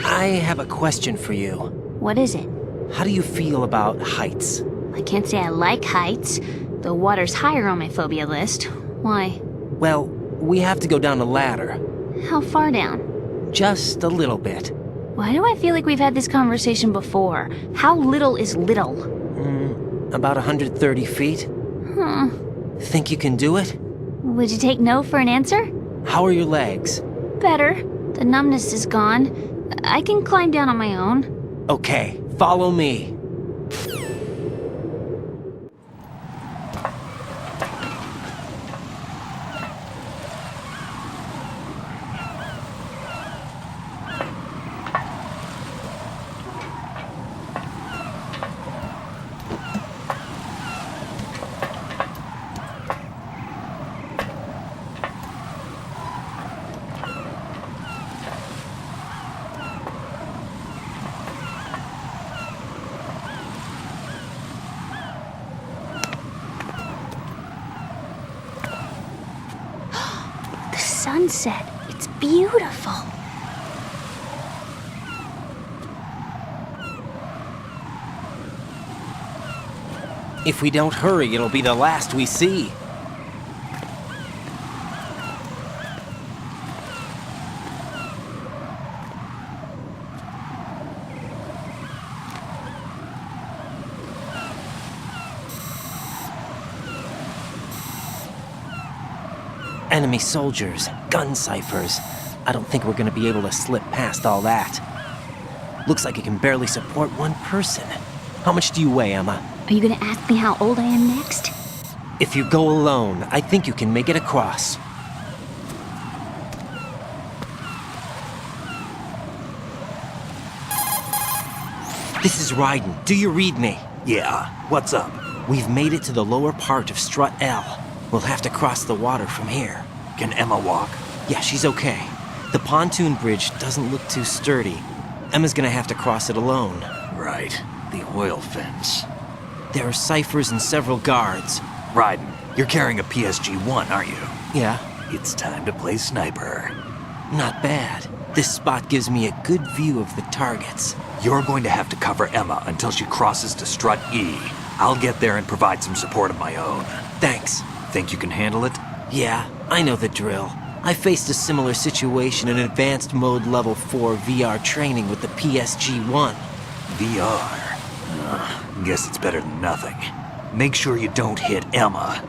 I have a question for you. What is it? How do you feel about heights? I can't say I like heights. The water's higher on my phobia list. Why? Well, we have to go down a ladder. How far down? Just a little bit. Why do I feel like we've had this conversation before? How little is little? About 130 feet. Huh. Think you can do it? Would you take no for an answer? How are your legs? Better. The numbness is gone. I can climb down on my own. Okay, follow me. Sunset. It's beautiful. If we don't hurry, it'll be the last we see. Enemy soldiers, gun ciphers. I don't think we're gonna be able to slip past all that. Looks like it can barely support one person. How much do you weigh, Emma? Are you gonna ask me how old I am next? If you go alone, I think you can make it across. This is Raiden. Do you read me? Yeah, what's up? We've made it to the lower part of Strut L. We'll have to cross the water from here. Can Emma walk? Yeah, she's okay. The pontoon bridge doesn't look too sturdy. Emma's gonna have to cross it alone. Right, the oil fence. There are ciphers and several guards. Raiden, you're carrying a PSG-1, aren't you? Yeah. It's time to play sniper. Not bad. This spot gives me a good view of the targets. You're going to have to cover Emma until she crosses to Strut E. I'll get there and provide some support of my own. Thanks. Think you can handle it? Yeah, I know the drill. I faced a similar situation in Advanced Mode Level 4 VR training with the PSG-1. VR? Guess it's better than nothing. Make sure you don't hit Emma.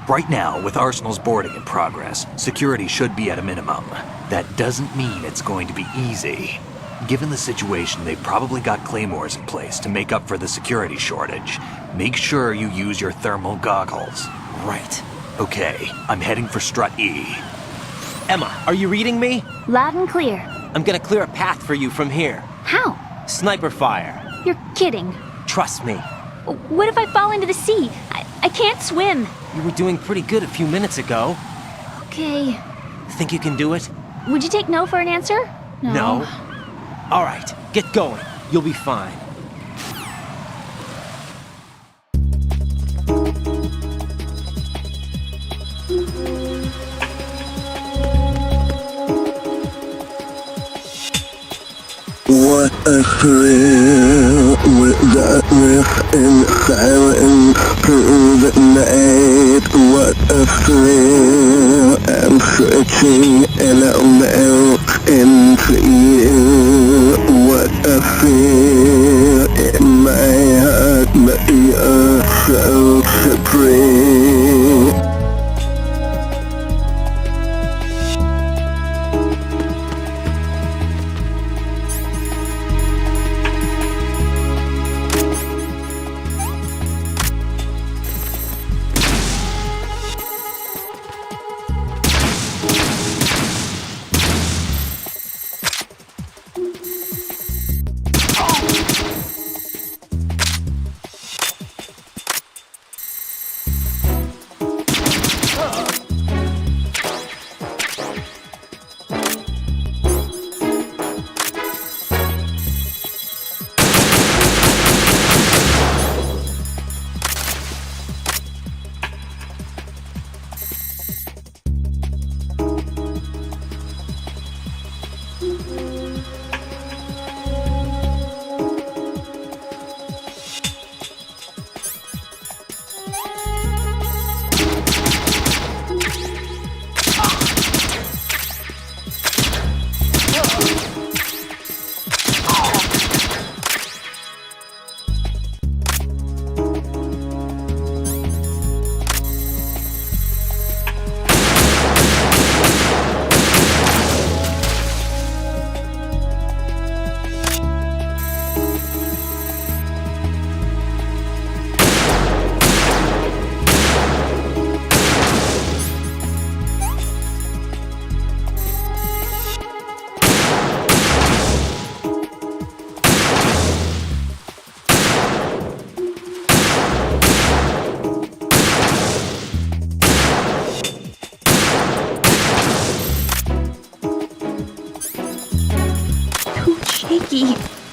Right now, with Arsenal's boarding in progress, security should be at a minimum. That doesn't mean it's going to be easy. Given the situation, they've probably got claymores in place to make up for the security shortage. Make sure you use your thermal goggles. Right. Okay, I'm heading for Strut E. Emma, are you reading me? Loud and clear. I'm gonna clear a path for you from here. How? Sniper fire. You're kidding. Trust me. What if I fall into the sea? I can't swim. You were doing pretty good a few minutes ago. Okay. Think you can do it? Would you take no for an answer? No. All right, get going. You'll be fine. What a thrill with that riff in silence through the night. What a thrill, I'm searching and I'll melt into you. What a feel in my heart, but you're so supreme.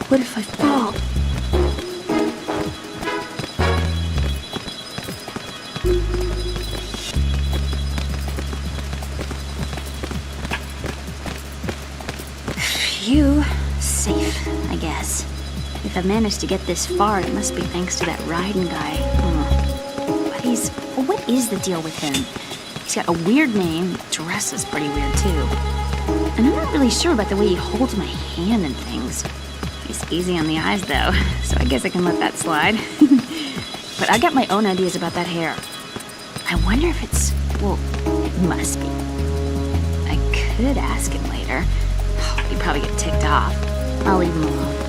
What if I fall? Phew. Safe, I guess. If I've managed to get this far, it must be thanks to that Raiden guy. But what is the deal with him? He's got a weird name, dresses pretty weird too. And I'm not really sure about the way he holds my hand and things. He's easy on the eyes though, so I guess I can let that slide. But I got my own ideas about that hair. I wonder if it's, well, it must be. Like, could ask him later. He'd probably get ticked off. I'll leave him alone.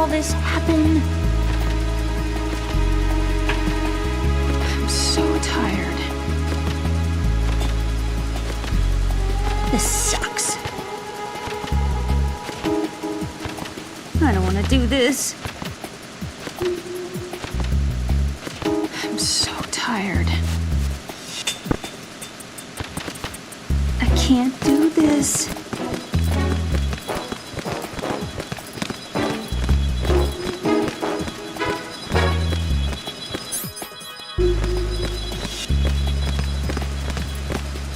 This happen? I'm so tired. This sucks. I don't want to do this. I'm so tired. I can't do this.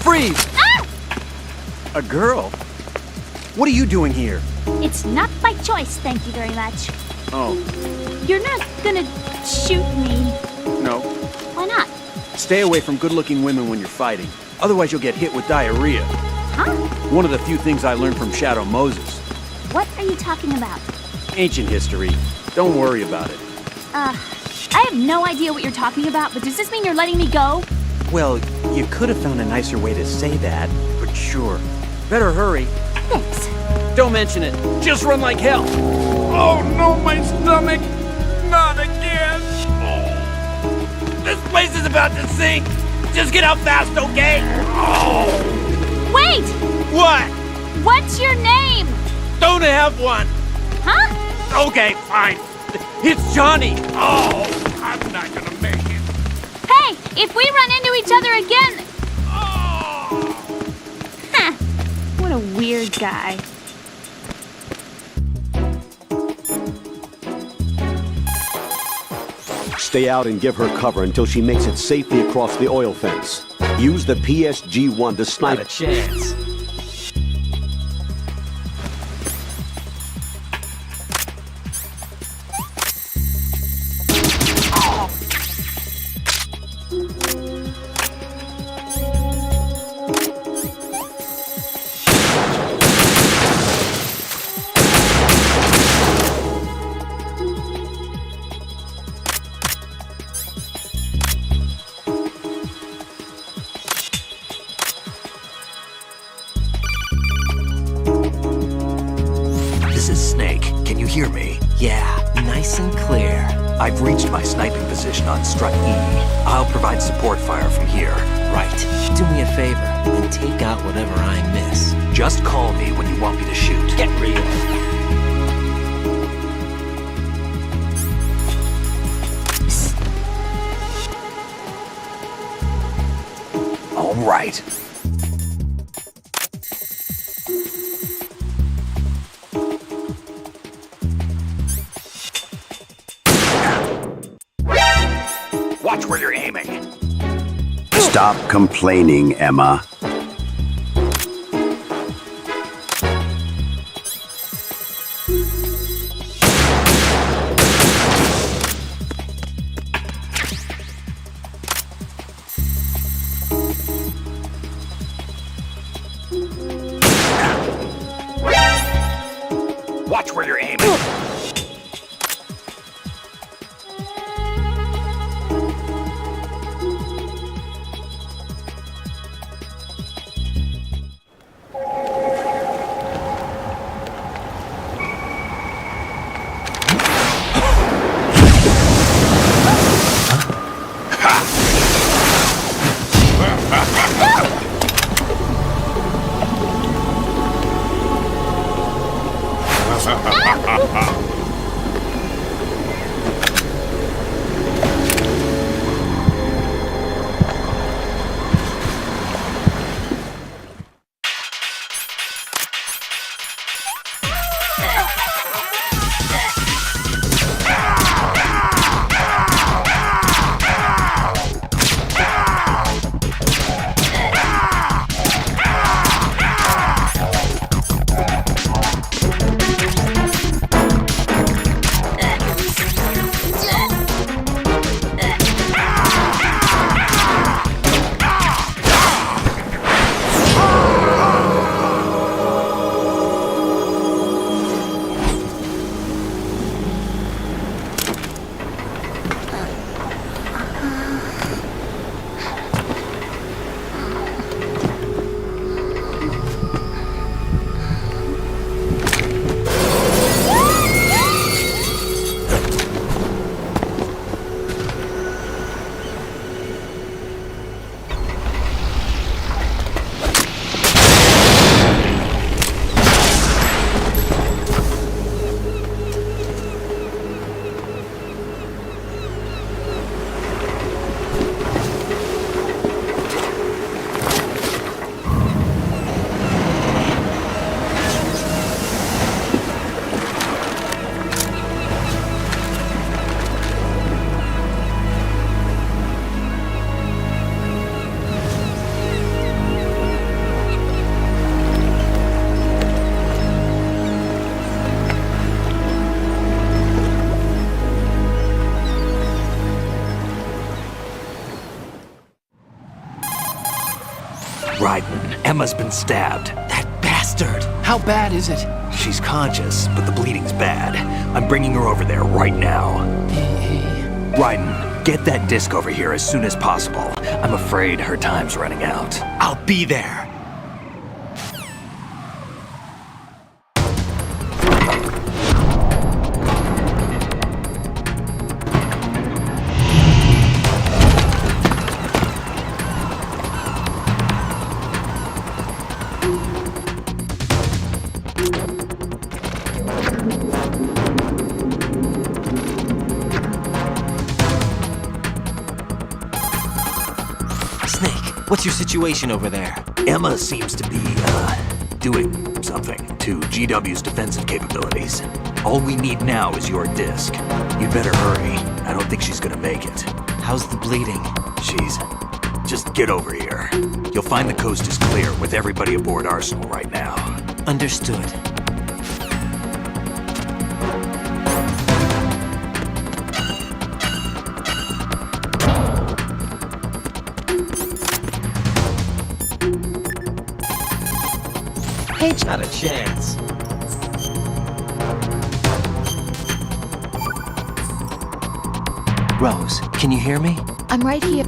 Freeze! Ah! A girl? What are you doing here? It's not by choice, thank you very much. Oh, You're not gonna shoot me. no. Why not? Stay away from good-looking women when you're fighting. Otherwise, you'll get hit with diarrhea. Huh? One of the few things I learned from Shadow Moses. What are you talking about? Ancient history. Don't worry about it. I have no idea what you're talking about, but does this mean you're letting me go? Well, you could have found a nicer way to say that, but sure. Better hurry. Thanks. Don't mention it. Just run like hell. Oh no, my stomach! Not again! Oh. This place is about to sink! Just get out fast, okay? Oh. Wait! What? What's your name? Don't have one! Huh? Okay, fine. It's Johnny! Oh, I'm not gonna make it. Hey, if we run into each other again... Huh. What a weird guy. Stay out and give her cover until she makes it safely across the oil fence. Use the PSG-1 to snipe... Not a chance. Hear me? Yeah, nice and clear. I've reached my sniping position on Strut E. I'll provide support fire from here. Right. Do me a favor and take out whatever I miss. Just call me when you want me to shoot. Get real. All right. Watch where you're aiming. Stop complaining, Emma. Watch where you're aiming. Raiden, Emma's been stabbed. That bastard! How bad is it? She's conscious, but the bleeding's bad. I'm bringing her over there right now. Raiden, get that disc over here as soon as possible. I'm afraid her time's running out. I'll be there. What's your situation over there? Emma seems to be, doing something to GW's defensive capabilities. All we need now is your disc. You'd better hurry. I don't think she's gonna make it. How's the bleeding? Just get over here. You'll find the coast is clear with everybody aboard Arsenal right now. Understood. Hey, not a chance. Rose, can you hear me? I'm right here.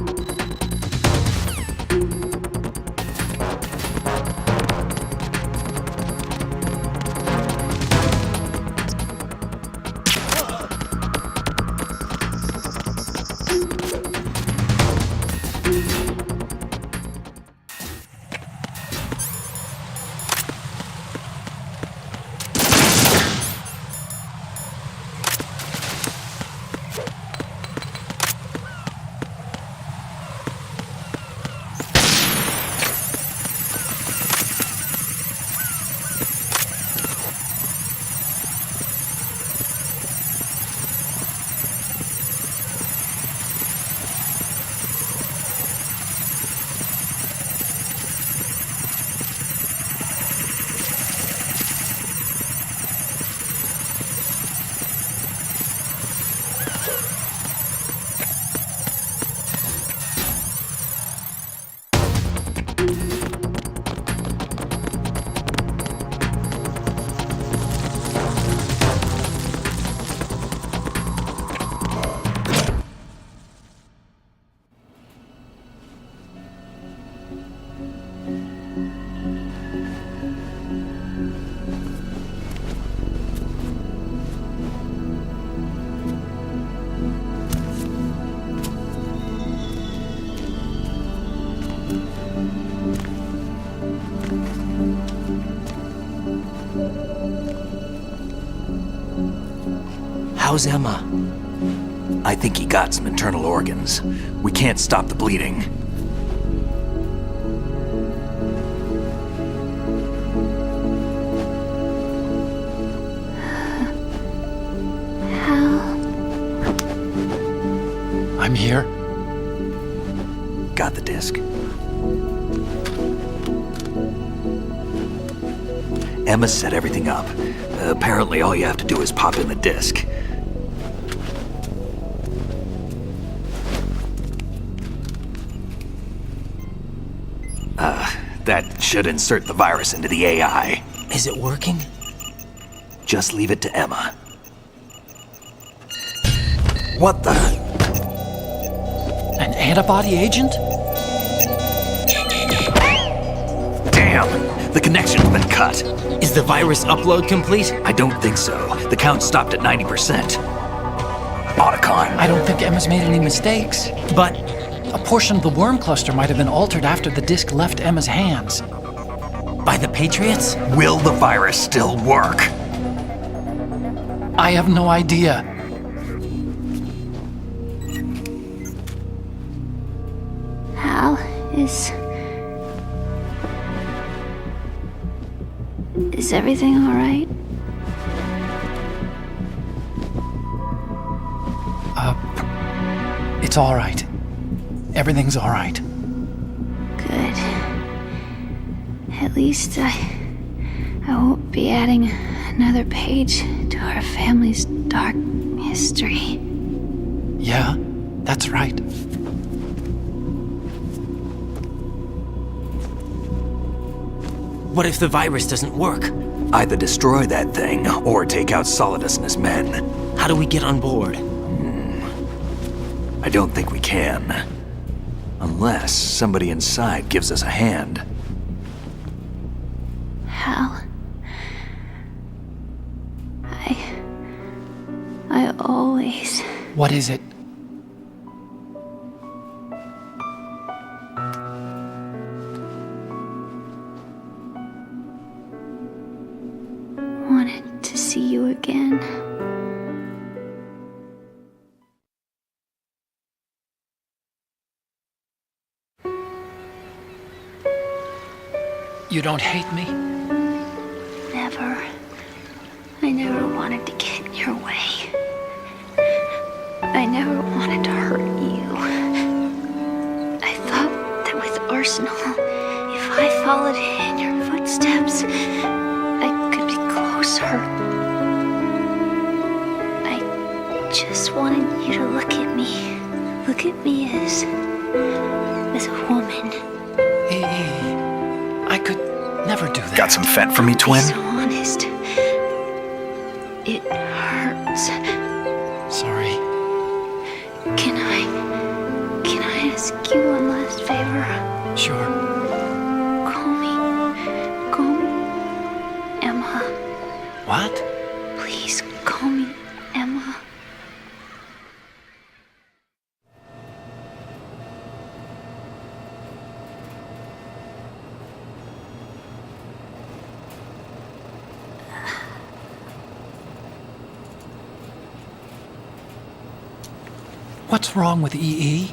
How's Emma? I think he got some internal organs. We can't stop the bleeding. I'm here. Got the disc. Emma set everything up. Apparently all you have to do is pop in the disc. That should insert the virus into the AI. Is it working? Just leave it to Emma. What the? An antibody agent? Damn! The connection's been cut. Is the virus upload complete? I don't think so. The count stopped at 90%. Otacon. I don't think Emma's made any mistakes. But a portion of the worm cluster might have been altered after the disc left Emma's hands. By the Patriots? Will the virus still work? I have no idea. Hal, is everything all right? It's all right. Everything's all right. Good. At least I won't be adding another page to our family's dark history. Yeah, that's right. What if the virus doesn't work? Either destroy that thing, or take out Solidus and his men. How do we get on board? I don't think we can. Unless somebody inside gives us a hand. Hal, I always... What is it? wanted to see you again. You don't hate me? Never. I never wanted to get in your way. I never wanted to hurt you. I thought that with Arsenal, if I followed in your footsteps, I could be closer. I just wanted you to look at me. Look at me as a woman. I could never do that. Got some fent for me, twin? Be so honest. It hurts. Sorry. Can I ask you one last favor? Sure. Call me Emma. What? Please call me Emma. What's wrong with EE?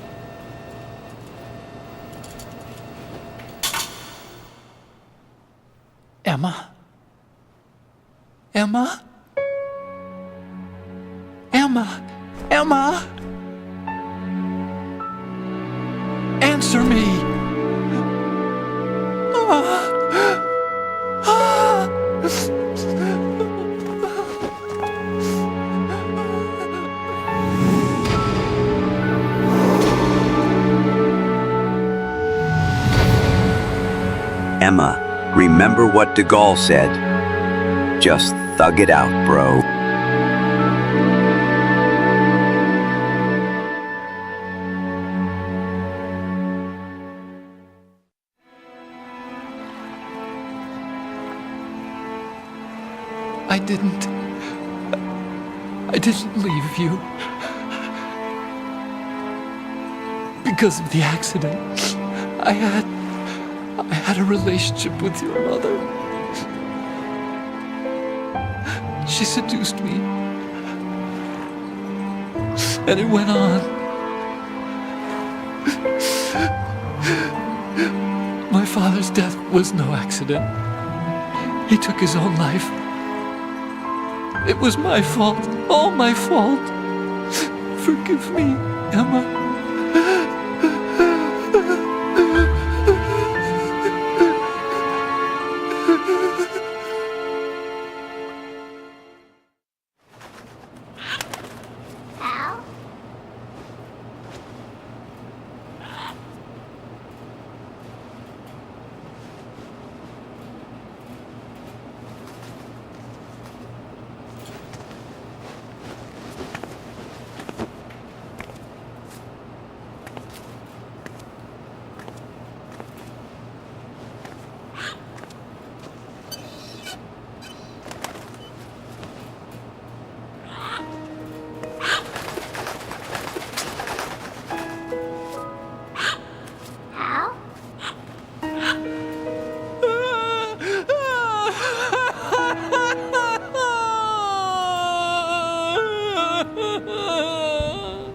Emma? Emma? Emma? Emma? Answer me! Remember what de Gaulle said. Just thug it out, bro. I didn't leave you. Because of the accident, I had a relationship with your mother. She seduced me. And it went on. My father's death was no accident. He took his own life. It was my fault, all my fault. Forgive me, Emma.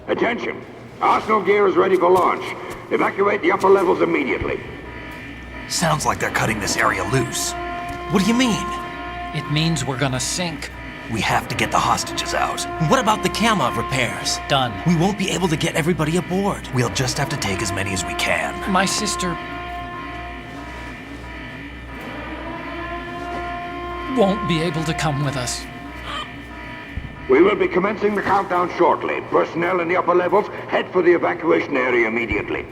Attention! Arsenal gear is ready for launch. Evacuate the upper levels immediately. Sounds like they're cutting this area loose. What do you mean? It means we're gonna sink. We have to get the hostages out. What about the camo repairs? Done. We won't be able to get everybody aboard. We'll just have to take as many as we can. My sister won't be able to come with us. We will be commencing the countdown shortly. Personnel in the upper levels, head for the evacuation area immediately.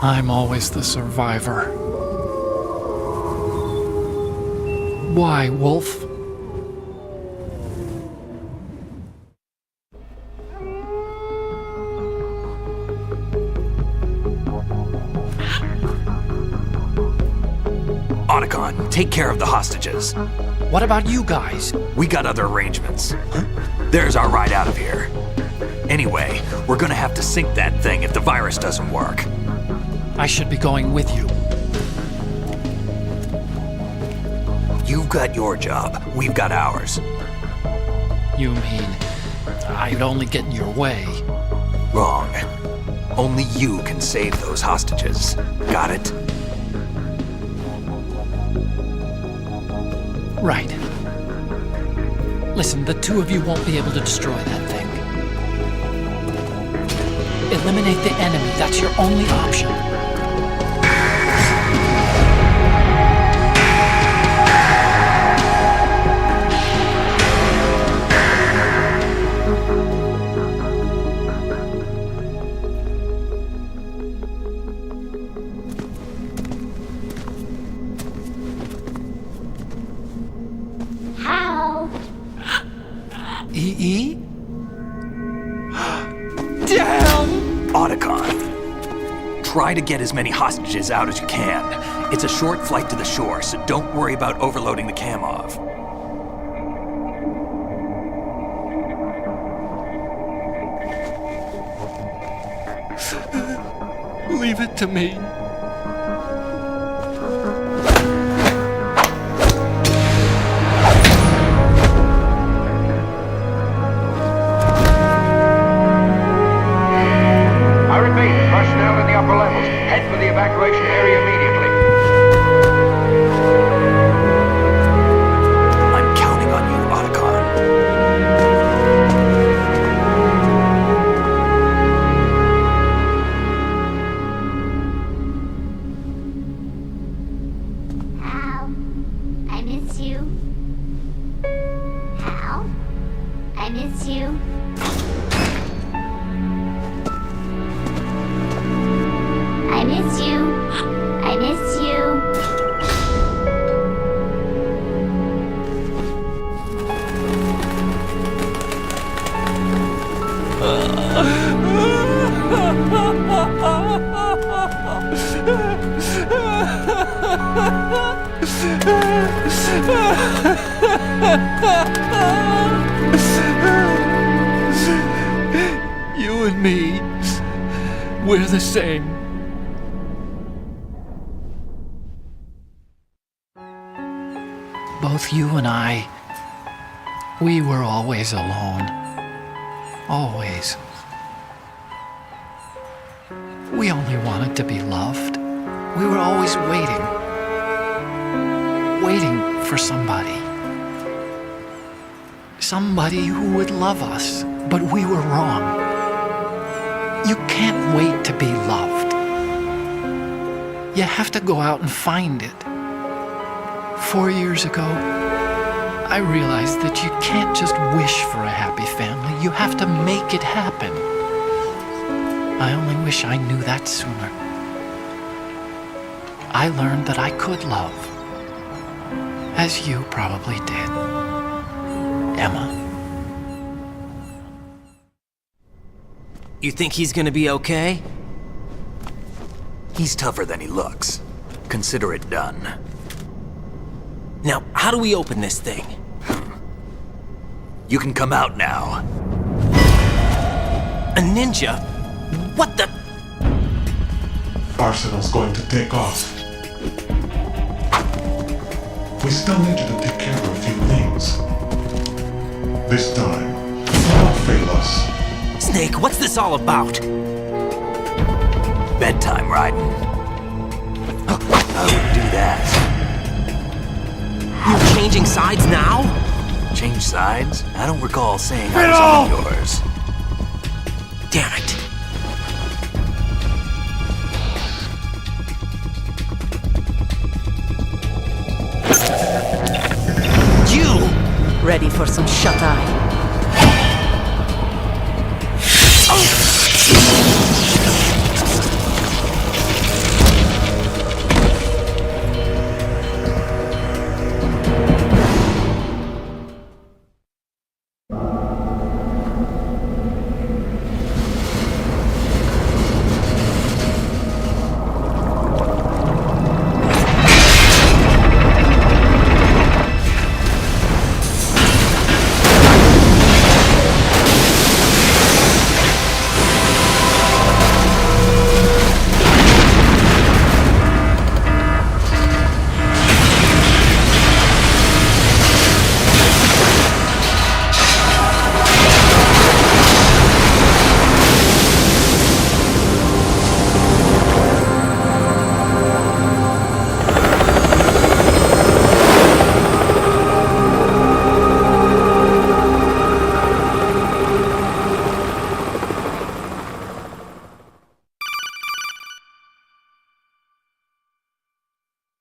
I'm always the survivor. Why, Wolf? Otacon, take care of the hostages. What about you guys? We got other arrangements. There's our ride out of here. Anyway, we're gonna have to sink that thing if the virus doesn't work. I should be going with you. You've got your job, we've got ours. You mean I'd only get in your way? Wrong. Only you can save those hostages. Got it? Right. Listen, the two of you won't be able to destroy that thing. Eliminate the enemy, that's your only option. EE? Damn! Otacon, try to get as many hostages out as you can. It's a short flight to the shore, so don't worry about overloading the Kamov. Leave it to me. Personnel in the upper levels, head for the evacuation area immediately. I'm counting on you, Otacon. Hal, I miss you. Hal, I miss you. I miss you. I miss you. You and me, we're the same. Both you and I, we were always alone. Always. We only wanted to be loved. We were always waiting. Waiting for somebody. Somebody who would love us, but we were wrong. You can't wait to be loved. You have to go out and find it. 4 years ago, I realized that you can't just wish for a happy family. You have to make it happen. I only wish I knew that sooner. I learned that I could love, as you probably did, Emma. You think he's gonna be okay? He's tougher than he looks. Consider it done. Now, how do we open this thing? You can come out now. A ninja? What the? Arsenal's going to take off. We still need you to take care of a few things. This time, don't fail us. Snake, what's this all about? Bedtime, Raiden. I wouldn't do that. You're changing sides now? Change sides? I don't recall saying I was on yours. Damn it. You! Ready for some shut-eye?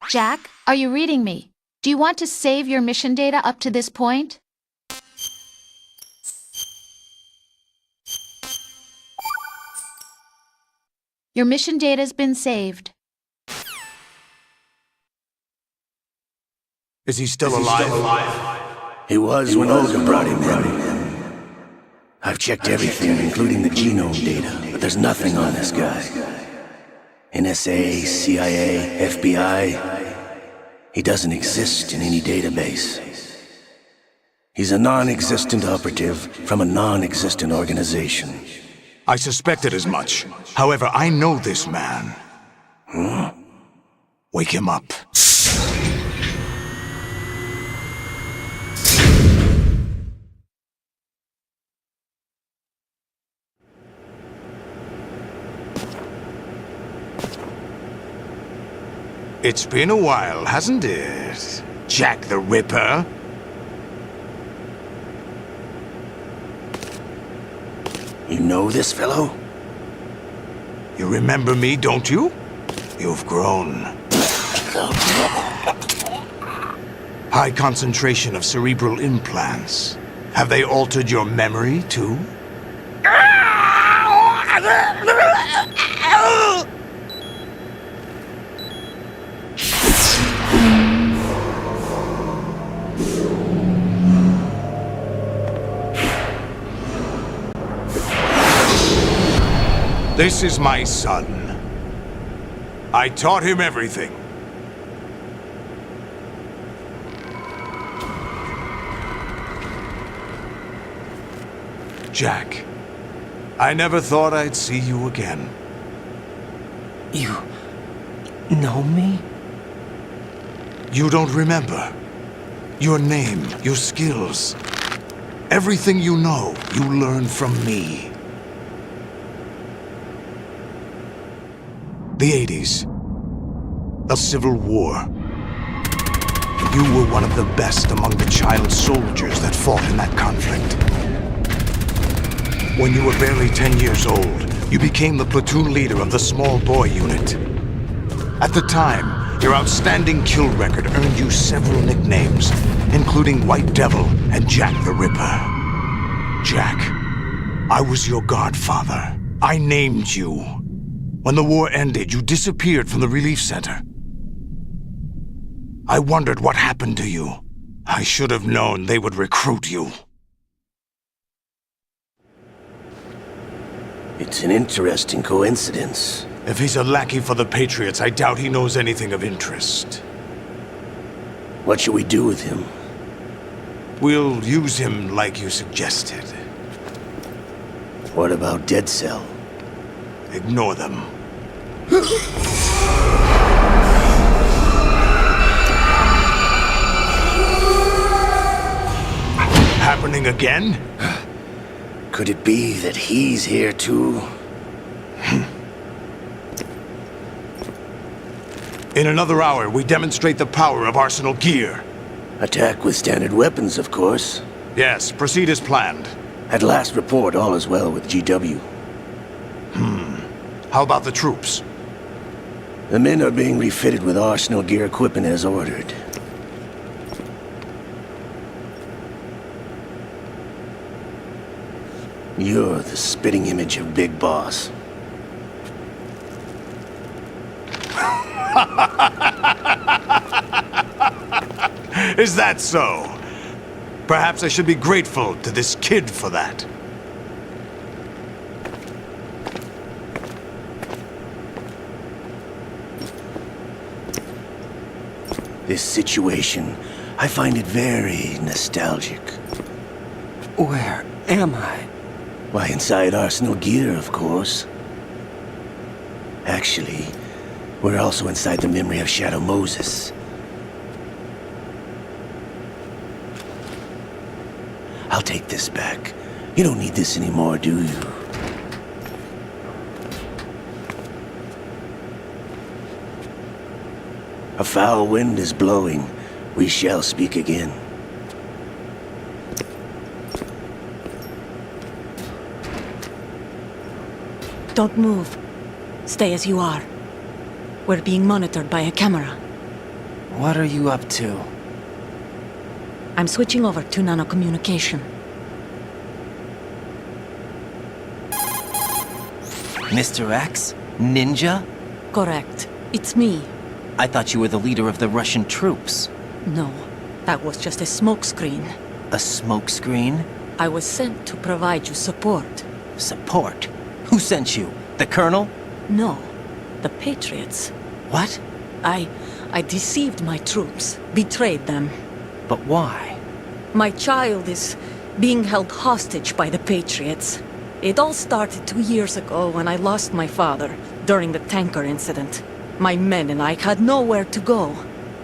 Jack, are you reading me? Do you want to save your mission data up to this point? Your mission data's been saved. Is he still alive? He was when Olga brought him in. I've checked everything, including the genome data, but there's nothing on this guy. NSA, CIA, FBI. He doesn't exist in any database. He's a non-existent operative from a non-existent organization. I suspected as much. However, I know this man. Wake him up. It's been a while, hasn't it, Jack the Ripper? You know this fellow? You remember me, don't you? You've grown. High concentration of cerebral implants. Have they altered your memory, too? This is my son. I taught him everything. Jack, I never thought I'd see you again. You know me? You don't remember. Your name, your skills. Everything you know, you learned from me. The 80s. The Civil War. You were one of the best among the child soldiers that fought in that conflict. When you were barely 10 years old, you became the platoon leader of the Small Boy Unit. At the time, your outstanding kill record earned you several nicknames, including White Devil and Jack the Ripper. Jack, I was your godfather. I named you. When the war ended, you disappeared from the relief center. I wondered what happened to you. I should have known they would recruit you. It's an interesting coincidence. If he's a lackey for the Patriots, I doubt he knows anything of interest. What should we do with him? We'll use him like you suggested. What about Dead Cell? Ignore them. Happening again? Could it be that he's here too? In another hour, we demonstrate the power of Arsenal gear. Attack with standard weapons, of course. Yes, proceed as planned. At last report, all is well with GW. How about the troops? The men are being refitted with Arsenal gear equipment as ordered. You're the spitting image of Big Boss. Is that so? Perhaps I should be grateful to this kid for that. This situation, I find it very nostalgic. Where am I? Why, inside Arsenal gear, of course. Actually, we're also inside the memory of Shadow Moses. I'll take this back. You don't need this anymore, do you? A foul wind is blowing. We shall speak again. Don't move. Stay as you are. We're being monitored by a camera. What are you up to? I'm switching over to nanocommunication. Mr. X? Ninja? Correct. It's me. I thought you were the leader of the Russian troops. No, that was just a smokescreen. A smokescreen? I was sent to provide you support. Support? Who sent you? The Colonel? No, the Patriots. What? I deceived my troops, betrayed them. But why? My child is being held hostage by the Patriots. It all started 2 years ago when I lost my father during the tanker incident. My men and I had nowhere to go,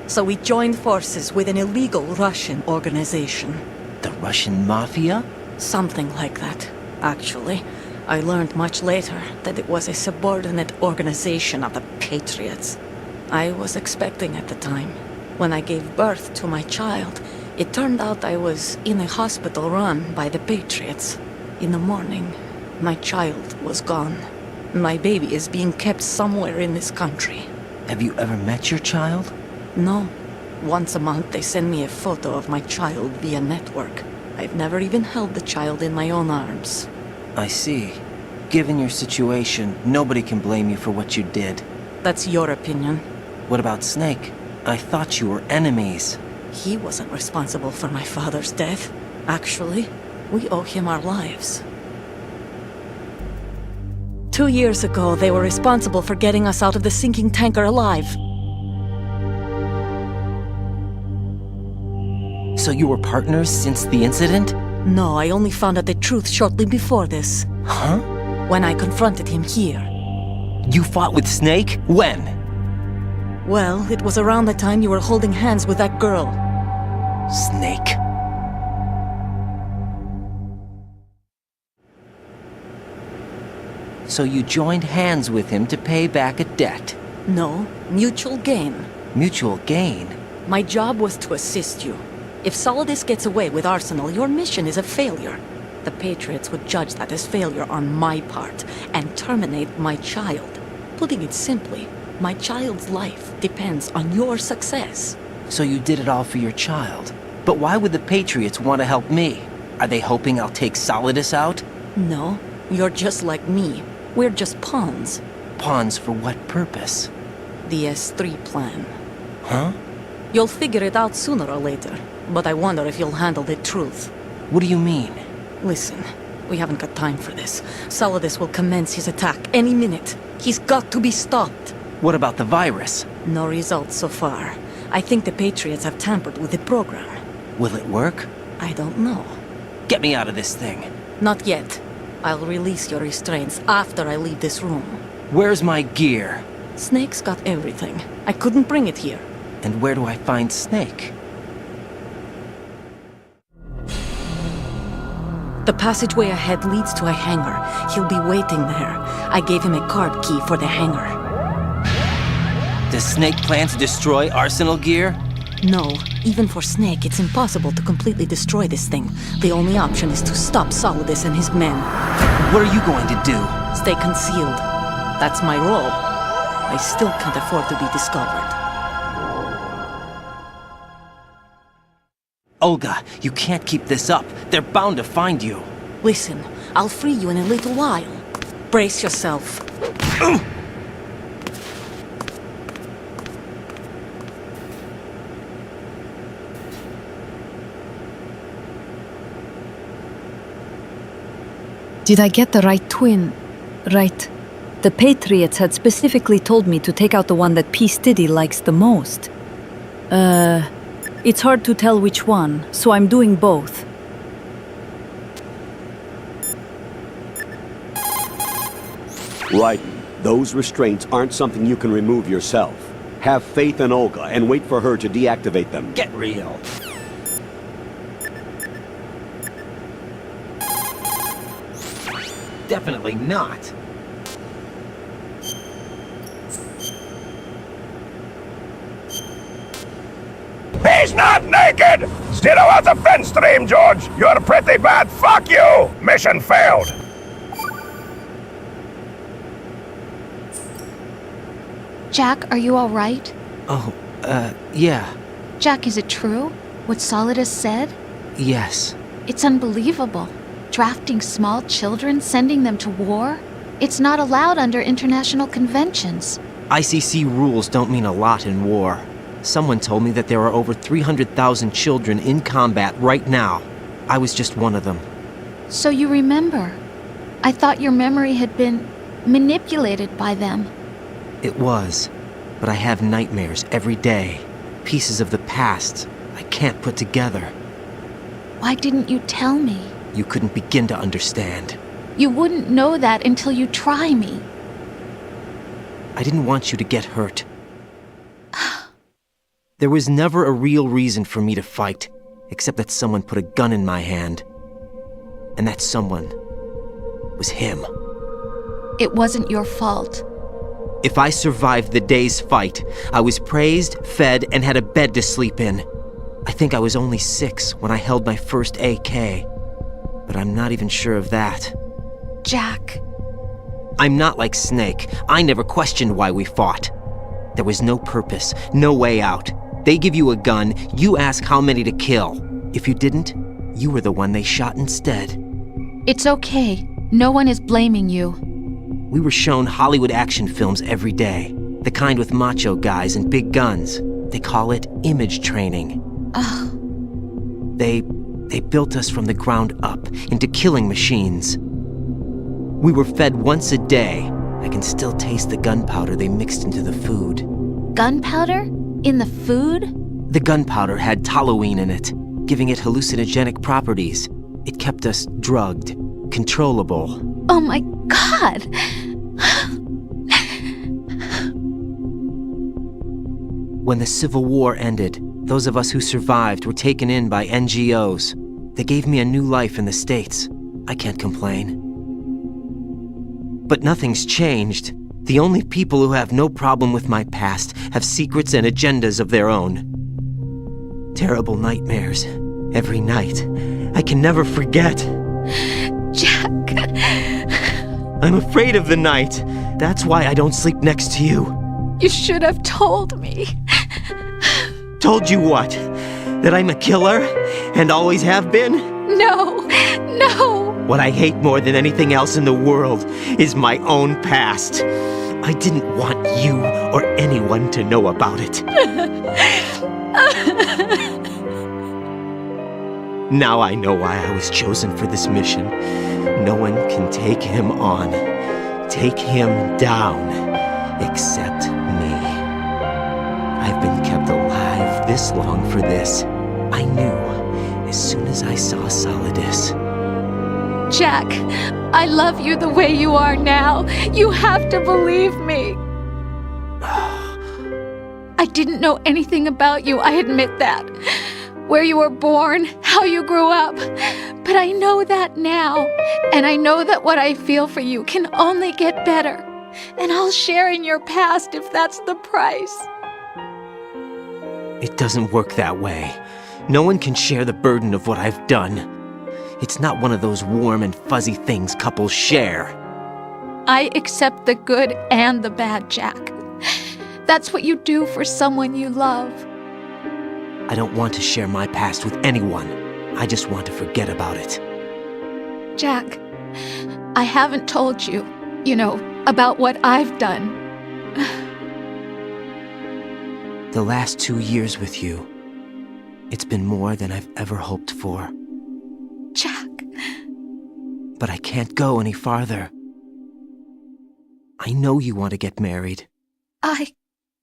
so we joined forces with an illegal Russian organization. The Russian Mafia? Something like that, actually. I learned much later that it was a subordinate organization of the Patriots. I was expecting at the time. When I gave birth to my child, it turned out I was in a hospital run by the Patriots. In the morning, my child was gone. My baby is being kept somewhere in this country. Have you ever met your child? No. Once a month they send me a photo of my child via network. I've never even held the child in my own arms. I see. Given your situation, nobody can blame you for what you did. That's your opinion. What about Snake? I thought you were enemies. He wasn't responsible for my father's death. Actually, we owe him our lives. 2 years ago, they were responsible for getting us out of the sinking tanker alive. So you were partners since the incident? No, I only found out the truth shortly before this. Huh? When I confronted him here. You fought with Snake? When? Well, it was around the time you were holding hands with that girl. Snake. So you joined hands with him to pay back a debt? No, mutual gain. Mutual gain? My job was to assist you. If Solidus gets away with Arsenal, your mission is a failure. The Patriots would judge that as failure on my part and terminate my child. Putting it simply, my child's life depends on your success. So you did it all for your child. But why would the Patriots want to help me? Are they hoping I'll take Solidus out? No, you're just like me. We're just pawns. Pawns for what purpose? The S3 plan. Huh? You'll figure it out sooner or later, but I wonder if you'll handle the truth. What do you mean? Listen, we haven't got time for this. Solidus will commence his attack any minute. He's got to be stopped. What about the virus? No results so far. I think the Patriots have tampered with the program. Will it work? I don't know. Get me out of this thing. Not yet. I'll release your restraints after I leave this room. Where's my gear? Snake's got everything. I couldn't bring it here. And where do I find Snake? The passageway ahead leads to a hangar. He'll be waiting there. I gave him a card key for the hangar. Does Snake plan to destroy Arsenal gear? No. Even for Snake, it's impossible to completely destroy this thing. The only option is to stop Solidus and his men. What are you going to do? Stay concealed. That's my role. I still can't afford to be discovered. Olga, you can't keep this up. They're bound to find you. Listen, I'll free you in a little while. Brace yourself. Did I get the right twin? Right. The Patriots had specifically told me to take out the one that P. Stiddy likes the most. It's hard to tell which one, so I'm doing both. Raiden, those restraints aren't something you can remove yourself. Have faith in Olga and wait for her to deactivate them. Get real. Definitely not. He's not naked! Still has a fin stream, George! You're pretty bad, fuck you! Mission failed! Jack, are you all right? Oh, yeah. Jack, is it true? What Solidus said? Yes. It's unbelievable. Drafting small children, sending them to war? It's not allowed under international conventions. ICC rules don't mean a lot in war. Someone told me that there are over 300,000 children in combat right now. I was just one of them. So you remember. I thought your memory had been manipulated by them. It was, but I have nightmares every day. Pieces of the past I can't put together. Why didn't you tell me? You couldn't begin to understand. You wouldn't know that until you try me. I didn't want you to get hurt. There was never a real reason for me to fight, except that someone put a gun in my hand. And that someone was him. It wasn't your fault. If I survived the day's fight, I was praised, fed, and had a bed to sleep in. I think I was only 6 when I held my first AK. But I'm not even sure of that. Jack. I'm not like Snake. I never questioned why we fought. There was no purpose, no way out. They give you a gun, you ask how many to kill. If you didn't, You were the one they shot instead. It's okay. No one is blaming you. We were shown Hollywood action films every day. The kind with macho guys and big guns. They call it image training. Ugh. They built us from the ground up into killing machines. We were fed once a day. I can still taste the gunpowder they mixed into the food. Gunpowder? In the food? The gunpowder had toluene in it, giving it hallucinogenic properties. It kept us drugged, controllable. Oh my God! When the Civil War ended, those of us who survived were taken in by NGOs. They gave me a new life in the States. I can't complain. But nothing's changed. The only people who have no problem with my past have secrets and agendas of their own. Terrible nightmares. Every night. I can never forget. Jack. I'm afraid of the night. That's why I don't sleep next to you. You should have told me. Told you what? That I'm a killer? And always have been? No. No. What I hate more than anything else in the world is my own past. I didn't want you or anyone to know about it. Now I know why I was chosen for this mission. No one can take him on, take him down, except me. I've been kept alive this long for this. I knew as soon as I saw Solidus. Jack, I love you the way you are now. You have to believe me. I didn't know anything about you, I admit that. Where you were born, how you grew up. But I know that now. And I know that what I feel for you can only get better. And I'll share in your past if that's the price. It doesn't work that way. No one can share the burden of what I've done. It's not one of those warm and fuzzy things couples share. I accept the good and the bad, Jack. That's what you do for someone you love. I don't want to share my past with anyone. I just want to forget about it. Jack, I haven't told you, about what I've done. The last 2 years with you, it's been more than I've ever hoped for. Jack. But I can't go any farther. I know you want to get married.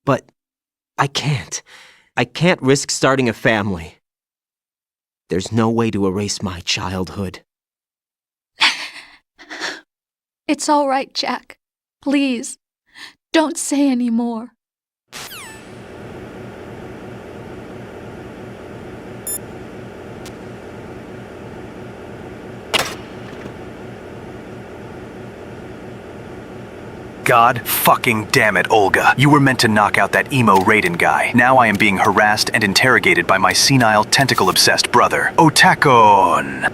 But I can't. I can't risk starting a family. There's no way to erase my childhood. It's all right, Jack. Please, don't say any more. God fucking damn it, Olga. You were meant to knock out that emo Raiden guy. Now I am being harassed and interrogated by my senile, tentacle-obsessed brother, Otakon.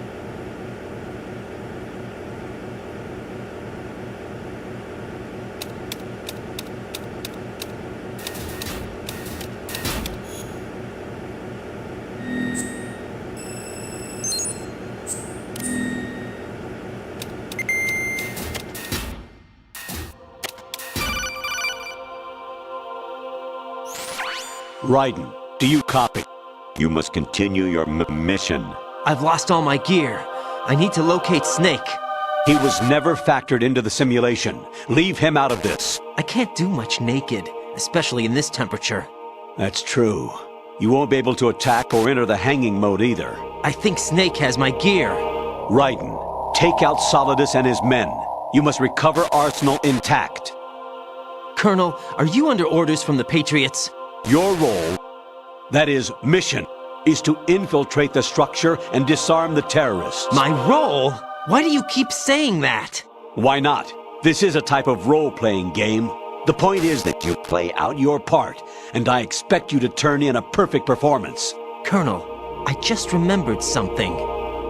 Raiden, do you copy? You must continue your mission. I've lost all my gear. I need to locate Snake. He was never factored into the simulation. Leave him out of this. I can't do much naked, especially in this temperature. That's true. You won't be able to attack or enter the hanging mode either. I think Snake has my gear. Raiden, take out Solidus and his men. You must recover Arsenal intact. Colonel, are you under orders from the Patriots? Your role, that is, mission, is to infiltrate the structure and disarm the terrorists. My role? Why do you keep saying that? Why not? This is a type of role-playing game. The point is that you play out your part, and I expect you to turn in a perfect performance. Colonel, I just remembered something.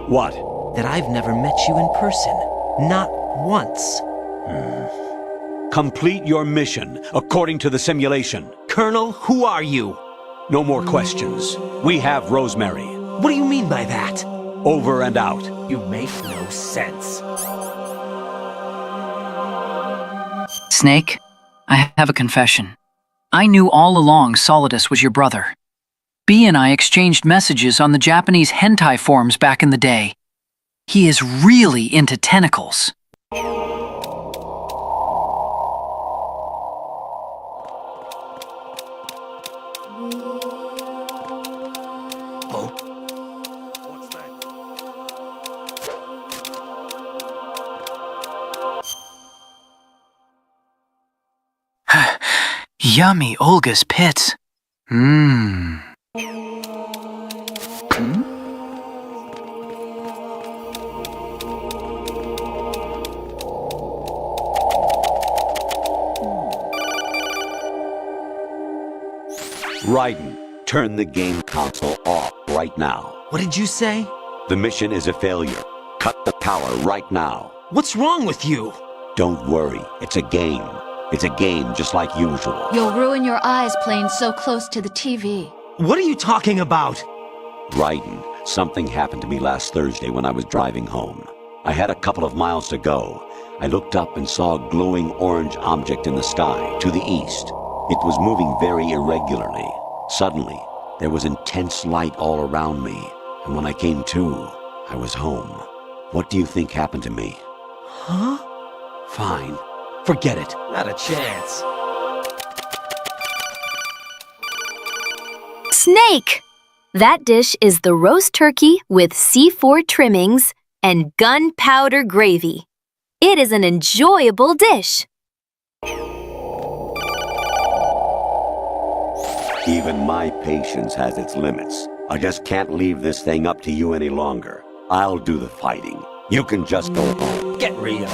What? That I've never met you in person. Not once. Complete your mission, according to the simulation. Colonel, who are you? No more questions. We have Rosemary. What do you mean by that? over and out. You make no sense. Snake, I have a confession. I knew all along Solidus was your brother. B and I exchanged messages on the Japanese hentai forums back in the day. He is really into tentacles. Yummy Olga's pits. Mmm. Raiden, turn the game console off right now. What did you say? The mission is a failure. Cut the power right now. What's wrong with you? Don't worry, it's a game. It's a game just like usual. You'll ruin your eyes playing so close to the TV. What are you talking about? Raiden, something happened to me last Thursday when I was driving home. I had a couple of miles to go. I looked up and saw a glowing orange object in the sky, to the east. It was moving very irregularly. Suddenly, there was intense light all around me, and when I came to, I was home. What do you think happened to me? Huh? Fine. Forget it. Not a chance. Snake! That dish is the roast turkey with C4 trimmings and gunpowder gravy. It is an enjoyable dish. Even my patience has its limits. I just can't leave this thing up to you any longer. I'll do the fighting. You can just go home. Get real.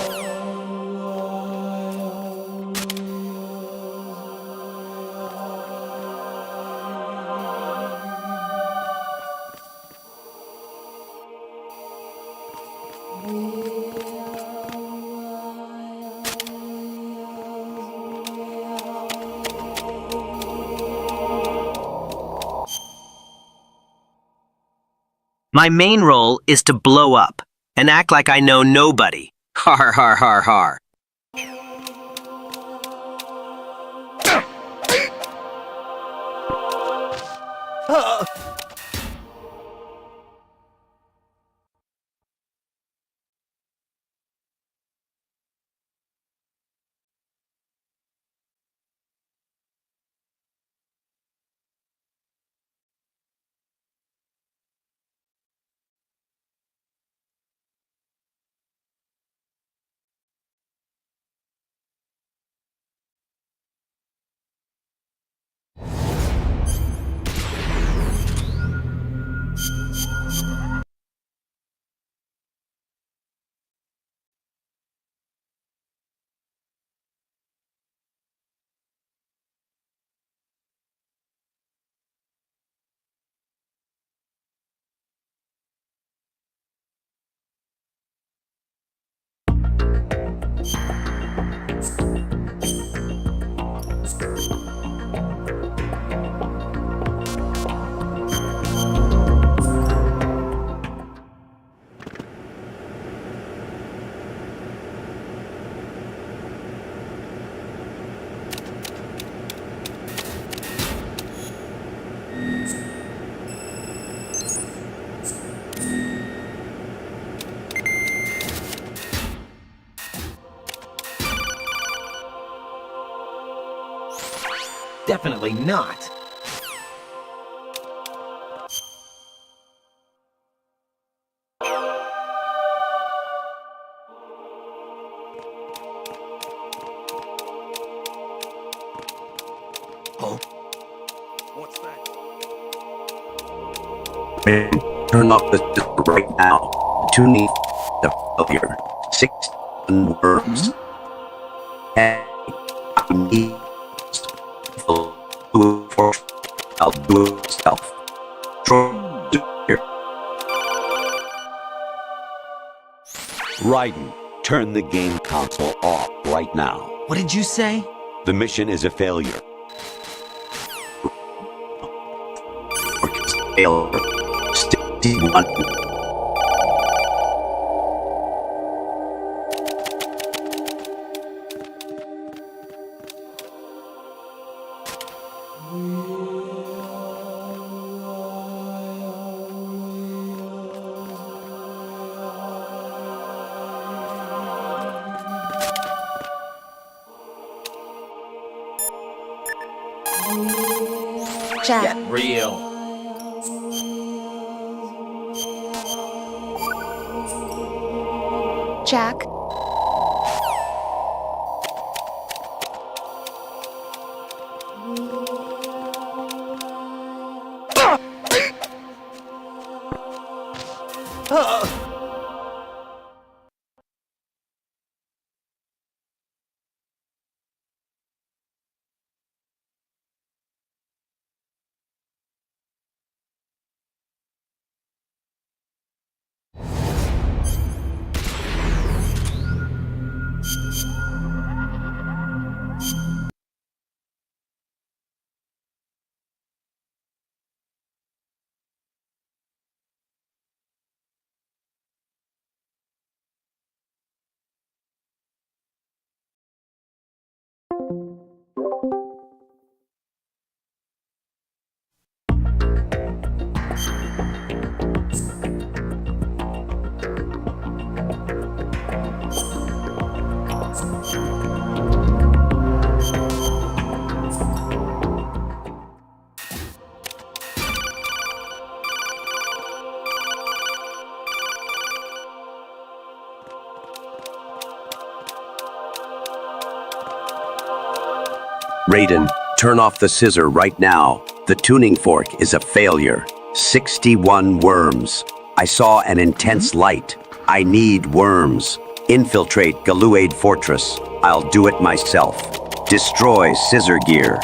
My main role is to blow up and act like I know nobody. Har har har har. Definitely not. Oh? What's that? Man, turn off the system right now. To need the failure. 6 words. And I need I'll do it myself. Raiden, turn the game console off right now. What did you say? The mission is a failure. Failure. Stick to one. Jack. Get real. Jack. Raiden, turn off the scissor right now. The tuning fork is a failure. 61 worms. I saw an intense light. I need worms. Infiltrate Galuade Fortress. I'll do it myself. Destroy Scissor Gear.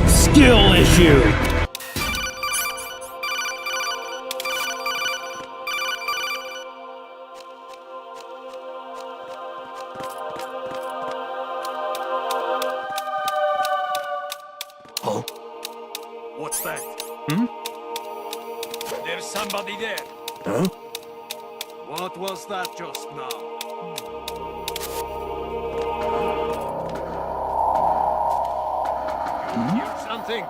Skill issue! Oh? What's that? There's somebody there. Huh? What was that just now? You hear something?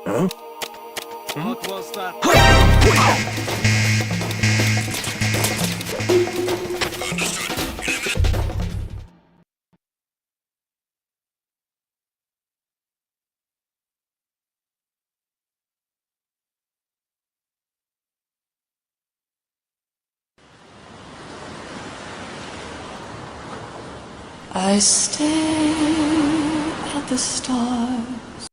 Huh? What was that? I stare at the stars.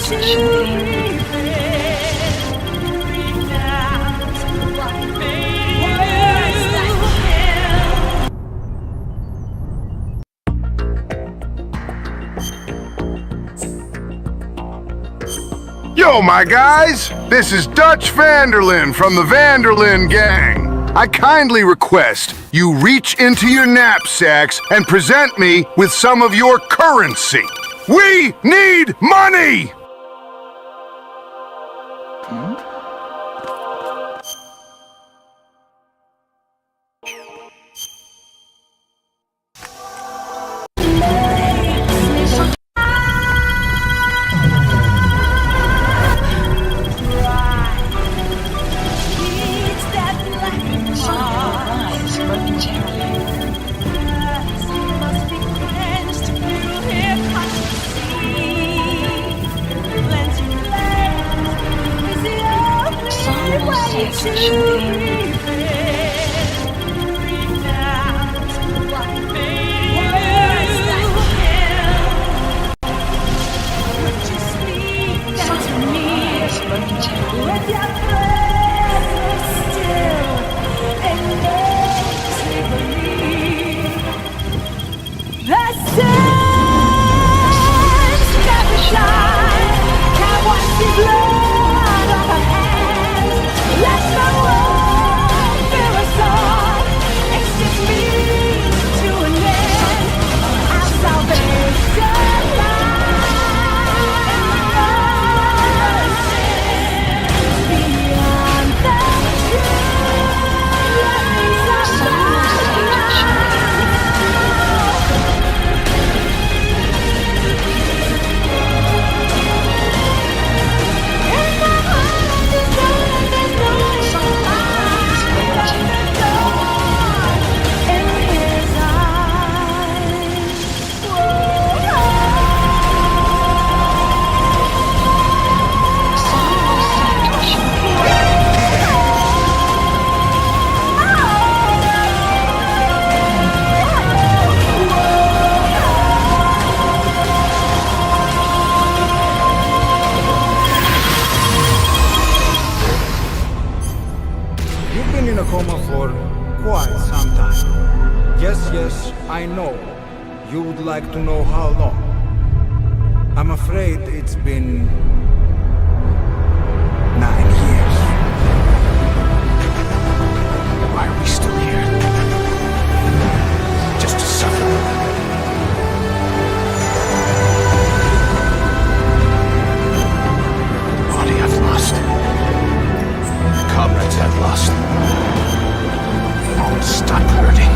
Yo, my guys! This is Dutch Vanderlyn from the Vanderlyn Gang. I kindly request you reach into your knapsacks and present me with some of your currency. We need money! I know. You would like to know how long. I'm afraid it's been 9 years. Why are we still here? Just to suffer. Body I've lost. Comrades I've lost. Oh, stop hurting.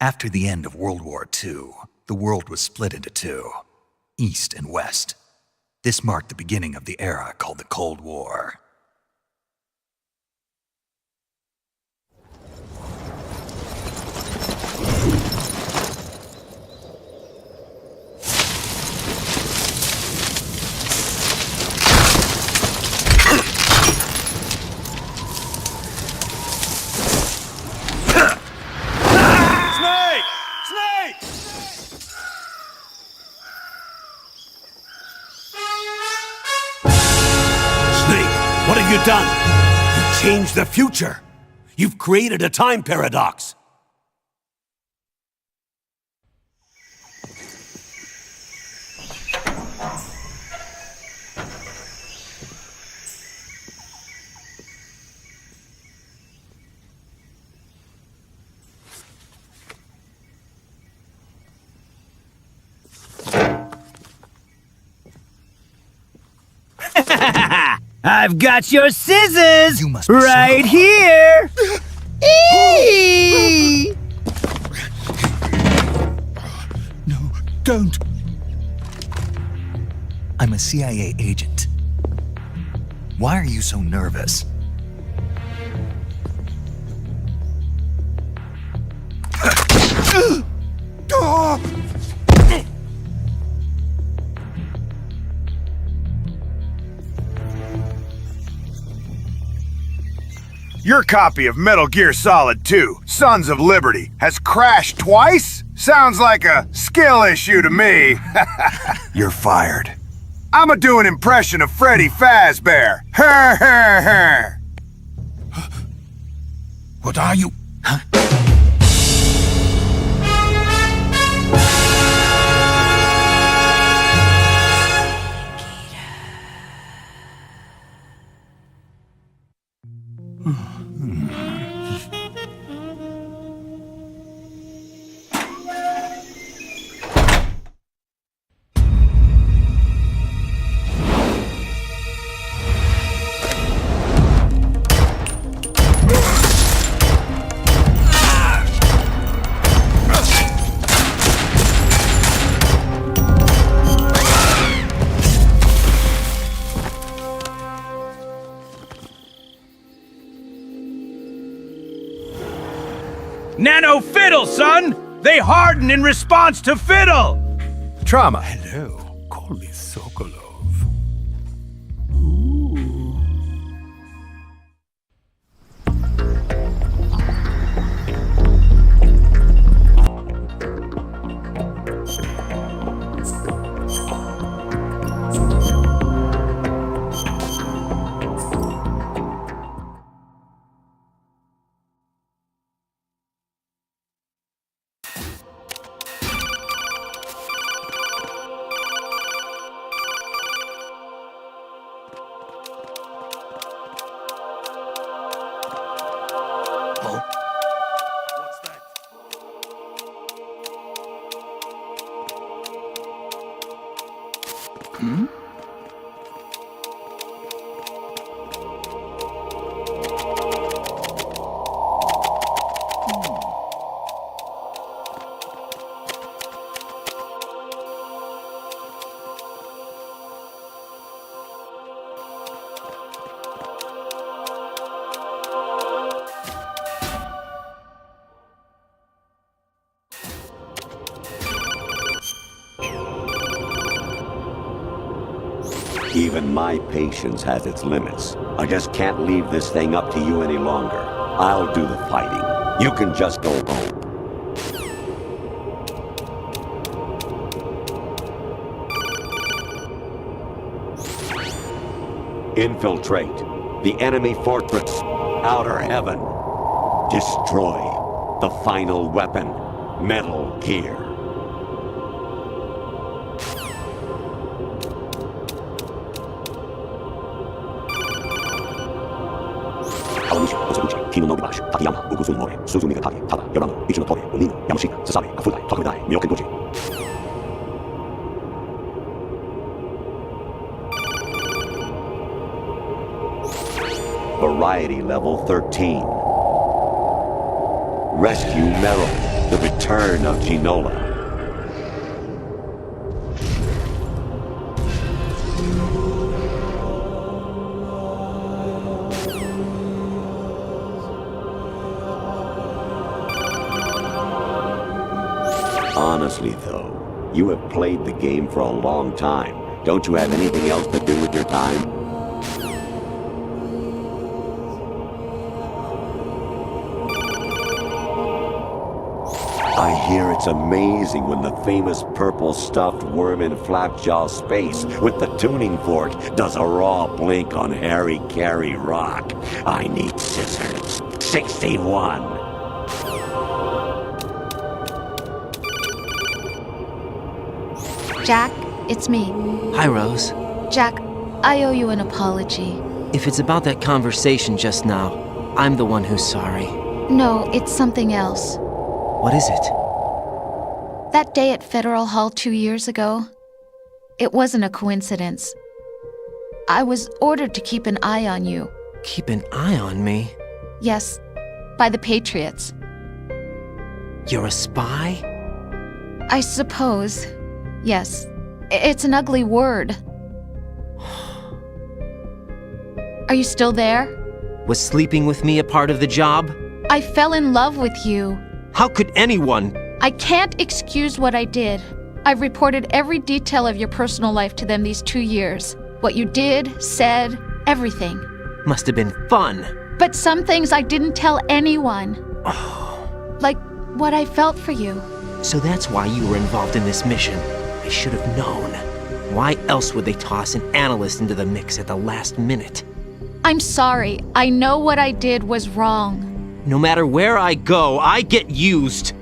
After the end of World War II, the world was split into two, East and West. This marked the beginning of the era called the Cold War. What have you done? You changed the future. You've created a time paradox. I've got your scissors right here. No, don't. I'm a CIA agent. Why are you so nervous? Your copy of Metal Gear Solid 2, Sons of Liberty, has crashed twice? Sounds like a skill issue to me. You're fired. I'ma do an impression of Freddy Fazbear. Her, her, her. What are you? Nano fiddle, son! They harden in response to fiddle! Trauma. Hello, call me Sokolov. Even my patience has its limits. I just can't leave this thing up to you any longer. I'll do the fighting. You can just go home. Infiltrate the enemy fortress, Outer Heaven. Destroy the final weapon, Metal Gear. Variety level 13. Rescue Meryl, the return of Ginola. Honestly, though, you have played the game for a long time. Don't you have anything else to do with your time? I hear it's amazing when the famous purple stuffed worm in Flapjaw Space with the tuning fork does a raw blink on Harry Carey Rock. I need scissors. 61. Jack, it's me. Hi, Rose. Jack, I owe you an apology. If it's about that conversation just now, I'm the one who's sorry. No, it's something else. What is it? That day at Federal Hall 2 years ago, it wasn't a coincidence. I was ordered to keep an eye on you. Keep an eye on me? Yes, by the Patriots. You're a spy? I suppose. Yes. It's an ugly word. Are you still there? Was sleeping with me a part of the job? I fell in love with you. How could anyone? I can't excuse what I did. I've reported every detail of your personal life to them these 2 years. What you did, said, everything. Must have been fun. But some things I didn't tell anyone. Like what I felt for you. So that's why you were involved in this mission. I should have known. Why else would they toss an analyst into the mix at the last minute? I'm sorry. I know what I did was wrong. No matter where I go, I get used.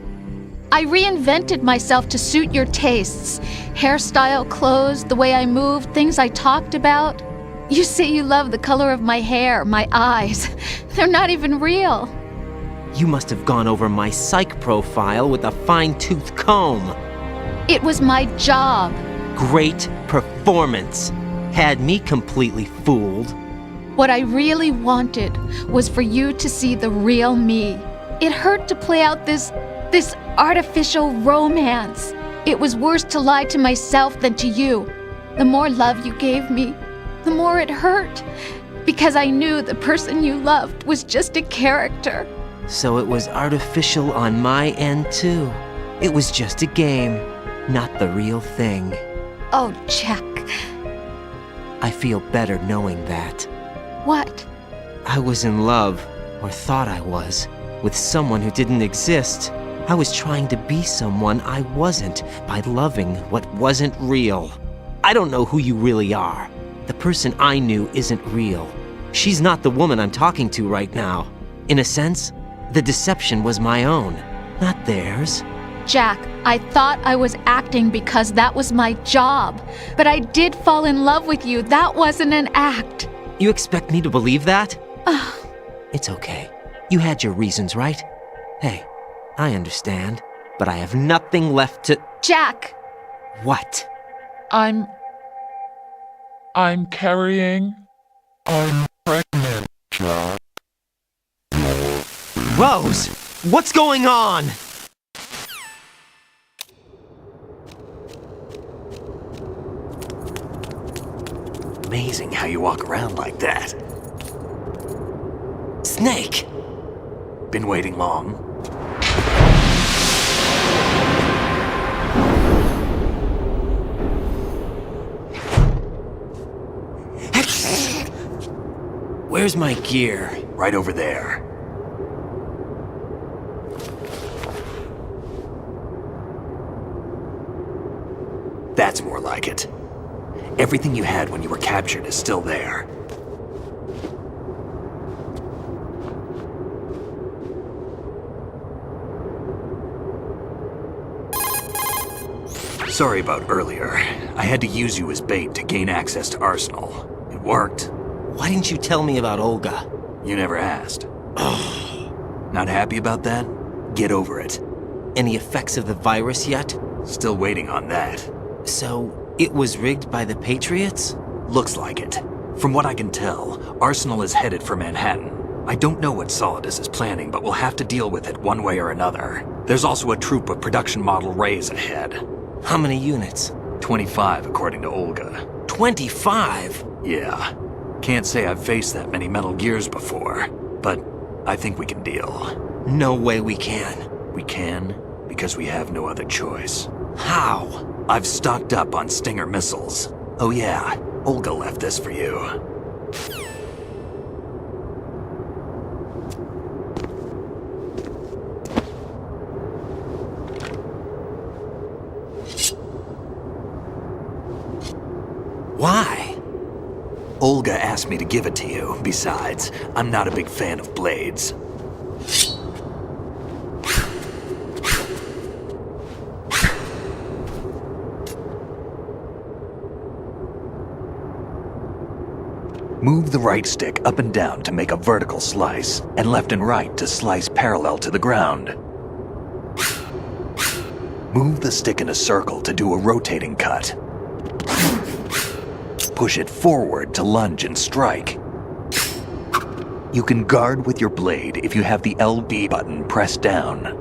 I reinvented myself to suit your tastes. Hairstyle, clothes, the way I moved, things I talked about. You say you love the color of my hair, my eyes. They're not even real. You must have gone over my psych profile with a fine-tooth comb. It was my job. Great performance. Had me completely fooled. What I really wanted was for you to see the real me. It hurt to play out this artificial romance. It was worse to lie to myself than to you. The more love you gave me, the more it hurt. Because I knew the person you loved was just a character. So it was artificial on my end too. It was just a game, not the real thing. Oh, Jack. I feel better knowing that. What? I was in love, or thought I was, with someone who didn't exist. I was trying to be someone I wasn't by loving what wasn't real. I don't know who you really are. The person I knew isn't real. She's not the woman I'm talking to right now. In a sense, the deception was my own, not theirs. Jack, I thought I was acting because that was my job. But I did fall in love with you. That wasn't an act. You expect me to believe that? It's okay. You had your reasons, right? Hey, I understand, but I have nothing left to— Jack! What? I'm carrying. I'm pregnant, Jack. Rose! What's going on? Amazing how you walk around like that. Snake! Been waiting long? Where's my gear? Right over there. That's more like it. Everything you had when you were captured is still there. Sorry about earlier. I had to use you as bait to gain access to Arsenal. It worked. Why didn't you tell me about Olga? You never asked. Not happy about that? Get over it. Any effects of the virus yet? Still waiting on that. So, it was rigged by the Patriots? Looks like it. From what I can tell, Arsenal is headed for Manhattan. I don't know what Solidus is planning, but we'll have to deal with it one way or another. There's also a troop of production model Rays ahead. How many units? 25, according to Olga. 25? Yeah. Can't say I've faced that many Metal Gears before, but I think we can deal. No way we can. We can, because we have no other choice. How? I've stocked up on Stinger missiles. Oh yeah, Olga left this for you. Why? Olga asked me to give it to you. Besides, I'm not a big fan of blades. Move the right stick up and down to make a vertical slice, and left and right to slice parallel to the ground. Move the stick in a circle to do a rotating cut. Push it forward to lunge and strike. You can guard with your blade if you have the LB button pressed down.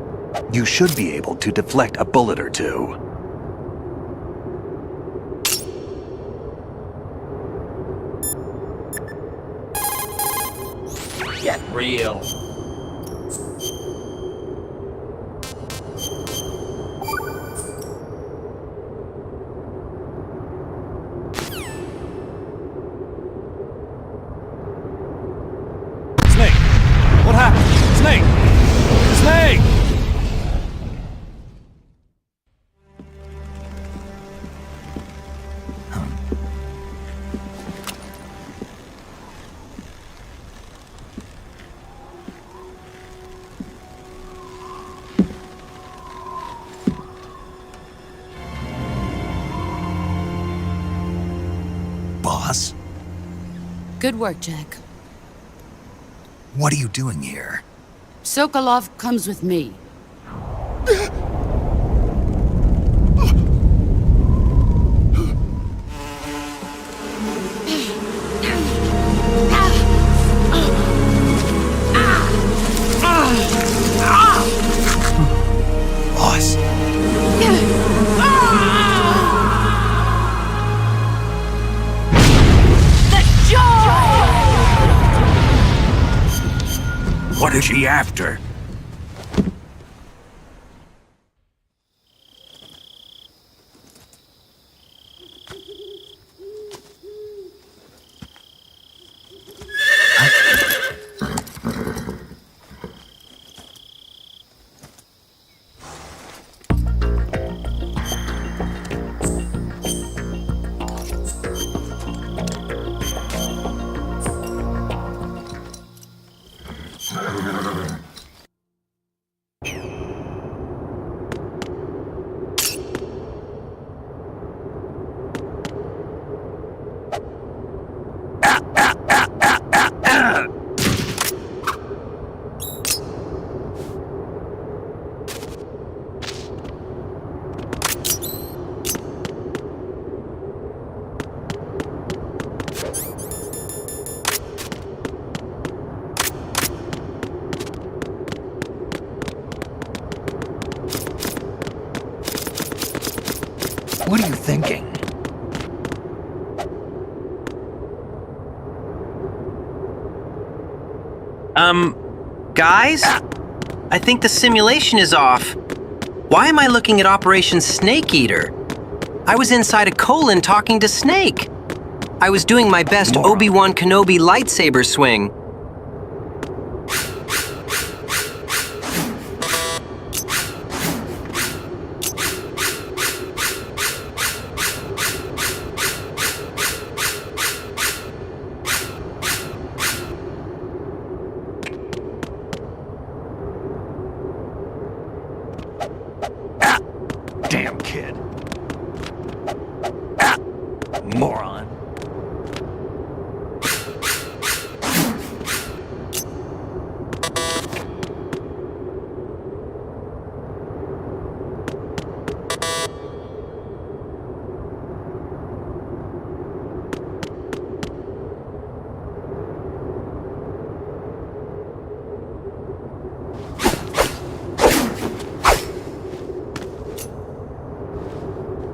You should be able to deflect a bullet or two. Get real. Snake, Good work, Jack. What are you doing here? Sokolov comes with me. Boss. What is she after? What are you thinking? Guys? I think the simulation is off. Why am I looking at Operation Snake Eater? I was inside a colon talking to Snake. I was doing my best Obi-Wan Kenobi lightsaber swing. Damn kid. Moron.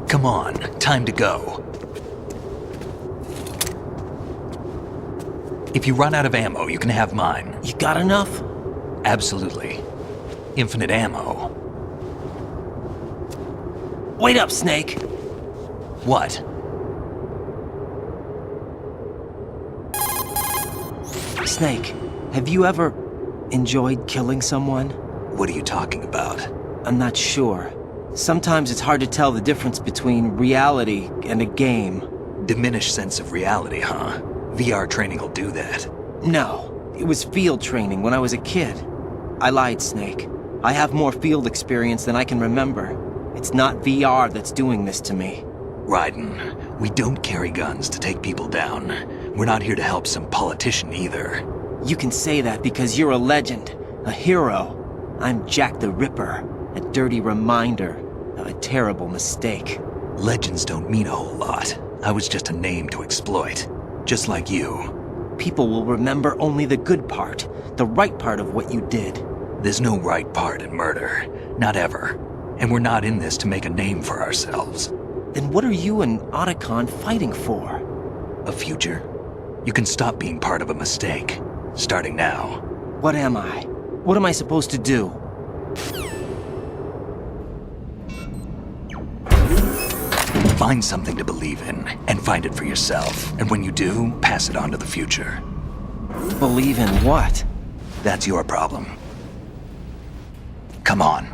Come on, time to go. If you run out of ammo, you can have mine. You got enough? Absolutely. Infinite ammo. Wait up, Snake. What? Snake, have you ever enjoyed killing someone? What are you talking about? I'm not sure. Sometimes it's hard to tell the difference between reality and a game. Diminished sense of reality, huh? VR training will do that. No, it was field training when I was a kid. I lied, Snake. I have more field experience than I can remember. It's not VR that's doing this to me. Raiden, we don't carry guns to take people down. We're not here to help some politician either. You can say that because you're a legend, a hero. I'm Jack the Ripper, a dirty reminder of a terrible mistake. Legends don't mean a whole lot. I was just a name to exploit. Just like you. People will remember only the good part, the right part of what you did. There's no right part in murder. Not ever. And we're not in this to make a name for ourselves. Then what are you and Otacon fighting for? A future. You can stop being part of a mistake. Starting now. What am I? What am I supposed to do? Find something to believe in, and find it for yourself. And when you do, pass it on to the future. Believe in what? That's your problem. Come on.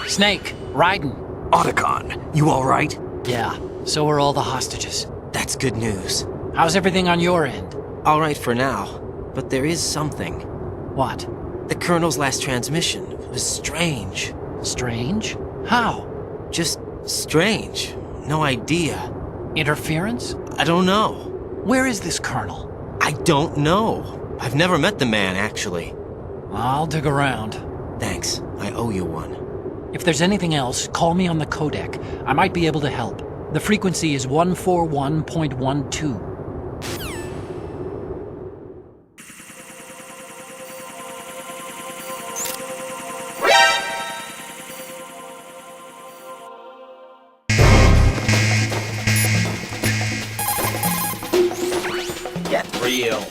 Snake, Raiden. Otacon, you all right? Yeah, so are all the hostages. That's good news. How's everything on your end? All right for now, but there is something. What? The Colonel's last transmission was strange. Strange? How? Just strange. No idea. Interference? I don't know. Where is this colonel? I don't know. I've never met the man, actually. I'll dig around. Thanks. I owe you one. If there's anything else, call me on the codec. I might be able to help. The frequency is 141.12. Get real.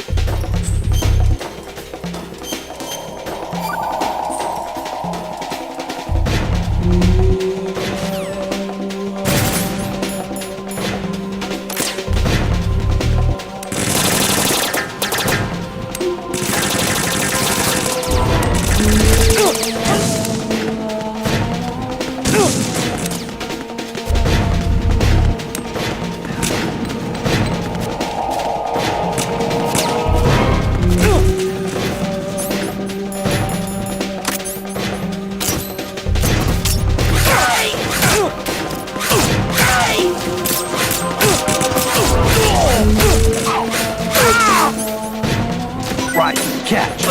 Right, catch.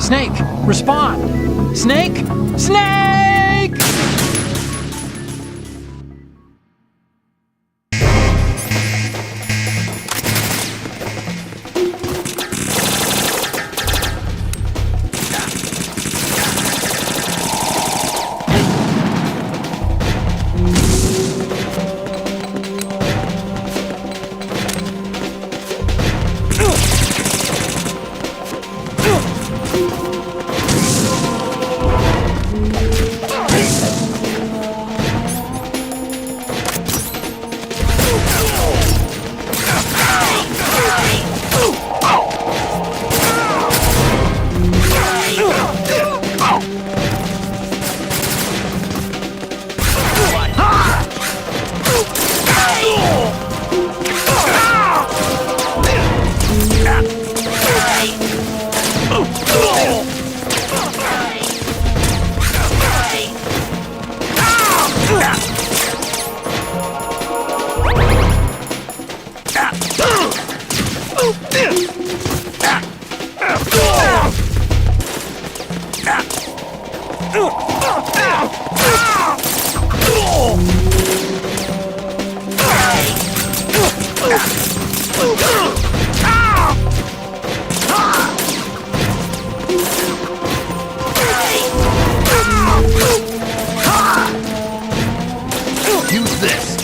Snake, respond! Snake! Snake! Use this.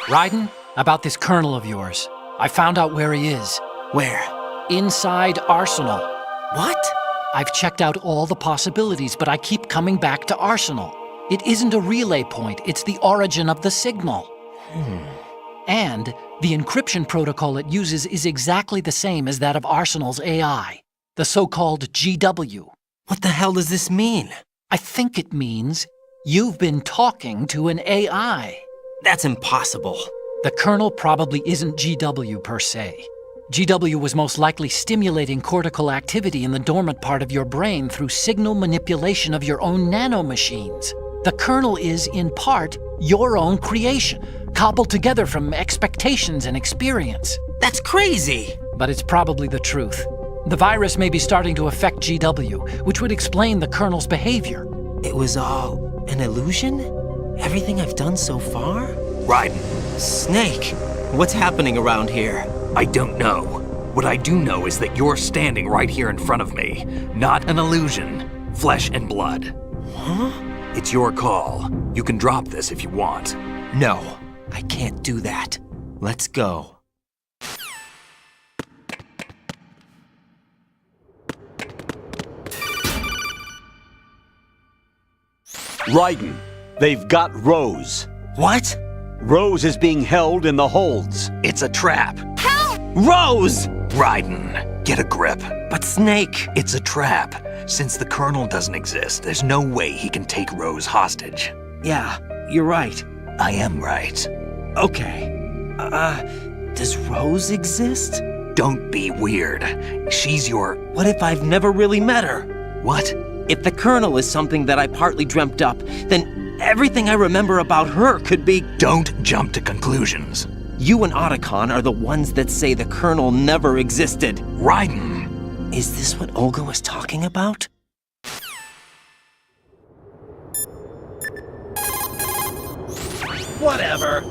Raiden, about this colonel of yours. I found out where he is. Where? Inside Arsenal. What? I've checked out all the possibilities, but I keep coming back to Arsenal. It isn't a relay point, it's the origin of the signal. And the encryption protocol it uses is exactly the same as that of Arsenal's AI, the so-called GW. What the hell does this mean? I think it means you've been talking to an AI. That's impossible. The kernel probably isn't GW per se. GW was most likely stimulating cortical activity in the dormant part of your brain through signal manipulation of your own nanomachines. The kernel is, in part, your own creation, cobbled together from expectations and experience. That's crazy! But it's probably the truth. The virus may be starting to affect GW, which would explain the kernel's behavior. It was all an illusion? Everything I've done so far? Raiden, Snake, what's happening around here? I don't know. What I do know is that you're standing right here in front of me. Not an illusion. Flesh and blood. Huh? It's your call. You can drop this if you want. No, I can't do that. Let's go. Raiden, they've got Rose. What? Rose is being held in the holds. It's a trap. Help! Rose! Raiden, get a grip. But Snake... It's a trap. Since the Colonel doesn't exist, there's no way he can take Rose hostage. Yeah, you're right. I am right. Okay. Does Rose exist? Don't be weird. She's your... What if I've never really met her? What? If the Colonel is something that I partly dreamt up, then everything I remember about her could be... Don't jump to conclusions. You and Otacon are the ones that say the Colonel never existed. Raiden! Is this what Olga was talking about? Whatever.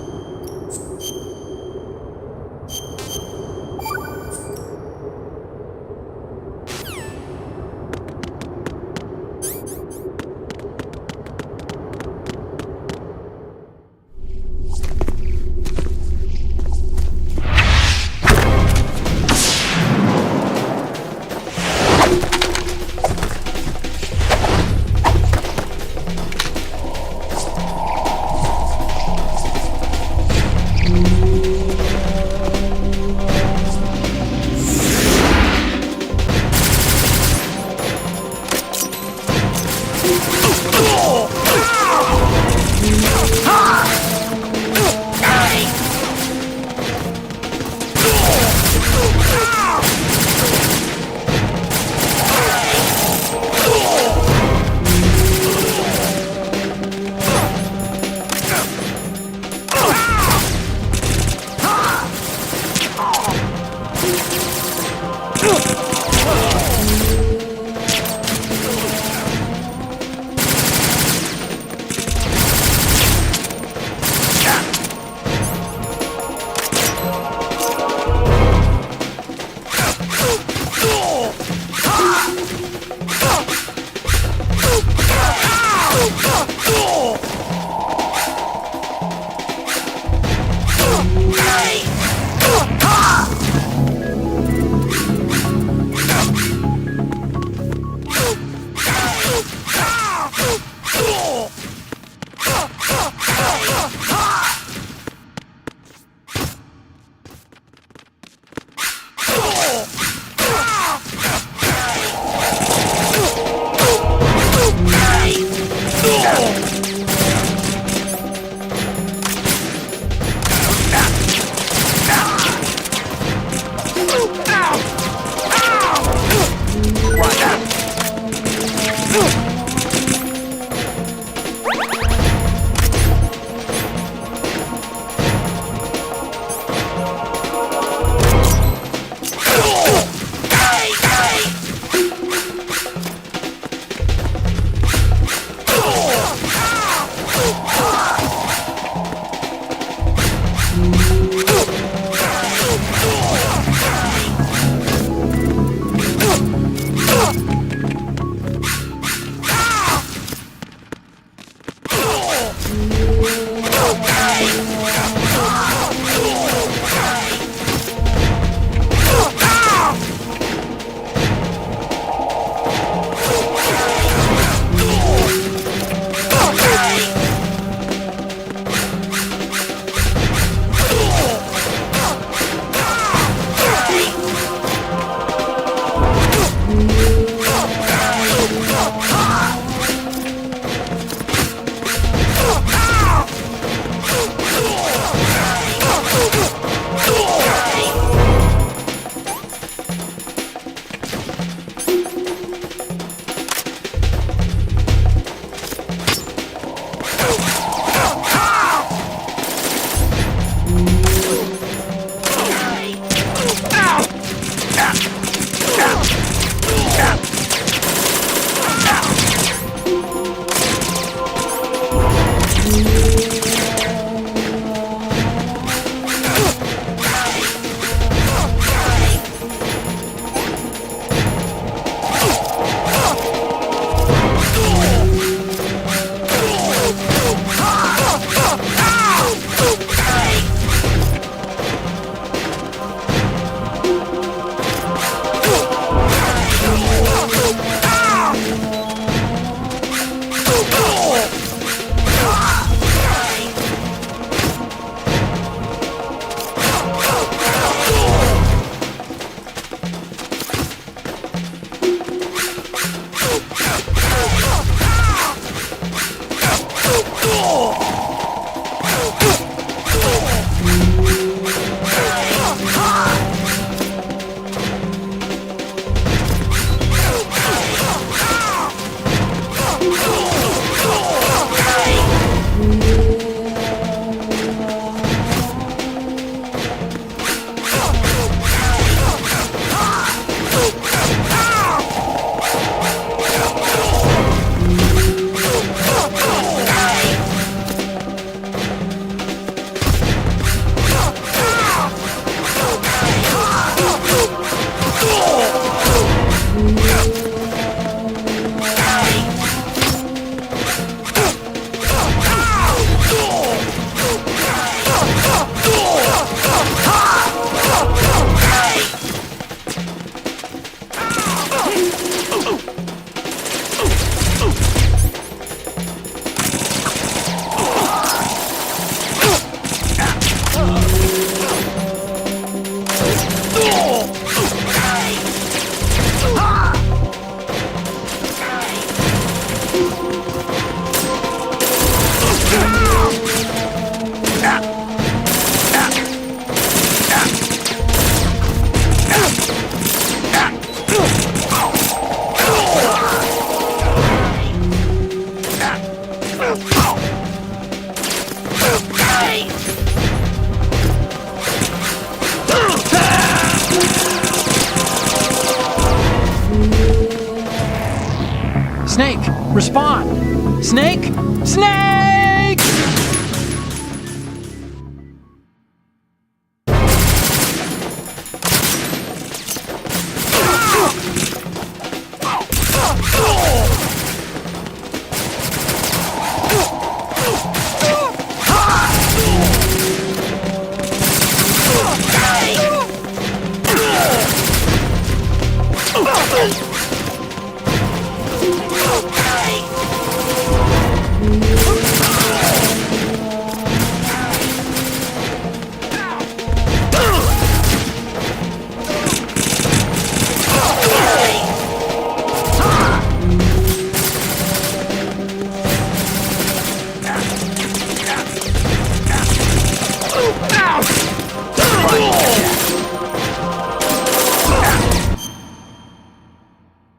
Respond! Snake! Snake!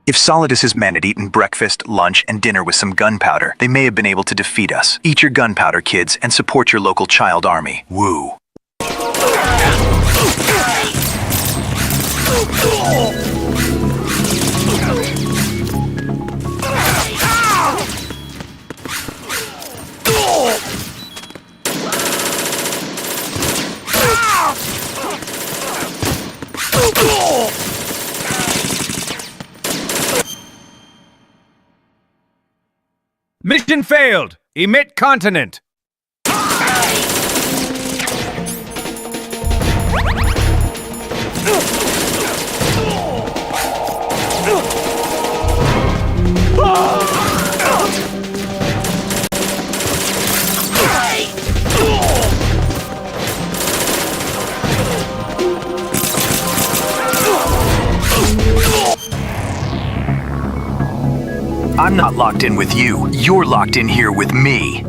If Solidus's men had eaten breakfast, lunch, and dinner with some gunpowder, they may have been able to defeat us. Eat your gunpowder, kids, and support your local child army. Woo. Mission failed! Emit continent! I'm not locked in with you. You're locked in here with me.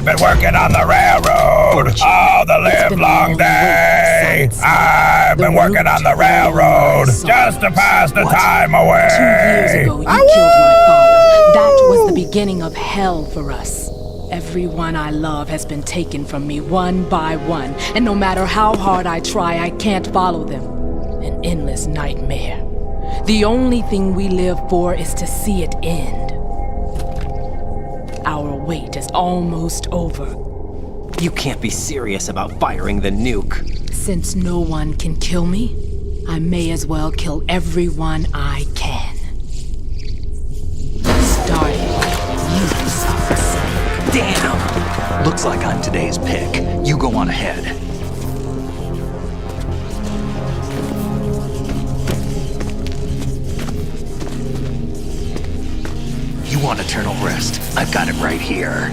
been working on the railroad all the live long day. I've been working on the railroad just to pass the time away. 2 years ago, you killed my father. That was the beginning of hell for us. Everyone I love has been taken from me one by one, and no matter how hard I try, I can't follow them. An endless nightmare. The only thing we live for is to see it end. Our wait is almost over. You can't be serious about firing the nuke. Since no one can kill me, I may as well kill everyone I can. Starting with you, Sokka. Damn! Looks like I'm today's pick. You go on ahead. You want eternal rest? I've got it right here.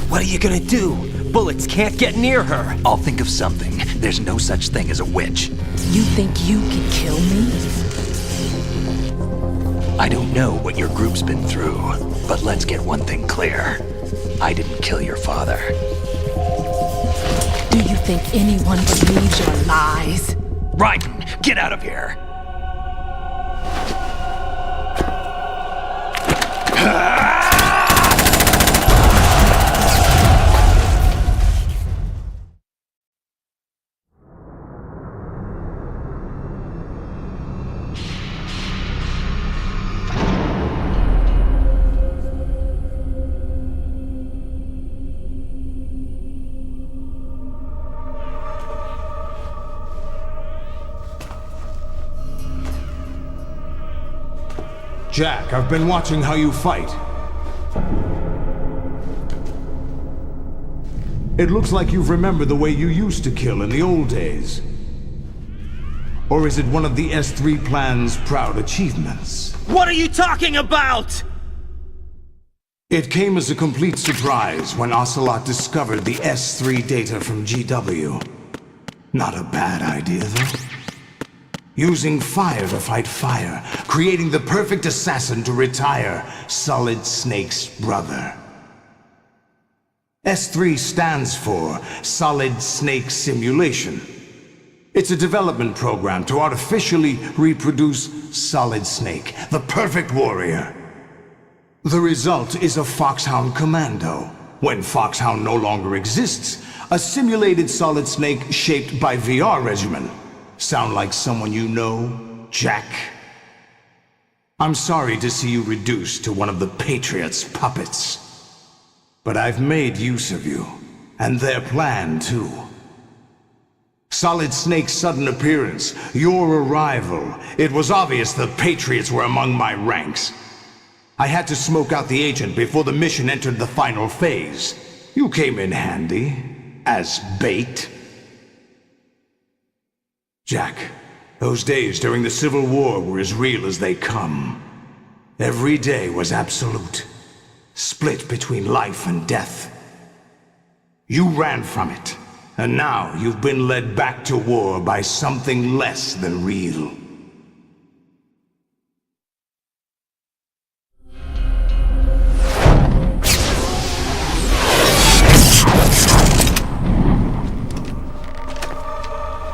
What are you gonna do? Bullets can't get near her. I'll think of something. There's no such thing as a witch. You think you can kill me? I don't know what your group's been through, but let's get one thing clear. I didn't kill your father. Do you think anyone believes your lies? Raiden, get out of here! Jack, I've been watching how you fight. It looks like you've remembered the way you used to kill in the old days. Or is it one of the S3 plan's proud achievements? What are you talking about? It came as a complete surprise when Ocelot discovered the S3 data from GW. Not a bad idea, though. Using fire to fight fire, creating the perfect assassin to retire Solid Snake's brother. S3 stands for Solid Snake Simulation. It's a development program to artificially reproduce Solid Snake, the perfect warrior. The result is a Foxhound Commando. When Foxhound no longer exists, a simulated Solid Snake shaped by VR regimen. Sound like someone you know, Jack? I'm sorry to see you reduced to one of the Patriots' puppets. But I've made use of you, and their plan too. Solid Snake's sudden appearance, your arrival, it was obvious the Patriots were among my ranks. I had to smoke out the agent before the mission entered the final phase. You came in handy, as bait. Jack, those days during the Civil War were as real as they come. Every day was absolute, split between life and death. You ran from it, and now you've been led back to war by something less than real.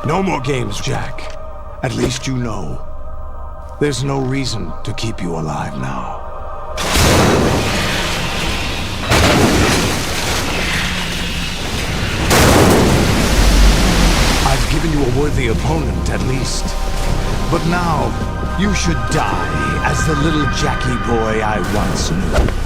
No more games, Jack. At least you know. There's no reason to keep you alive now. I've given you a worthy opponent, at least. But now, you should die as the little Jackie boy I once knew.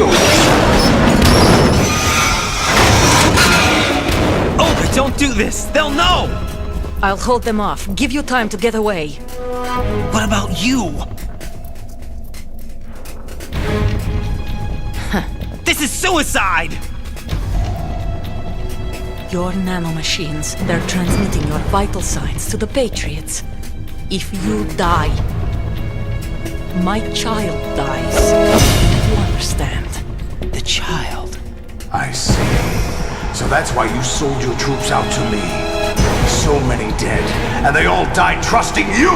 show you. Olga, don't do this! They'll know! I'll hold them off. Give you time to get away. What about you? This is suicide! Your nanomachines, they're transmitting your vital signs to the Patriots. If you die, my child dies. You understand? The child. I see. So that's why you sold your troops out to me. So many dead, and they all died trusting you!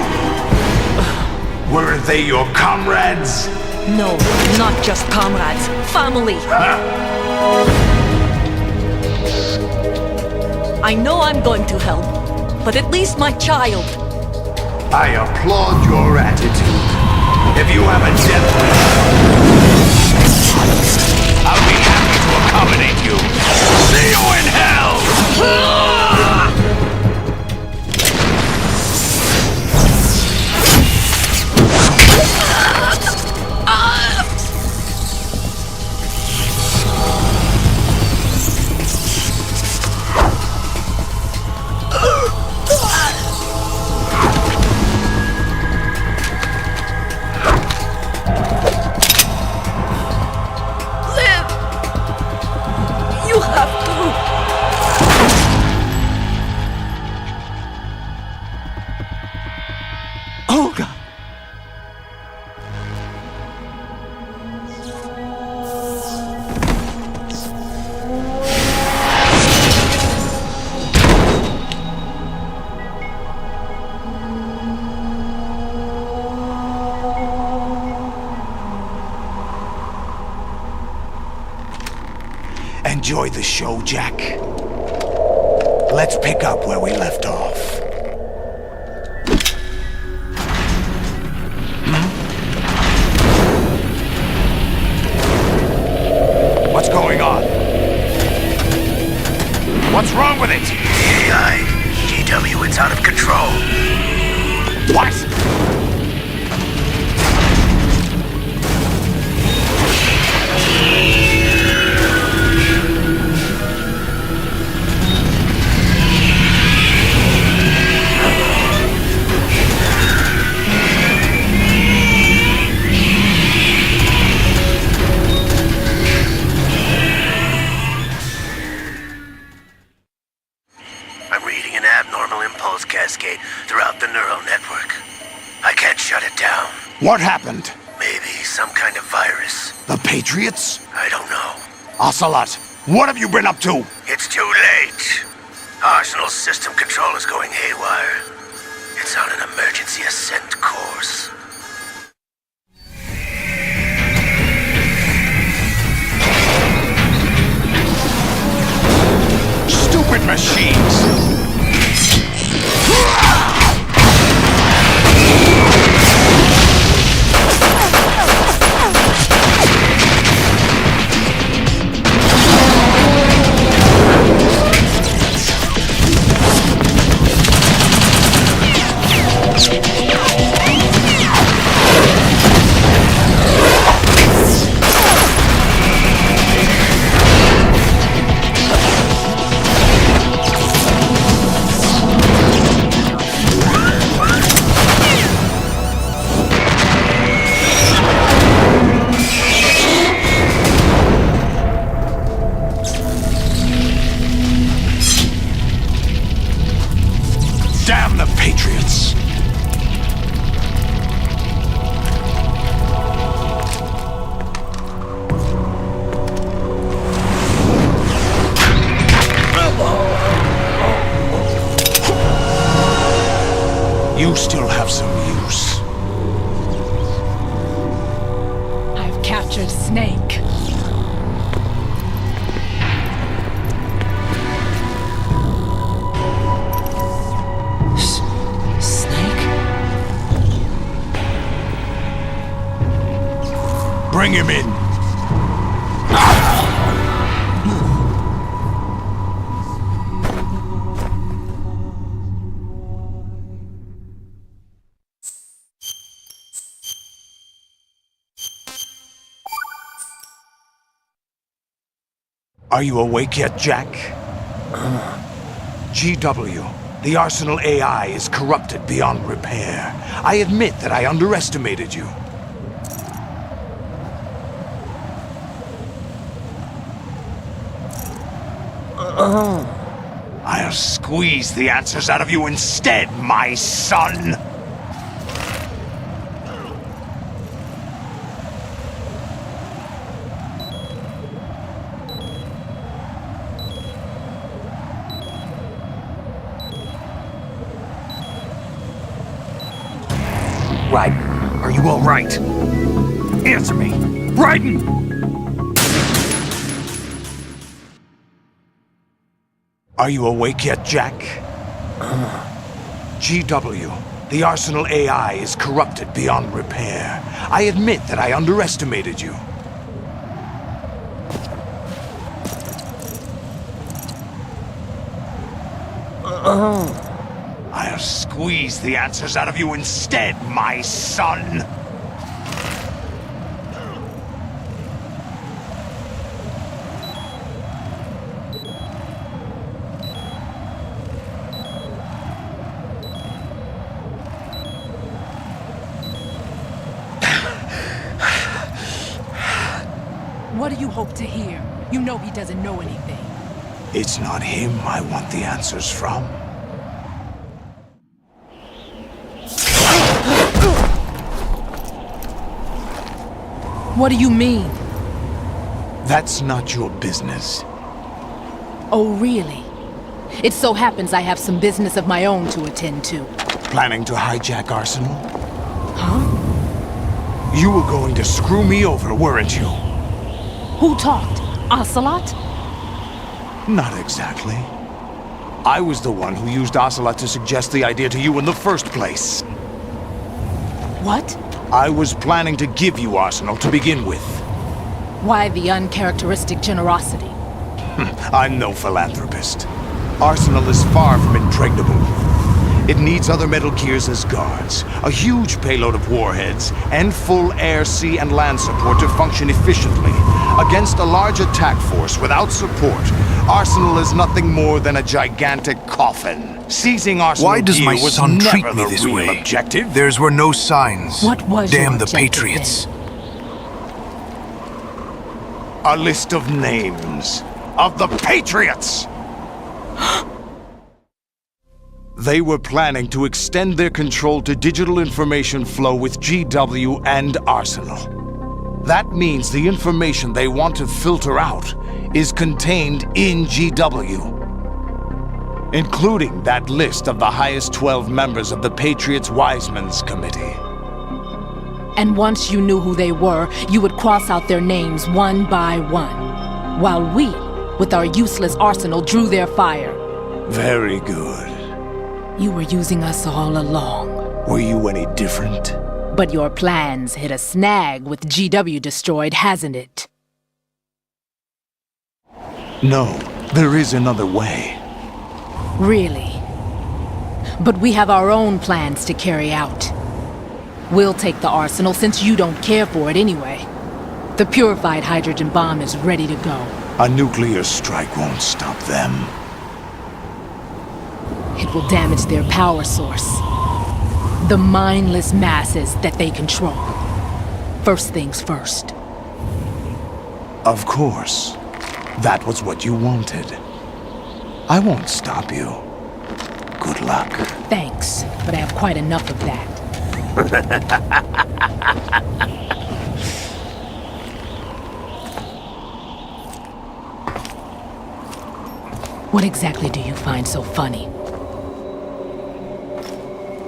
Weren't they your comrades? No, not just comrades. Family! I know I'm going to hell, but at least my child. I applaud your attitude. If you have a death wish, I'll be happy to accommodate you. See you in hell! You have to. Olga! Enjoy the show, Jack. Let's pick up where we left off. What's going on? What's wrong with it? AI, GW, it's out of control. What? I'm reading an abnormal impulse cascade throughout the neural network. I can't shut it down. What happened? Maybe some kind of virus. The Patriots? I don't know. Ocelot, what have you been up to? It's too late. Arsenal's system control is going haywire. It's on an emergency ascent course. Stupid machines! Damn the Patriots! You still have some use. I've captured Snake. Bring him in. Are you awake yet, Jack? GW, the Arsenal AI is corrupted beyond repair. I admit that I underestimated you. I'll squeeze the answers out of you instead, my son! Raiden, are you all right? Answer me! Raiden! Are you awake yet, Jack? GW, the Arsenal AI is corrupted beyond repair. I admit that I underestimated you. I'll squeeze the answers out of you instead, my son! What do you hope to hear? You know he doesn't know anything. It's not him I want the answers from. What do you mean? That's not your business. Oh, really? It so happens I have some business of my own to attend to. Planning to hijack Arsenal? Huh? You were going to screw me over, weren't you? Who talked? Ocelot? Not exactly. I was the one who used Ocelot to suggest the idea to you in the first place. What? I was planning to give you Arsenal to begin with. Why the uncharacteristic generosity? I'm no philanthropist. Arsenal is far from impregnable. It needs other Metal Gears as guards, a huge payload of warheads, and full air, sea, and land support to function efficiently. Against a large attack force without support, Arsenal is nothing more than a gigantic coffin. Seizing Arsenal Why does my was son treat never me the this real way? objective. Theirs were no signs. What was Damn your the objective Patriots. then? A list of names of the Patriots! They were planning to extend their control to digital information flow with GW and Arsenal. That means the information they want to filter out is contained in GW, including that list of the highest 12 members of the Patriots Wiseman's Committee. And once you knew who they were, you would cross out their names one by one, while we, with our useless arsenal, drew their fire. Very good. You were using us all along. Were you any different? But your plans hit a snag with GW destroyed, hasn't it? No, there is another way. Really? But we have our own plans to carry out. We'll take the arsenal since you don't care for it anyway. The purified hydrogen bomb is ready to go. A nuclear strike won't stop them. It will damage their power source. The mindless masses that they control. First things first. Of course. That was what you wanted. I won't stop you. Good luck. Thanks, but I have quite enough of that. What exactly do you find so funny?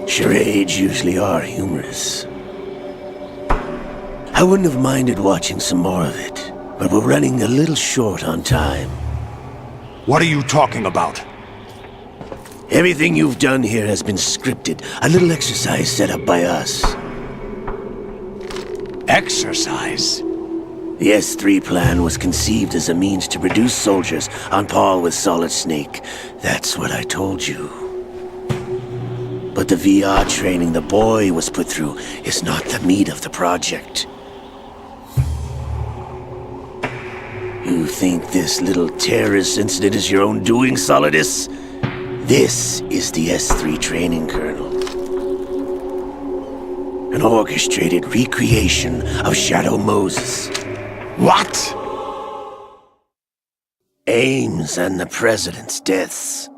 Charades usually are humorous. I wouldn't have minded watching some more of it, but we're running a little short on time. What are you talking about? Everything you've done here has been scripted, a little exercise set up by us. Exercise? The S3 plan was conceived as a means to produce soldiers on par with Solid Snake. That's what I told you. But the VR training the boy was put through is not the meat of the project. You think this little terrorist incident is your own doing, Solidus? This is the S3 training kernel. An orchestrated recreation of Shadow Moses. What? Ames and the President's deaths.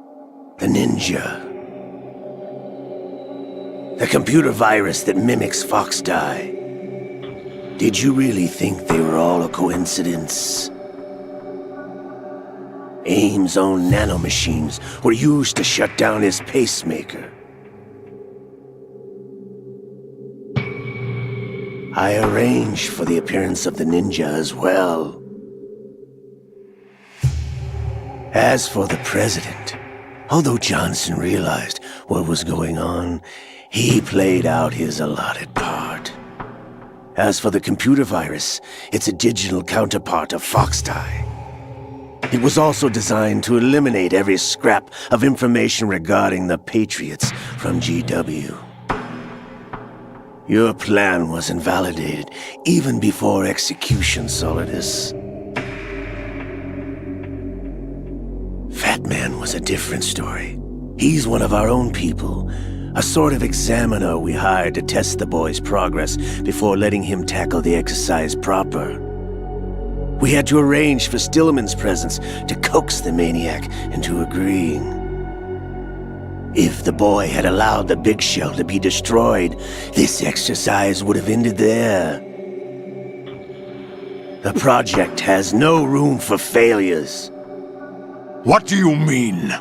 The Ninja. The computer virus that mimics Foxdie. Did you really think they were all a coincidence? Ames' own nanomachines were used to shut down his pacemaker. I arranged for the appearance of the Ninja as well. As for the President, although Johnson realized what was going on, he played out his allotted part. As for the computer virus, it's a digital counterpart of Foxdie. It was also designed to eliminate every scrap of information regarding the Patriots from GW. Your plan was invalidated even before execution, Solidus. Fat Man was a different story. He's one of our own people, a sort of examiner we hired to test the boy's progress before letting him tackle the exercise proper. We had to arrange for Stillman's presence to coax the maniac into agreeing. If the boy had allowed the big shell to be destroyed, this exercise would have ended there. The project has no room for failures. What do you mean?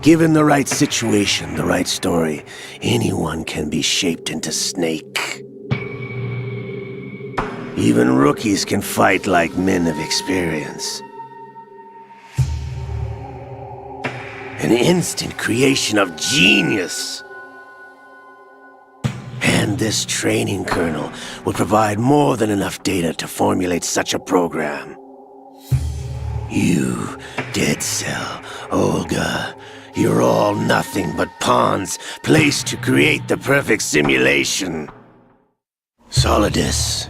Given the right situation, the right story, anyone can be shaped into Snake. Even rookies can fight like men of experience. An instant creation of genius. And this training kernel would provide more than enough data to formulate such a program. You, Dead Cell, Olga, you're all nothing but pawns placed to create the perfect simulation. Solidus,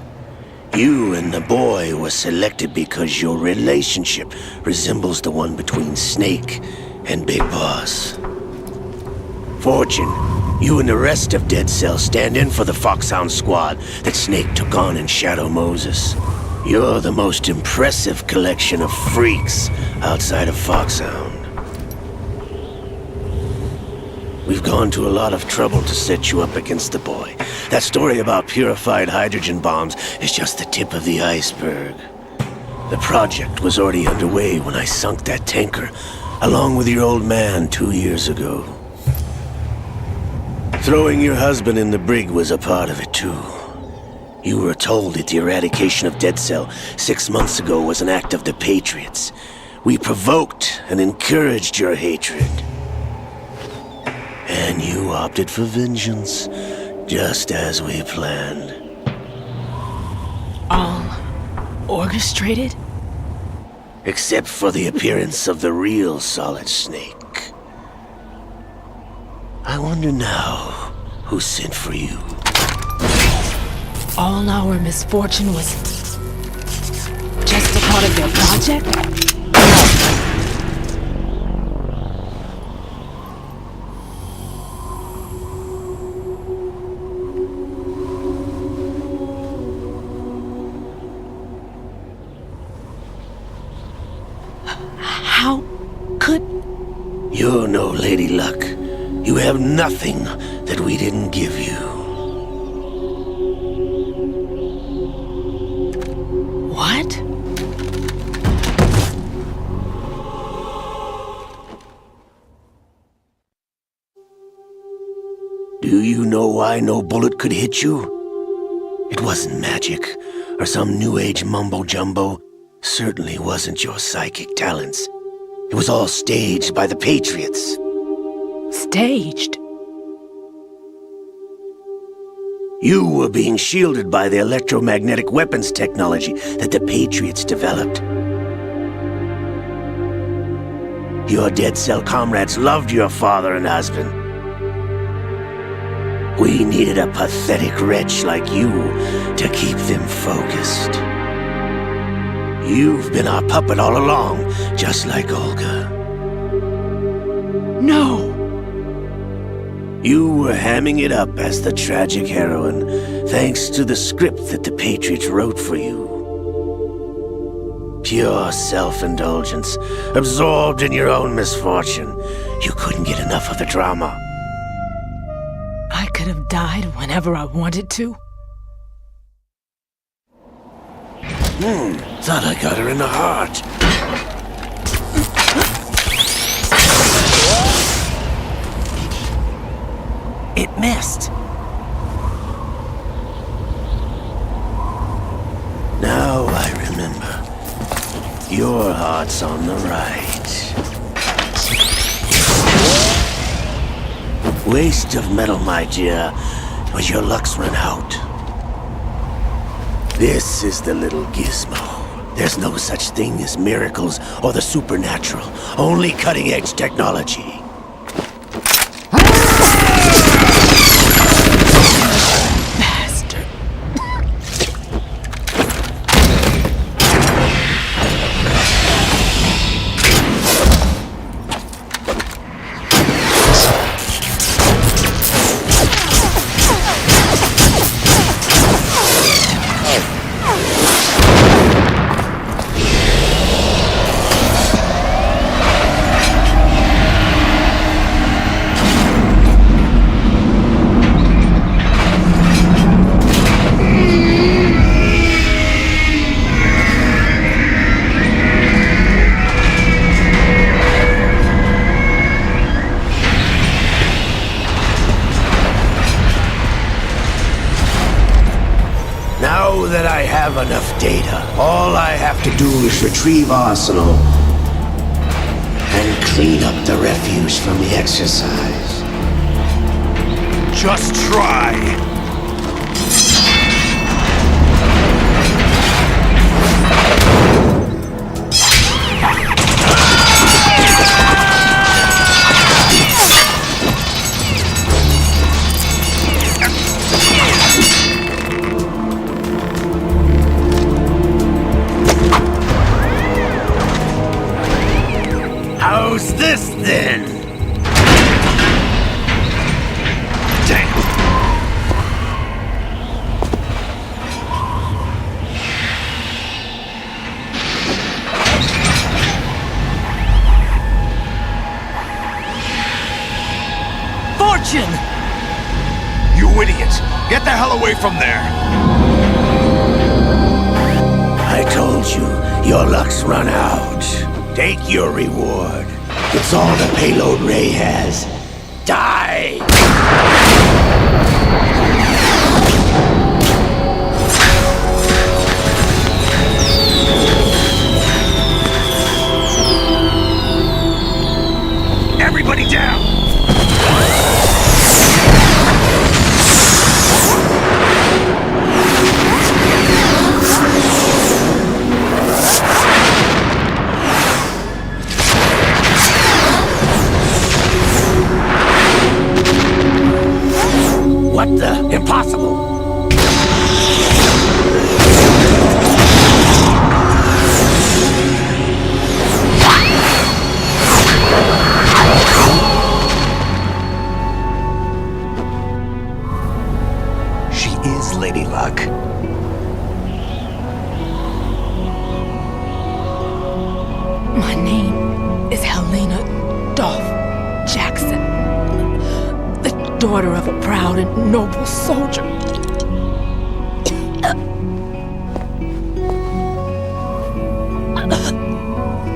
you and the boy were selected because your relationship resembles the one between Snake and Big Boss. Fortune, you and the rest of Dead Cell stand in for the Foxhound squad that Snake took on in Shadow Moses. You're the most impressive collection of freaks outside of Foxhound. We've gone to a lot of trouble to set you up against the boy. That story about purified hydrogen bombs is just the tip of the iceberg. The project was already underway when I sunk that tanker, along with your old man 2 years ago. Throwing your husband in the brig was a part of it too. You were told that the eradication of Dead Cell 6 months ago was an act of the Patriots. We provoked and encouraged your hatred. And you opted for vengeance, just as we planned. All orchestrated? Except for the appearance of the real Solid Snake. I wonder now who sent for you. All our misfortune was just a part of their project? How could... You're no Lady Luck. You have nothing that we didn't give you. What? Do you know why no bullet could hit you? It wasn't magic, or some new age mumbo-jumbo. Certainly wasn't your psychic talents. It was all staged by the Patriots. Staged? You were being shielded by the electromagnetic weapons technology that the Patriots developed. Your Dead Cell comrades loved your father and husband. We needed a pathetic wretch like you to keep them focused. You've been our puppet all along, just like Olga. No! You were hamming it up as the tragic heroine, thanks to the script that the Patriots wrote for you. Pure self-indulgence, absorbed in your own misfortune. You couldn't get enough of the drama. I could have died whenever I wanted to. Thought I got her in the heart. It missed. Now I remember. Your heart's on the right. Waste of metal, my dear, but your luck's run out. This is the little gizmo. There's no such thing as miracles or the supernatural, only cutting-edge technology. Bastard. Now that I have enough data, all I have to do is retrieve Arsenal and clean up the refuse from the exercise. Just try. How's this then? Damn. Fortune! You idiot! Get the hell away from there! I told you, your luck's run out. Take your reward. It's all the payload Ray has. Die! Everybody down! What the? Impossible! She is Lady Luck. My name is Helena Dolph Jackson, the daughter of a proud and noble soldier.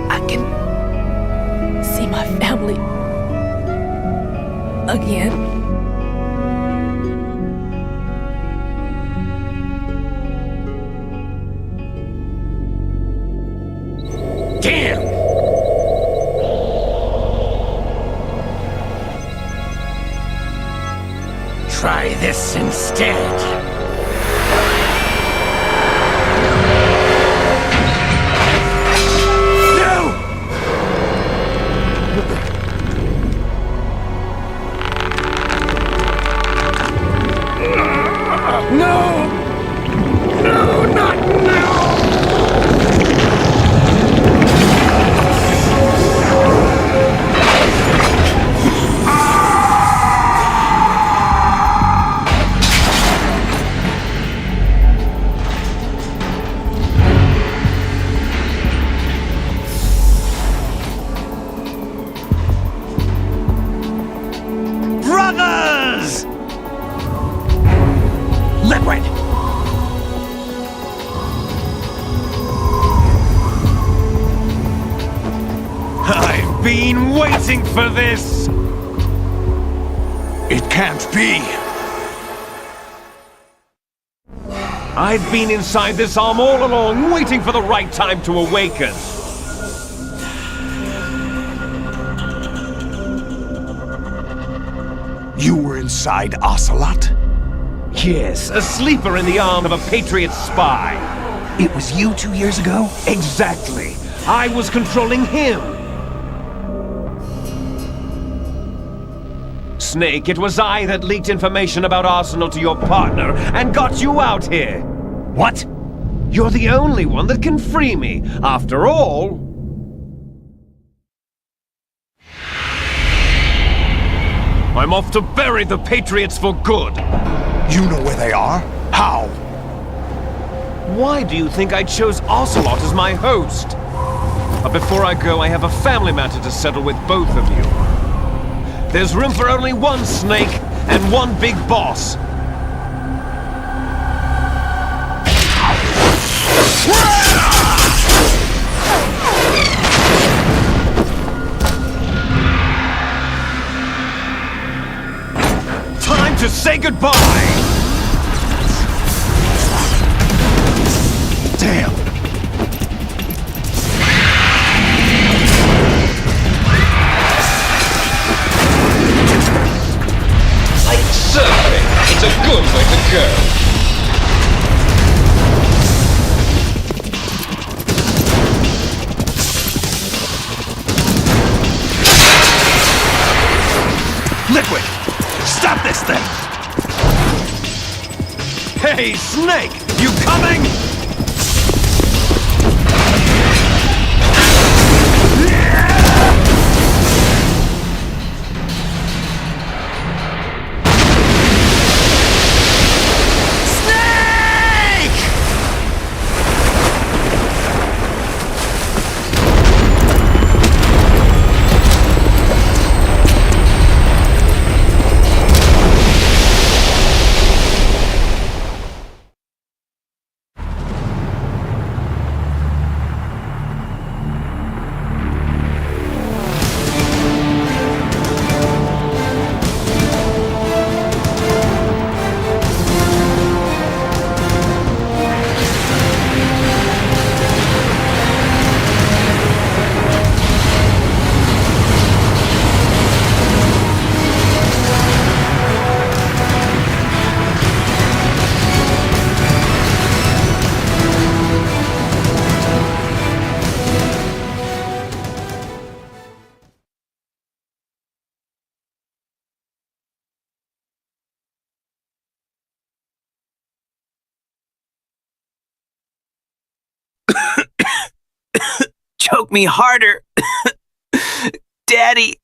I can see my family again. Damn! Try this instead. No! No, not now! waiting for this! It can't be. I've been inside this arm all along, waiting for the right time to awaken. You were inside Ocelot? Yes, a sleeper in the arm of a Patriot spy. It was you 2 years ago? Exactly. I was controlling him. Snake, it was I that leaked information about Arsenal to your partner and got you out here. What? You're the only one that can free me. After all... I'm off to bury the Patriots for good. You know where they are? How? Why do you think I chose Ocelot as my host? But before I go, I have a family matter to settle with both of you. There's room for only one Snake and one big boss. Time to say goodbye! Damn! Like surfing, it's a good way to go. Liquid! Stop this thing! Hey, Snake! You coming? Choke me harder. Daddy.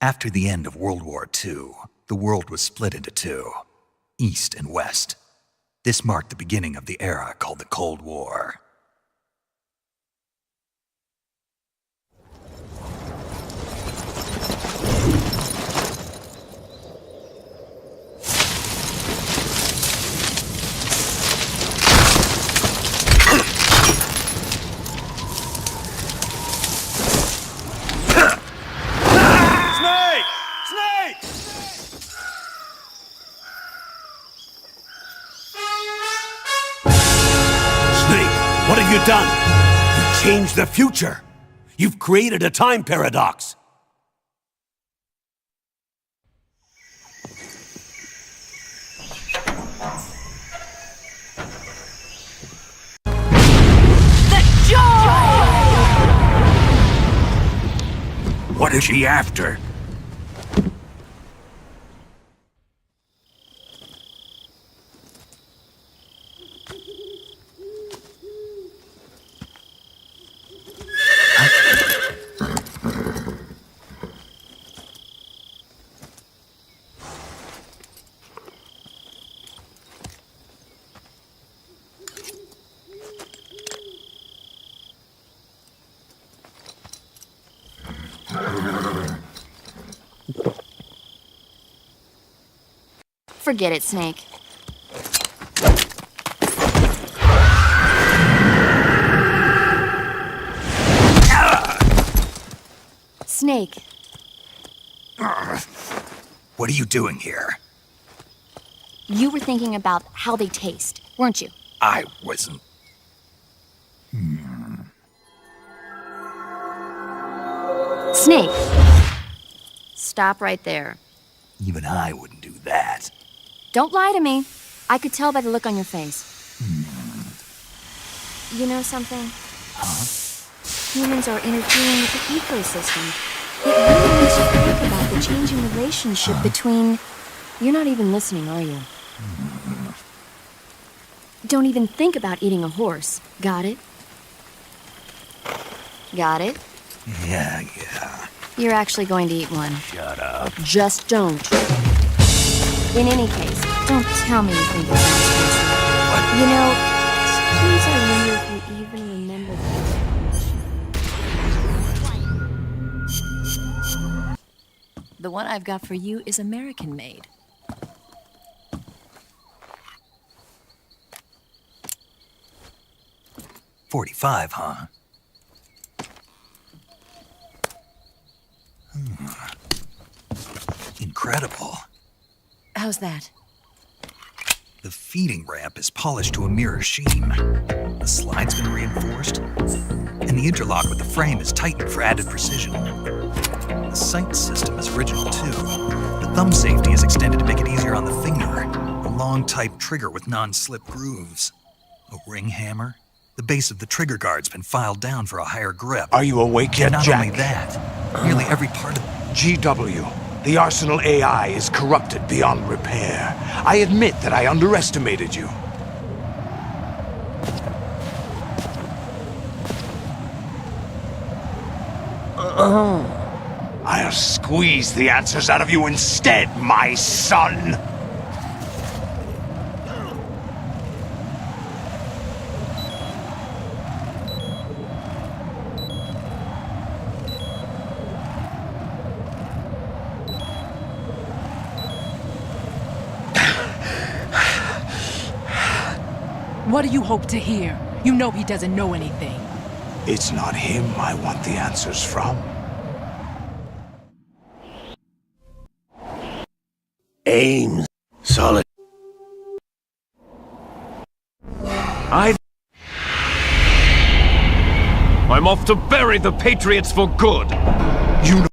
After the end of World War II, the world was split into two, East and West. This marked the beginning of the era called the Cold War. Snake! Snake, what have you done? You've changed the future. You've created a time paradox. What is she after? Forget it, Snake. Snake. What are you doing here? You were thinking about how they taste, weren't you? I wasn't. Snake. Stop right there. Even I wouldn't do that. Don't lie to me. I could tell by the look on your face. You know something? Humans are interfering with the ecosystem. It really makes you think about the changing relationship between... You're not even listening, are you? Don't even think about eating a horse. Got it? Got it? Yeah. You're actually going to eat one. Shut up. Just don't. In any case, don't tell me you think it sounds crazy. What? You know, sometimes I wonder if you even remember that. The one I've got for you is American made. $45, huh? Incredible. How's that? The feeding ramp is polished to a mirror sheen. The slide's been reinforced, and the interlock with the frame is tightened for added precision. The sight system is original too. The thumb safety is extended to make it easier on the finger. A long type trigger with non-slip grooves. A ring hammer. The base of the trigger guard's been filed down for a higher grip. Are you awake yet, Not Jack? only that, nearly every part of GW, the Arsenal AI is corrupted beyond repair. I admit that I underestimated you. I'll squeeze the answers out of you instead, my son! What do you hope to hear? You know he doesn't know anything. It's not him I want the answers from. Ames. Solid. I'm off to bury the Patriots for good. You know.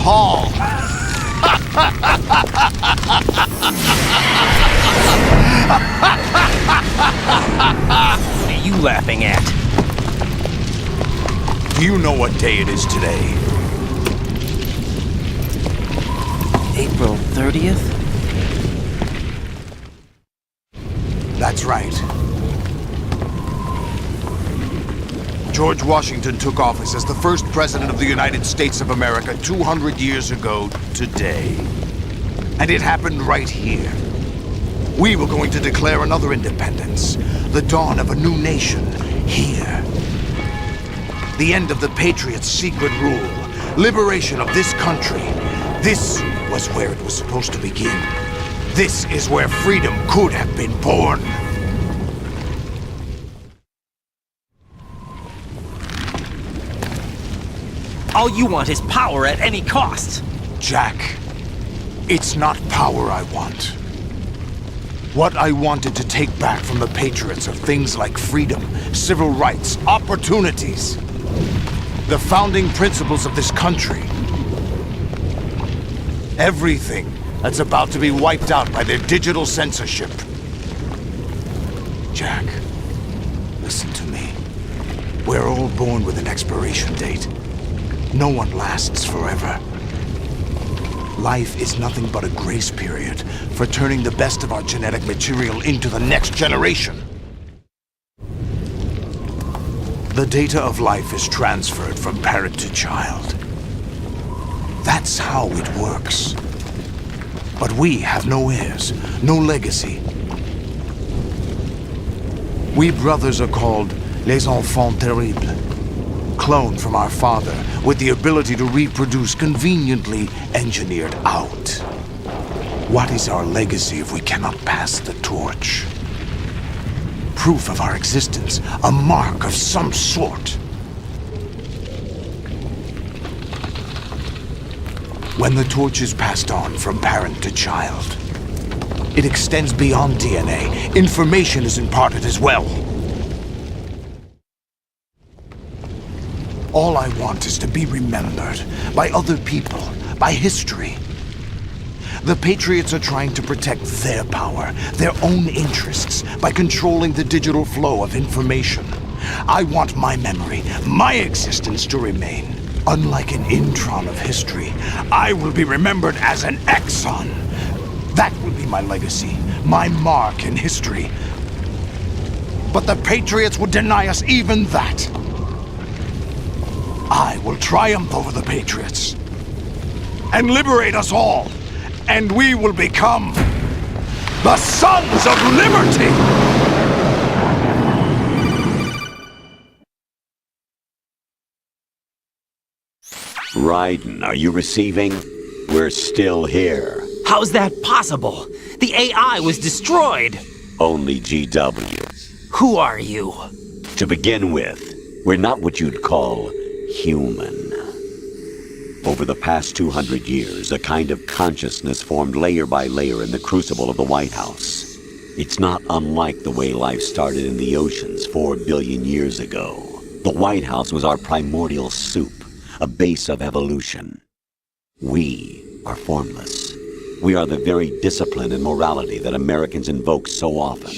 hall. What are you laughing at? Do you know what day it is today? April 30th? That's right. George Washington took office as the first president of the United States of America 200 years ago today. And it happened right here. We were going to declare another independence, the dawn of a new nation, here. The end of the Patriots' secret rule, liberation of this country. This was where it was supposed to begin. This is where freedom could have been born. All you want is power at any cost. Jack, it's not power I want. What I wanted to take back from the Patriots are things like freedom, civil rights, opportunities. The founding principles of this country. Everything that's about to be wiped out by their digital censorship. Jack, listen to me. We're all born with an expiration date. No one lasts forever. Life is nothing but a grace period for turning the best of our genetic material into the next generation. The data of life is transferred from parent to child. That's how it works. But we have no heirs, no legacy. We brothers are called les enfants terribles. Cloned from our father, with the ability to reproduce conveniently engineered out. What is our legacy if we cannot pass the torch? Proof of our existence, a mark of some sort. When the torch is passed on from parent to child, it extends beyond DNA. Information is imparted as well. All I want is to be remembered by other people, by history. The Patriots are trying to protect their power, their own interests, by controlling the digital flow of information. I want my memory, my existence to remain. Unlike an intron of history, I will be remembered as an exon. That will be my legacy, my mark in history. But the Patriots would deny us even that. I will triumph over the Patriots and liberate us all, and we will become the Sons of Liberty! Raiden, are you receiving? We're still here. How's that possible? The AI was destroyed. Only GW. Who are you? To begin with, we're not what you'd call human. Over the past 200 years, a kind of consciousness formed layer by layer in the crucible of the White House. It's not unlike the way life started in the oceans 4 billion years ago. The White House was our primordial soup, a base of evolution. We are formless. We are the very discipline and morality that Americans invoke so often.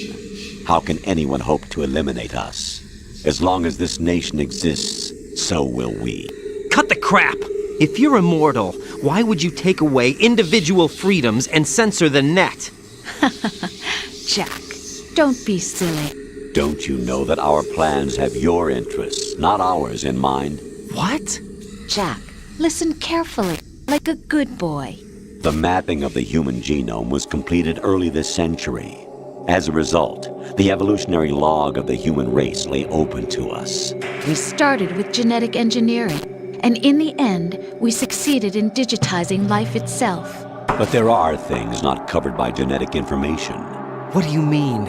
How can anyone hope to eliminate us? As long as this nation exists, so will we. Cut the crap! If you're immortal, why would you take away individual freedoms and censor the net? Jack, don't be silly. Don't you know that our plans have your interests, not ours, in mind? What? Jack, listen carefully, like a good boy. The mapping of the human genome was completed early this century. As a result, the evolutionary log of the human race lay open to us. We started with genetic engineering, and in the end, we succeeded in digitizing life itself. But there are things not covered by genetic information. What do you mean?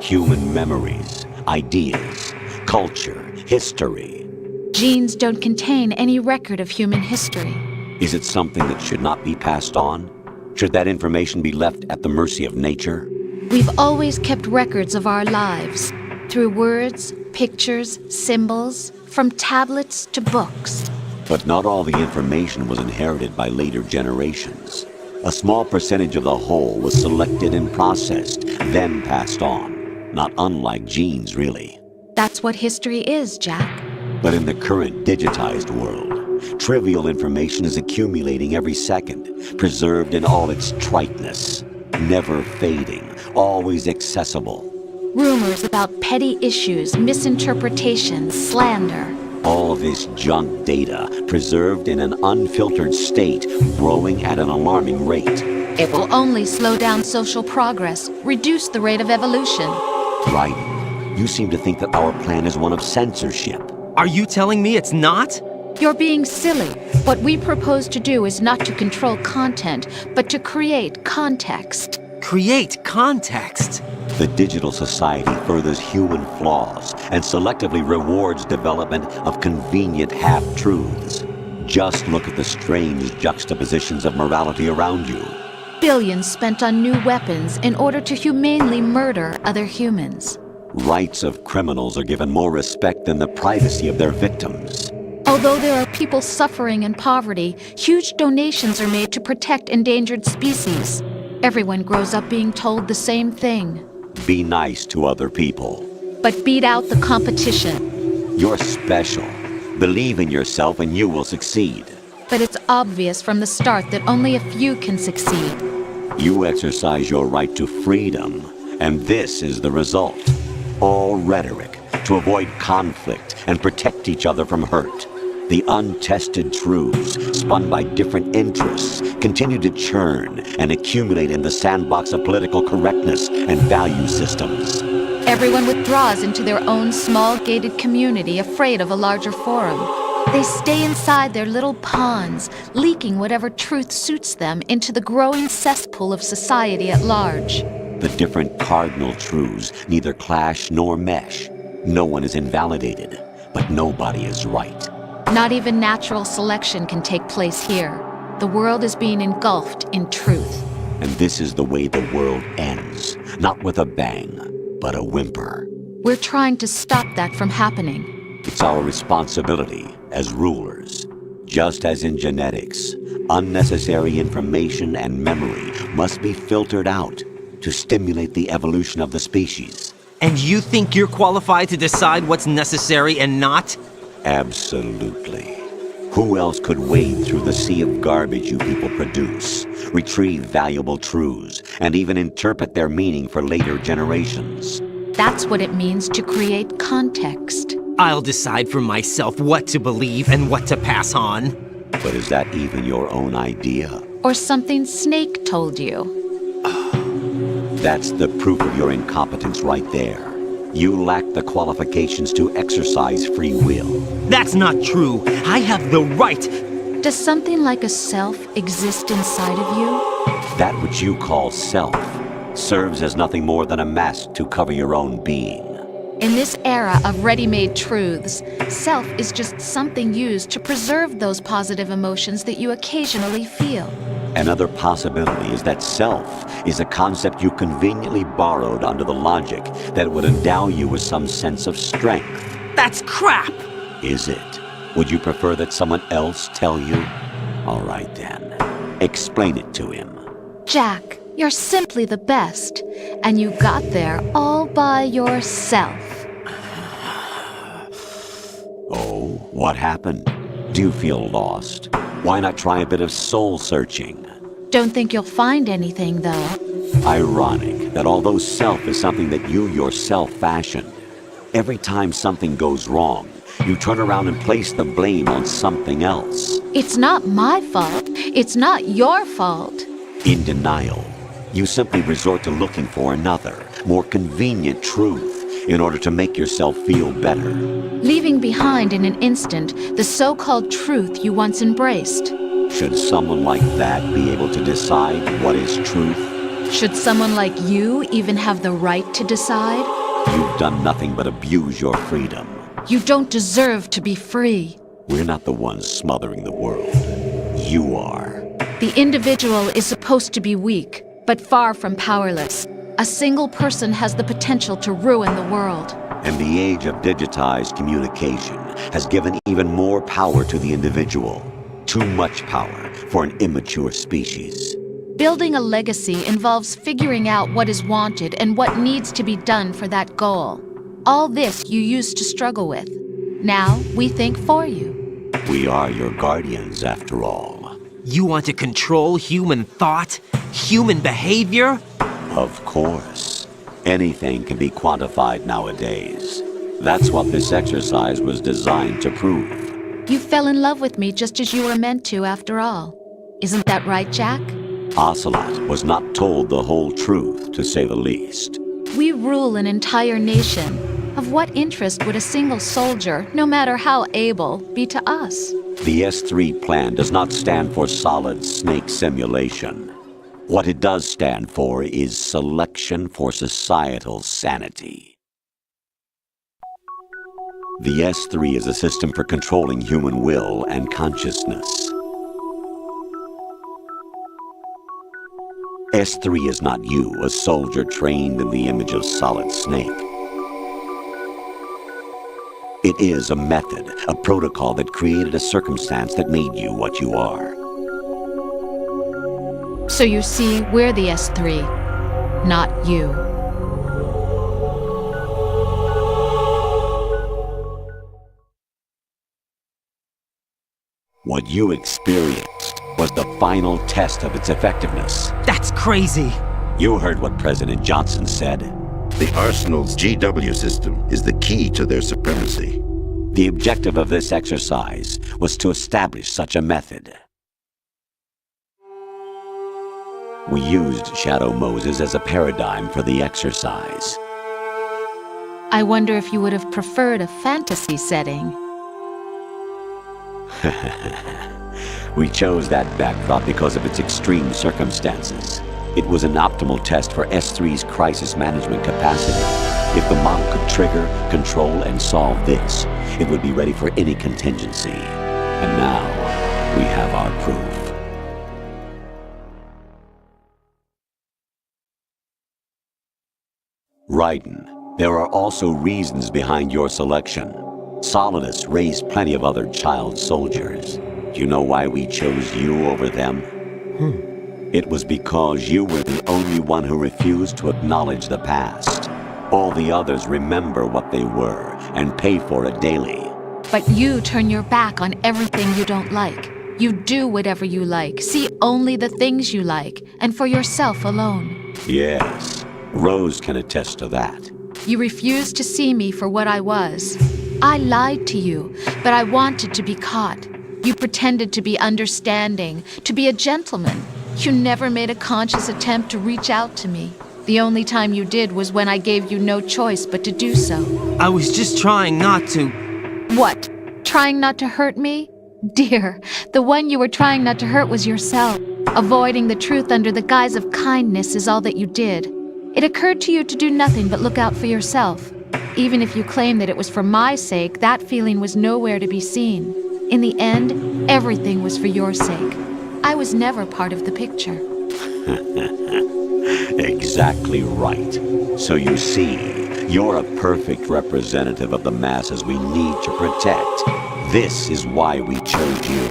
Human memories, ideas, culture, history. Genes don't contain any record of human history. Is it something that should not be passed on? Should that information be left at the mercy of nature? We've always kept records of our lives, through words, pictures, symbols, from tablets to books. But not all the information was inherited by later generations. A small percentage of the whole was selected and processed, then passed on. Not unlike genes, really. That's what history is, Jack. But in the current digitized world, trivial information is accumulating every second, preserved in all its triteness, never fading, always accessible. Rumors about petty issues, misinterpretations, slander. All this junk data, preserved in an unfiltered state, growing at an alarming rate. It will only slow down social progress, reduce the rate of evolution. Right. You seem to think that our plan is one of censorship. Are you telling me it's not? You're being silly. What we propose to do is not to control content, but to create context. Create context? The digital society furthers human flaws and selectively rewards development of convenient half-truths. Just look at the strange juxtapositions of morality around you. Billions spent on new weapons in order to humanely murder other humans. Rights of criminals are given more respect than the privacy of their victims. Although there are people suffering in poverty, huge donations are made to protect endangered species. Everyone grows up being told the same thing. Be nice to other people. But beat out the competition. You're special. Believe in yourself and you will succeed. But it's obvious from the start that only a few can succeed. You exercise your right to freedom, and this is the result. All rhetoric to avoid conflict and protect each other from hurt. The untested truths, spun by different interests, continue to churn and accumulate in the sandbox of political correctness and value systems. Everyone withdraws into their own small gated community, afraid of a larger forum. They stay inside their little ponds, leaking whatever truth suits them into the growing cesspool of society at large. The different cardinal truths neither clash nor mesh. No one is invalidated, but nobody is right. Not even natural selection can take place here. The world is being engulfed in truth. And this is the way the world ends. Not with a bang, but a whimper. We're trying to stop that from happening. It's our responsibility as rulers. Just as in genetics, unnecessary information and memory must be filtered out to stimulate the evolution of the species. And you think you're qualified to decide what's necessary and not? Absolutely. Who else could wade through the sea of garbage you people produce, retrieve valuable truths, and even interpret their meaning for later generations? That's what it means to create context. I'll decide for myself what to believe and what to pass on. But is that even your own idea? Or something Snake told you? That's the proof of your incompetence right there. You lack the qualifications to exercise free will. That's not true. I have the right. Does something like a self exist inside of you? That which you call self serves as nothing more than a mask to cover your own being. In this era of ready-made truths, self is just something used to preserve those positive emotions that you occasionally feel. Another possibility is that self is a concept you conveniently borrowed under the logic that it would endow you with some sense of strength. That's crap! Is it? Would you prefer that someone else tell you? All right then. Explain it to him. Jack, you're simply the best. And you got there all by yourself. Oh, what happened? Do you feel lost? Why not try a bit of soul-searching? Don't think you'll find anything, though. Ironic that although self is something that you yourself fashioned, every time something goes wrong, you turn around and place the blame on something else. It's not my fault. It's not your fault. In denial, you simply resort to looking for another, more convenient truth in order to make yourself feel better. Leaving behind in an instant the so-called truth you once embraced. Should someone like that be able to decide what is truth? Should someone like you even have the right to decide? You've done nothing but abuse your freedom. You don't deserve to be free. We're not the ones smothering the world. You are. The individual is supposed to be weak, but far from powerless. A single person has the potential to ruin the world. And the age of digitized communication has given even more power to the individual. Too much power for an immature species. Building a legacy involves figuring out what is wanted and what needs to be done for that goal. All this you used to struggle with. Now we think for you. We are your guardians, after all. You want to control human thought? Human behavior? Of course. Anything can be quantified nowadays. That's what this exercise was designed to prove. You fell in love with me just as you were meant to, after all. Isn't that right, Jack? Ocelot was not told the whole truth, to say the least. We rule an entire nation. Of what interest would a single soldier, no matter how able, be to us? The S3 plan does not stand for Solid Snake Simulation. What it does stand for is Selection for Societal Sanity. The S3 is a system for controlling human will and consciousness. S3 is not you, a soldier trained in the image of Solid Snake. It is a method, a protocol that created a circumstance that made you what you are. So you see, we're the S3, not you. What you experienced was the final test of its effectiveness. That's crazy. You heard what President Johnson said. The Arsenal's GW system is the key to their supremacy. The objective of this exercise was to establish such a method. We used Shadow Moses as a paradigm for the exercise. I wonder if you would have preferred a fantasy setting. We chose that backdrop because of its extreme circumstances. It was an optimal test for S3's crisis management capacity. If the model could trigger, control, and solve this, it would be ready for any contingency. And now, we have our proof. Raiden, there are also reasons behind your selection. Solidus raised plenty of other child soldiers. Do you know why we chose you over them? It was because you were the only one who refused to acknowledge the past. All the others remember what they were and pay for it daily. But you turn your back on everything you don't like. You do whatever you like, see only the things you like, and for yourself alone. Yes, Rose can attest to that. You refused to see me for what I was. I lied to you, but I wanted to be caught. You pretended to be understanding, to be a gentleman. You never made a conscious attempt to reach out to me. The only time you did was when I gave you no choice but to do so. I was just trying not to... What? Trying not to hurt me? Dear, the one you were trying not to hurt was yourself. Avoiding the truth under the guise of kindness is all that you did. It occurred to you to do nothing but look out for yourself. Even if you claim that it was for my sake, that feeling was nowhere to be seen. In the end, everything was for your sake. I was never part of the picture. Exactly right. So you see, you're a perfect representative of the masses we need to protect. This is why we chose you.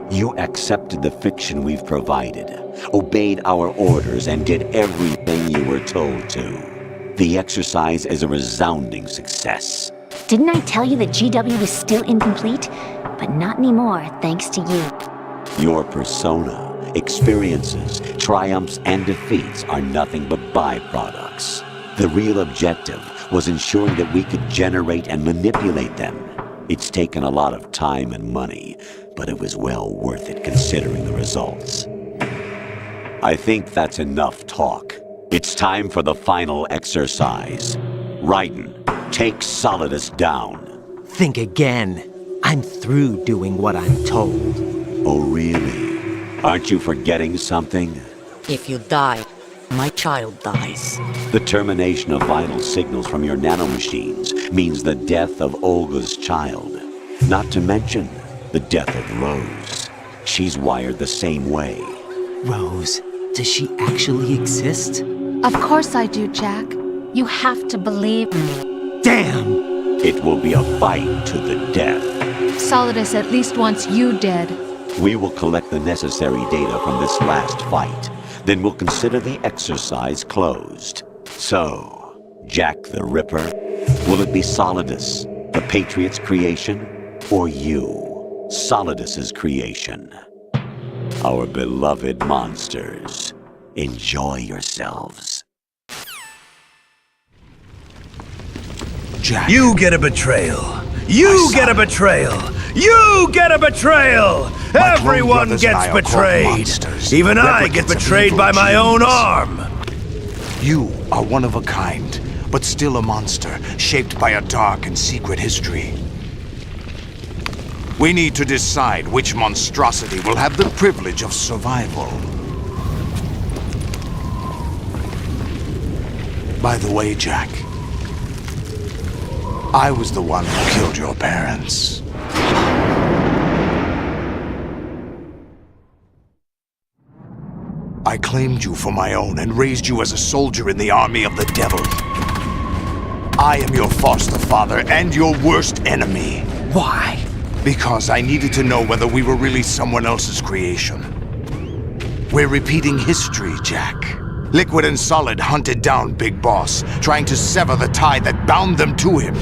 You accepted the fiction we've provided, obeyed our orders, and did everything you were told to. The exercise is a resounding success. Didn't I tell you that GW was still incomplete? But not anymore, thanks to you. Your persona, experiences, triumphs, and defeats are nothing but byproducts. The real objective was ensuring that we could generate and manipulate them. It's taken a lot of time and money, but it was well worth it considering the results. I think that's enough talk. It's time for the final exercise. Raiden, take Solidus down. Think again. I'm through doing what I'm told. Oh, really? Aren't you forgetting something? If you die, my child dies. The termination of vital signals from your nanomachines means the death of Olga's child. Not to mention the death of Rose. She's wired the same way. Rose, does she actually exist? Of course I do, Jack. You have to believe me. Damn! It will be a fight to the death. Solidus at least wants you dead. We will collect the necessary data from this last fight. Then we'll consider the exercise closed. So, Jack the Ripper, will it be Solidus, the Patriot's creation, or you, Solidus's creation? Our beloved monsters, enjoy yourselves. Jack. You get a betrayal. You get a betrayal. You get a betrayal. Everyone gets betrayed. Even I get betrayed by my own arm. You are one of a kind, but still a monster, shaped by a dark and secret history. We need to decide which monstrosity will have the privilege of survival. By the way, Jack, I was the one who killed your parents. I claimed you for my own and raised you as a soldier in the army of the devil. I am your foster father and your worst enemy. Why? Because I needed to know whether we were really someone else's creation. We're repeating history, Jack. Liquid and Solid hunted down Big Boss, trying to sever the tie that bound them to him.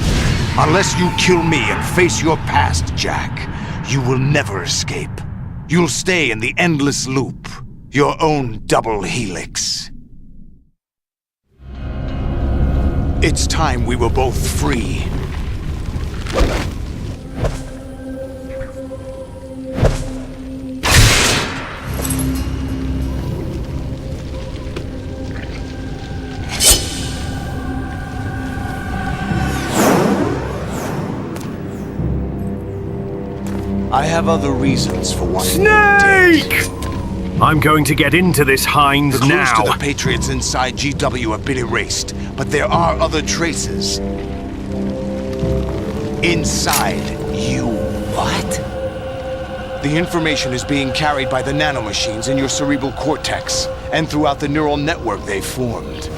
Unless you kill me and face your past, Jack, you will never escape. You'll stay in the endless loop, your own double helix. It's time we were both free. I have other reasons for wanting you dead. I'm going to get into this, Hines, now. now. The clues to the Patriots inside GW have been erased, but there are other traces. Inside you. What? The information is being carried by the nanomachines in your cerebral cortex, and throughout the neural network they've formed.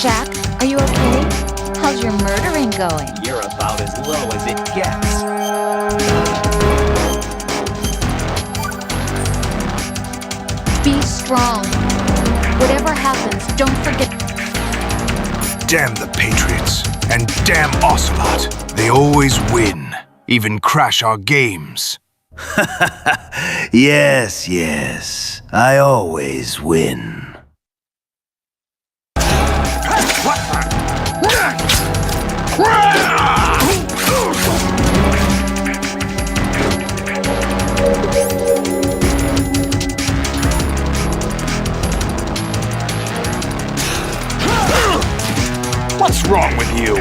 Jack, are you okay? How's your murdering going? You're about as low as it gets. Be strong. Whatever happens, don't forget. Damn the Patriots, and damn Ocelot. They always win, even crash our games. Yes, yes. I always win. What's wrong with you?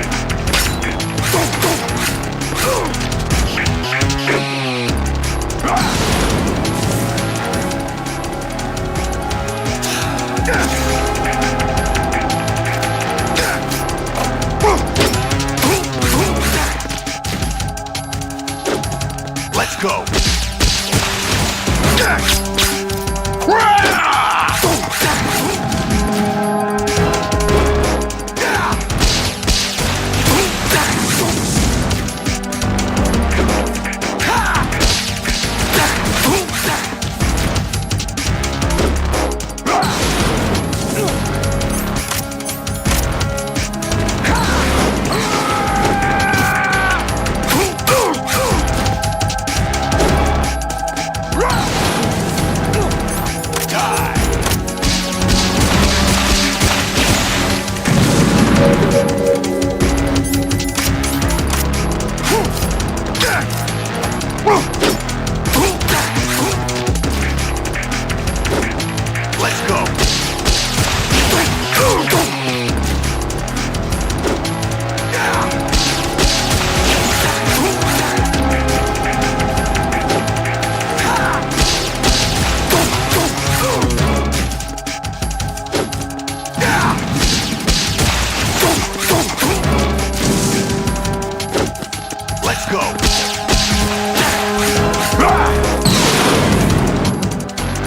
Let's go.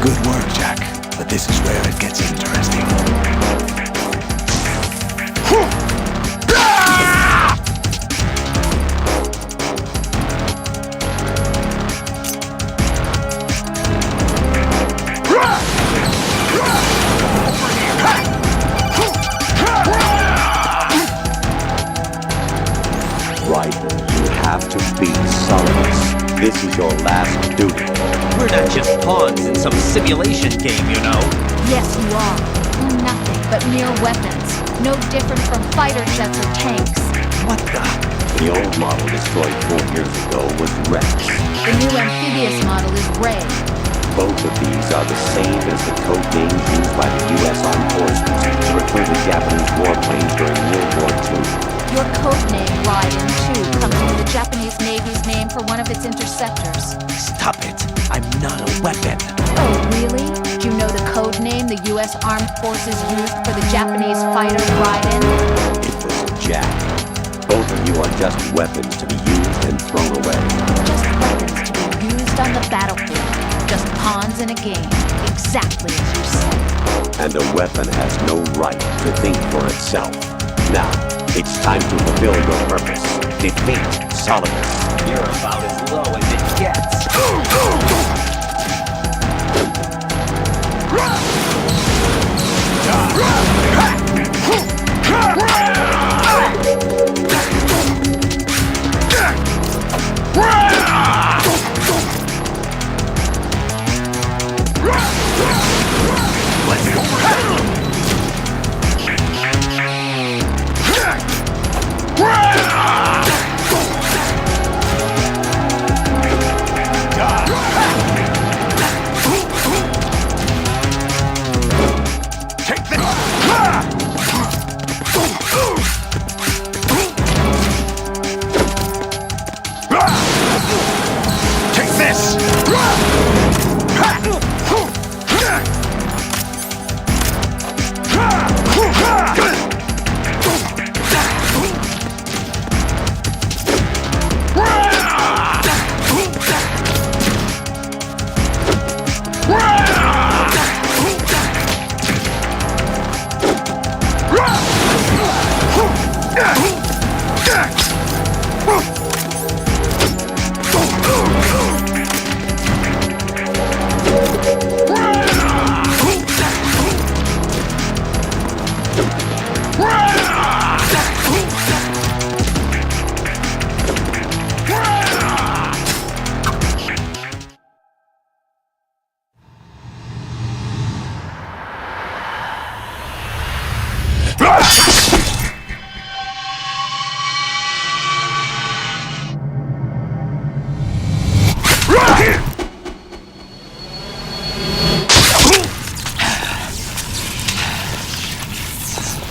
Good work, Jack. But this is where it gets interesting. Right, you have to beat Solidus. This is your last duty. We're not just pawns in some simulation game, you know. Yes, you are. Nothing but mere weapons. No different from fighter jets or tanks. What the? The old model destroyed 4 years ago was Rex. The new amphibious model is Ray. Both of these are the same as the code names used by the U.S. Armed Forces to refer to Japanese warplanes during World War II. Your code name, Raiden, too, comes from the Japanese Navy's name for one of its interceptors. Stop it. I'm not a weapon. Oh, really? Do you know the code name the U.S. Armed Forces used for the Japanese fighter Raiden? It was Jack. Both of you are just weapons to be used and thrown away. Just weapons to be used on the battlefield. Just pawns in a game. Exactly as you said. And a weapon has no right to think for itself. Now, it's time to fulfill your purpose. Defeat Solidus. You're about as low as it gets.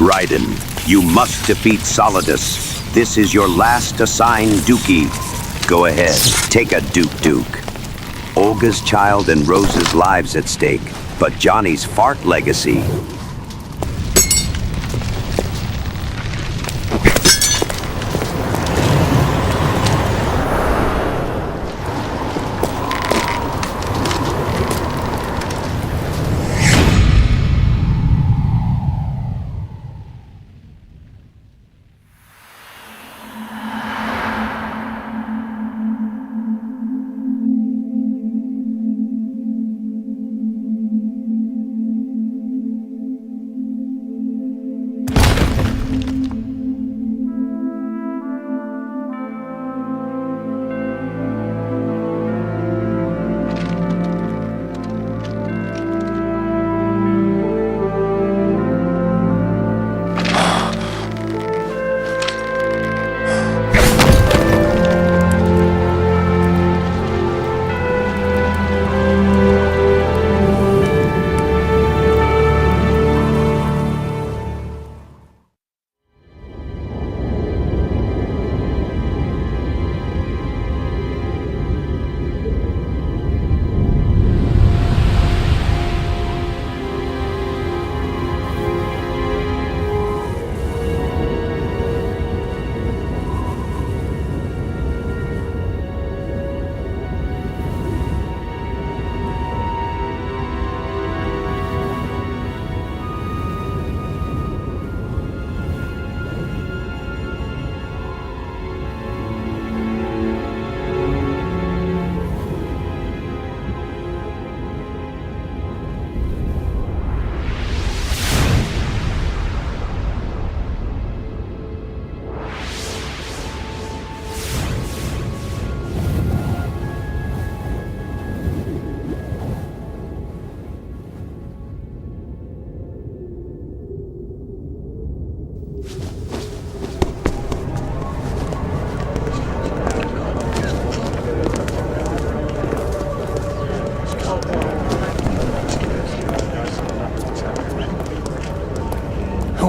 Raiden, you must defeat Solidus. This is your last assigned Dookie. Go ahead, take a Duke. Olga's child and Rose's lives at stake, but Johnny's fart legacy.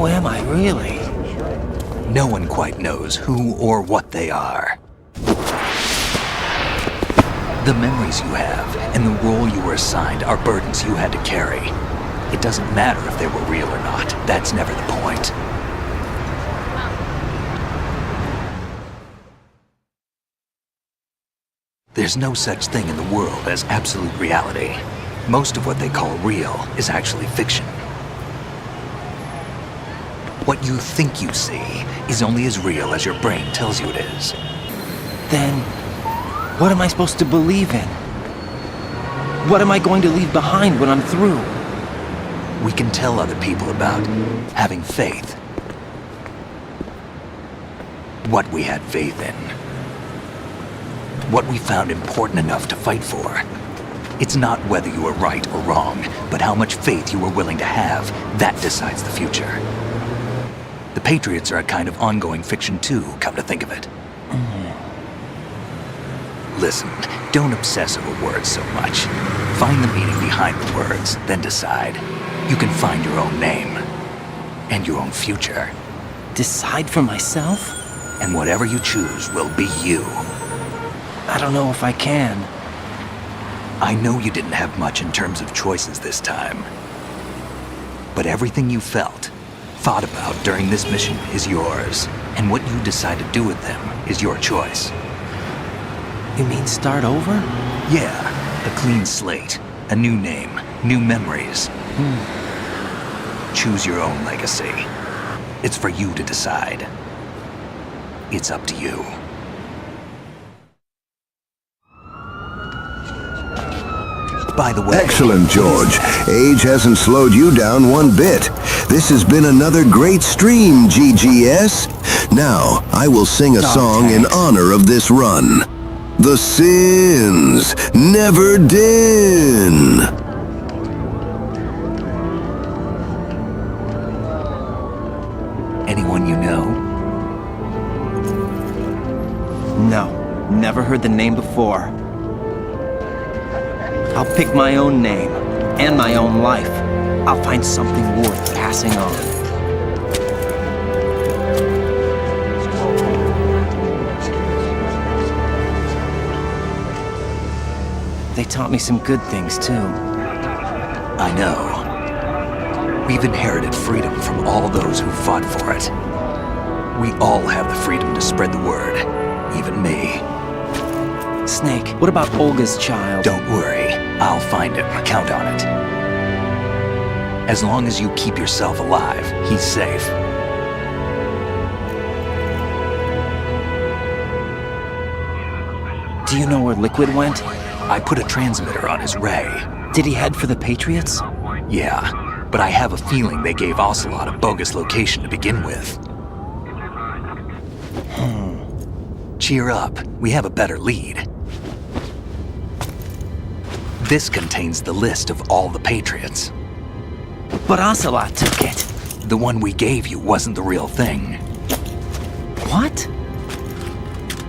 Who am I, really? No one quite knows who or what they are. The memories you have and the role you were assigned are burdens you had to carry. It doesn't matter if they were real or not. That's never the point. There's no such thing in the world as absolute reality. Most of what they call real is actually fiction. What you think you see is only as real as your brain tells you it is. Then, what am I supposed to believe in? What am I going to leave behind when I'm through? We can tell other people about having faith. What we had faith in. What we found important enough to fight for. It's not whether you were right or wrong, but how much faith you were willing to have. That decides the future. The Patriots are a kind of ongoing fiction too, come to think of it. Listen, don't obsess over words so much. Find the meaning behind the words, then decide. You can find your own name. And your own future. Decide for myself? And whatever you choose will be you. I don't know if I can. I know you didn't have much in terms of choices this time. But everything you felt, thought about during this mission is yours. And what you decide to do with them is your choice. You mean start over? Yeah, a clean slate, a new name, new memories. Choose your own legacy. It's for you to decide. It's up to you. By the way... Excellent, George. Age hasn't slowed you down one bit. This has been another great stream, GGS. Now, I will sing a song in honor of this run. The Sins Never Din. Anyone you know? No, never heard the name before. I'll pick my own name, and my own life. I'll find something worth passing on. They taught me some good things, too. I know. We've inherited freedom from all those who fought for it. We all have the freedom to spread the word, even me. Snake, what about Olga's child? Don't worry. I'll find him. Count on it. As long as you keep yourself alive, he's safe. Do you know where Liquid went? I put a transmitter on his ray. Did he head for the Patriots? Yeah, but I have a feeling they gave Ocelot a bogus location to begin with. Cheer up. We have a better lead. This contains the list of all the Patriots. But Ocelot took it. The one we gave you wasn't the real thing. What?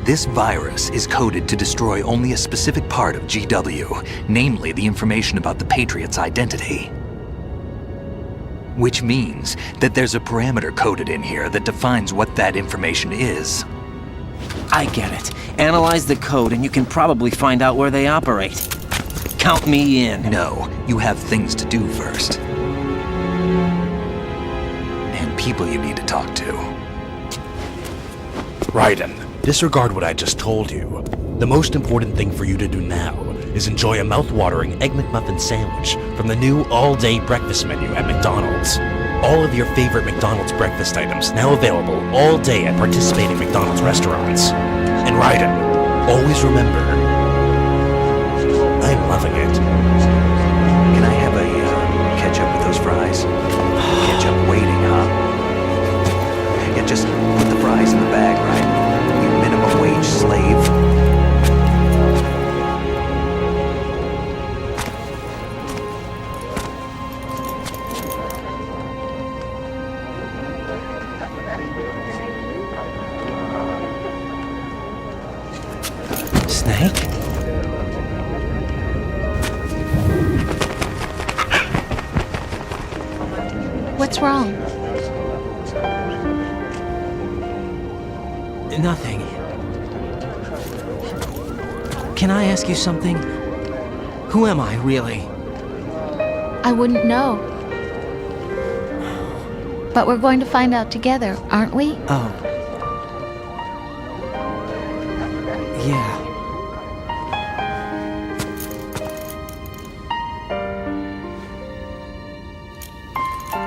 This virus is coded to destroy only a specific part of GW, namely the information about the Patriots' identity. Which means that there's a parameter coded in here that defines what that information is. I get it. Analyze the code and you can probably find out where they operate. Count me in. No, you have things to do first. And people you need to talk to. Raiden, disregard what I just told you. The most important thing for you to do now is enjoy a mouth-watering Egg McMuffin sandwich from the new all-day breakfast menu at McDonald's. All of your favorite McDonald's breakfast items now available all day at participating McDonald's restaurants. And Raiden, always remember, I'm loving it. Can I have a ketchup with those fries? Ketchup waiting, huh? Yeah, just put the fries in the bag, right? You minimum wage slave. Snake? What's wrong? Nothing. Can I ask you something? Who am I, really? I wouldn't know. But we're going to find out together, aren't we? Oh. Yeah.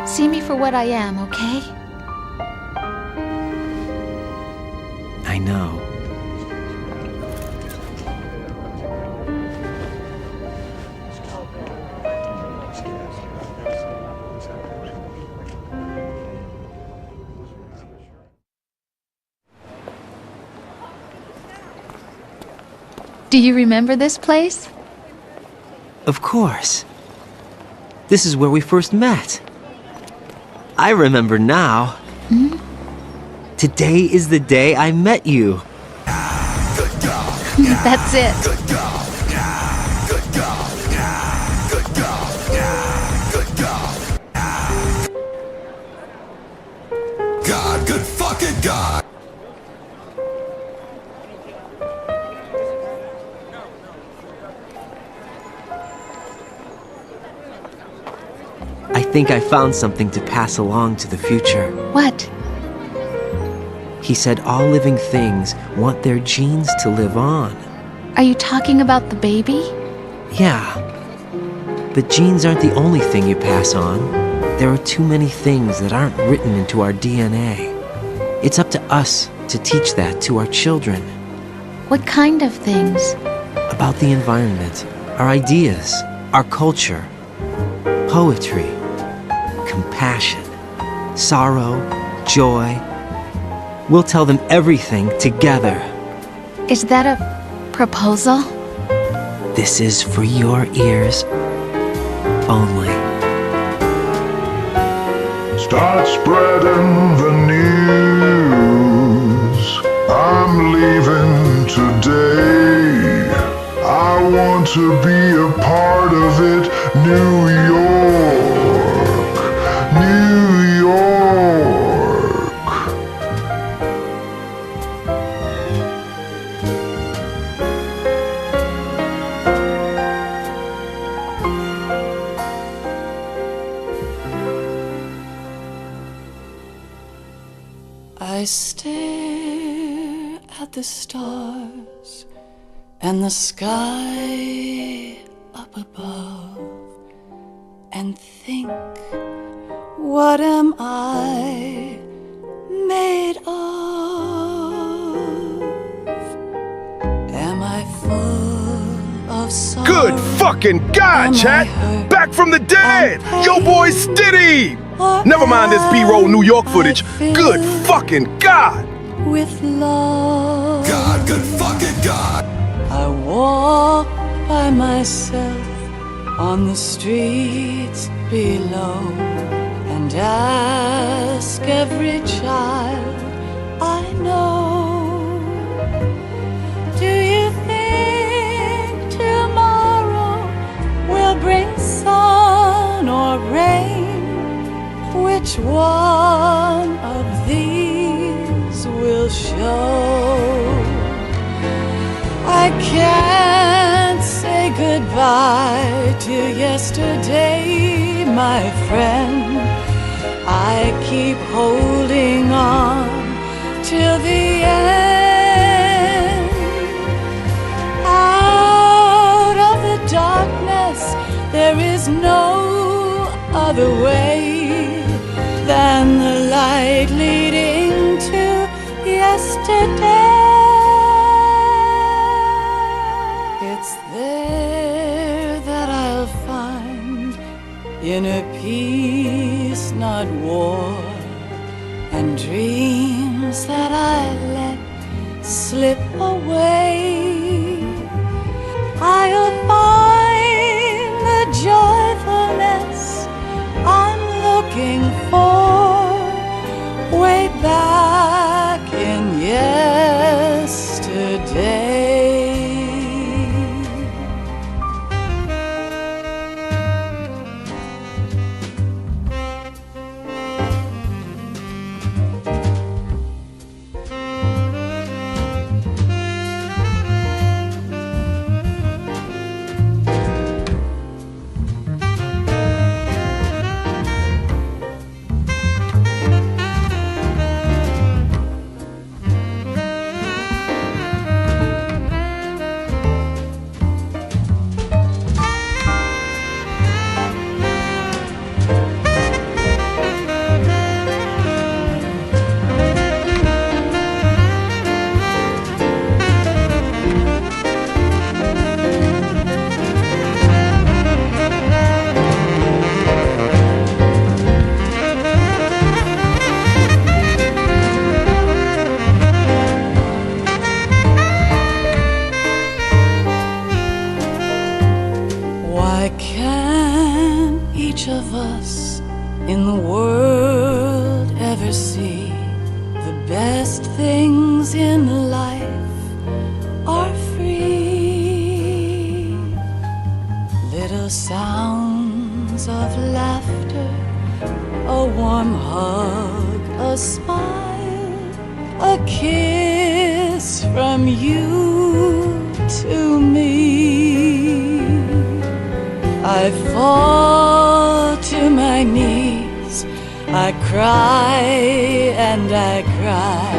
See me for what I am, okay? I know. Do you remember this place? Of course. This is where we first met. I remember now. Hmm? Today is the day I met you. That's it. God, good fucking God. I think I found something to pass along to the future. What? He said all living things want their genes to live on. Are you talking about the baby? Yeah. But genes aren't the only thing you pass on. There are too many things that aren't written into our DNA. It's up to us to teach that to our children. What kind of things? About the environment, our ideas, our culture, poetry, compassion, sorrow, joy. We'll tell them everything together. Is that a proposal? This is for your ears only. Start spreading the news. I'm leaving today. I want to be a part of it. New York, New York. I stare at the stars and the sky up above and think, what am I made of? Am I full of sorrow? Good fucking God, chat! Back from the dead! Yo, boy, steady! Never mind this B-roll New York footage. Good fucking God! With love. God, good fucking God. I walk by myself on the streets below and ask every child I know, do you think tomorrow will bring sun or rain? Which one of these will show? I can't say goodbye to yesterday, my friend. I keep holding on till the end. Out of the darkness, there is no other way than the light leading to yesterday. It's there that I'll find inner peace, not war, and dreams that I let slip away. I'll find the joyfulness I'm looking for way back in yesterday. Why can't each of us in the world ever see the best things in life are free? Little sounds of laughter, a warm hug, a smile, a kiss from you to me. I fall to my knees, I cry and I cry.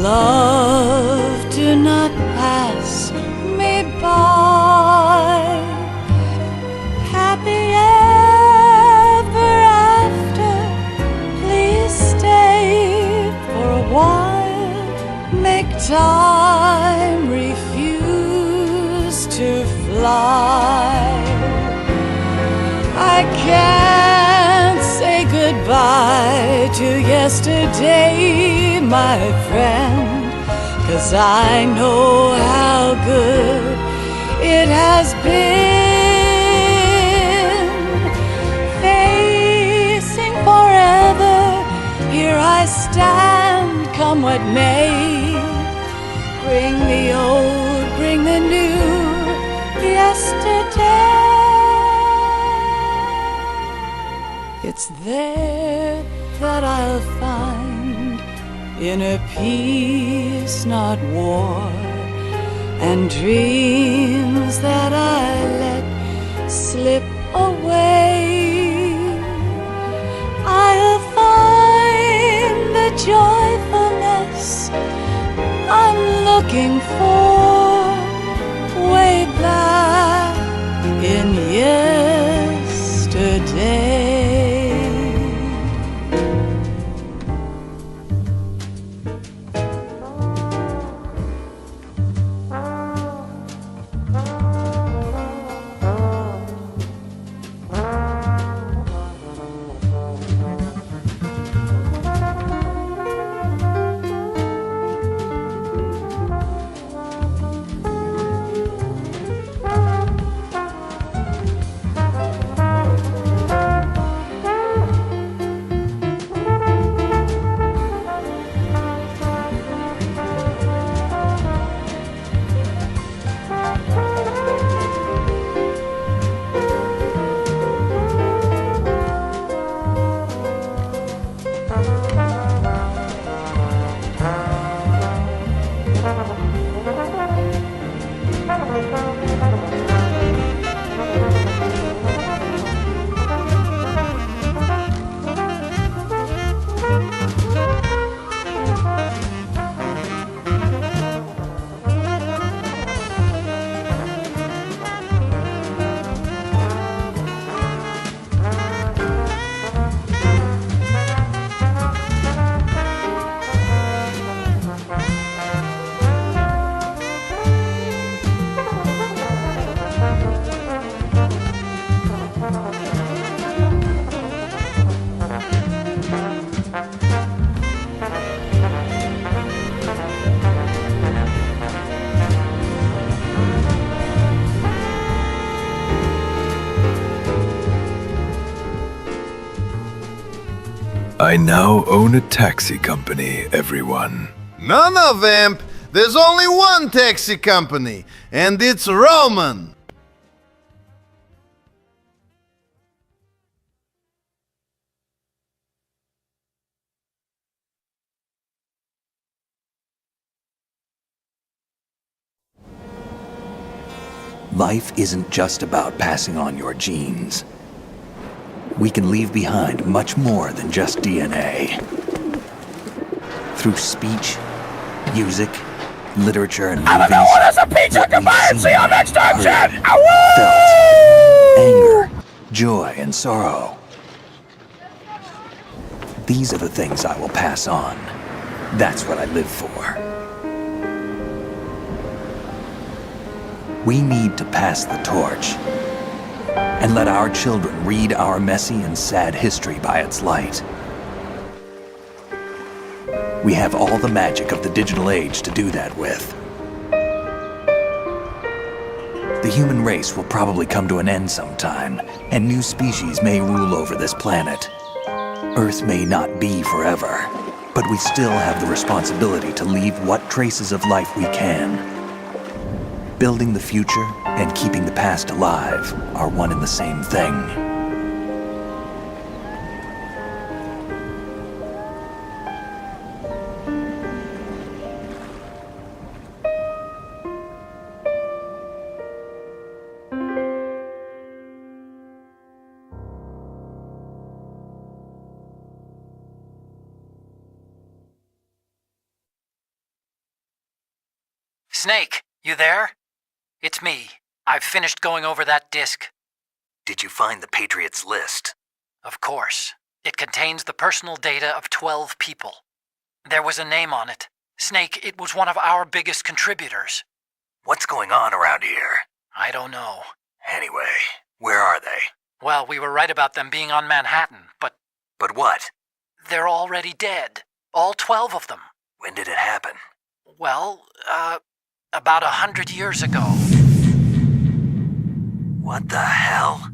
Love, do not pass me by. Happy ever after, please stay for a while. Make time refuse to fly. I can't say goodbye to yesterday, my friend, 'cause I know how good it has been. Facing forever, here I stand, come what may. Bring the old, bring the new, yesterday. It's there that I'll find inner peace, not war, and dreams that I let slip away. I'll find the joyfulness I'm looking for way back in yesterday. I now own a taxi company, everyone. No, no, Vamp. There's only one taxi company, and it's Roman. Life isn't just about passing on your genes. We can leave behind much more than just DNA. Through speech, music, literature, and movies, Another one is a pizza defiance of extinction! felt, anger, joy, and sorrow. These are the things I will pass on. That's what I live for. We need to pass the torch and let our children read our messy and sad history by its light. We have all the magic of the digital age to do that with. The human race will probably come to an end sometime, and new species may rule over this planet. Earth may not be forever, but we still have the responsibility to leave what traces of life we can. Building the future and keeping the past alive are one and the same thing. Snake, you there? It's me. I've finished going over that disk. Did you find the Patriots list? Of course. It contains the personal data of 12 people. There was a name on it. Snake, it was one of our biggest contributors. What's going on around here? I don't know. Anyway, where are they? Well, we were right about them being on Manhattan, but... But what? They're already dead. All 12 of them. When did it happen? Well, about 100 years ago. What the hell?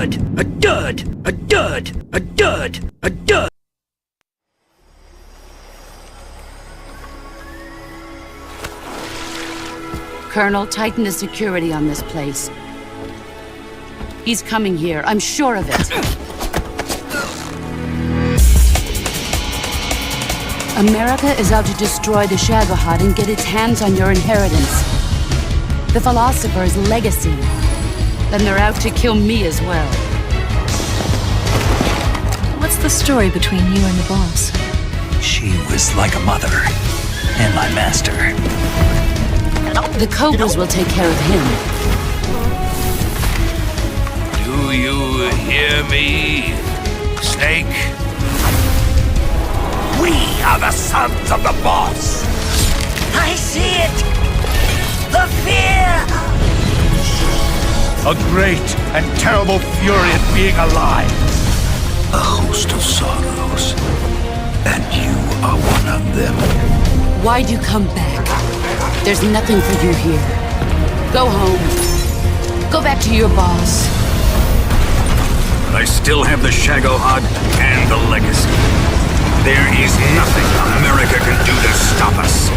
dud, a dud, a dud, a dud, a dud. Colonel, tighten the security on this place. He's coming here, I'm sure of it. America is out to destroy the Shagohod and get its hands on your inheritance. The Philosopher's legacy. Then they're out to kill me as well. What's the story between you and the boss? She was like a mother, and my master. The Cobras will take care of him. Do you hear me, Snake? We are the sons of the boss. I see it. The fear. A great and terrible fury at being alive. A host of sorrows, and you are one of them. Why'd you come back? There's nothing for you here. Go home. Go back to your boss. I still have the Shagohod and the legacy. There is nothing America can do to stop us.